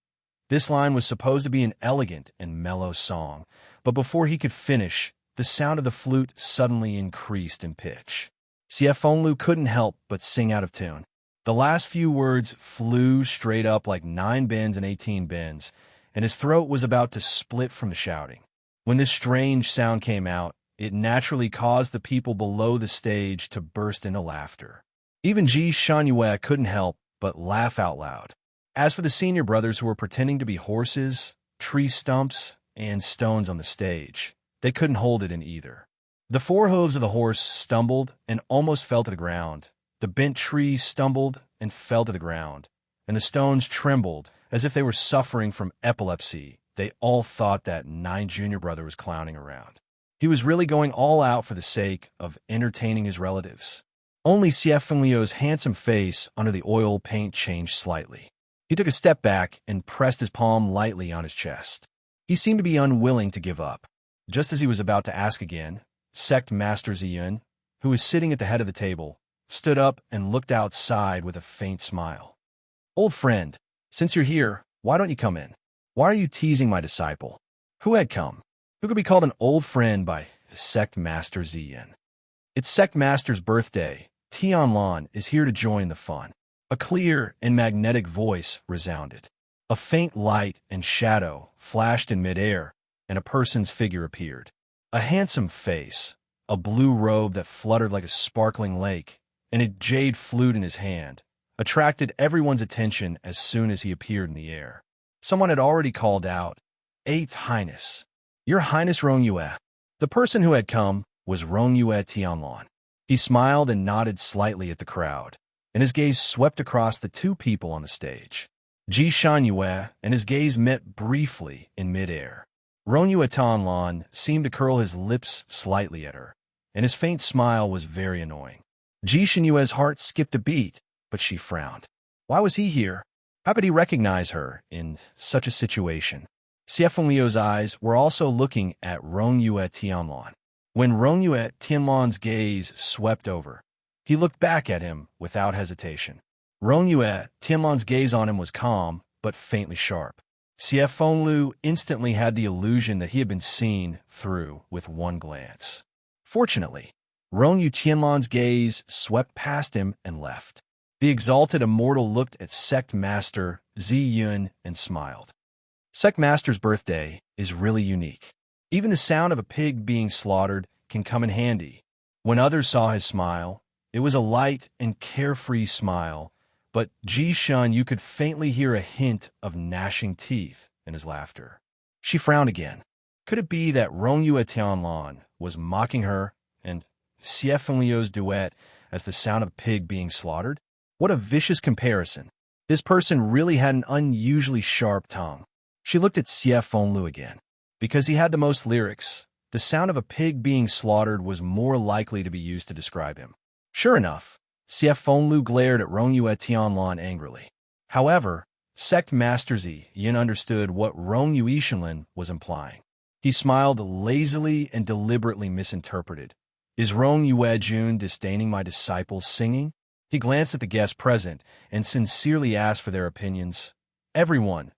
Speaker 1: This line was supposed to be an elegant and mellow song, but before he could finish, the sound of the flute suddenly increased in pitch. Siefeng Lu couldn't help but sing out of tune. The last few words flew straight up like 9 bins and 18 bins, and his throat was about to split from the shouting. When this strange sound came out, it naturally caused the people below the stage to burst into laughter. Even Ji-shun Yu couldn't help but laugh out loud. As for the senior brothers who were pretending to be horses, tree stumps, and stones on the stage, they couldn't hold it in either. The 4 hooves of the horse stumbled and almost fell to the ground. The bent trees stumbled and fell to the ground, and the stones trembled as if they were suffering from epilepsy they all thought that Nine Junior brother was clowning around. He was really going all out for the sake of entertaining his relatives. Only Liu's handsome face under the oil paint changed slightly. He took a step back and pressed his palm lightly on his chest. He seemed to be unwilling to give up. Just as he was about to ask again, Sect Master Ziyun, who was sitting at the head of the table, stood up and looked outside with a faint smile. "Old friend, since you're here, why don't you come in? Why are you teasing my disciple?" Who had come? Who could be called an old friend by Sect Master Ziyun? It's Sect Master's birthday. Tianlan is here to join the fun. A clear and magnetic voice resounded. A faint light and shadow flashed in midair, and a person's figure appeared. A handsome face, a blue robe that fluttered like a sparkling lake, and a jade flute in his hand, attracted everyone's attention as soon as he appeared in the air. Someone had already called out, "Eighth Highness, Your Highness Rongyue." The person who had come was Rongyue Tianlan. He smiled and nodded slightly at the crowd, and his gaze swept across the two people on the stage. Ji Shanyue and his gaze met briefly in midair. Rongyue Tianlan seemed to curl his lips slightly at her, and his faint smile was very annoying. Ji Shanyue's heart skipped a beat, but she frowned. Why was he here? How could he recognize her in such a situation? Liu's eyes were also looking at Rongyue Tianlan. When Rongyue Tianlan's gaze swept over, he looked back at him without hesitation. Rongyue Tianlan's gaze on him was calm, but faintly sharp. Liu instantly had the illusion that he had been seen through with one glance. Fortunately, Rongyue Tianlan's gaze swept past him and left. The exalted immortal looked at Sect Master Ziyun and smiled. Sect Master's birthday is really unique. Even the sound of a pig being slaughtered can come in handy. When others saw his smile, it was a light and carefree smile, but Ji Shun, you could faintly hear a hint of gnashing teeth in his laughter. She frowned again. Could it be that Rongyue Tianlan was mocking her and Liu's duet as the sound of a pig being slaughtered? What a vicious comparison. This person really had an unusually sharp tongue. She looked at Liu again. Because he had the most lyrics, the sound of a pig being slaughtered was more likely to be used to describe him. Sure enough, Liu glared at Rongyue Tianlan angrily. However, Sect Master Ziyun understood what Rongyue was implying. He smiled lazily and deliberately misinterpreted. Is Rongyue Jun disdaining my disciples' singing? He glanced at the guests present and sincerely asked for their opinions. Everyone,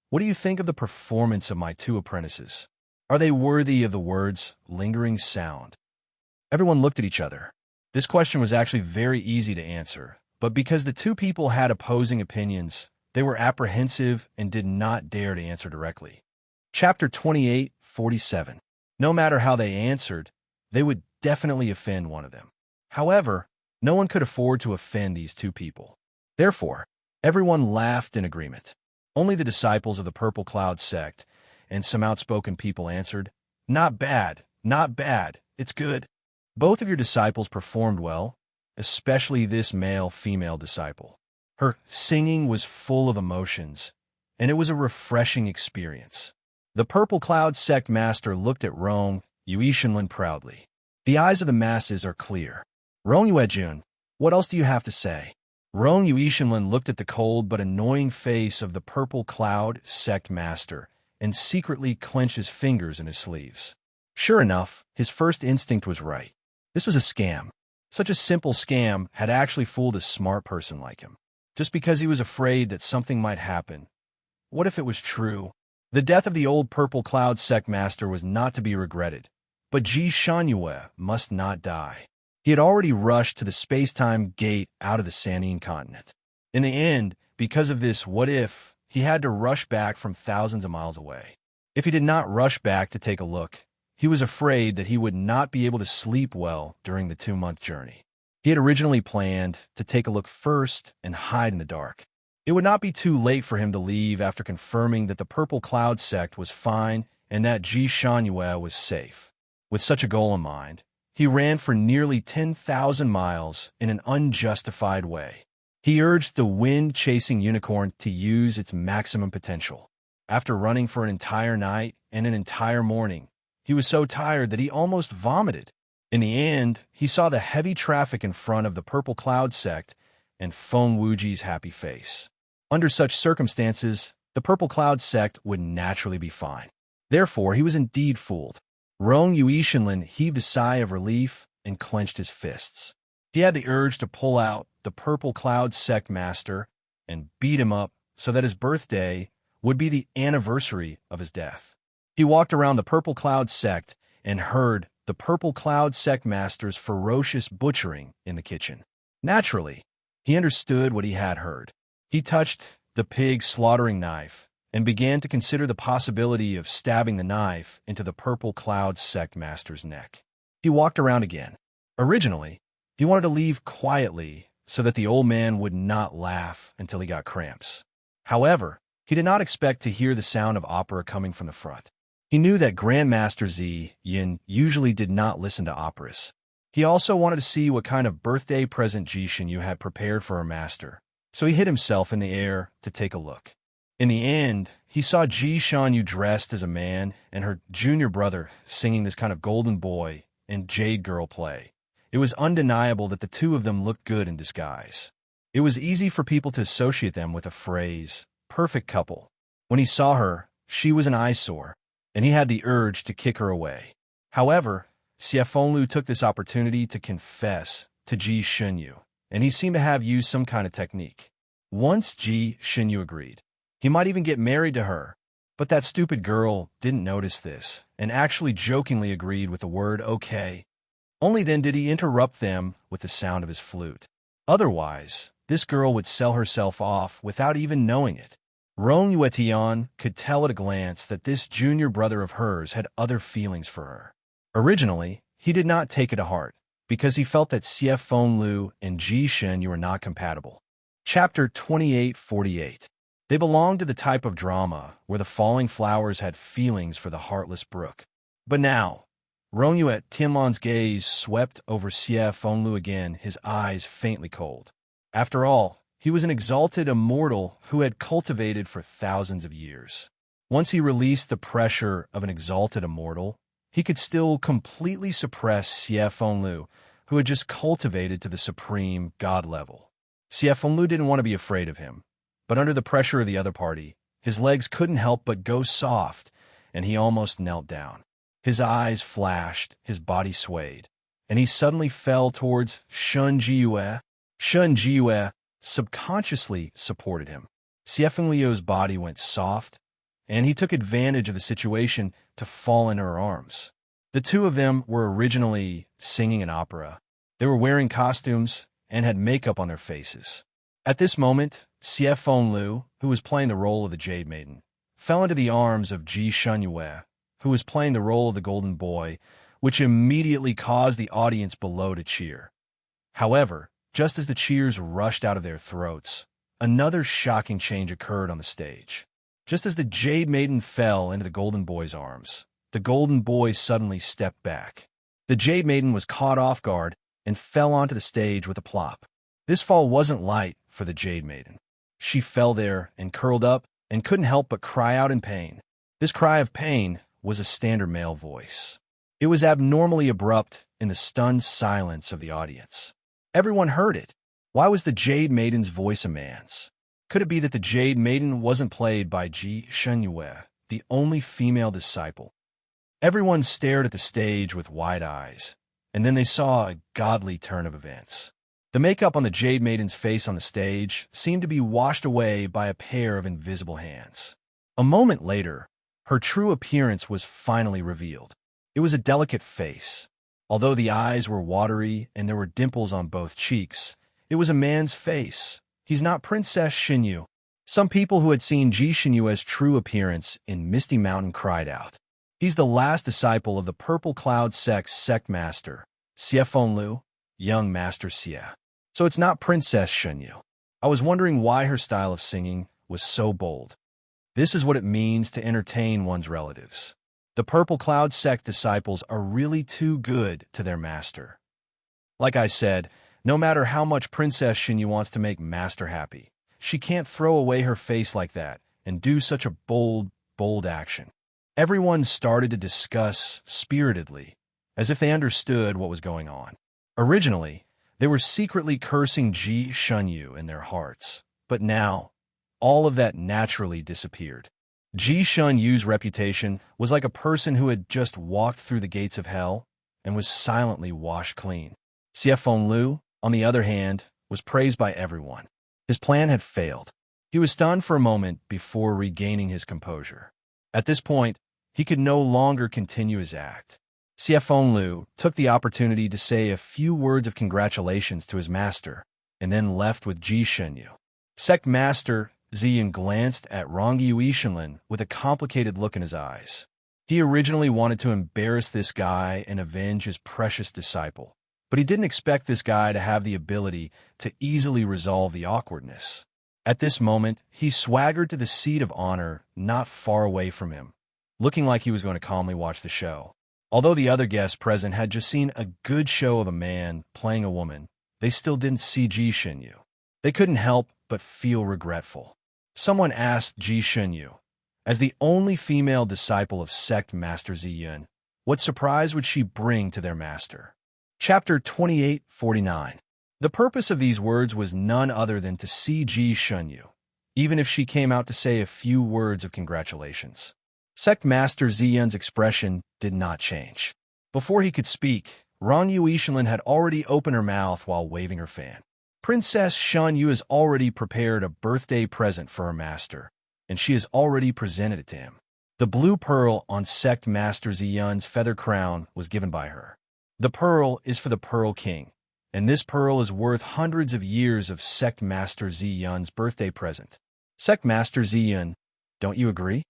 Speaker 1: what do you think of the performance of my two apprentices? Are they worthy of the words lingering sound? Everyone looked at each other. This question was actually very easy to answer, but because the two people had opposing opinions, they were apprehensive and did not dare to answer directly. Chapter 28:47. No matter how they answered, they would definitely offend one of them. However, no one could afford to offend these two people. Therefore, everyone laughed in agreement. Only the disciples of the Purple Cloud sect and some outspoken people answered, "Not bad, not bad, it's good." Both of your disciples performed well, especially this male-female disciple. Her singing was full of emotions, and it was a refreshing experience. The Purple Cloud sect master looked at Rongyue proudly. The eyes of the masses are clear. Rongyue Jun, what else do you have to say? Rongyue looked at the cold but annoying face of the Purple Cloud sect master and secretly clenched his fingers in his sleeves. Sure enough, his first instinct was right. This was a scam. Such a simple scam had actually fooled a smart person like him. Just because he was afraid that something might happen. What if it was true? The death of the old Purple Cloud sect master was not to be regretted, but Ji Shanyue must not die. He had already rushed to the space-time gate out of the Sanine continent. In the end, because of this what if, he had to rush back from thousands of miles away. If he did not rush back to take a look, he was afraid that he would not be able to sleep well during the 2-month journey. He had originally planned to take a look first and hide in the dark. It would not be too late for him to leave after confirming that the Purple Cloud sect was fine and that Ji Shanyue was safe. With such a goal in mind, he ran for nearly 10,000 miles in an unjustified way. He urged the wind-chasing unicorn to use its maximum potential. After running for an entire night and an entire morning, he was so tired that he almost vomited. In the end, he saw the heavy traffic in front of the Purple Cloud sect and Feng Wuji's happy face. Under such circumstances, the Purple Cloud sect would naturally be fine. Therefore, he was indeed fooled. Rong Yuishinlin heaved a sigh of relief and clenched his fists. He had the urge to pull out the Purple Cloud sect master and beat him up so that his birthday would be the anniversary of his death. He walked around the Purple Cloud sect and heard the Purple Cloud sect master's ferocious butchering in the kitchen. Naturally, he understood what he had heard. He touched the pig slaughtering knife and began to consider the possibility of stabbing the knife into the Purple Cloud sect master's neck. He walked around again. Originally, he wanted to leave quietly so that the old man would not laugh until he got cramps. However, he did not expect to hear the sound of opera coming from the front. He knew that Grandmaster Zi Yin usually did not listen to operas. He also wanted to see what kind of birthday present Ji Shinyu had prepared for her master, so he hid himself in the air to take a look. In the end, he saw Ji Shanyu dressed as a man and her junior brother singing this kind of golden boy and jade girl play. It was undeniable that the two of them looked good in disguise. It was easy for people to associate them with a phrase, perfect couple. When he saw her, she was an eyesore, and he had the urge to kick her away. However, Xie Fenglu took this opportunity to confess to Ji Shinyu, and he seemed to have used some kind of technique. Once Ji Shinyu agreed, he might even get married to her, but that stupid girl didn't notice this and actually jokingly agreed with the word okay. Only then did he interrupt them with the sound of his flute. Otherwise, this girl would sell herself off without even knowing it. Rong Yuetian could tell at a glance that this junior brother of hers had other feelings for her. Originally, he did not take it to heart, because he felt that Xie Fenglu and Ji Shinyu were not compatible. Chapter 2848. They belonged to the type of drama where the falling flowers had feelings for the heartless brook. But now, Rong Yuetian's gaze swept over Xie Fenglu again, his eyes faintly cold. After all, he was an exalted immortal who had cultivated for thousands of years. Once he released the pressure of an exalted immortal, he could still completely suppress Xie Fenglu, who had just cultivated to the supreme god level. Xie Fenglu didn't want to be afraid of him, but under the pressure of the other party, his legs couldn't help but go soft, and he almost knelt down. His eyes flashed, his body swayed, and he suddenly fell towards Shun Jiyue. Shun Jiyue subconsciously supported him. Xie Fengliu's body went soft, and he took advantage of the situation to fall in her arms. The two of them were originally singing an opera. They were wearing costumes and had makeup on their faces. At this moment, Xie Fenglu, who was playing the role of the Jade Maiden, fell into the arms of Ji Shunyue, who was playing the role of the Golden Boy, which immediately caused the audience below to cheer. However, just as the cheers rushed out of their throats, another shocking change occurred on the stage. Just as the Jade Maiden fell into the Golden Boy's arms, the Golden Boy suddenly stepped back. The Jade Maiden was caught off guard and fell onto the stage with a plop. This fall wasn't light for the Jade Maiden. She fell there and curled up and couldn't help but cry out in pain. This cry of pain was a standard male voice. It was abnormally abrupt in the stunned silence of the audience. Everyone heard it. Why was the Jade Maiden's voice a man's? Could it be that the Jade Maiden wasn't played by Ji Shunyue, the only female disciple? Everyone stared at the stage with wide eyes, and then they saw a godly turn of events. The makeup on the Jade Maiden's face on the stage seemed to be washed away by a pair of invisible hands. A moment later, her true appearance was finally revealed. It was a delicate face. Although the eyes were watery and there were dimples on both cheeks, it was a man's face. He's not Princess Shinyu. Some people who had seen Ji Shinyue's true appearance in Misty Mountain cried out. He's the last disciple of the Purple Cloud sect's sect master, Xie Fenglu, young Master Xie. So it's not Princess Shinyu. I was wondering why her style of singing was so bold. This is what it means to entertain one's relatives. The Purple Cloud sect disciples are really too good to their master. Like I said, no matter how much Princess Shinyu wants to make Master happy, she can't throw away her face like that and do such a bold, bold action. Everyone started to discuss spiritedly, as if they understood what was going on. Originally, they were secretly cursing Ji Shunyu in their hearts, but now, all of that naturally disappeared. Ji Shunyu's reputation was like a person who had just walked through the gates of hell and was silently washed clean. Xiefeng Liu, on the other hand, was praised by everyone. His plan had failed. He was stunned for a moment before regaining his composure. At this point, he could no longer continue his act. Xiefeng Liu took the opportunity to say a few words of congratulations to his master, and then left with Ji Shunyu. Sect Master Ziyan glanced at Rongyu Yishinlin with a complicated look in his eyes. He originally wanted to embarrass this guy and avenge his precious disciple, but he didn't expect this guy to have the ability to easily resolve the awkwardness. At this moment, he swaggered to the seat of honor not far away from him, looking like he was going to calmly watch the show. Although the other guests present had just seen a good show of a man playing a woman, they still didn't see Ji Shunyu. They couldn't help but feel regretful. Someone asked Ji Shunyu, as the only female disciple of Sect Master Ziyun, what surprise would she bring to their master? Chapter 2849. The purpose of these words was none other than to see Ji Shunyu, even if she came out to say a few words of congratulations. Sect Master Ziyun's expression did not change. Before he could speak, Rongyu Yishinlin had already opened her mouth while waving her fan. Princess Shunyu has already prepared a birthday present for her master, and she has already presented it to him. The blue pearl on Sect Master Ziyun's feather crown was given by her. The pearl is for the Pearl King, and this pearl is worth hundreds of years of Sect Master Ziyun's birthday present. Sect Master Ziyun, don't you agree?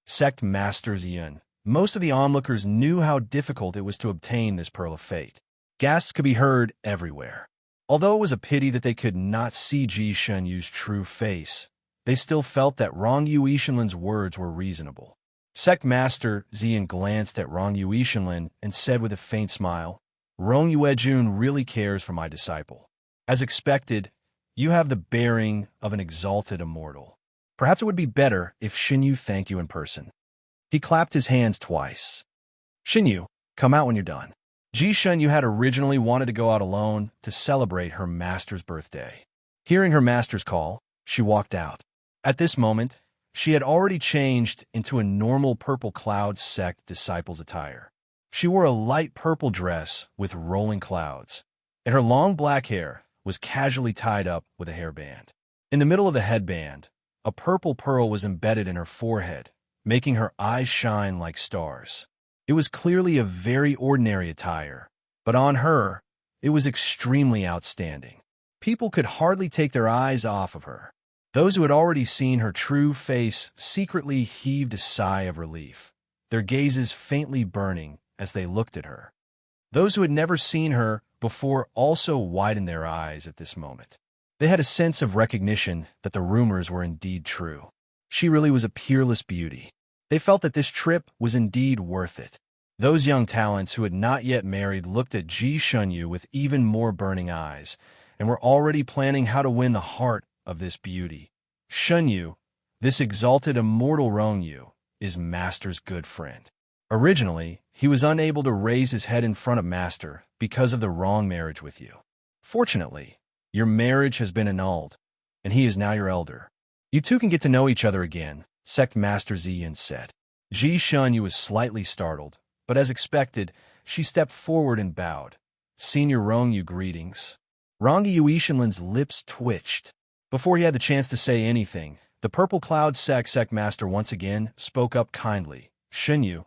Speaker 1: Sect Master Ziyun. Most of the onlookers knew how difficult it was to obtain this Pearl of Fate. Gasps could be heard everywhere. Although it was a pity that they could not see Ji Shunyu's true face, they still felt that Rongyu Yishinlin's words were reasonable. Sect Master Ziyun glanced at Rongyu Yishinlin and said with a faint smile, Rongyu Ejun really cares for my disciple. As expected, you have the bearing of an exalted immortal. Perhaps it would be better if Shinyu thanked you in person. He clapped his hands twice. Shinyu, come out when you're done. Ji Shunyu had originally wanted to go out alone to celebrate her master's birthday. Hearing her master's call, she walked out. At this moment, she had already changed into a normal Purple Cloud sect disciple's attire. She wore a light purple dress with rolling clouds, and her long black hair was casually tied up with a hairband. In the middle of the headband, a purple pearl was embedded in her forehead, making her eyes shine like stars. It was clearly a very ordinary attire, but on her, it was extremely outstanding. People could hardly take their eyes off of her. Those who had already seen her true face secretly heaved a sigh of relief, their gazes faintly burning as they looked at her. Those who had never seen her before also widened their eyes at this moment. They had a sense of recognition that the rumors were indeed true. She really was a peerless beauty. They felt that this trip was indeed worth it. Those young talents who had not yet married looked at Ji Shunyu with even more burning eyes and were already planning how to win the heart of this beauty. Shunyu, this exalted immortal Rongyu, is Master's good friend. Originally, he was unable to raise his head in front of Master because of the wrong marriage with you. Fortunately, your marriage has been annulled, and he is now your elder. You two can get to know each other again, Sect Master Ziyun said. Ji Shunyu was slightly startled, but as expected, she stepped forward and bowed. Senior Rongyu, greetings. Rongyu Yishinlin's lips twitched. Before he had the chance to say anything, the Purple Cloud Sect Master once again spoke up kindly. Shunyu,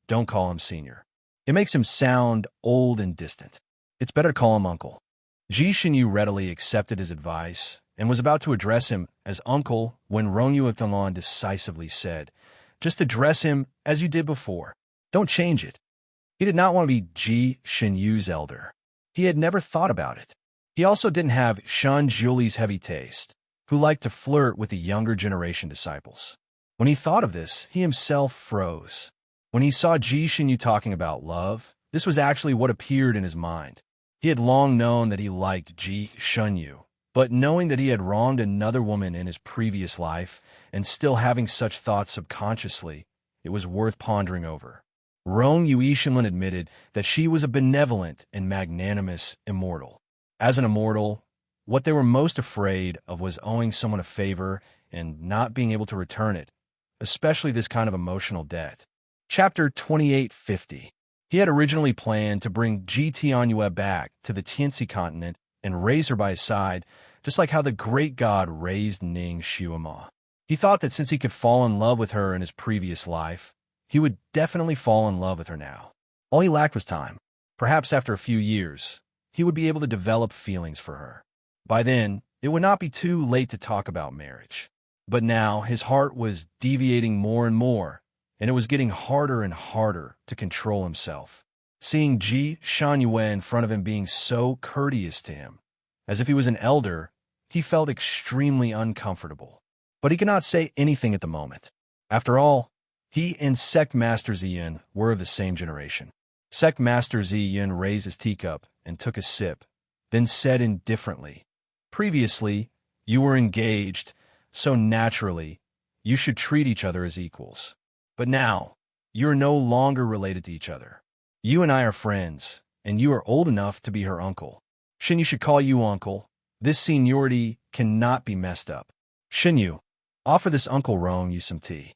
Speaker 1: don't call him senior. It makes him sound old and distant. It's better to call him uncle. Ji Shunyu readily accepted his advice and was about to address him as uncle when Rongyu Yishinlin decisively said, just address him as you did before. Don't change it. He did not want to be Ji Shunyu's elder. He had never thought about it. He also didn't have Shan Juli's heavy taste, who liked to flirt with the younger generation disciples. When he thought of this, he himself froze. When he saw Ji Shunyu talking about love, this was actually what appeared in his mind. He had long known that he liked Ji Shunyu, But knowing that he had wronged another woman in his previous life and still having such thoughts subconsciously, it was worth pondering over. Rong Yuishinlin admitted that she was a benevolent and magnanimous immortal. As an immortal, what they were most afraid of was owing someone a favor and not being able to return it, especially this kind of emotional debt. Chapter 2850. He had originally planned to bring Ji Tianyue back to the Tianxi continent and raise her by his side, just like how the great god raised Ning Xuema. He thought that since he could fall in love with her in his previous life, he would definitely fall in love with her now. All he lacked was time. Perhaps after a few years, he would be able to develop feelings for her. By then, it would not be too late to talk about marriage. But now, his heart was deviating more and more, and it was getting harder and harder to control himself. Seeing Ji Shanyue in front of him being so courteous to him, as if he was an elder, he felt extremely uncomfortable. But he could not say anything at the moment. After all, he and Sect Master Ziyun were of the same generation. Sect Master Ziyun raised his teacup and took a sip, then said indifferently, "Previously, you were engaged, so naturally, you should treat each other as equals. But now, you are no longer related to each other. You and I are friends, and you are old enough to be her uncle. Shinyu should call you uncle. This seniority cannot be messed up. Shinyu, offer this Uncle Rongyu some tea."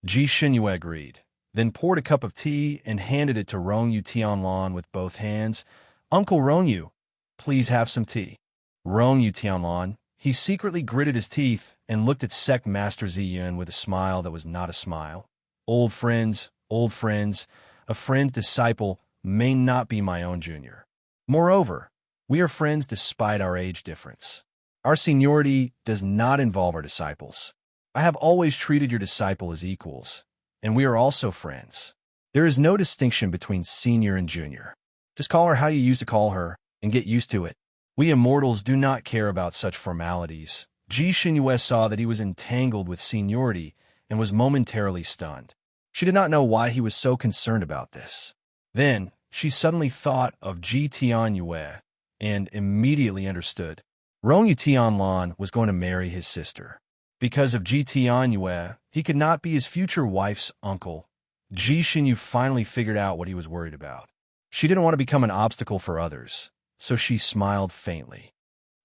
Speaker 1: Ji Shinyu agreed, then poured a cup of tea and handed it to Rongyu Tianlan with both hands. "Uncle Rongyu, please have some tea." Rongyu Tianlan, he secretly gritted his teeth and looked at Sect Master Ziyun with a smile that was not a smile. Old friends, a friend's disciple may not be my own junior. Moreover, we are friends despite our age difference. Our seniority does not involve our disciples. I have always treated your disciple as equals, and we are also friends. There is no distinction between senior and junior. Just call her how you used to call her, and get used to it. We immortals do not care about such formalities. Ji Shinue saw that he was entangled with seniority and was momentarily stunned. She did not know why he was so concerned about this. Then, she suddenly thought of Ji Tianyue and immediately understood. Rongyu Tianlan was going to marry his sister. Because of Ji Tianyue, he could not be his future wife's uncle. Ji Shinyu finally figured out what he was worried about. She didn't want to become an obstacle for others, so she smiled faintly.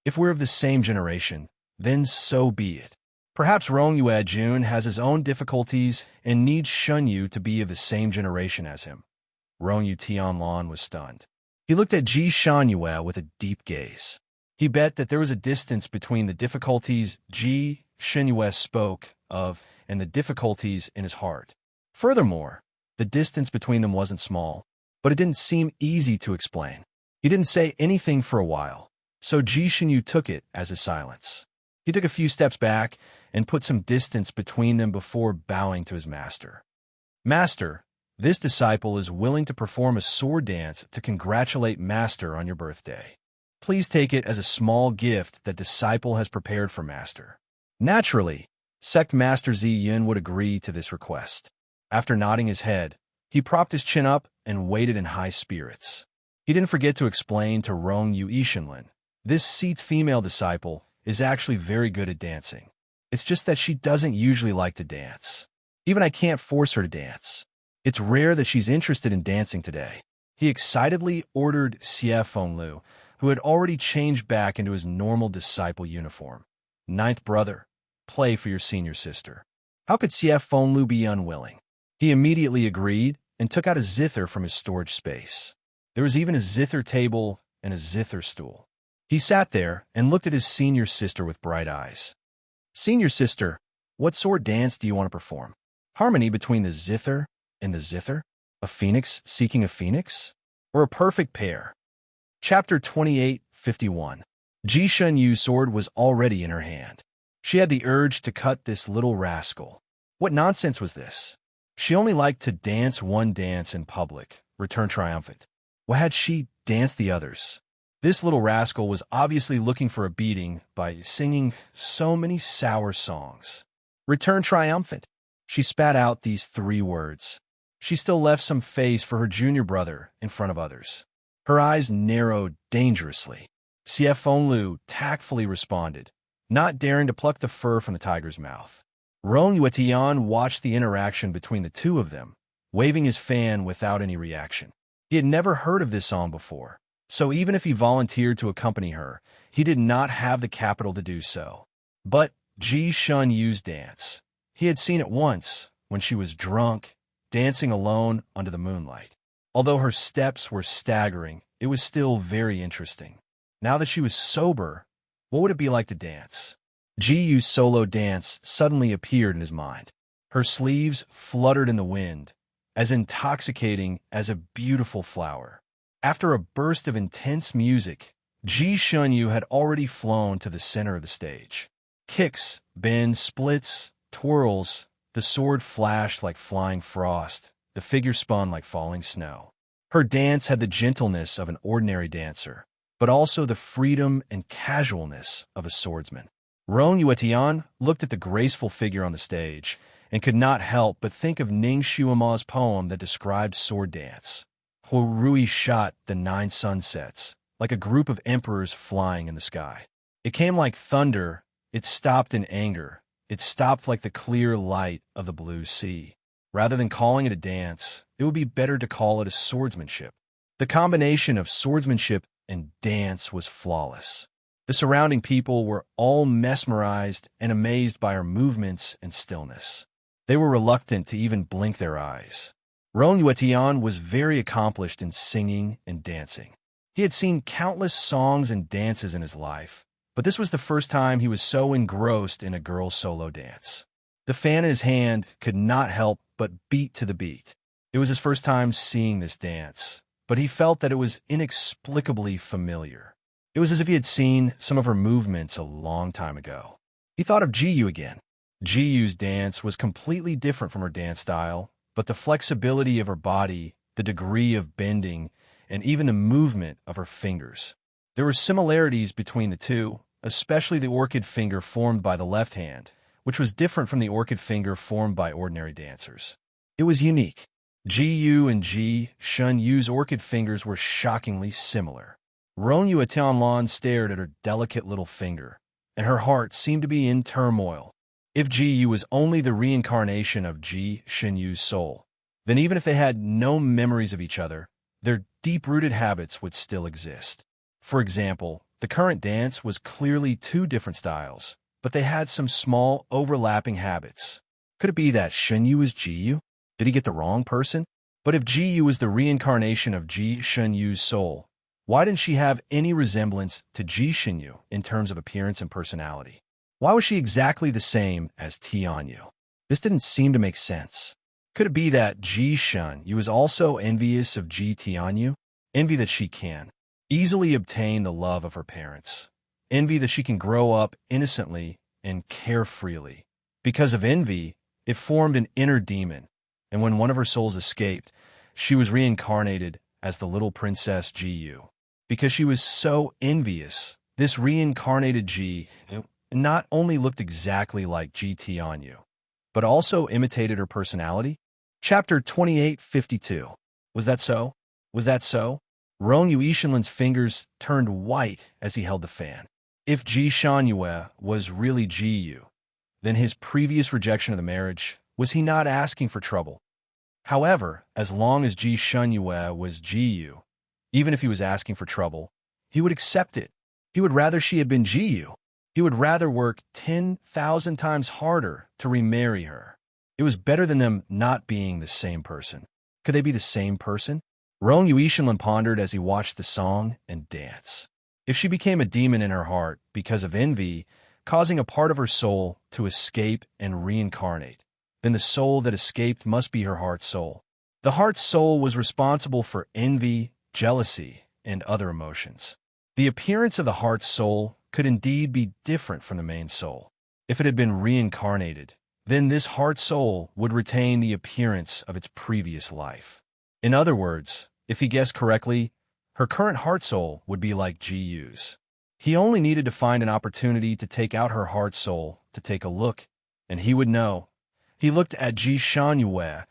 Speaker 1: If we're of the same generation, then so be it. Perhaps Rongyu Jun has his own difficulties and needs Shunyu to be of the same generation as him. Rongyu Tianlan was stunned. He looked at Ji Shanyue with a deep gaze. He bet that there was a distance between the difficulties Ji Shanyue spoke of and the difficulties in his heart. Furthermore, the distance between them wasn't small, but it didn't seem easy to explain. He didn't say anything for a while, so Ji Shinyu took it as a silence. He took a few steps back and put some distance between them before bowing to his master. "Master, this disciple is willing to perform a sword dance to congratulate Master on your birthday. Please take it as a small gift that disciple has prepared for Master." Naturally, Sect Master Ziyun would agree to this request. After nodding his head, he propped his chin up and waited in high spirits. He didn't forget to explain to Rong Yuishinlin, this seat's female disciple is actually very good at dancing. It's just that she doesn't usually like to dance. Even I can't force her to dance. It's rare that she's interested in dancing today. He excitedly ordered Xie Fenglu, who had already changed back into his normal disciple uniform. "Ninth brother, play for your senior sister." How could Xie Fenglu be unwilling? He immediately agreed and took out a zither from his storage space. There was even a zither table and a zither stool. He sat there and looked at his senior sister with bright eyes. "Senior sister, what sword dance do you want to perform? Harmony between the zither and the zither? A phoenix seeking a phoenix? Or a perfect pair?" Chapter 2851. Ji Shunyu's sword was already in her hand. She had the urge to cut this little rascal. What nonsense was this? She only liked to dance one dance in public, return triumphant. Why had she danced the others? This little rascal was obviously looking for a beating by singing so many sour songs. Return triumphant. She spat out these 3 words. She still left some face for her junior brother in front of others. Her eyes narrowed dangerously. Xiefeng Lu tactfully responded, not daring to pluck the fur from the tiger's mouth. Rong Yuetian watched the interaction between the two of them, waving his fan without any reaction. He had never heard of this song before, so even if he volunteered to accompany her, he did not have the capital to do so. But Ji Shun Yu's dance. He had seen it once, when she was drunk, dancing alone under the moonlight. Although her steps were staggering, it was still very interesting. Now that she was sober, what would it be like to dance? Ji Yu's solo dance suddenly appeared in his mind. Her sleeves fluttered in the wind, as intoxicating as a beautiful flower. After a burst of intense music, Ji Shunyu had already flown to the center of the stage. Kicks, bends, splits, twirls, the sword flashed like flying frost, the figure spun like falling snow. Her dance had the gentleness of an ordinary dancer, but also the freedom and casualness of a swordsman. Rong Yuetian looked at the graceful figure on the stage and could not help but think of Ning Xuema's poem that described sword dance. Hu Rui shot the 9 sunsets, like a group of emperors flying in the sky. It came like thunder, it stopped in anger, it stopped like the clear light of the blue sea. Rather than calling it a dance, it would be better to call it a swordsmanship. The combination of swordsmanship and dance was flawless. The surrounding people were all mesmerized and amazed by her movements and stillness. They were reluctant to even blink their eyes. Rong Yuetian was very accomplished in singing and dancing. He had seen countless songs and dances in his life, but this was the first time he was so engrossed in a girl's solo dance. The fan in his hand could not help but beat to the beat. It was his first time seeing this dance, but he felt that it was inexplicably familiar. It was as if he had seen some of her movements a long time ago. He thought of Ji Yu again. Ji Yu's dance was completely different from her dance style, but the flexibility of her body, the degree of bending, and even the movement of her fingers. There were similarities between the two, especially the orchid finger formed by the left hand, which was different from the orchid finger formed by ordinary dancers. It was unique. Ji Yu and Ji Shun Yu's orchid fingers were shockingly similar. Rong Yuetianlan stared at her delicate little finger, and her heart seemed to be in turmoil. If Ji Yu was only the reincarnation of Ji Shun Yu's soul, then even if they had no memories of each other, their deep-rooted habits would still exist. For example, the current dance was clearly 2 different styles, but they had some small overlapping habits. Could it be that Shun Yu was Ji Yu? Did he get the wrong person? But if Ji Yu was the reincarnation of Ji Shun Yu's soul, why didn't she have any resemblance to Ji Shun Yu in terms of appearance and personality? Why was she exactly the same as Tian Yu? This didn't seem to make sense. Could it be that Ji Shun Yu is also envious of Ji Tian Yu? Envy that she can easily obtain the love of her parents. Envy that she can grow up innocently and care freely. Because of envy, it formed an inner demon, and when one of her souls escaped, she was reincarnated as the little princess Ji Yu. Because she was so envious, this reincarnated Ji not only looked exactly like Ji Tian Yu, but also imitated her personality. Chapter 2852. Was that so? Was that so? Rong Yuishanlin's fingers turned white as he held the fan. If Ji Shanyue was really Ji Yu, then his previous rejection of the marriage, was he not asking for trouble? However, as long as Ji Shanyue was Ji Yu, even if he was asking for trouble, he would accept it. He would rather she had been Ji Yu. He would rather work 10,000 times harder to remarry her. It was better than them not being the same person. Could they be the same person? Rong Yuishanlin pondered as he watched the song and dance. If she became a demon in her heart because of envy, causing a part of her soul to escape and reincarnate, then the soul that escaped must be her heart soul. The heart soul was responsible for envy, jealousy, and other emotions. The appearance of the heart soul could indeed be different from the main soul. If it had been reincarnated, then this heart soul would retain the appearance of its previous life. In other words, if he guessed correctly, her current heart soul would be like Ji Yu's. He only needed to find an opportunity to take out her heart soul to take a look, and he would know. He looked at Ji Shanyue,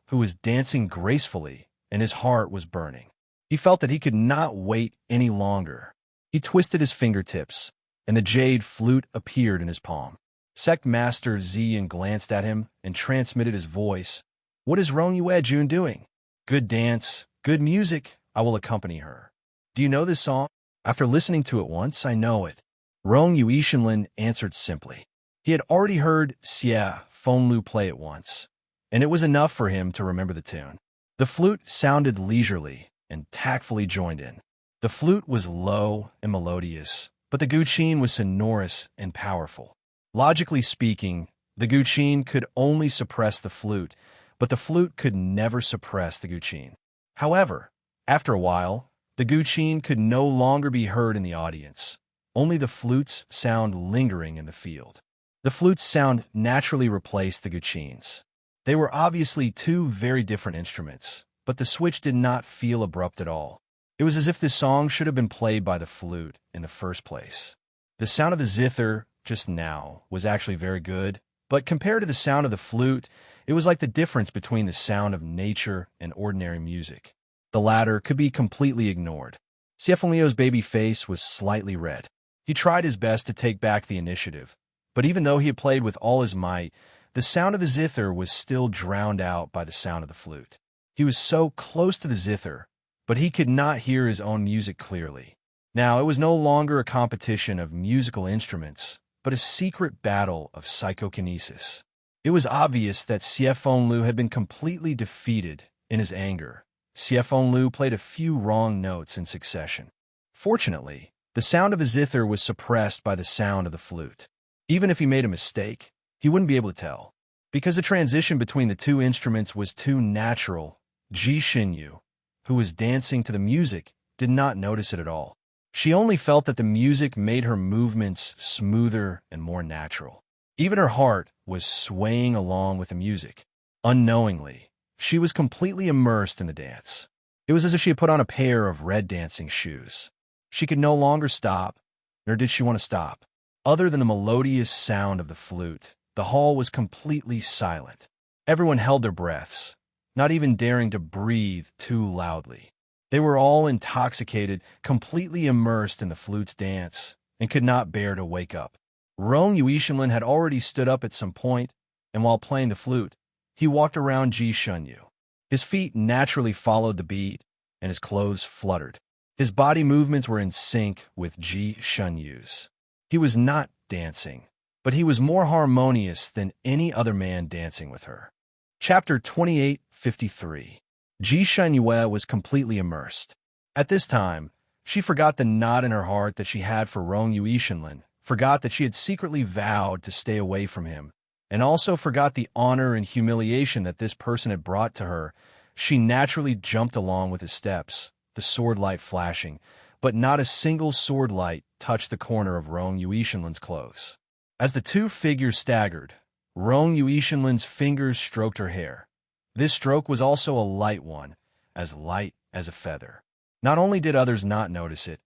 Speaker 1: who was dancing gracefully, and his heart was burning. He felt that he could not wait any longer. He twisted his fingertips, and the jade flute appeared in his palm. Sect Master Zian glanced at him and transmitted his voice. "What is Rong Yue-jun doing?" "Good dance, good music. I will accompany her." "Do you know this song?" "After listening to it once, I know it." Rong Yue-shinlin answered simply. He had already heard Xie Fenglu play it once, and it was enough for him to remember the tune. The flute sounded leisurely and tactfully joined in. The flute was low and melodious, but the guqin was sonorous and powerful. Logically speaking, the guqin could only suppress the flute, but the flute could never suppress the guqin. However, after a while, the guqin could no longer be heard in the audience, only the flute's sound lingering in the field. The flute's sound naturally replaced the guqins. They were obviously two very different instruments, but the switch did not feel abrupt at all. It was as if this song should have been played by the flute in the first place. The sound of the zither just now was actually very good, but compared to the sound of the flute, it was like the difference between the sound of nature and ordinary music. The latter could be completely ignored. Xiefenlio's baby face was slightly red. He tried his best to take back the initiative, but even though he had played with all his might, the sound of the zither was still drowned out by the sound of the flute. He was so close to the zither, but he could not hear his own music clearly. Now, it was no longer a competition of musical instruments, but a secret battle of psychokinesis. It was obvious that Xie Fenglu had been completely defeated in his anger. Xie Fenglu played a few wrong notes in succession. Fortunately, the sound of the zither was suppressed by the sound of the flute. Even if he made a mistake, he wouldn't be able to tell. Because the transition between the two instruments was too natural, Ji Xinyu, who was dancing to the music, did not notice it at all. She only felt that the music made her movements smoother and more natural. Even her heart was swaying along with the music. Unknowingly, she was completely immersed in the dance. It was as if she had put on a pair of red dancing shoes. She could no longer stop, nor did she want to stop. Other than the melodious sound of the flute, the hall was completely silent. Everyone held their breaths, not even daring to breathe too loudly. They were all intoxicated, completely immersed in the flute's dance, and could not bear to wake up. Rong Yue-shinlin had already stood up at some point, and while playing the flute, he walked around Ji Shunyu. His feet naturally followed the beat, and his clothes fluttered. His body movements were in sync with Ji Shunyu's. He was not dancing, but he was more harmonious than any other man dancing with her. Chapter 28:53. Ji Shunyue was completely immersed. At this time, she forgot the knot in her heart that she had for Rong Yue-shinlin, forgot that she had secretly vowed to stay away from him, and also forgot the honor and humiliation that this person had brought to her. She naturally jumped along with his steps, the sword light flashing, but not a single sword light touched the corner of Rong Yue-shinlin's clothes. As the two figures staggered, Rong Yue-shinlin's fingers stroked her hair. This stroke was also a light one, as light as a feather. Not only did others not notice it,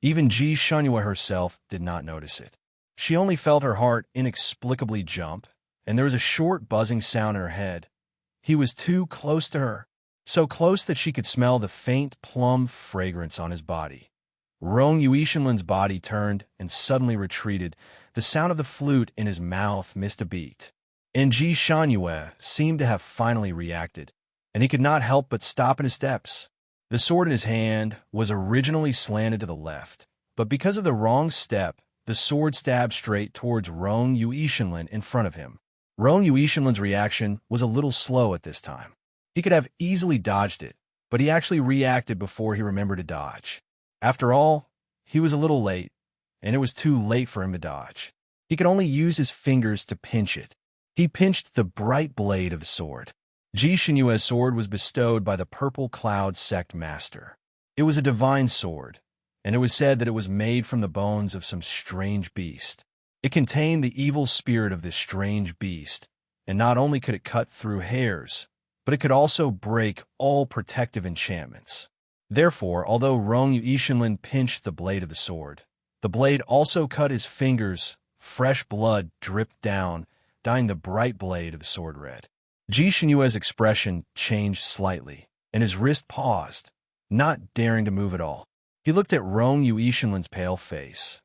Speaker 1: even Ji Shunyue herself did not notice it. She only felt her heart inexplicably jump, and there was a short buzzing sound in her head. He was too close to her, so close that she could smell the faint plum fragrance on his body. Rong Yue-shinlin's body turned and suddenly retreated. The sound of the flute in his mouth missed a beat. And Ji Shunyue seemed to have finally reacted, and he could not help but stop in his steps. The sword in his hand was originally slanted to the left, but because of the wrong step, the sword stabbed straight towards Rong Yue-shinlin in front of him. Rong Yue-shinlin's reaction was a little slow at this time. He could have easily dodged it, but he actually reacted before he remembered to dodge. After all, he was a little late, and it was too late for him to dodge. He could only use his fingers to pinch it. He pinched the bright blade of the sword. Ji Shunyue's sword was bestowed by the Purple Cloud Sect Master. It was a divine sword, and it was said that it was made from the bones of some strange beast. It contained the evil spirit of this strange beast, and not only could it cut through hairs, but it could also break all protective enchantments. Therefore, although Rong Yue-shinlin pinched the blade of the sword, the blade also cut his fingers. Fresh blood dripped down, dyeing the bright blade of the sword red. Ji Shunyue's expression changed slightly, and his wrist paused, not daring to move at all. He looked at Rong Yu Ishinlin's pale face.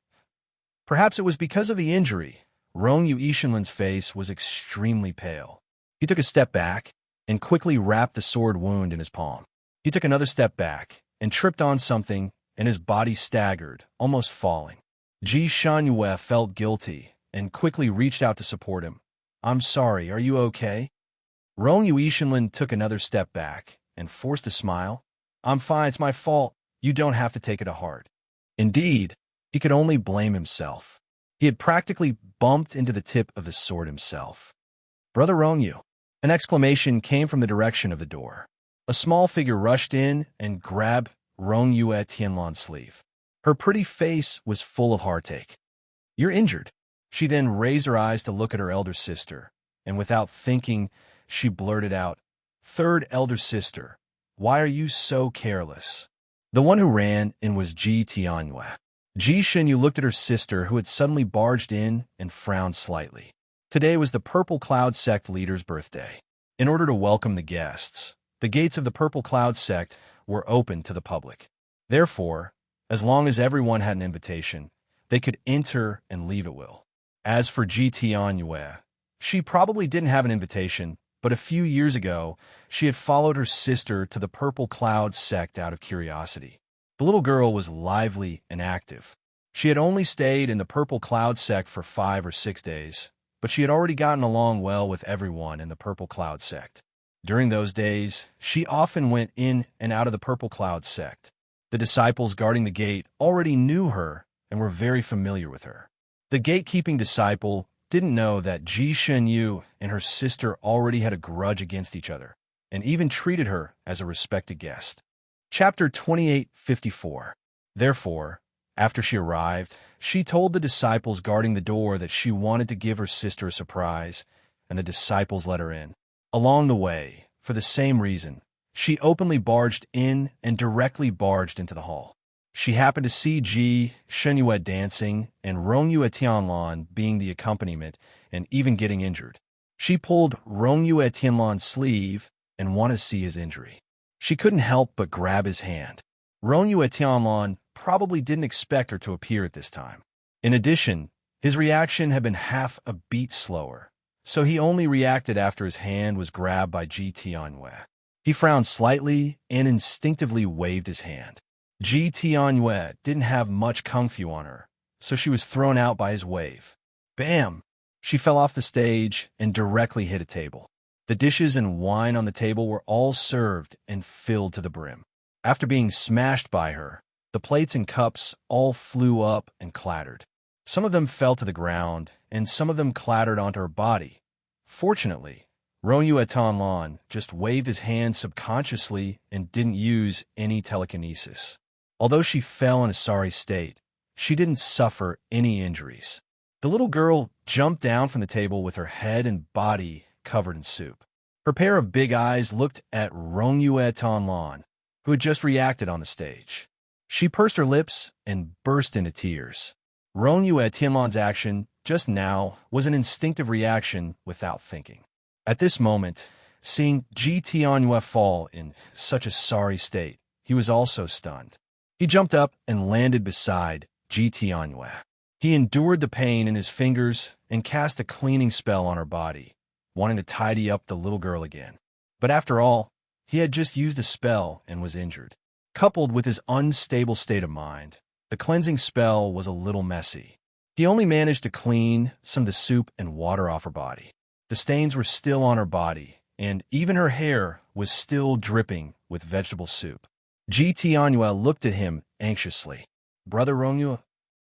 Speaker 1: Perhaps it was because of the injury. Rong Yu Ishinlin's face was extremely pale. He took a step back and quickly wrapped the sword wound in his palm. He took another step back and tripped on something, and his body staggered, almost falling. Ji Shunyue felt guilty and quickly reached out to support him. "I'm sorry, are you okay?" Rong Yu Ishinlin took another step back and forced a smile. "I'm fine, it's my fault. You don't have to take it to heart." Indeed, he could only blame himself. He had practically bumped into the tip of the sword himself. "Brother Rong Yu!" An exclamation came from the direction of the door. A small figure rushed in and grabbed Rong Yu Tianlan's sleeve. Her pretty face was full of heartache. "You're injured." She then raised her eyes to look at her elder sister, and without thinking, she blurted out, "Third elder sister, why are you so careless?" The one who ran in was Ji Tianyue. Ji Shinyu looked at her sister, who had suddenly barged in, and frowned slightly. Today was the Purple Cloud Sect leader's birthday. In order to welcome the guests, the gates of the Purple Cloud Sect were open to the public. Therefore, as long as everyone had an invitation, they could enter and leave at will. As for Ji Tianyue, she probably didn't have an invitation, but a few years ago, she had followed her sister to the Purple Cloud Sect out of curiosity. The little girl was lively and active. She had only stayed in the Purple Cloud Sect for 5 or 6 days, but she had already gotten along well with everyone in the Purple Cloud Sect. During those days, she often went in and out of the Purple Cloud Sect. The disciples guarding the gate already knew her and were very familiar with her. The gatekeeping disciple didn't know that Ji Shenyu and her sister already had a grudge against each other, and even treated her as a respected guest. Chapter 2854. Therefore, after she arrived, she told the disciples guarding the door that she wanted to give her sister a surprise, and the disciples let her in. Along the way, for the same reason, she openly barged in and directly barged into the hall. She happened to see Ji Shenyu dancing and Rong Yu Tianlan being the accompaniment and even getting injured. She pulled Rong Yu Tianlan's sleeve and wanted to see his injury. She couldn't help but grab his hand. Rong Yu Tianlan probably didn't expect her to appear at this time. In addition, his reaction had been half a beat slower, so he only reacted after his hand was grabbed by Ji Tianyue. He frowned slightly and instinctively waved his hand. Ji Tianyue didn't have much kung fu on her, so she was thrown out by his wave. Bam! She fell off the stage and directly hit a table. The dishes and wine on the table were all served and filled to the brim. After being smashed by her, the plates and cups all flew up and clattered. Some of them fell to the ground, and some of them clattered onto her body. Fortunately, Rong Yu Tianlan just waved his hand subconsciously and didn't use any telekinesis. Although she fell in a sorry state, she didn't suffer any injuries. The little girl jumped down from the table with her head and body covered in soup. Her pair of big eyes looked at Rong Yu Tianlan, who had just reacted on the stage. She pursed her lips and burst into tears. Rong Yu Tianlan's action just now was an instinctive reaction without thinking. At this moment, seeing Ji Tianyue fall in such a sorry state, he was also stunned. He jumped up and landed beside Ji Tianyue. He endured the pain in his fingers and cast a cleaning spell on her body, wanting to tidy up the little girl again. But after all, he had just used a spell and was injured. Coupled with his unstable state of mind, the cleansing spell was a little messy. He only managed to clean some of the soup and water off her body. The stains were still on her body, and even her hair was still dripping with vegetable soup. Ji Tianyue looked at him anxiously. "Brother Rong Yu?"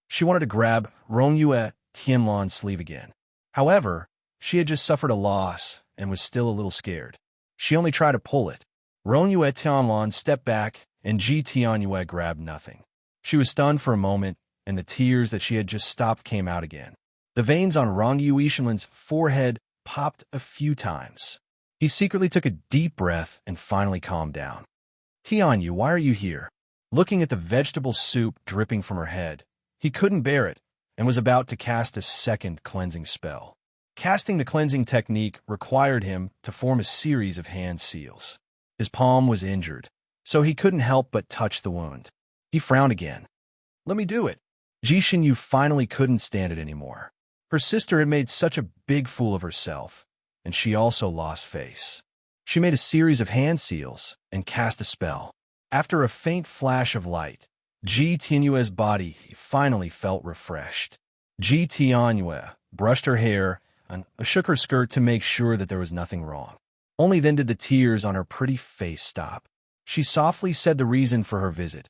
Speaker 1: She wanted to grab Rong Yu Tianlan's sleeve again. However, she had just suffered a loss and was still a little scared. She only tried to pull it. Rong Yu Tianlan stepped back, and Ji Tianyue grabbed nothing. She was stunned for a moment, and the tears that she had just stopped came out again. The veins on Rong Yu Ishinlin's forehead popped a few times. He secretly took a deep breath and finally calmed down. "Tianyu, why are you here?" Looking at the vegetable soup dripping from her head, he couldn't bear it and was about to cast a second cleansing spell. Casting the cleansing technique required him to form a series of hand seals. His palm was injured, so he couldn't help but touch the wound. He frowned again. Let me do it. Ji Xinyu finally couldn't stand it anymore. Her sister had made such a big fool of herself, and she also lost face. She made a series of hand seals and cast a spell. After a faint flash of light, Ji Tianyue's body finally felt refreshed. Ji Tianyue brushed her hair and shook her skirt to make sure that there was nothing wrong. Only then did the tears on her pretty face stop. She softly said the reason for her visit.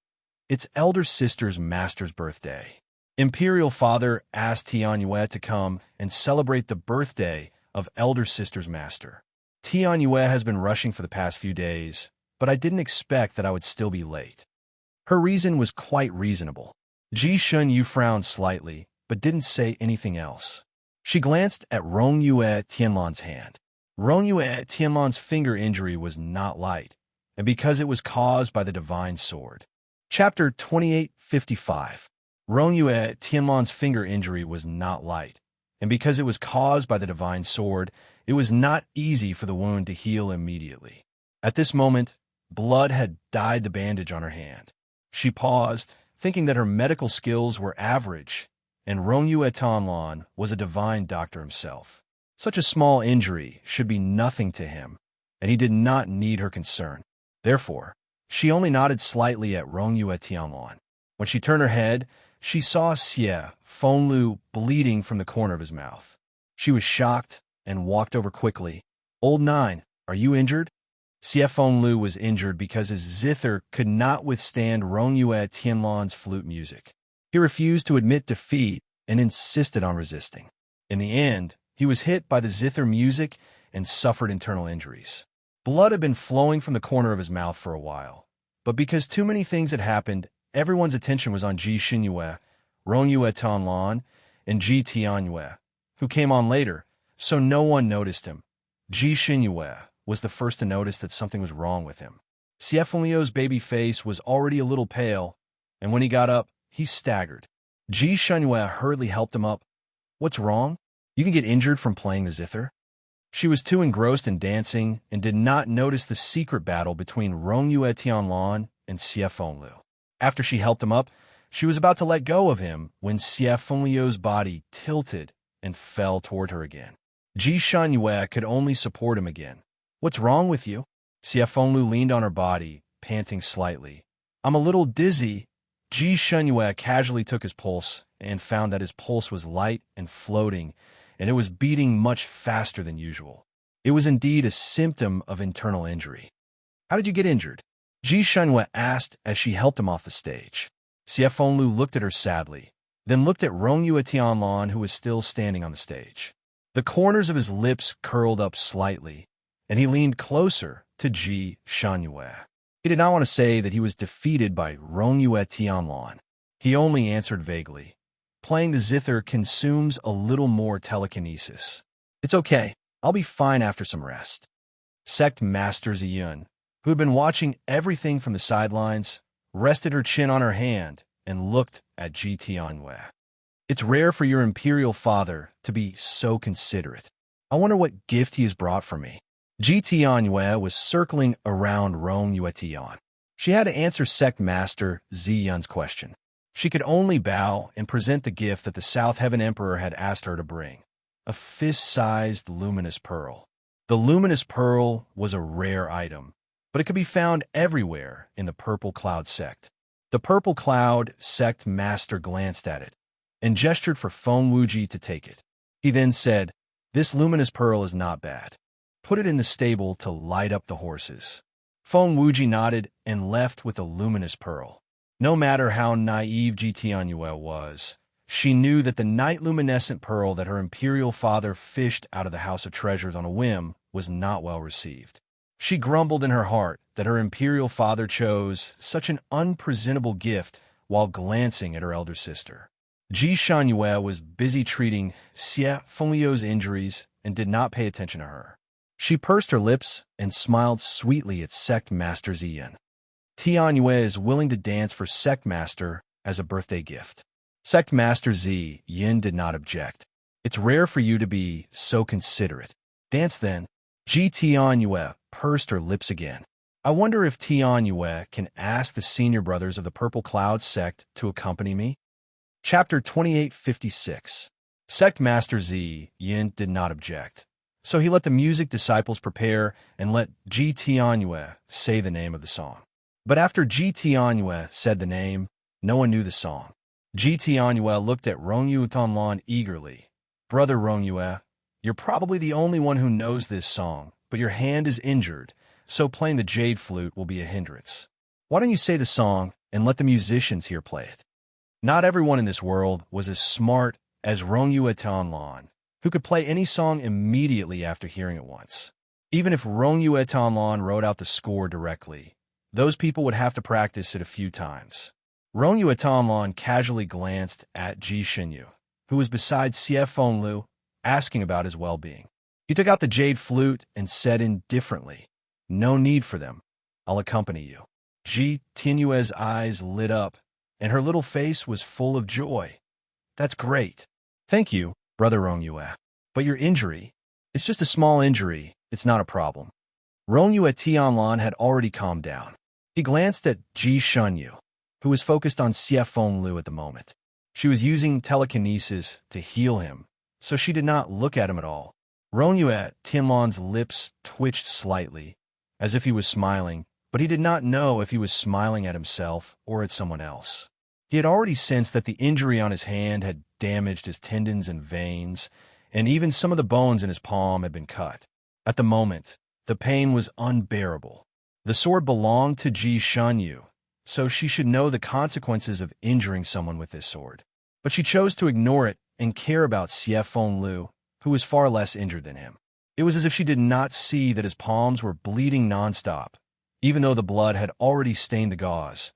Speaker 1: It's elder sister's master's birthday. Imperial father asked Tianyue to come and celebrate the birthday of elder sister's master. Tianyue has been rushing for the past few days, but I didn't expect that I would still be late. Her reason was quite reasonable. Ji Xinyu frowned slightly, but didn't say anything else. She glanced at Rongyue Tianlan's hand. Rongyue Tianlan's finger injury was not light, and because it was caused by the divine sword. Chapter 2855. Rongyue Tianlan's finger injury was not light, and because it was caused by the divine sword, it was not easy for the wound to heal immediately. At this moment, blood had dyed the bandage on her hand. She paused, thinking that her medical skills were average, and Rongyue Tianlan was a divine doctor himself. Such a small injury should be nothing to him, and he did not need her concern. Therefore, she only nodded slightly at Rongyue Tianlan. When she turned her head, she saw Xie Fenglu bleeding from the corner of his mouth. She was shocked and walked over quickly. Old Nine, are you injured? Xie Fenglu was injured because his zither could not withstand Rongyue Tianlan's flute music. He refused to admit defeat and insisted on resisting. In the end, he was hit by the zither music and suffered internal injuries. Blood had been flowing from the corner of his mouth for a while, but because too many things had happened, everyone's attention was on Ji Xinyu, Rongyue Tianlan, and Ji Tianyue, who came on later, so no one noticed him. Ji Xinyu was the first to notice that something was wrong with him. Xie Fengliu's baby face was already a little pale, and when he got up, he staggered. Ji Xinyu hurriedly helped him up. What's wrong? You can get injured from playing the zither? She was too engrossed in dancing and did not notice the secret battle between Rongyue Tianlan and Xie Fenglu. After she helped him up, she was about to let go of him when Xie Fengliu's body tilted and fell toward her again. Ji Xinyu could only support him again. What's wrong with you? Xie Fenglu leaned on her body, panting slightly. I'm a little dizzy. Ji Xinyu casually took his pulse and found that his pulse was light and floating, and it was beating much faster than usual. It was indeed a symptom of internal injury. How did you get injured? Ji Xinyu asked as she helped him off the stage. Xie Fenglu looked at her sadly, then looked at Rongyue Tianlan, who was still standing on the stage. The corners of his lips curled up slightly, and he leaned closer to Ji Xinyu. He did not want to say that he was defeated by Rongyue Tianlan. He only answered vaguely. Playing the zither consumes a little more telekinesis. It's okay. I'll be fine after some rest. Sect Master Ziyun, who had been watching everything from the sidelines, rested her chin on her hand and looked at Ji Tianyue. It's rare for your imperial father to be so considerate. I wonder what gift he has brought for me. Ji Tianyue was circling around Rongyue Tian. She had to answer Sect Master Ziyun's question. She could only bow and present the gift that the South Heaven Emperor had asked her to bring, a fist-sized luminous pearl. The luminous pearl was a rare item, but it could be found everywhere in the Purple Cloud sect. The Purple Cloud sect master glanced at it and gestured for Feng Wuji to take it. He then said, "This luminous pearl is not bad. Put it in the stable to light up the horses." Feng Wuji nodded and left with a luminous pearl. No matter how naive Ji Tianyue was, she knew that the night-luminescent pearl that her imperial father fished out of the House of Treasures on a whim was not well received. She grumbled in her heart that her imperial father chose such an unpresentable gift while glancing at her elder sister. Ji Xinyu was busy treating Xie Fengliu's injuries and did not pay attention to her. She pursed her lips and smiled sweetly at Sect Master Ziyun. Tianyue is willing to dance for Sect Master as a birthday gift. Sect Master Ziyun did not object. It's rare for you to be so considerate. Dance then. Ji Tianyue pursed her lips again. I wonder if Tian Yue can ask the senior brothers of the Purple Cloud sect to accompany me? Chapter 2856. Sect Master Zi Yin did not object, so he let the music disciples prepare and let Ji Tianyue say the name of the song. But after Ji Tianyue said the name, no one knew the song. Ji Tianyue looked at Rongyue Tonlon eagerly. Brother Rongyue, you're probably the only one who knows this song, but your hand is injured, so playing the jade flute will be a hindrance. Why don't you say the song and let the musicians here play it? Not everyone in this world was as smart as Rongyue Tonlon, who could play any song immediately after hearing it once. Even if Rongyue Tonlon wrote out the score directly, those people would have to practice it a few times. Rongyue Tonlon casually glanced at Ji Shinyu, who was beside Xie Fenglu, asking about his well-being. He took out the jade flute and said indifferently, "No need for them. I'll accompany you." Ji Tianyue's eyes lit up, and her little face was full of joy. "That's great. Thank you, Brother Rongyue. But your injury? It's just a small injury. It's not a problem." Rongyue Tianlon had already calmed down. He glanced at Ji Shenyu, who was focused on Xie Fenglu at the moment. She was using telekinesis to heal him, so she did not look at him at all. Rongyue Tianlon's lips twitched slightly, as if he was smiling, but he did not know if he was smiling at himself or at someone else. He had already sensed that the injury on his hand had damaged his tendons and veins, and even some of the bones in his palm had been cut. At the moment, the pain was unbearable. The sword belonged to Ji Shenyu, so she should know the consequences of injuring someone with this sword. But she chose to ignore it and care about Xie Fenglu, who was far less injured than him. It was as if she did not see that his palms were bleeding nonstop, even though the blood had already stained the gauze.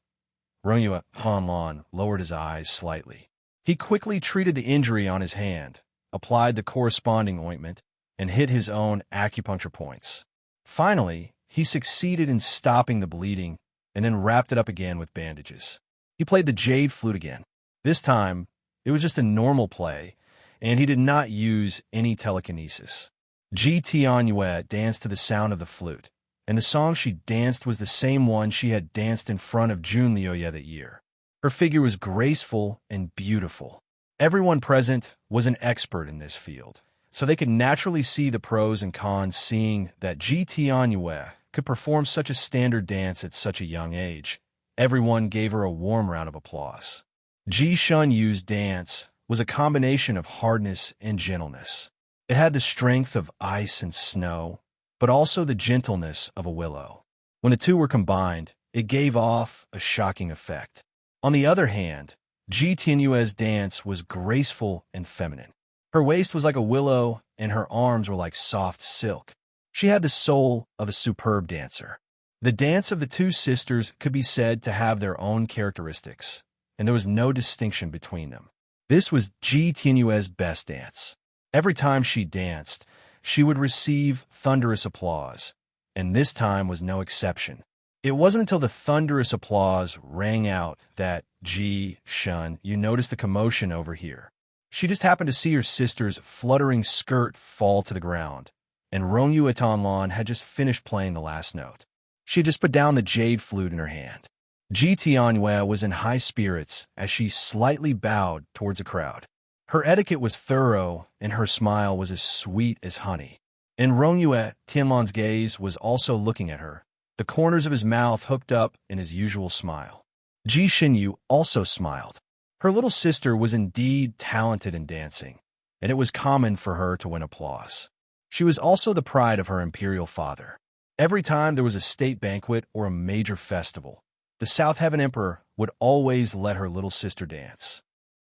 Speaker 1: Rongyue Hanlon lowered his eyes slightly. He quickly treated the injury on his hand, applied the corresponding ointment, and hit his own acupuncture points. Finally, he succeeded in stopping the bleeding and then wrapped it up again with bandages. He played the jade flute again. This time, it was just a normal play, and he did not use any telekinesis. Ji Tianyue danced to the sound of the flute, and the song she danced was the same one she had danced in front of Jun Liuye that year. Her figure was graceful and beautiful. Everyone present was an expert in this field, so they could naturally see the pros and cons seeing that Ji Tianyue could perform such a standard dance at such a young age. Everyone gave her a warm round of applause. Ji Shenyu's dance was a combination of hardness and gentleness. It had the strength of ice and snow, but also the gentleness of a willow. When the two were combined, it gave off a shocking effect. On the other hand, Ji Tianyue's dance was graceful and feminine. Her waist was like a willow, and her arms were like soft silk. She had the soul of a superb dancer. The dance of the two sisters could be said to have their own characteristics, and there was no distinction between them. This was Ji Tianyue's best dance. Every time she danced, she would receive thunderous applause, and this time was no exception. It wasn't until the thunderous applause rang out that Ji Shun, you noticed the commotion over here. She just happened to see her sister's fluttering skirt fall to the ground, and Rongyue Tonlon had just finished playing the last note. She had just put down the jade flute in her hand. Ji Tianyue was in high spirits as she slightly bowed towards the crowd. Her etiquette was thorough, and her smile was as sweet as honey. And Rongyue Tianlon's gaze was also looking at her, the corners of his mouth hooked up in his usual smile. Ji Shinyu also smiled. Her little sister was indeed talented in dancing, and it was common for her to win applause. She was also the pride of her imperial father. Every time there was a state banquet or a major festival, the South Heaven Emperor would always let her little sister dance.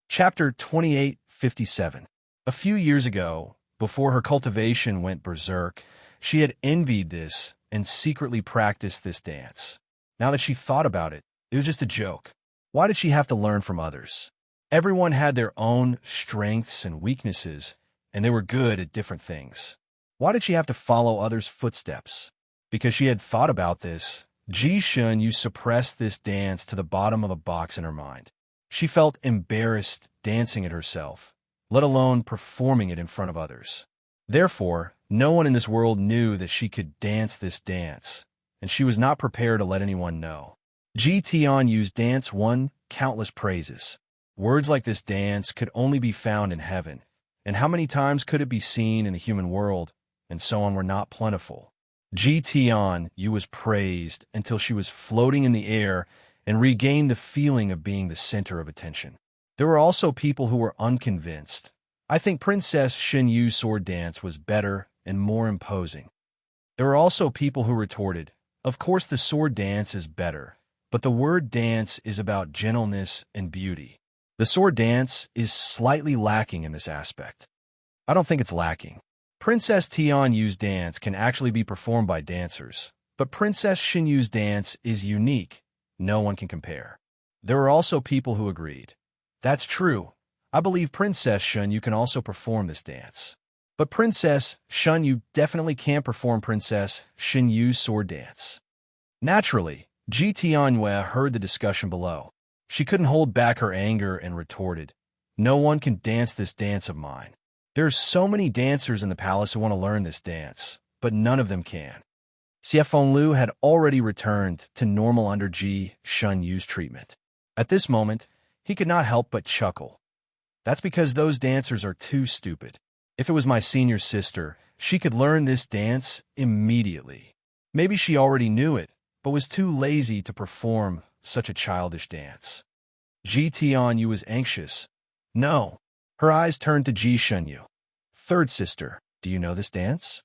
Speaker 1: Chapter 2857. A few years ago, before her cultivation went berserk, she had envied this and secretly practiced this dance. Now that she thought about it, it was just a joke. Why did she have to learn from others? Everyone had their own strengths and weaknesses, and they were good at different things. Why did she have to follow others' footsteps? Because she had thought about this, Ji Shun suppressed this dance to the bottom of a box in her mind. She felt embarrassed dancing it herself, let alone performing it in front of others. Therefore, no one in this world knew that she could dance this dance, and she was not prepared to let anyone know. Ji Tianyu's dance won countless praises. Words like this dance could only be found in heaven, and how many times could it be seen in the human world, and so on were not plentiful. Ji Tianyu was praised until she was floating in the air and regained the feeling of being the center of attention. There were also people who were unconvinced. I think Princess Xinyu's sword dance was better and more imposing. There were also people who retorted, of course the sword dance is better, but the word dance is about gentleness and beauty. The sword dance is slightly lacking in this aspect. I don't think it's lacking. Princess Tianyu's dance can actually be performed by dancers, but Princess Xinyu's dance is unique. No one can compare. There were also people who agreed. That's true. I believe Princess Xinyu can also perform this dance. But Princess Xinyu definitely can't perform Princess Xinyu's sword dance. Naturally, Ji Tianyue heard the discussion below. She couldn't hold back her anger and retorted, "No one can dance this dance of mine. There's so many dancers in the palace who want to learn this dance, but none of them can." Xiefeng Lu had already returned to normal under Ji Xinyu's treatment. At this moment, he could not help but chuckle. That's because those dancers are too stupid. If it was my senior sister, she could learn this dance immediately. Maybe she already knew it, but was too lazy to perform such a childish dance. Ji Tianyu was anxious. No. Her eyes turned to Ji Xinyu. "Third sister, do you know this dance?"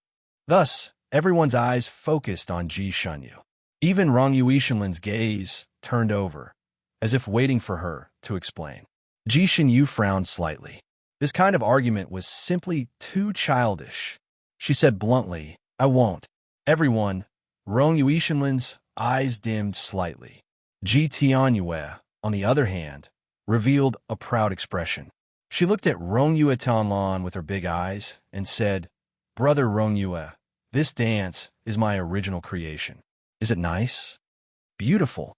Speaker 1: Thus, everyone's eyes focused on Ji Xinyu. Even Rong Yuishenlin's gaze turned over, as if waiting for her to explain. Ji Xinyu frowned slightly. This kind of argument was simply too childish. She said bluntly, "I won't." Everyone, Rong Yuishenlin's eyes dimmed slightly. Ji Tianyue, on the other hand, revealed a proud expression. She looked at Rong Yue Tianlan with her big eyes and said, "Brother Rong Yue, this dance is my original creation. Is it nice?" "Beautiful."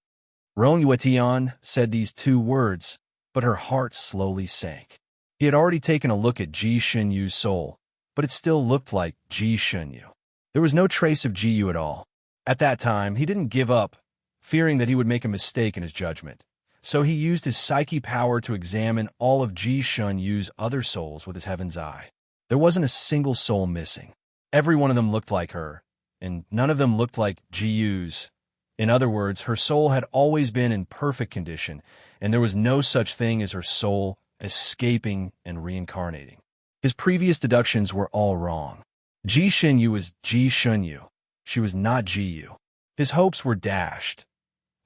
Speaker 1: Rong Yue Tian said these two words, but her heart slowly sank. He had already taken a look at Ji Xinyu's soul, but it still looked like Ji Xinyu. There was no trace of Ji Yu at all. At that time, he didn't give up, fearing that he would make a mistake in his judgment. So he used his psyche power to examine all of Ji Xinyu's other souls with his heaven's eye. There wasn't a single soul missing. Every one of them looked like her, and none of them looked like Ji Yu's. In other words, her soul had always been in perfect condition, and there was no such thing as her soul escaping and reincarnating. His previous deductions were all wrong. Ji Xinyu was Ji Xinyu. She was not Ji Yu. His hopes were dashed.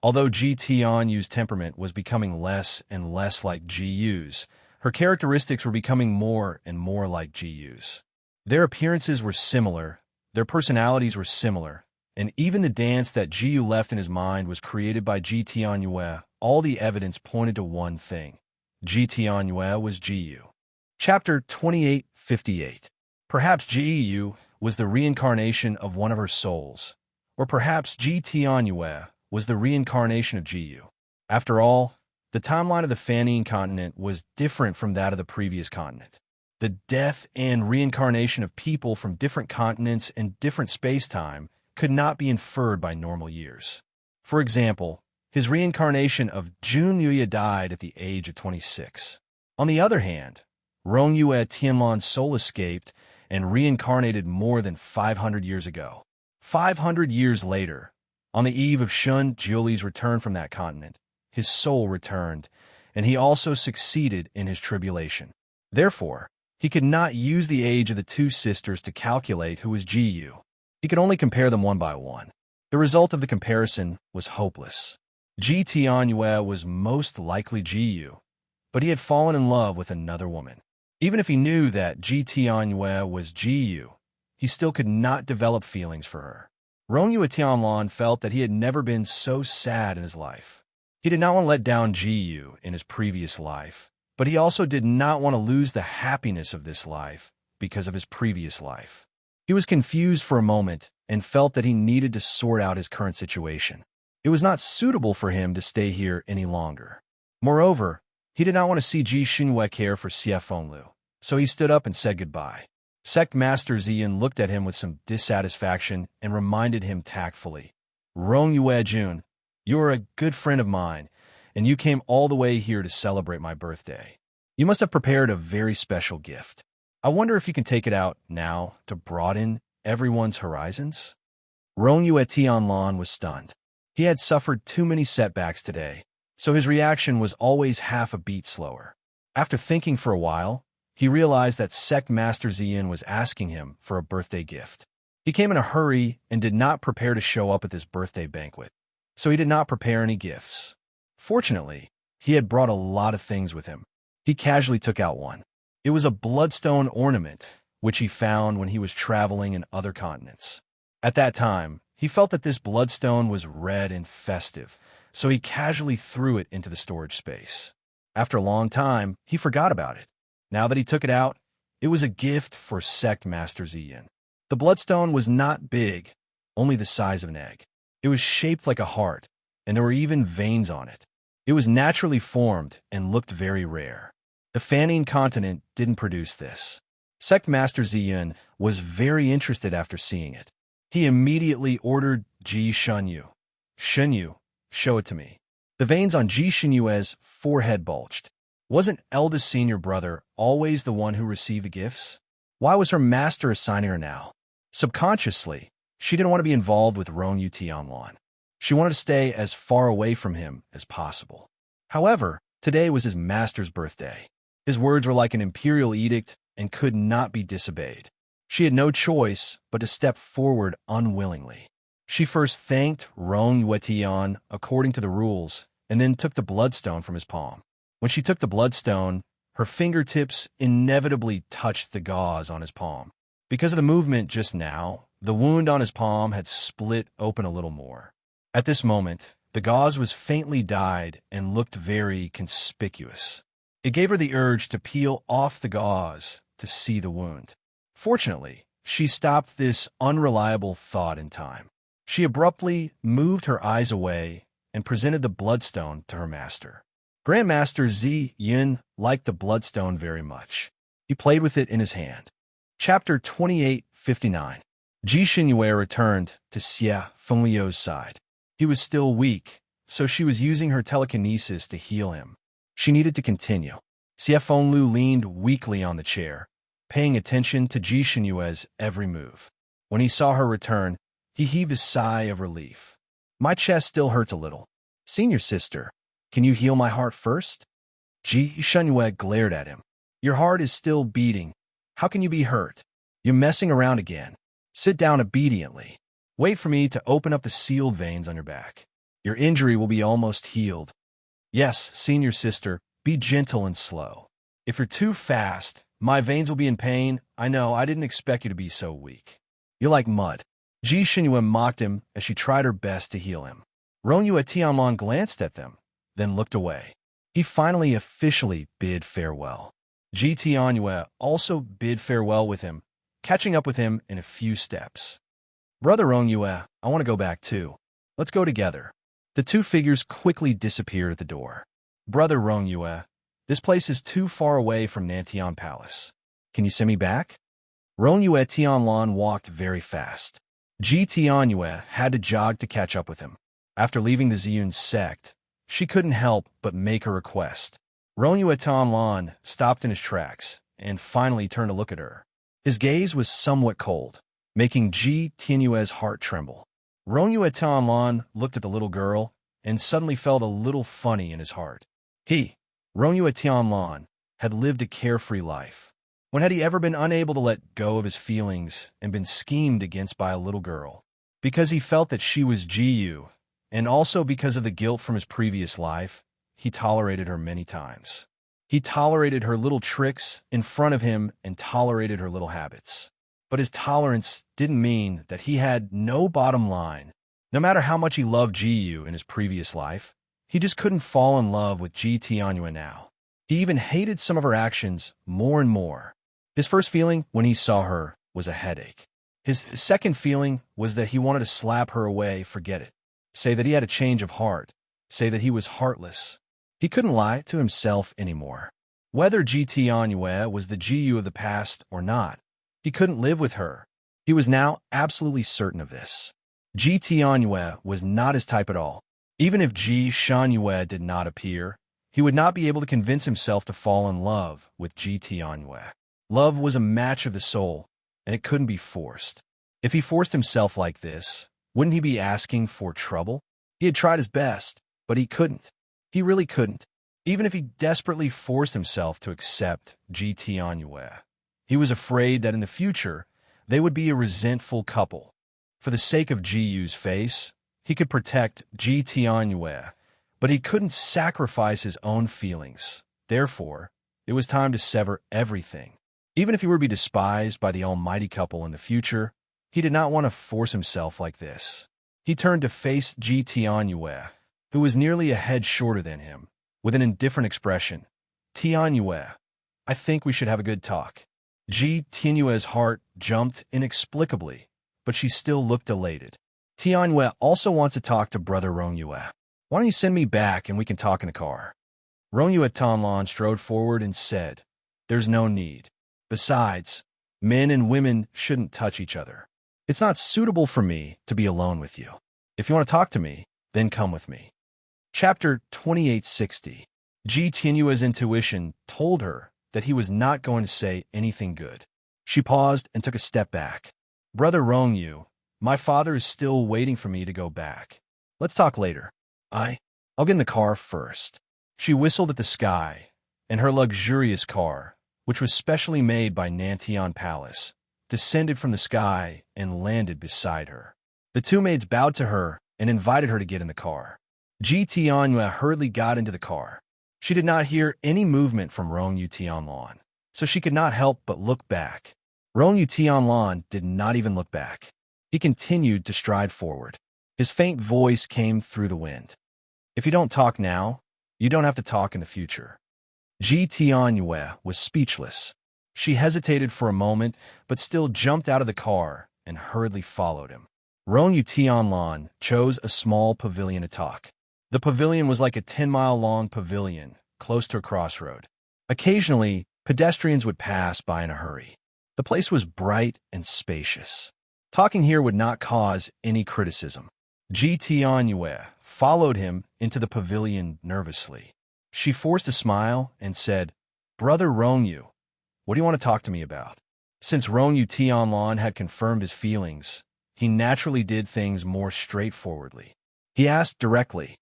Speaker 1: Although Ji Tianyu's temperament was becoming less and less like Ji Yu's, her characteristics were becoming more and more like Ji Yu's. Their appearances were similar, their personalities were similar, and even the dance that Ji Yu left in his mind was created by Ji Tianyue. All the evidence pointed to one thing. Ji Tianyue was Ji Yu. Chapter 2858. Perhaps Ji Yu was the reincarnation of one of her souls, or perhaps Ji Tianyue was the reincarnation of Ji Yu. After all, the timeline of the Fanning continent was different from that of the previous continent. The death and reincarnation of people from different continents and different space-time could not be inferred by normal years. For example, his reincarnation of Jun Yuya died at the age of 26. On the other hand, Rong Yue Tianlan's soul escaped and reincarnated more than 500 years ago. 500 years later, on the eve of Shun Jiuli's return from that continent, his soul returned, and he also succeeded in his tribulation. Therefore, he could not use the age of the two sisters to calculate who was Ji Yu. He could only compare them one by one. The result of the comparison was hopeless. Ji Tianyue was most likely Ji Yu, but he had fallen in love with another woman. Even if he knew that Ji Tianyue was Ji Yu, he still could not develop feelings for her. Rong Yue Tianlan felt that he had never been so sad in his life. He did not want to let down Ji Yu in his previous life, but he also did not want to lose the happiness of this life because of his previous life. He was confused for a moment and felt that he needed to sort out his current situation. It was not suitable for him to stay here any longer. Moreover, he did not want to see Ji Xinyu care for Xiefeng Lu, so he stood up and said goodbye. Sect Master Ziyan looked at him with some dissatisfaction and reminded him tactfully, Rong Yue Jun, you are a good friend of mine, and you came all the way here to celebrate my birthday. You must have prepared a very special gift. I wonder if you can take it out now to broaden everyone's horizons? Rong Yue Tianlan was stunned. He had suffered too many setbacks today, so his reaction was always half a beat slower. After thinking for a while, he realized that Sect Master Ziyin was asking him for a birthday gift. He came in a hurry and did not prepare to show up at this birthday banquet, so he did not prepare any gifts. Fortunately, he had brought a lot of things with him. He casually took out one. It was a bloodstone ornament, which he found when he was traveling in other continents. At that time, he felt that this bloodstone was red and festive, so he casually threw it into the storage space. After a long time, he forgot about it. Now that he took it out, it was a gift for Sect Master Ziyin. The bloodstone was not big, only the size of an egg. It was shaped like a heart, and there were even veins on it. It was naturally formed and looked very rare. The Fanning continent didn't produce this. Sect Master Ziyin was very interested after seeing it. He immediately ordered Ji Shunyu. Shunyu, show it to me. The veins on Ji Shunyue's forehead bulged. Wasn't eldest senior brother always the one who received the gifts? Why was her master assigning her now? Subconsciously, she didn't want to be involved with Rong Yu Tianlan. She wanted to stay as far away from him as possible. However, today was his master's birthday. His words were like an imperial edict and could not be disobeyed. She had no choice but to step forward unwillingly. She first thanked Rong Yuetian according to the rules, and then took the bloodstone from his palm. When she took the bloodstone, her fingertips inevitably touched the gauze on his palm. Because of the movement just now, the wound on his palm had split open a little more. At this moment, the gauze was faintly dyed and looked very conspicuous. It gave her the urge to peel off the gauze to see the wound. Fortunately, she stopped this unreliable thought in time. She abruptly moved her eyes away and presented the bloodstone to her master. Grandmaster Zi Yin liked the bloodstone very much. He played with it in his hand. Chapter 2859. Ji Xinyue returned to Xie Fengliu's side. He was still weak, so she was using her telekinesis to heal him. She needed to continue. Xie Fengliu leaned weakly on the chair, paying attention to Ji Xinyue's every move. When he saw her return, he heaved a sigh of relief. My chest still hurts a little. Senior sister, can you heal my heart first? Ji Xinyue glared at him. Your heart is still beating. How can you be hurt? You're messing around again. Sit down obediently. Wait for me to open up the sealed veins on your back. Your injury will be almost healed. Yes, senior sister, be gentle and slow. If you're too fast, my veins will be in pain. I know, I didn't expect you to be so weak. You're like mud. Ji Xinyue mocked him as she tried her best to heal him. Rong Yue Tianlan glanced at them, then looked away. He finally officially bid farewell. Ji Tianyue also bid farewell with him, catching up with him in a few steps. Brother Rong Yue, I want to go back too. Let's go together. The two figures quickly disappeared at the door. Brother Rong Yue, this place is too far away from Nantian Palace. Can you send me back? Rong Yue Tianlan walked very fast. Ji Tianyue had to jog to catch up with him. After leaving the Ziyun sect, she couldn't help but make a request. Rong Yue Tianlan stopped in his tracks and finally turned to look at her. His gaze was somewhat cold, making Ji Tianyue's heart tremble. Rong Yue Tianlan looked at the little girl and suddenly felt a little funny in his heart. He, Rong Yue Tianlan, had lived a carefree life. When had he ever been unable to let go of his feelings and been schemed against by a little girl? Because he felt that she was Ji-Yu, and also because of the guilt from his previous life, he tolerated her many times. He tolerated her little tricks in front of him and tolerated her little habits. But his tolerance didn't mean that he had no bottom line. No matter how much he loved Ji-Yu in his previous life, he just couldn't fall in love with Ji Tianyue now. He even hated some of her actions more and more. His first feeling when he saw her was a headache. His second feeling was that he wanted to slap her away, forget it. Say that he had a change of heart. Say that he was heartless. He couldn't lie to himself anymore. Whether Ji Tianyue was the Ji-Yu of the past or not, he couldn't live with her. He was now absolutely certain of this. Ji Tianyue was not his type at all. Even if Ji Shanyue did not appear, he would not be able to convince himself to fall in love with Ji Tianyue. Love was a match of the soul, and it couldn't be forced. If he forced himself like this, wouldn't he be asking for trouble? He had tried his best, but he couldn't. He really couldn't. Even if he desperately forced himself to accept Ji Tianyue, he was afraid that in the future, they would be a resentful couple. For the sake of Ji Yu's face, he could protect Ji Tianyue, but he couldn't sacrifice his own feelings. Therefore, it was time to sever everything. Even if he were to be despised by the almighty couple in the future, he did not want to force himself like this. He turned to face Ji Tianyue, who was nearly a head shorter than him, with an indifferent expression. Tianyue, I think we should have a good talk. Ji Tianyue's heart jumped inexplicably, but she still looked elated. Tianyue also wants to talk to Brother Rongyue. Why don't you send me back and we can talk in the car? Rongyue Tianlan strode forward and said, There's no need. Besides, men and women shouldn't touch each other. It's not suitable for me to be alone with you. If you want to talk to me, then come with me. Chapter 2860. Ji Tianyue's intuition told her that he was not going to say anything good. She paused and took a step back. Brother Rongyu, my father is still waiting for me to go back. Let's talk later. I'll get in the car first. She whistled at the sky, and her luxurious car, which was specially made by Nantian Palace, descended from the sky and landed beside her. The two maids bowed to her and invited her to get in the car. Ji Tianyue hurriedly got into the car. She did not hear any movement from Rongyu Tianlan, so she could not help but look back. Rongyu Tianlan did not even look back. He continued to stride forward. His faint voice came through the wind. If you don't talk now, you don't have to talk in the future. Ji Tianyue was speechless. She hesitated for a moment, but still jumped out of the car and hurriedly followed him. Rongyu Tianlan chose a small pavilion to talk. The pavilion was like a 10-mile-long pavilion, close to a crossroad. Occasionally, pedestrians would pass by in a hurry. The place was bright and spacious. Talking here would not cause any criticism. Ji Tianyue followed him into the pavilion nervously. She forced a smile and said, Brother Rongyu, what do you want to talk to me about? Since Rongyu Tianlan had confirmed his feelings, he naturally did things more straightforwardly. He asked directly,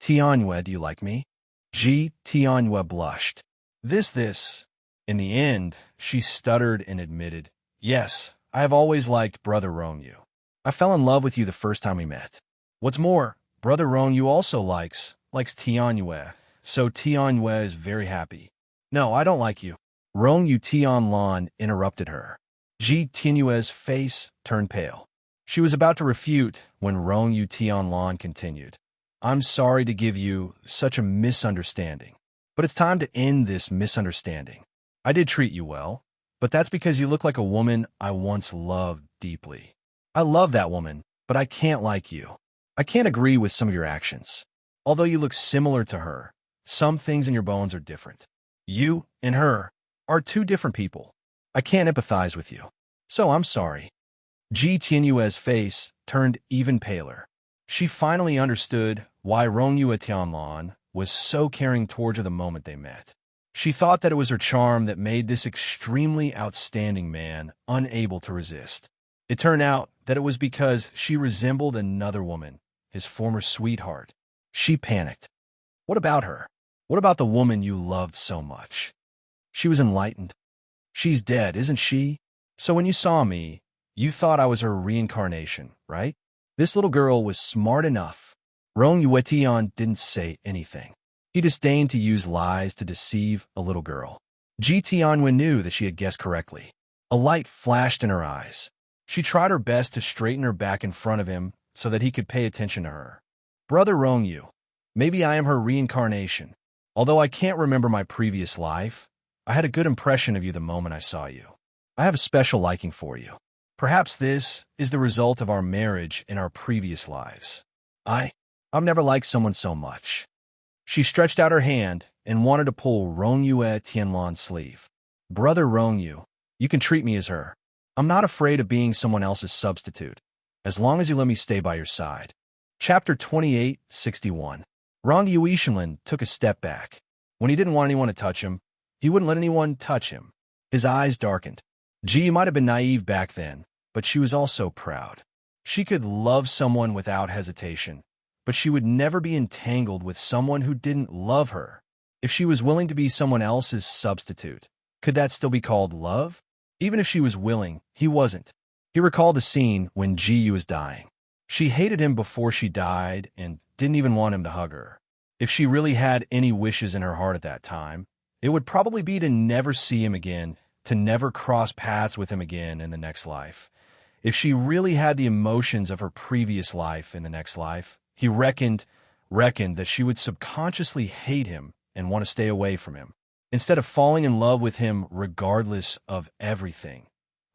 Speaker 1: Tianyue, do you like me? Ji Tianyue blushed. This. In the end, she stuttered and admitted, Yes, I have always liked Brother Rongyu. I fell in love with you the first time we met. What's more, Brother Rongyu also likes Tianyue, so Tianyue is very happy. No, I don't like you. Rongyu Tianlan interrupted her. Ji Tianyue's face turned pale. She was about to refute when Rongyu Tianlan continued. I'm sorry to give you such a misunderstanding, but it's time to end this misunderstanding. I did treat you well, but that's because you look like a woman I once loved deeply. I love that woman, but I can't like you. I can't agree with some of your actions. Although you look similar to her, some things in your bones are different. You and her are two different people. I can't empathize with you. So I'm sorry. Ji Tianyue's face turned even paler. She finally understood why Rongyu Tianlan was so caring towards her the moment they met. She thought that it was her charm that made this extremely outstanding man unable to resist. It turned out that it was because she resembled another woman, his former sweetheart. She panicked. What about her? What about the woman you loved so much? She was enlightened. She's dead, isn't she? So when you saw me, you thought I was her reincarnation, right? This little girl was smart enough. Rongyu Tian didn't say anything. He disdained to use lies to deceive a little girl. Ji Tianyue knew that she had guessed correctly. A light flashed in her eyes. She tried her best to straighten her back in front of him so that he could pay attention to her. Brother Rongyu, maybe I am her reincarnation. Although I can't remember my previous life, I had a good impression of you the moment I saw you. I have a special liking for you. Perhaps this is the result of our marriage in our previous lives. I've never liked someone so much. She stretched out her hand and wanted to pull Rongyu Tianlan's sleeve. Brother Rongyu, you can treat me as her. I'm not afraid of being someone else's substitute. as long as you let me stay by your side. Chapter 28:61. Rong Yuishinlin took a step back. When he didn't want anyone to touch him, he wouldn't let anyone touch him. His eyes darkened. Ji might have been naive back then, but she was also proud. She could love someone without hesitation, but she would never be entangled with someone who didn't love her. If she was willing to be someone else's substitute, could that still be called love? Even if she was willing, he wasn't. He recalled the scene when Ji was dying. She hated him before she died and didn't even want him to hug her. If she really had any wishes in her heart at that time, it would probably be to never see him again, to never cross paths with him again in the next life. If she really had the emotions of her previous life in the next life, he reckoned that she would subconsciously hate him and want to stay away from him. Instead of falling in love with him regardless of everything.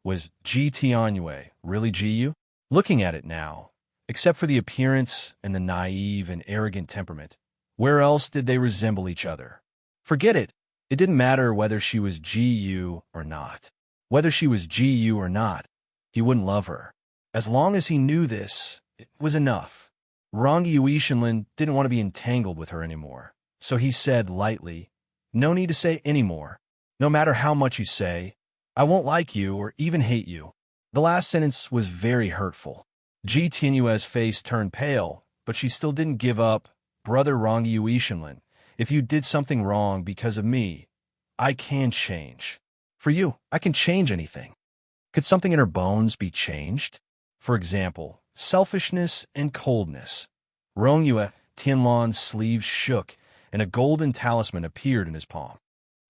Speaker 1: Was Ji Tianyue really Jiyu? Looking at it now, except for the appearance and the naive and arrogant temperament, where else did they resemble each other? Forget it. It didn't matter whether she was Jiyu or not. Whether she was Jiyu or not, he wouldn't love her. As long as he knew this, it was enough. Rong Yuishinlin didn't want to be entangled with her anymore, so he said lightly, "No need to say any more. No matter how much you say, I won't like you or even hate you." The last sentence was very hurtful. Ji Tianyue's face turned pale, but she still didn't give up. "Brother Rong Yuishinlin, if you did something wrong because of me, I can change. For you, I can change anything." Could something in her bones be changed? For example, selfishness and coldness. Rong Tianlan's sleeves shook, and a golden talisman appeared in his palm.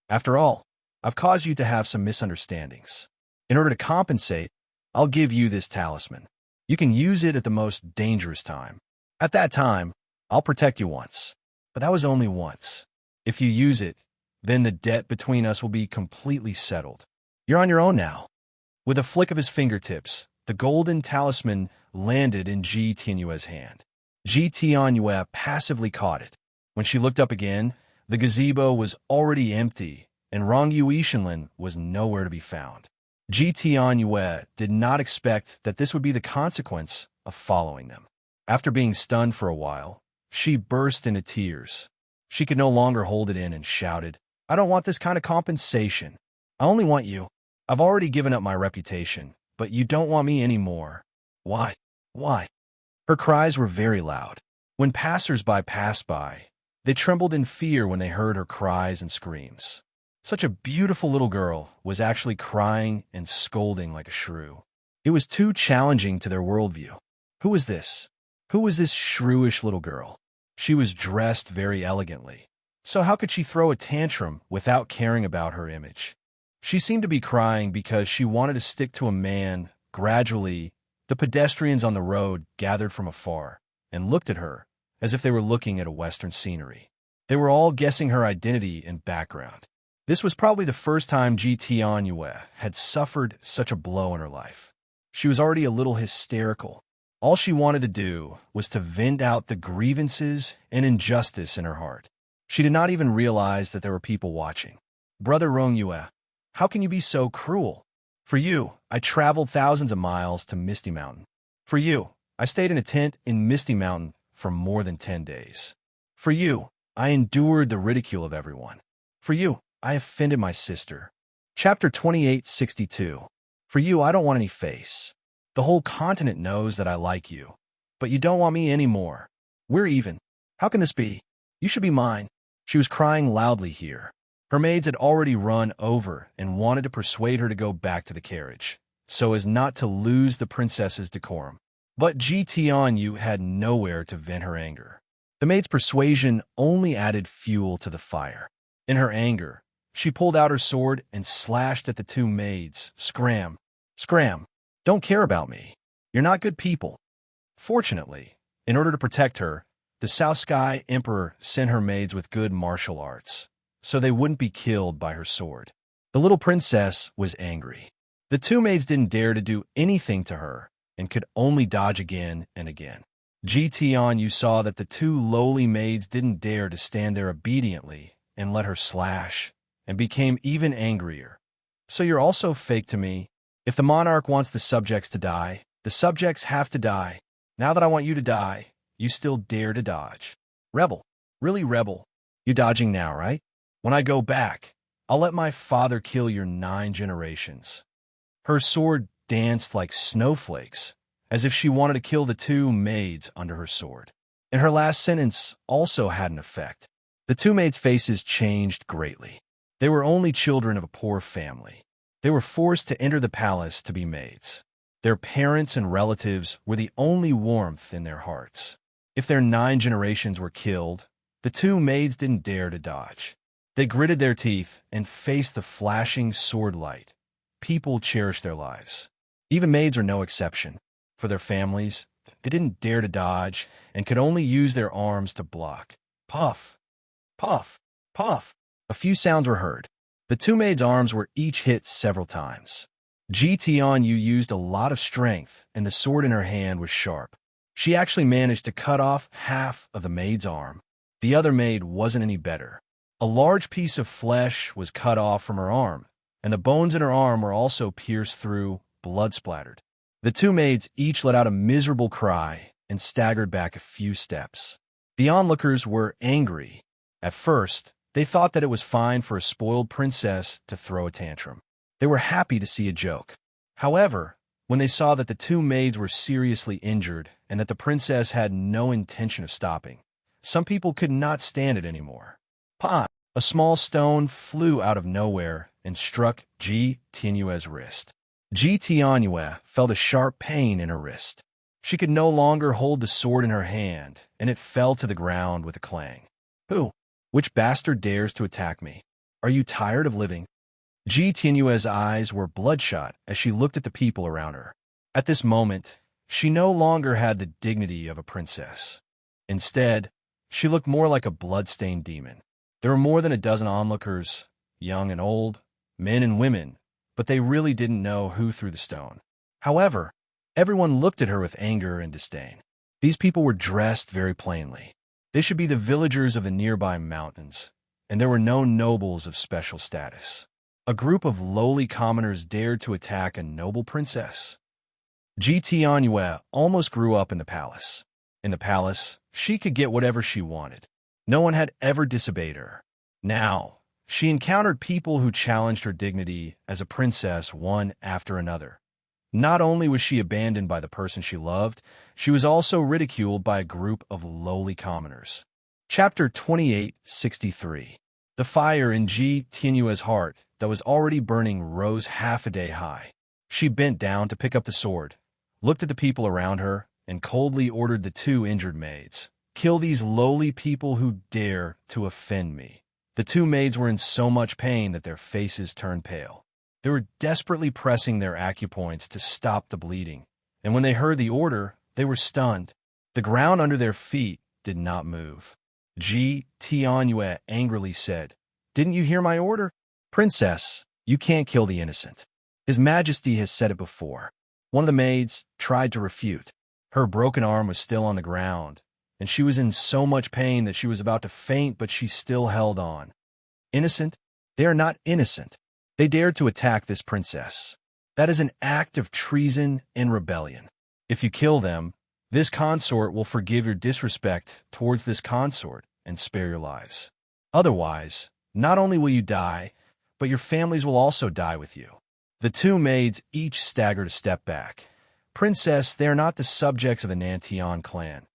Speaker 1: "After all, I've caused you to have some misunderstandings. In order to compensate, I'll give you this talisman. You can use it at the most dangerous time. At that time, I'll protect you once. But that was only once. If you use it, then the debt between us will be completely settled. You're on your own now." With a flick of his fingertips, the golden talisman landed in Ji Tianyue's hand. Ji Tianyue passively caught it. When she looked up again, the gazebo was already empty, and Rong Yuishinlin was nowhere to be found. Ji Tianyue did not expect that this would be the consequence of following them. After being stunned for a while, she burst into tears. She could no longer hold it in and shouted, "I don't want this kind of compensation. I only want you. I've already given up my reputation, but you don't want me anymore. Why? Why?" Her cries were very loud. When passers-by passed by, they trembled in fear when they heard her cries and screams. Such a beautiful little girl was actually crying and scolding like a shrew. It was too challenging to their worldview. Who was this? Who was this shrewish little girl? She was dressed very elegantly. So how could she throw a tantrum without caring about her image? She seemed to be crying because she wanted to stick to a man. Gradually, the pedestrians on the road gathered from afar and looked at her as if they were looking at a Western scenery. They were all guessing her identity and background. This was probably the first time Ji Tianyue had suffered such a blow in her life. She was already a little hysterical. All she wanted to do was to vent out the grievances and injustice in her heart. She did not even realize that there were people watching. "Brother Rongyue, how can you be so cruel? For you, I traveled thousands of miles to Misty Mountain. For you, I stayed in a tent in Misty Mountain for more than 10 days. For you, I endured the ridicule of everyone. For you, I offended my sister." Chapter 28:62. For you, I don't want any face. The whole continent knows that I like you, but you don't want me anymore. We're even. How can this be? You should be mine. She was crying loudly here. Her maids had already run over and wanted to persuade her to go back to the carriage, so as not to lose the princess's decorum. But Ji Tianyu had nowhere to vent her anger. The maid's persuasion only added fuel to the fire. In her anger, she pulled out her sword and slashed at the two maids. "Scram! Scram! Don't care about me. You're not good people." Fortunately, in order to protect her, the South Sky Emperor sent her maids with good martial arts, so they wouldn't be killed by her sword. The little princess was angry. The two maids didn't dare to do anything to her and could only dodge again and again. Ji Tianyu saw that the two lowly maids didn't dare to stand there obediently and let her slash, and became even angrier. "So you're also fake to me? If the monarch wants the subjects to die, The subjects have to die. Now that I want you to die, you still dare to dodge. Rebel. Really rebel. You dodging now, right? When I go back, I'll let my father kill your 9 generations. Her sword danced like snowflakes, as if she wanted to kill the 2 maids under her sword. And her last sentence also had an effect. The 2 maids' faces changed greatly. They were only children of a poor family. They were forced to enter the palace to be maids. Their parents and relatives were the only warmth in their hearts. If their 9 generations were killed, the 2 maids didn't dare to dodge. They gritted their teeth and faced the flashing sword light. People cherished their lives. Even maids are no exception. For their families, they didn't dare to dodge and could only use their arms to block. Puff, puff, puff. A few sounds were heard. The 2 maids' arms were each hit several times. Ji Tianyu used a lot of strength, and the sword in her hand was sharp. She actually managed to cut off half of the maid's arm. The other maid wasn't any better. A large piece of flesh was cut off from her arm, and the bones in her arm were also pierced through, blood splattered. The 2 maids each let out a miserable cry and staggered back a few steps. The onlookers were angry. At first, they thought that it was fine for a spoiled princess to throw a tantrum. They were happy to see a joke. However, when they saw that the 2 maids were seriously injured and that the princess had no intention of stopping, some people could not stand it anymore. Pah! A small stone flew out of nowhere and struck Ji Tianyue's wrist. Ji Tianyue felt a sharp pain in her wrist. She could no longer hold the sword in her hand, and it fell to the ground with a clang. Who? Which bastard dares to attack me? Are you tired of living? Ji Tianyue's eyes were bloodshot as she looked at the people around her. At this moment, she no longer had the dignity of a princess. Instead, she looked more like a blood-stained demon. There were more than a dozen onlookers, young and old, men and women, but they really didn't know who threw the stone. However, everyone looked at her with anger and disdain. These people were dressed very plainly. They should be the villagers of the nearby mountains, and there were no nobles of special status. A group of lowly commoners dared to attack a noble princess. Ji Tianyue almost grew up in the palace. In the palace, she could get whatever she wanted. No one had ever disobeyed her. Now, she encountered people who challenged her dignity as a princess one after another. Not only was she abandoned by the person she loved, she was also ridiculed by a group of lowly commoners. Chapter 2863. The fire in Ji Tianyue's heart that was already burning rose half a day high. She bent down to pick up the sword, looked at the people around her, and coldly ordered the 2 injured maids. Kill these lowly people who dare to offend me. The 2 maids were in so much pain that their faces turned pale. They were desperately pressing their acupoints to stop the bleeding, and when they heard the order, they were stunned. The ground under their feet did not move. Ji Tianyue angrily said, "Didn't you hear my order? Princess, you can't kill the innocent. His Majesty has said it before." One of the maids tried to refute. Her broken arm was still on the ground, and she was in so much pain that she was about to faint, but she still held on. Innocent? They are not innocent. They dared to attack this princess. That is an act of treason and rebellion. If you kill them, this consort will forgive your disrespect towards this consort and spare your lives. Otherwise, not only will you die, but your families will also die with you. The 2 maids each staggered a step back. Princess, they are not the subjects of the Nantian clan.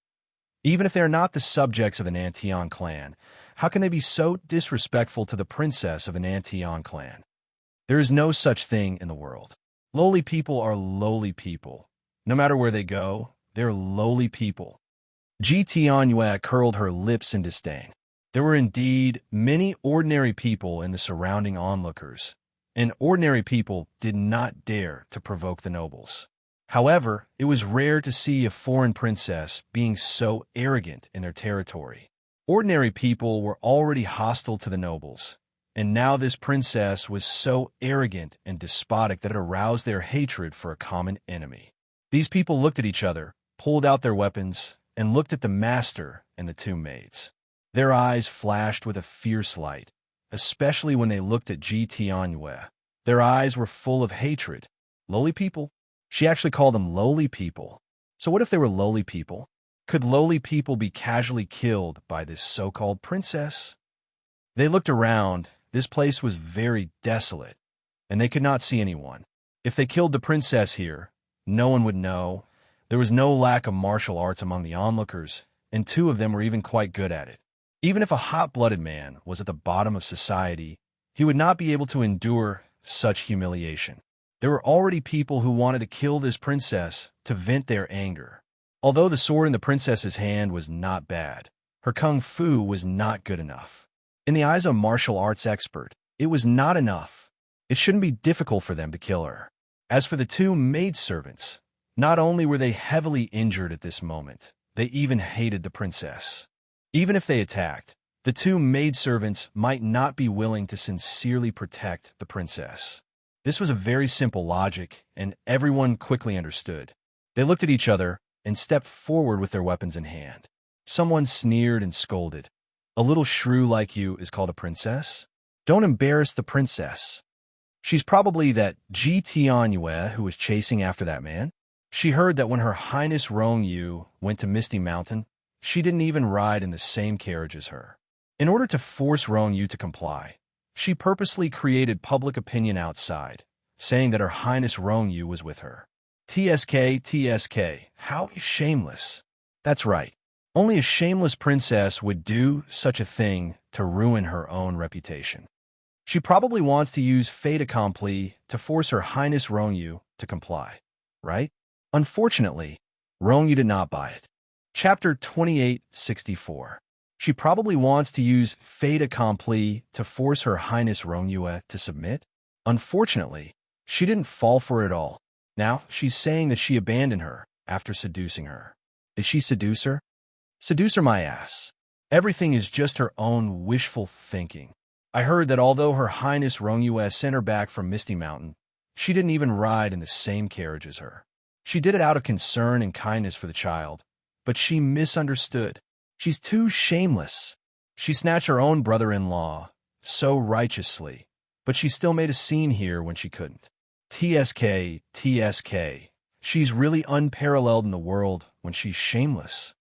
Speaker 1: Even if they are not the subjects of the Nantian clan, how can they be so disrespectful to the princess of the Nantian clan? There is no such thing in the world. Lowly people are lowly people. No matter where they go, they're lowly people. Ji Tianyue curled her lips in disdain. There were indeed many ordinary people in the surrounding onlookers, and ordinary people did not dare to provoke the nobles. However, it was rare to see a foreign princess being so arrogant in their territory. Ordinary people were already hostile to the nobles, and now this princess was so arrogant and despotic that it aroused their hatred for a common enemy. These people looked at each other, pulled out their weapons, and looked at the master and the 2 maids. Their eyes flashed with a fierce light, especially when they looked at Ji Tianyue. Their eyes were full of hatred. Lowly people? She actually called them lowly people. So what if they were lowly people? Could lowly people be casually killed by this so-called princess? They looked around. This place was very desolate, and they could not see anyone. If they killed the princess here, no one would know. There was no lack of martial arts among the onlookers, and two of them were even quite good at it. Even if a hot-blooded man was at the bottom of society, he would not be able to endure such humiliation. There were already people who wanted to kill this princess to vent their anger. Although the sword in the princess's hand was not bad, her kung fu was not good enough. In the eyes of a martial arts expert, it was not enough. It shouldn't be difficult for them to kill her. As for the two maidservants, not only were they heavily injured at this moment, they even hated the princess. Even if they attacked, the two maidservants might not be willing to sincerely protect the princess. This was a very simple logic, and everyone quickly understood. They looked at each other and stepped forward with their weapons in hand. Someone sneered and scolded. "A little shrew like you is called a princess? Don't embarrass the princess. She's probably that Ji Tianyue who was chasing after that man. She heard that when Her Highness Rong Yu went to Misty Mountain, she didn't even ride in the same carriage as her. In order to force Rong Yu to comply, she purposely created public opinion outside, saying that Her Highness Rong Yu was with her. TSK, how shameless." That's right. Only a shameless princess would do such a thing to ruin her own reputation. She probably wants to use fait accompli to force Her Highness Rong Yu to comply, right? Unfortunately, Rong Yu did not buy it. Chapter 2864. She probably wants to use fait accompli to force Her Highness Rong Yu to submit. Unfortunately, she didn't fall for it all. Now, she's saying that she abandoned her after seducing her. Did she seduce her? Seduce her my ass. Everything is just her own wishful thinking. I heard that although Her Highness Rong Yu sent her back from Misty Mountain, she didn't even ride in the same carriage as her. She did it out of concern and kindness for the child, but she misunderstood. She's too shameless. She snatched her own brother-in-law so righteously, but she still made a scene here when she couldn't. TSK. She's really unparalleled in the world when she's shameless.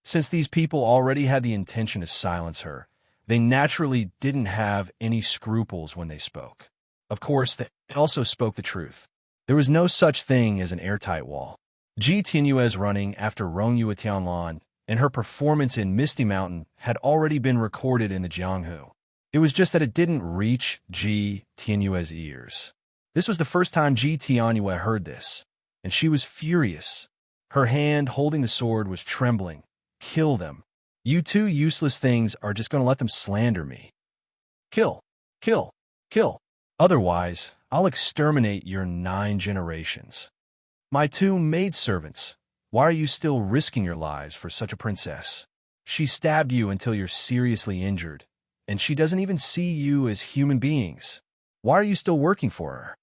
Speaker 1: Since these people already had the intention to silence her, they naturally didn't have any scruples when they spoke. Of course, they also spoke the truth. There was no such thing as an airtight wall. Ji Tianyue's running after Rong Yu Tianlan and her performance in Misty Mountain had already been recorded in the Jianghu. It was just that it didn't reach Ji Tianyue's ears. This was the first time Ji Tianyue heard this, and she was furious. Her hand holding the sword was trembling. "Kill them. You two useless things are just going to let them slander me. Kill, kill, kill. Otherwise, I'll exterminate your 9 generations. My two maidservants, why are you still risking your lives for such a princess? She stabbed you until you're seriously injured, and she doesn't even see you as human beings. Why are you still working for her?"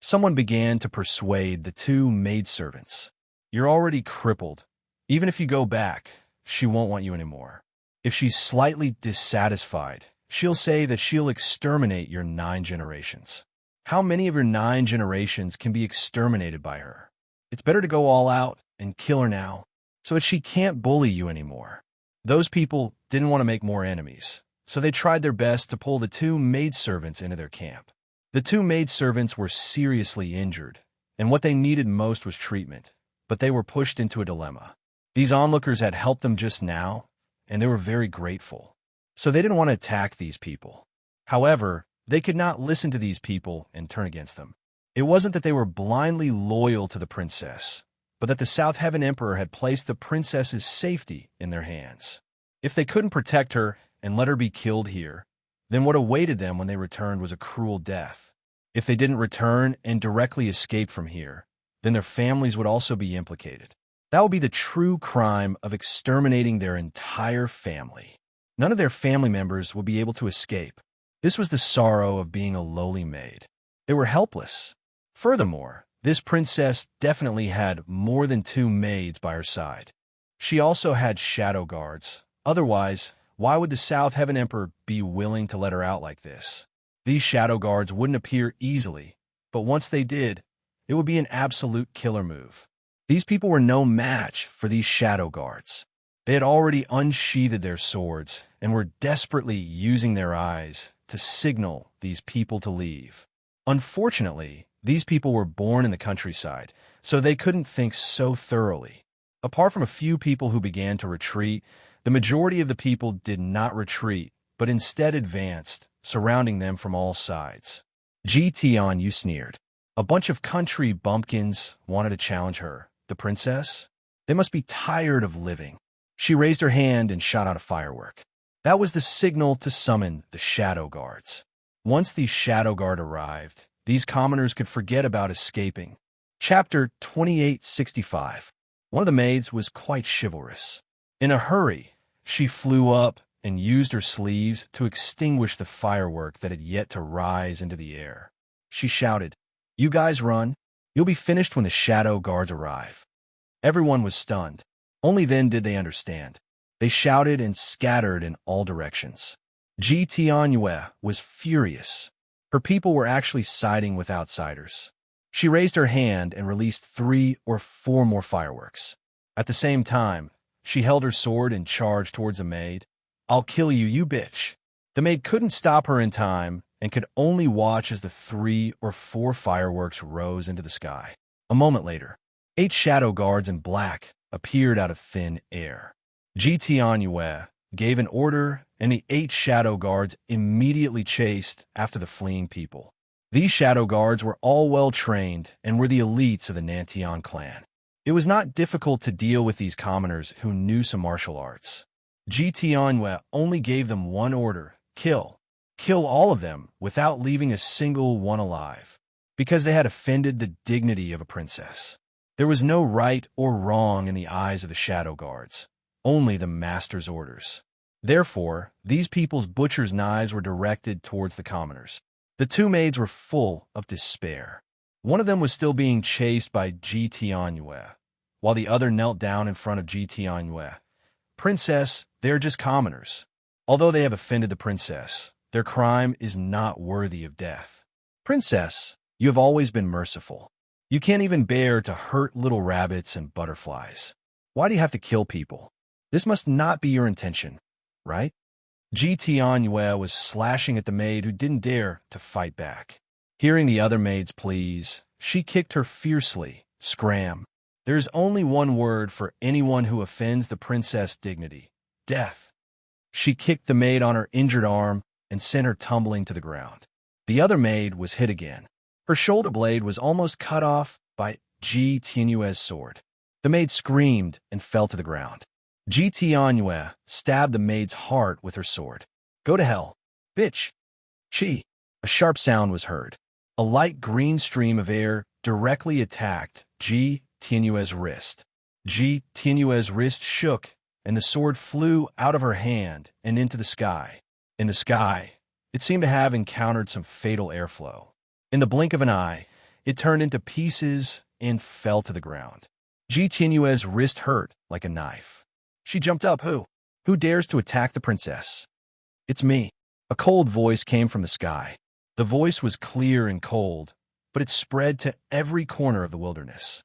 Speaker 1: Someone began to persuade the two maidservants. "You're already crippled. Even if you go back, she won't want you anymore. If she's slightly dissatisfied, she'll say that she'll exterminate your 9 generations. How many of your 9 generations can be exterminated by her? It's better to go all out and kill her now, so that she can't bully you anymore." Those people didn't want to make more enemies, so they tried their best to pull the two maidservants into their camp. The two maidservants were seriously injured, and what they needed most was treatment, but they were pushed into a dilemma. These onlookers had helped them just now, and they were very grateful. So they didn't want to attack these people. However, they could not listen to these people and turn against them. It wasn't that they were blindly loyal to the princess, but that the South Heaven Emperor had placed the princess's safety in their hands. If they couldn't protect her and let her be killed here, then what awaited them when they returned was a cruel death. If they didn't return and directly escape from here, then their families would also be implicated. That would be the true crime of exterminating their entire family. None of their family members would be able to escape. This was the sorrow of being a lowly maid. They were helpless. Furthermore, this princess definitely had more than 2 maids by her side. She also had shadow guards. Otherwise, why would the South Heaven Emperor be willing to let her out like this? These shadow guards wouldn't appear easily, but once they did, It would be an absolute killer move. These people were no match for these shadow guards. They had already unsheathed their swords and were desperately using their eyes to signal these people to leave. Unfortunately, these people were born in the countryside, so they couldn't think so thoroughly. Apart from a few people who began to retreat, the majority of the people did not retreat, but instead advanced, surrounding them from all sides. Tion Yu sneered. A bunch of country bumpkins wanted to challenge her. The princess? They must be tired of living. She raised her hand and shot out a firework. That was the signal to summon the shadow guards. Once the shadow guard arrived, these commoners could forget about escaping. Chapter 2865. One of the maids was quite chivalrous. In a hurry, she flew up and used her sleeves to extinguish the firework that had yet to rise into the air. She shouted, "You guys run. You'll be finished when the shadow guards arrive." Everyone was stunned. Only then did they understand. They shouted and scattered in all directions. Ji Tianyue was furious. Her people were actually siding with outsiders. She raised her hand and released 3 or 4 more fireworks. At the same time, she held her sword and charged towards a maid. "I'll kill you, you bitch." The maid couldn't stop her in time and could only watch as the 3 or 4 fireworks rose into the sky. A moment later, 8 shadow guards in black appeared out of thin air. Ji Tianyue gave an order, and the 8 shadow guards immediately chased after the fleeing people. These shadow guards were all well-trained and were the elites of the Nantian clan. It was not difficult to deal with these commoners who knew some martial arts. Ji Tianyue only gave them one order: kill. Kill all of them without leaving a single one alive, because they had offended the dignity of a princess. There was no right or wrong in the eyes of the shadow guards, only the master's orders. Therefore, these people's butcher's knives were directed towards the commoners. The 2 maids were full of despair. One of them was still being chased by Ji Tianyue, while the other knelt down in front of Ji Tianyue. "Princess, they are just commoners. Although they have offended the princess, their crime is not worthy of death. Princess, you have always been merciful. You can't even bear to hurt little rabbits and butterflies. Why do you have to kill people? This must not be your intention, right?" Ji Tianyue was slashing at the maid who didn't dare to fight back. Hearing the other maid's pleas, she kicked her fiercely. Scram. There is only one word for anyone who offends the princess' dignity: death. She kicked the maid on her injured arm and sent her tumbling to the ground. The other maid was hit again. Her shoulder blade was almost cut off by Ji Tianyue's sword. The maid screamed and fell to the ground. Ji Tianyue stabbed the maid's heart with her sword. "Go to hell, bitch!" Chi. A sharp sound was heard. A light green stream of air directly attacked Ji Tianyue's wrist. Ji Tianyue's wrist shook, and the sword flew out of her hand and into the sky. In the sky, it seemed to have encountered some fatal airflow. In the blink of an eye, it turned into pieces and fell to the ground. Ji Tianyue's wrist hurt like a knife. She jumped up. Who dares to attack the princess?" "It's me." A cold voice came from the sky. The voice was clear and cold, but it spread to every corner of the wilderness.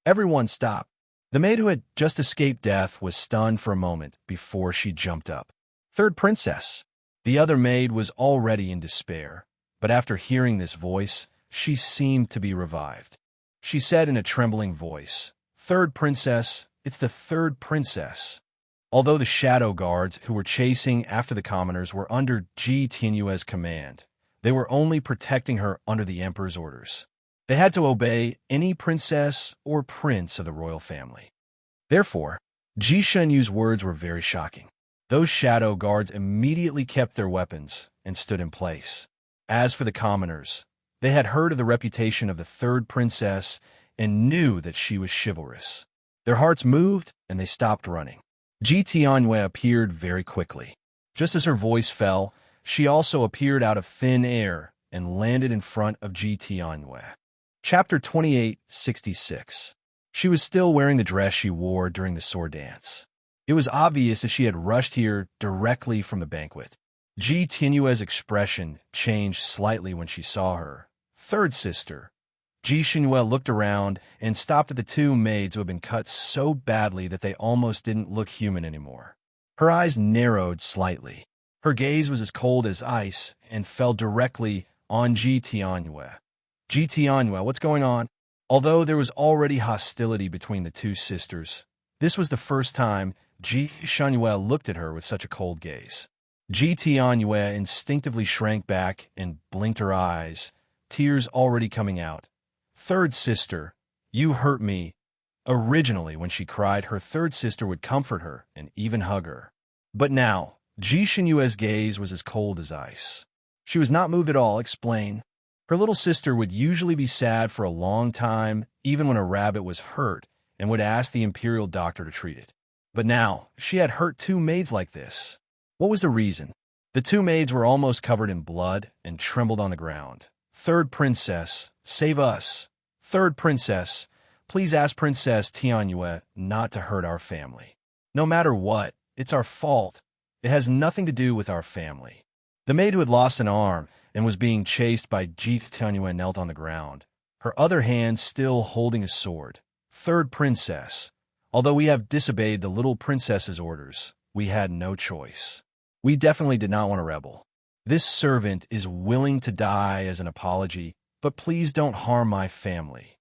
Speaker 1: Everyone stopped. The maid who had just escaped death was stunned for a moment before she jumped up. "Third princess." The other maid was already in despair, but after hearing this voice, she seemed to be revived. She said in a trembling voice, "Third princess, it's the third princess." Although the shadow guards who were chasing after the commoners were under Ji Tianyue's command, they were only protecting her under the emperor's orders. They had to obey any princess or prince of the royal family. Therefore, Ji Shenyu's words were very shocking. Those shadow guards immediately kept their weapons and stood in place. As for the commoners, they had heard of the reputation of the third princess and knew that she was chivalrous. Their hearts moved and they stopped running. Ji Tianyue appeared very quickly. Just as her voice fell, she also appeared out of thin air and landed in front of Ji Tianyue. Chapter 2866. She was still wearing the dress she wore during the sword dance. It was obvious that she had rushed here directly from the banquet. Ji Tianyue's expression changed slightly when she saw her. "Third sister." Ji Xinyue looked around and stopped at the two maids who had been cut so badly that they almost didn't look human anymore. Her eyes narrowed slightly. Her gaze was as cold as ice and fell directly on Ji Tianyue. Ji Tianyue, what's going on? Although there was already hostility between the two sisters, this was the first time Ji Xinyue looked at her with such a cold gaze. Ji Tianyue instinctively shrank back and blinked her eyes, tears already coming out. Third sister, you hurt me. Originally, when she cried, her third sister would comfort her and even hug her. But now, Ji Xinyue's gaze was as cold as ice. She was not moved at all. Explain. Her little sister would usually be sad for a long time, even when a rabbit was hurt, and would ask the imperial doctor to treat it. But now, she had hurt two maids like this. What was the reason? The two maids were almost covered in blood and trembled on the ground. Third princess, save us. Third princess, please ask Princess Tianyue not to hurt our family. No matter what, it's our fault. It has nothing to do with our family. The maid who had lost an arm and was being chased by Ji Tianyue knelt on the ground, her other hand still holding a sword. Third princess, although we have disobeyed the little princess's orders, we had no choice. We definitely did not want to rebel. This servant is willing to die as an apology, but please don't harm my family.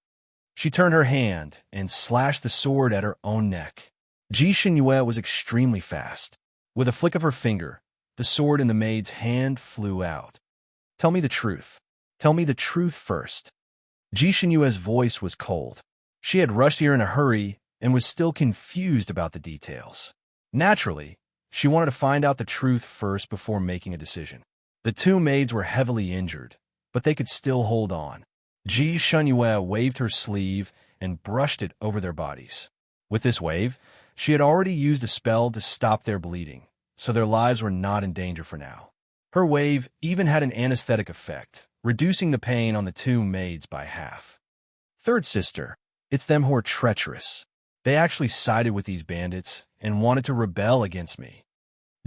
Speaker 1: She turned her hand and slashed the sword at her own neck. Ji Xinyue was extremely fast. With a flick of her finger, the sword in the maid's hand flew out. Tell me the truth. Tell me the truth first. Ji Xinyue's voice was cold. She had rushed here in a hurry and was still confused about the details. Naturally, she wanted to find out the truth first before making a decision. The two maids were heavily injured, but they could still hold on. Ji Xinyue waved her sleeve and brushed it over their bodies. With this wave, she had already used a spell to stop their bleeding, so their lives were not in danger for now. Her wave even had an anesthetic effect, reducing the pain on the two maids by half. Third sister, it's them who are treacherous. They actually sided with these bandits and wanted to rebel against me.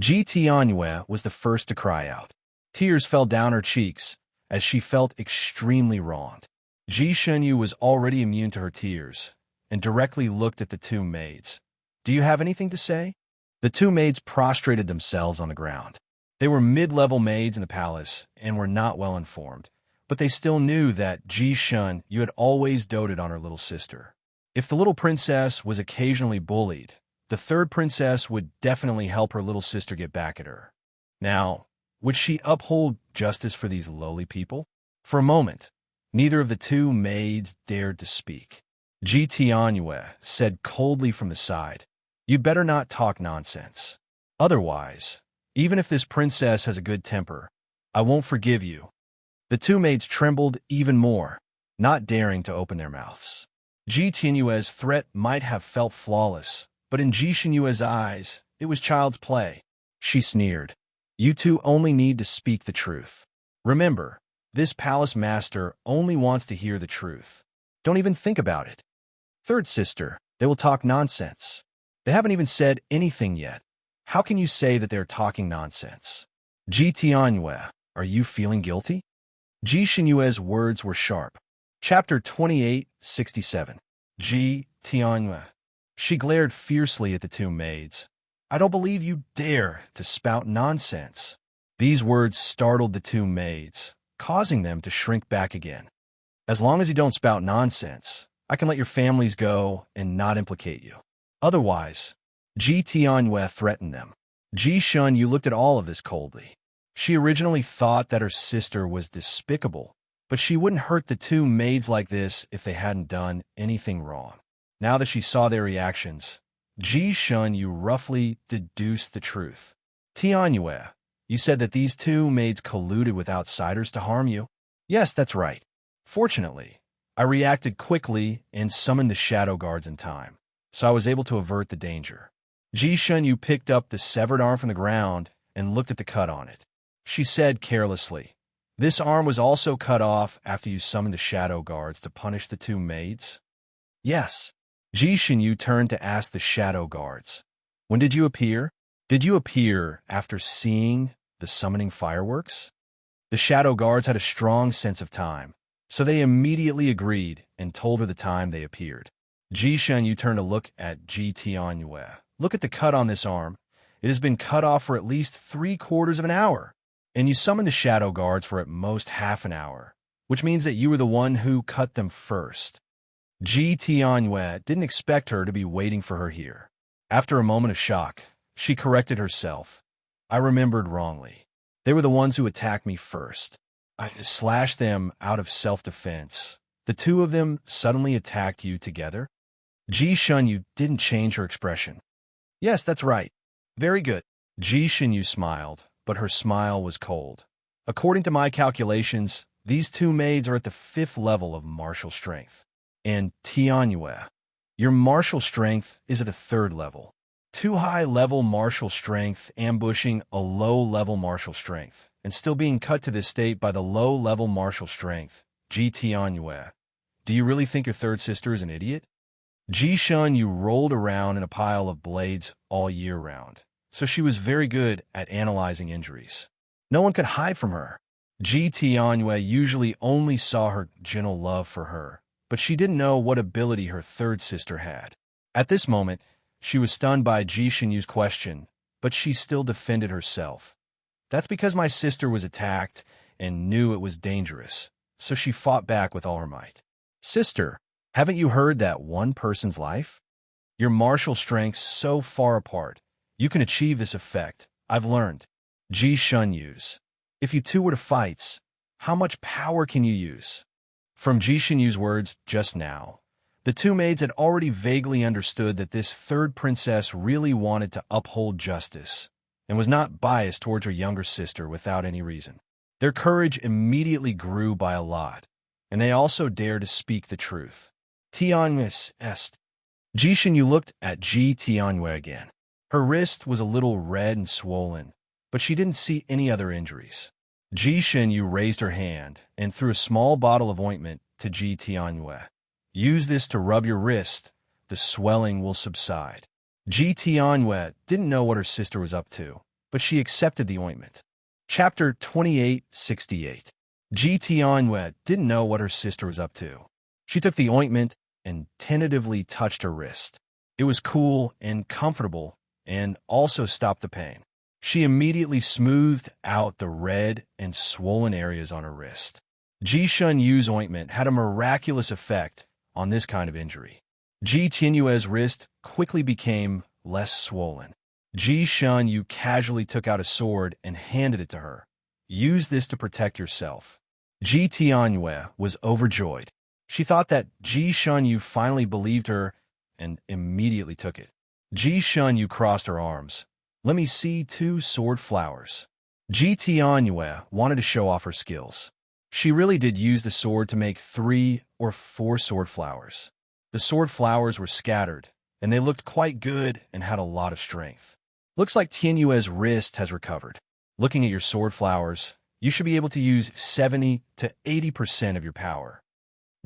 Speaker 1: Ji Tianyue was the first to cry out. Tears fell down her cheeks as she felt extremely wronged. Ji Xinyue was already immune to her tears and directly looked at the two maids. Do you have anything to say? The two maids prostrated themselves on the ground. They were mid-level maids in the palace and were not well informed, but they still knew that Ji Xinyue had always doted on her little sister. If the little princess was occasionally bullied, the third princess would definitely help her little sister get back at her. Now, would she uphold justice for these lowly people? For a moment, neither of the two maids dared to speak. Ji Tianyue said coldly from the side, "You'd better not talk nonsense. Otherwise, even if this princess has a good temper, I won't forgive you." The two maids trembled even more, not daring to open their mouths. Ji Tianyue's threat might have felt flawless, but in Ji Xinyue's eyes, it was child's play. She sneered, "You two only need to speak the truth. Remember, this palace master only wants to hear the truth. Don't even think about it." Third sister, they will talk nonsense. They haven't even said anything yet. How can you say that they're talking nonsense? Ji Tianyue, are you feeling guilty? Ji Xinyue's words were sharp. Chapter 28:67. Ji Tianyue. She glared fiercely at the two maids. "I don't believe you dare to spout nonsense." These words startled the two maids, causing them to shrink back again. "As long as you don't spout nonsense, I can let your families go and not implicate you. Otherwise," Ji Tianyue threatened them. Ji Xinyue looked at all of this coldly. She originally thought that her sister was despicable, but she wouldn't hurt the two maids like this if they hadn't done anything wrong. Now that she saw their reactions, Ji Xinyue roughly deduced the truth. "Tianyue, you said that these two maids colluded with outsiders to harm you?" "Yes, that's right. Fortunately, I reacted quickly and summoned the shadow guards in time, so I was able to avert the danger." Ji Xinyue picked up the severed arm from the ground and looked at the cut on it. She said carelessly, "This arm was also cut off after you summoned the shadow guards to punish the two maids?" "Yes." Ji Xinyue turned to ask the shadow guards, "When did you appear? Did you appear after seeing the summoning fireworks?" The shadow guards had a strong sense of time, So they immediately agreed and told her the time they appeared. Ji Shenyu turned to look at Ji Tianyue. Look at the cut on this arm. It has been cut off for at least 3/4 of an hour. And you summoned the shadow guards for at most half an hour, which means that you were the one who cut them first. Ji Tianyue didn't expect her to be waiting for her here. After a moment of shock, she corrected herself. I remembered wrongly. They were the ones who attacked me first. I slashed them out of self-defense. The two of them suddenly attacked you together? Ji Shenyu didn't change her expression. Yes, that's right. Very good. Ji Shenyu smiled, but her smile was cold. According to my calculations, these two maids are at the 5th level of martial strength. And Tianyue, your martial strength is at the 3rd level. Too high-level martial strength ambushing a low-level martial strength, and still being cut to this state by the low-level martial strength. Ji Tianyue, do you really think your third sister is an idiot? Ji Shenyu rolled around in a pile of blades all year round, so she was very good at analyzing injuries. No one could hide from her. Ji Tianyue usually only saw her gentle love for her, but she didn't know what ability her third sister had. At this moment, she was stunned by Ji Shenyu's question, but she still defended herself. That's because my sister was attacked and knew it was dangerous, so she fought back with all her might. Sister, haven't you heard that one person's life? Your martial strengths so far apart, you can achieve this effect. I've learned. Ji Shenyu's. If you two were to fight, how much power can you use? From Ji Shenyu's words just now, the two maids had already vaguely understood that this third princess really wanted to uphold justice and was not biased towards her younger sister without any reason. Their courage immediately grew by a lot, and they also dared to speak the truth. Tianyue est. Ji Shenyu looked at Ji Tianyue again. Her wrist was a little red and swollen, but she didn't see any other injuries. Ji Shenyu raised her hand and threw a small bottle of ointment to Ji Tianyue. Use this to rub your wrist. The swelling will subside. Ji Tianyue didn't know what her sister was up to, but she accepted the ointment. Chapter 2868. Ji Tianyue didn't know what her sister was up to. She took the ointment and tentatively touched her wrist. It was cool and comfortable and also stopped the pain. She immediately smoothed out the red and swollen areas on her wrist. Ji Shenyu's ointment had a miraculous effect on this kind of injury. Ji Tianyue's wrist quickly became less swollen. Ji Shenyu casually took out a sword and handed it to her. Use this to protect yourself. Ji Tianyue was overjoyed. She thought that Ji Shenyu finally believed her and immediately took it. Ji Shenyu crossed her arms. Let me see 2 sword flowers. Ji Tianyue wanted to show off her skills. She really did use the sword to make 3 or 4 sword flowers. The sword flowers were scattered, and they looked quite good and had a lot of strength. Looks like Tianyue's wrist has recovered. Looking at your sword flowers, you should be able to use 70 to 80% of your power.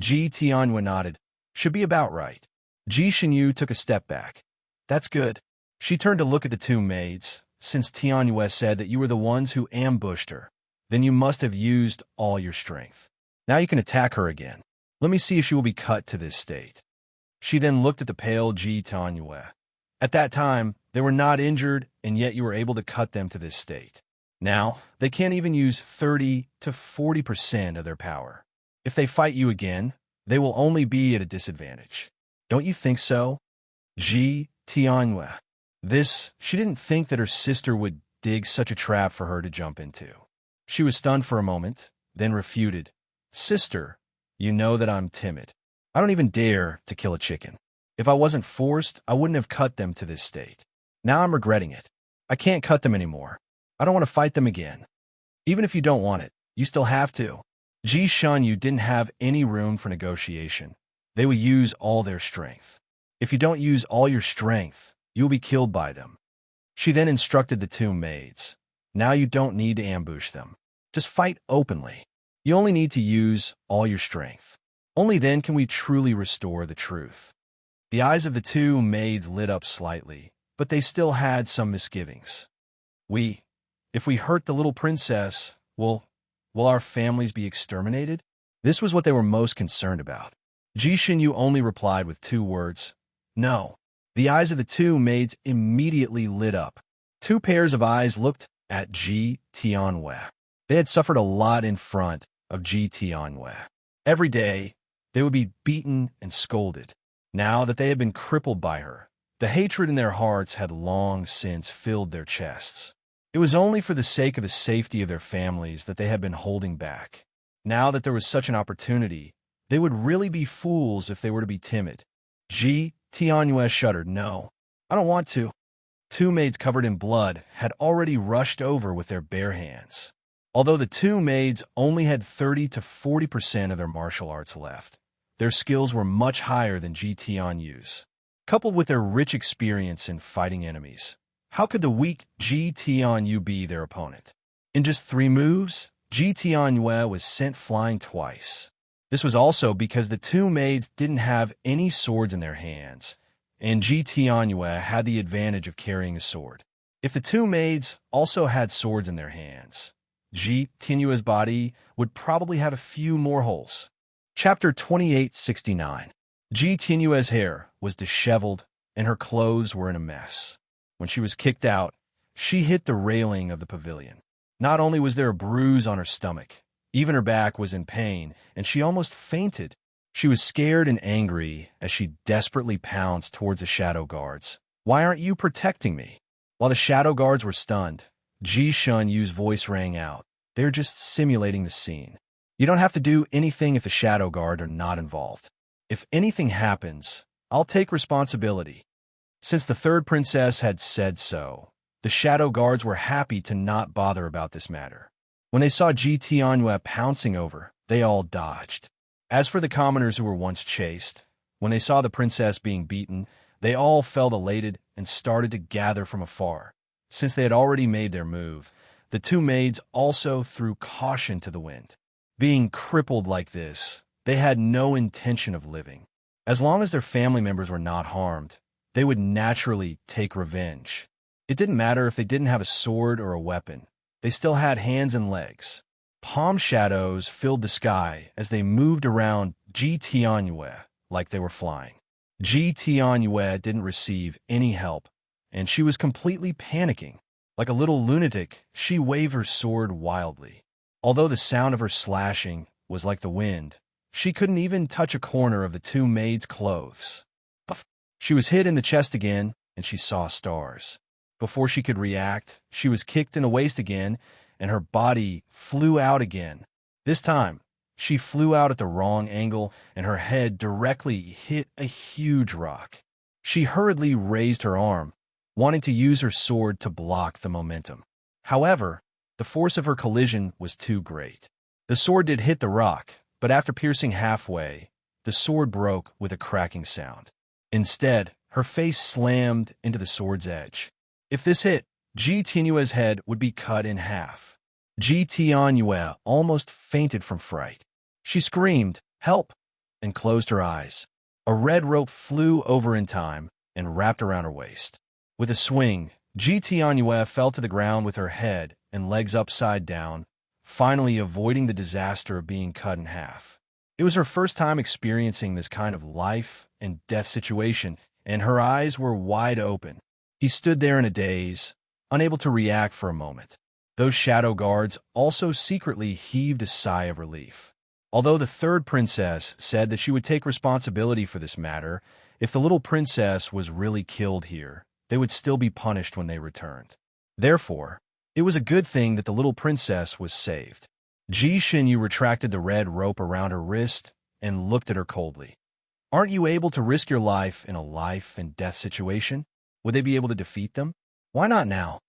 Speaker 1: Ji Tianyue nodded. Should be about right. Ji Shenyu took a step back. That's good. She turned to look at the two maids. Since Tianyue said that you were the ones who ambushed her, then you must have used all your strength. Now you can attack her again. Let me see if she will be cut to this state. She then looked at the pale Ji Tianyue. At that time, they were not injured, and yet you were able to cut them to this state. Now, they can't even use 30 to 40% of their power. If they fight you again, they will only be at a disadvantage. Don't you think so? Ji Tianyue. She didn't think that her sister would dig such a trap for her to jump into. She was stunned for a moment, then refuted. Sister, you know that I'm timid. I don't even dare to kill a chicken. If I wasn't forced, I wouldn't have cut them to this state. Now I'm regretting it. I can't cut them anymore. I don't want to fight them again. Even if you don't want it, you still have to. Ji Shenyu didn't have any room for negotiation. They will use all their strength. If you don't use all your strength, you will be killed by them. She then instructed the two maids. Now you don't need to ambush them. Just fight openly. You only need to use all your strength. Only then can we truly restore the truth. The eyes of the two maids lit up slightly, but they still had some misgivings. If we hurt the little princess, will our families be exterminated? This was what they were most concerned about. Ji Xinyu only replied with 2 words, "No." The eyes of the 2 maids immediately lit up. 2 pairs of eyes looked at Ji Tianwei. They had suffered a lot in front of Ji Tianwei. Every day, they would be beaten and scolded. Now that they had been crippled by her, the hatred in their hearts had long since filled their chests. It was only for the sake of the safety of their families that they had been holding back. Now that there was such an opportunity, they would really be fools if they were to be timid. Ji Tianyue shuddered. "No, I don't want to." 2 maids covered in blood had already rushed over with their bare hands. Although the 2 maids only had 30 to 40% of their martial arts left, their skills were much higher than Ji Tianyu's. Coupled with their rich experience in fighting enemies, how could the weak Ji Tianyu be their opponent? In just 3 moves, Ji Tianyue was sent flying twice. This was also because the 2 maids didn't have any swords in their hands, and Ji Tianyue had the advantage of carrying a sword. If the 2 maids also had swords in their hands, Ji Tianyue's body would probably have a few more holes. Chapter 2869. Ji Tianyue's hair was disheveled, and her clothes were in a mess. When she was kicked out, she hit the railing of the pavilion. Not only was there a bruise on her stomach, even her back was in pain, and she almost fainted. She was scared and angry as she desperately pounced towards the shadow guards. "Why aren't you protecting me?" While the shadow guards were stunned, Ji Xunyu's voice rang out. "They're just simulating the scene. You don't have to do anything if the shadow guard are not involved. If anything happens, I'll take responsibility." Since the 3rd princess had said so, the shadow guards were happy to not bother about this matter. When they saw Ji Tianyue pouncing over, they all dodged. As for the commoners who were once chased, when they saw the princess being beaten, they all felt elated and started to gather from afar. Since they had already made their move, the 2 maids also threw caution to the wind. Being crippled like this, they had no intention of living. As long as their family members were not harmed, they would naturally take revenge. It didn't matter if they didn't have a sword or a weapon. They still had hands and legs. Palm shadows filled the sky as they moved around Ji Tianyue like they were flying. Ji Tianyue didn't receive any help, and she was completely panicking. Like a little lunatic, she waved her sword wildly. Although the sound of her slashing was like the wind, she couldn't even touch a corner of the 2 maids' clothes. She was hit in the chest again, and she saw stars. Before she could react, she was kicked in the waist again, and her body flew out again. This time, she flew out at the wrong angle, and her head directly hit a huge rock. She hurriedly raised her arm, wanting to use her sword to block the momentum. However, the force of her collision was too great. The sword did hit the rock, but after piercing halfway, the sword broke with a cracking sound. Instead, her face slammed into the sword's edge. If this hit, Ji Tianyue's head would be cut in half. Ji Tianyue almost fainted from fright. She screamed, "Help!" and closed her eyes. A red rope flew over in time and wrapped around her waist. With a swing, Ji Tianyue fell to the ground with her head and legs upside down, finally avoiding the disaster of being cut in half. It was her first time experiencing this kind of life and death situation, and her eyes were wide open. He stood there in a daze, unable to react for a moment. Those shadow guards also secretly heaved a sigh of relief. Although the 3rd princess said that she would take responsibility for this matter, if the little princess was really killed here, they would still be punished when they returned. Therefore, it was a good thing that the little princess was saved. Ji Xinyu retracted the red rope around her wrist and looked at her coldly. "Aren't you able to risk your life in a life-and-death situation? Would they be able to defeat them? Why not now?"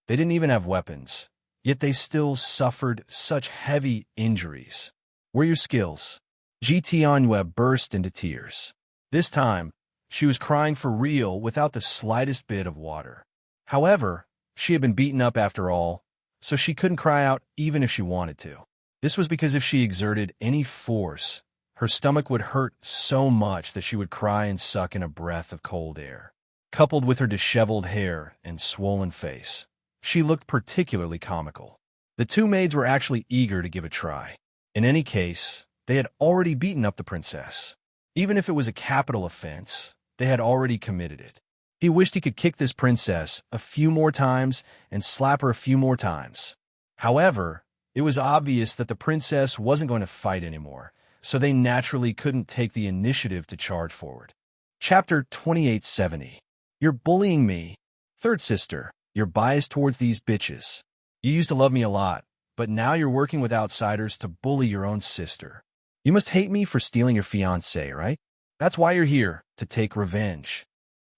Speaker 1: They didn't even have weapons, yet they still suffered such heavy injuries. "Where are your skills?" Ji Tianyue burst into tears. This time, she was crying for real without the slightest bit of water. However, she had been beaten up after all, so she couldn't cry out even if she wanted to. This was because if she exerted any force, her stomach would hurt so much that she would cry and suck in a breath of cold air. Coupled with her disheveled hair and swollen face, she looked particularly comical. The 2 maids were actually eager to give a try. In any case, They had already beaten up the princess. Even if it was a capital offense, they had already committed it. He wished he could kick this princess a few more times and slap her a few more times. However, it was obvious that the princess wasn't going to fight anymore, so they naturally couldn't take the initiative to charge forward. Chapter 2870. You're bullying me. Third sister, you're biased towards these bitches. You used to love me a lot, but now you're working with outsiders to bully your own sister. You must hate me for stealing your fiancé, right? That's why you're here, to take revenge.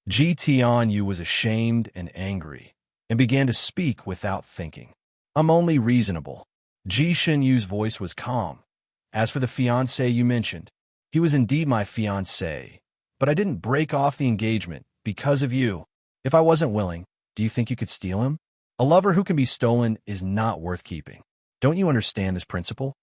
Speaker 1: Ji Tianyu was ashamed and angry, and began to speak without thinking. I'm only reasonable. Ji Xinyu's voice was calm. As for the fiancé you mentioned, he was indeed my fiancé, but I didn't break off the engagement because of you. If I wasn't willing, do you think you could steal him? A lover who can be stolen is not worth keeping. Don't you understand this principle?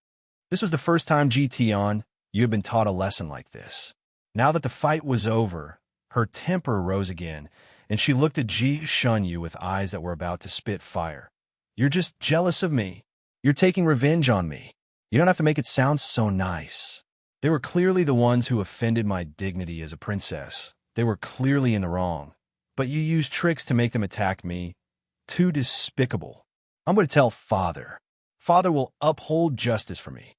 Speaker 1: This was the first time, Ji Tian, you had been taught a lesson like this. Now that the fight was over, her temper rose again, and she looked at Ji Xinyou with eyes that were about to spit fire. You're just jealous of me. You're taking revenge on me. You don't have to make it sound so nice. They were clearly the ones who offended my dignity as a princess. They were clearly in the wrong. But you used tricks to make them attack me. Too despicable. I'm going to tell Father. Father will uphold justice for me.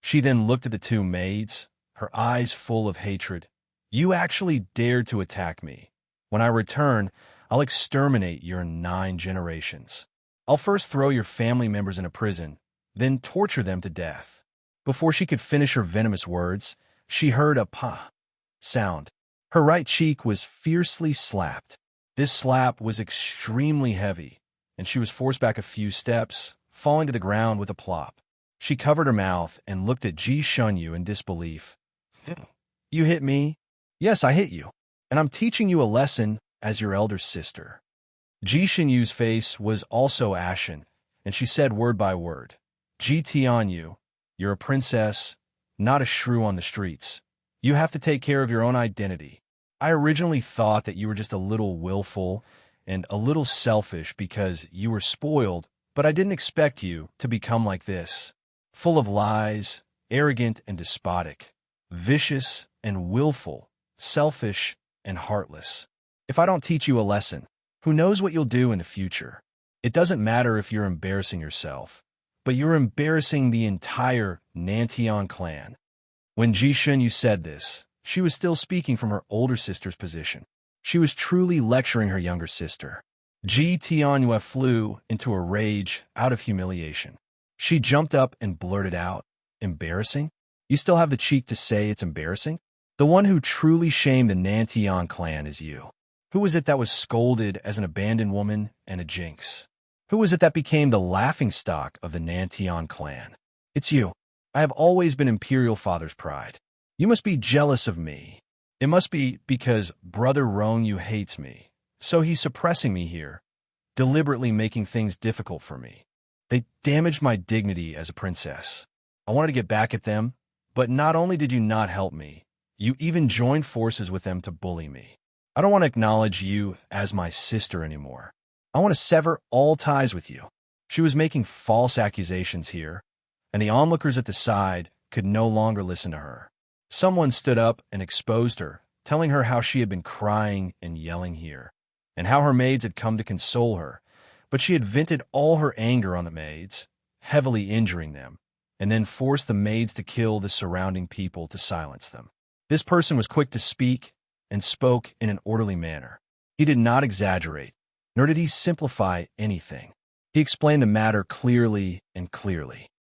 Speaker 1: She then looked at the two maids, her eyes full of hatred. You actually dared to attack me. When I return, I'll exterminate your 9 generations. I'll first throw your family members in a prison, then torture them to death. Before she could finish her venomous words, she heard a pa sound. Her right cheek was fiercely slapped. This slap was extremely heavy, and she was forced back a few steps, falling to the ground with a plop. She covered her mouth and looked at Ji Xinyou in disbelief. You hit me? Yes, I hit you. And I'm teaching you a lesson as your elder sister. Ji Xinyou's face was also ashen, and she said word by word, Ji Tianyu, you're a princess, not a shrew on the streets. You have to take care of your own identity. I originally thought that you were just a little willful and a little selfish because you were spoiled, but I didn't expect you to become like this. Full of lies, arrogant and despotic, vicious and willful, selfish and heartless. If I don't teach you a lesson, who knows what you'll do in the future? It doesn't matter if you're embarrassing yourself, but you're embarrassing the entire Nantian clan. When Ji Xinyou said this, she was still speaking from her older sister's position. She was truly lecturing her younger sister. Ji Tianyu flew into a rage out of humiliation. She jumped up and blurted out, Embarrassing? You still have the cheek to say it's embarrassing? The one who truly shamed the Nantian clan is you. Who was it that was scolded as an abandoned woman and a jinx? Who was it that became the laughingstock of the Nantian clan? It's you. I have always been Imperial Father's pride. You must be jealous of me. It must be because Brother Rongyu hates me, so he's suppressing me here, deliberately making things difficult for me. They damaged my dignity as a princess. I wanted to get back at them, but not only did you not help me, you even joined forces with them to bully me. I don't want to acknowledge you as my sister anymore. I want to sever all ties with you. She was making false accusations here, and the onlookers at the side could no longer listen to her. Someone stood up and exposed her, telling her how she had been crying and yelling here, and how her maids had come to console her, but she had vented all her anger on the maids, heavily injuring them, and then forced the maids to kill the surrounding people to silence them. This person was quick to speak and spoke in an orderly manner. He did not exaggerate, nor did he simplify anything. He explained the matter clearly and clearly.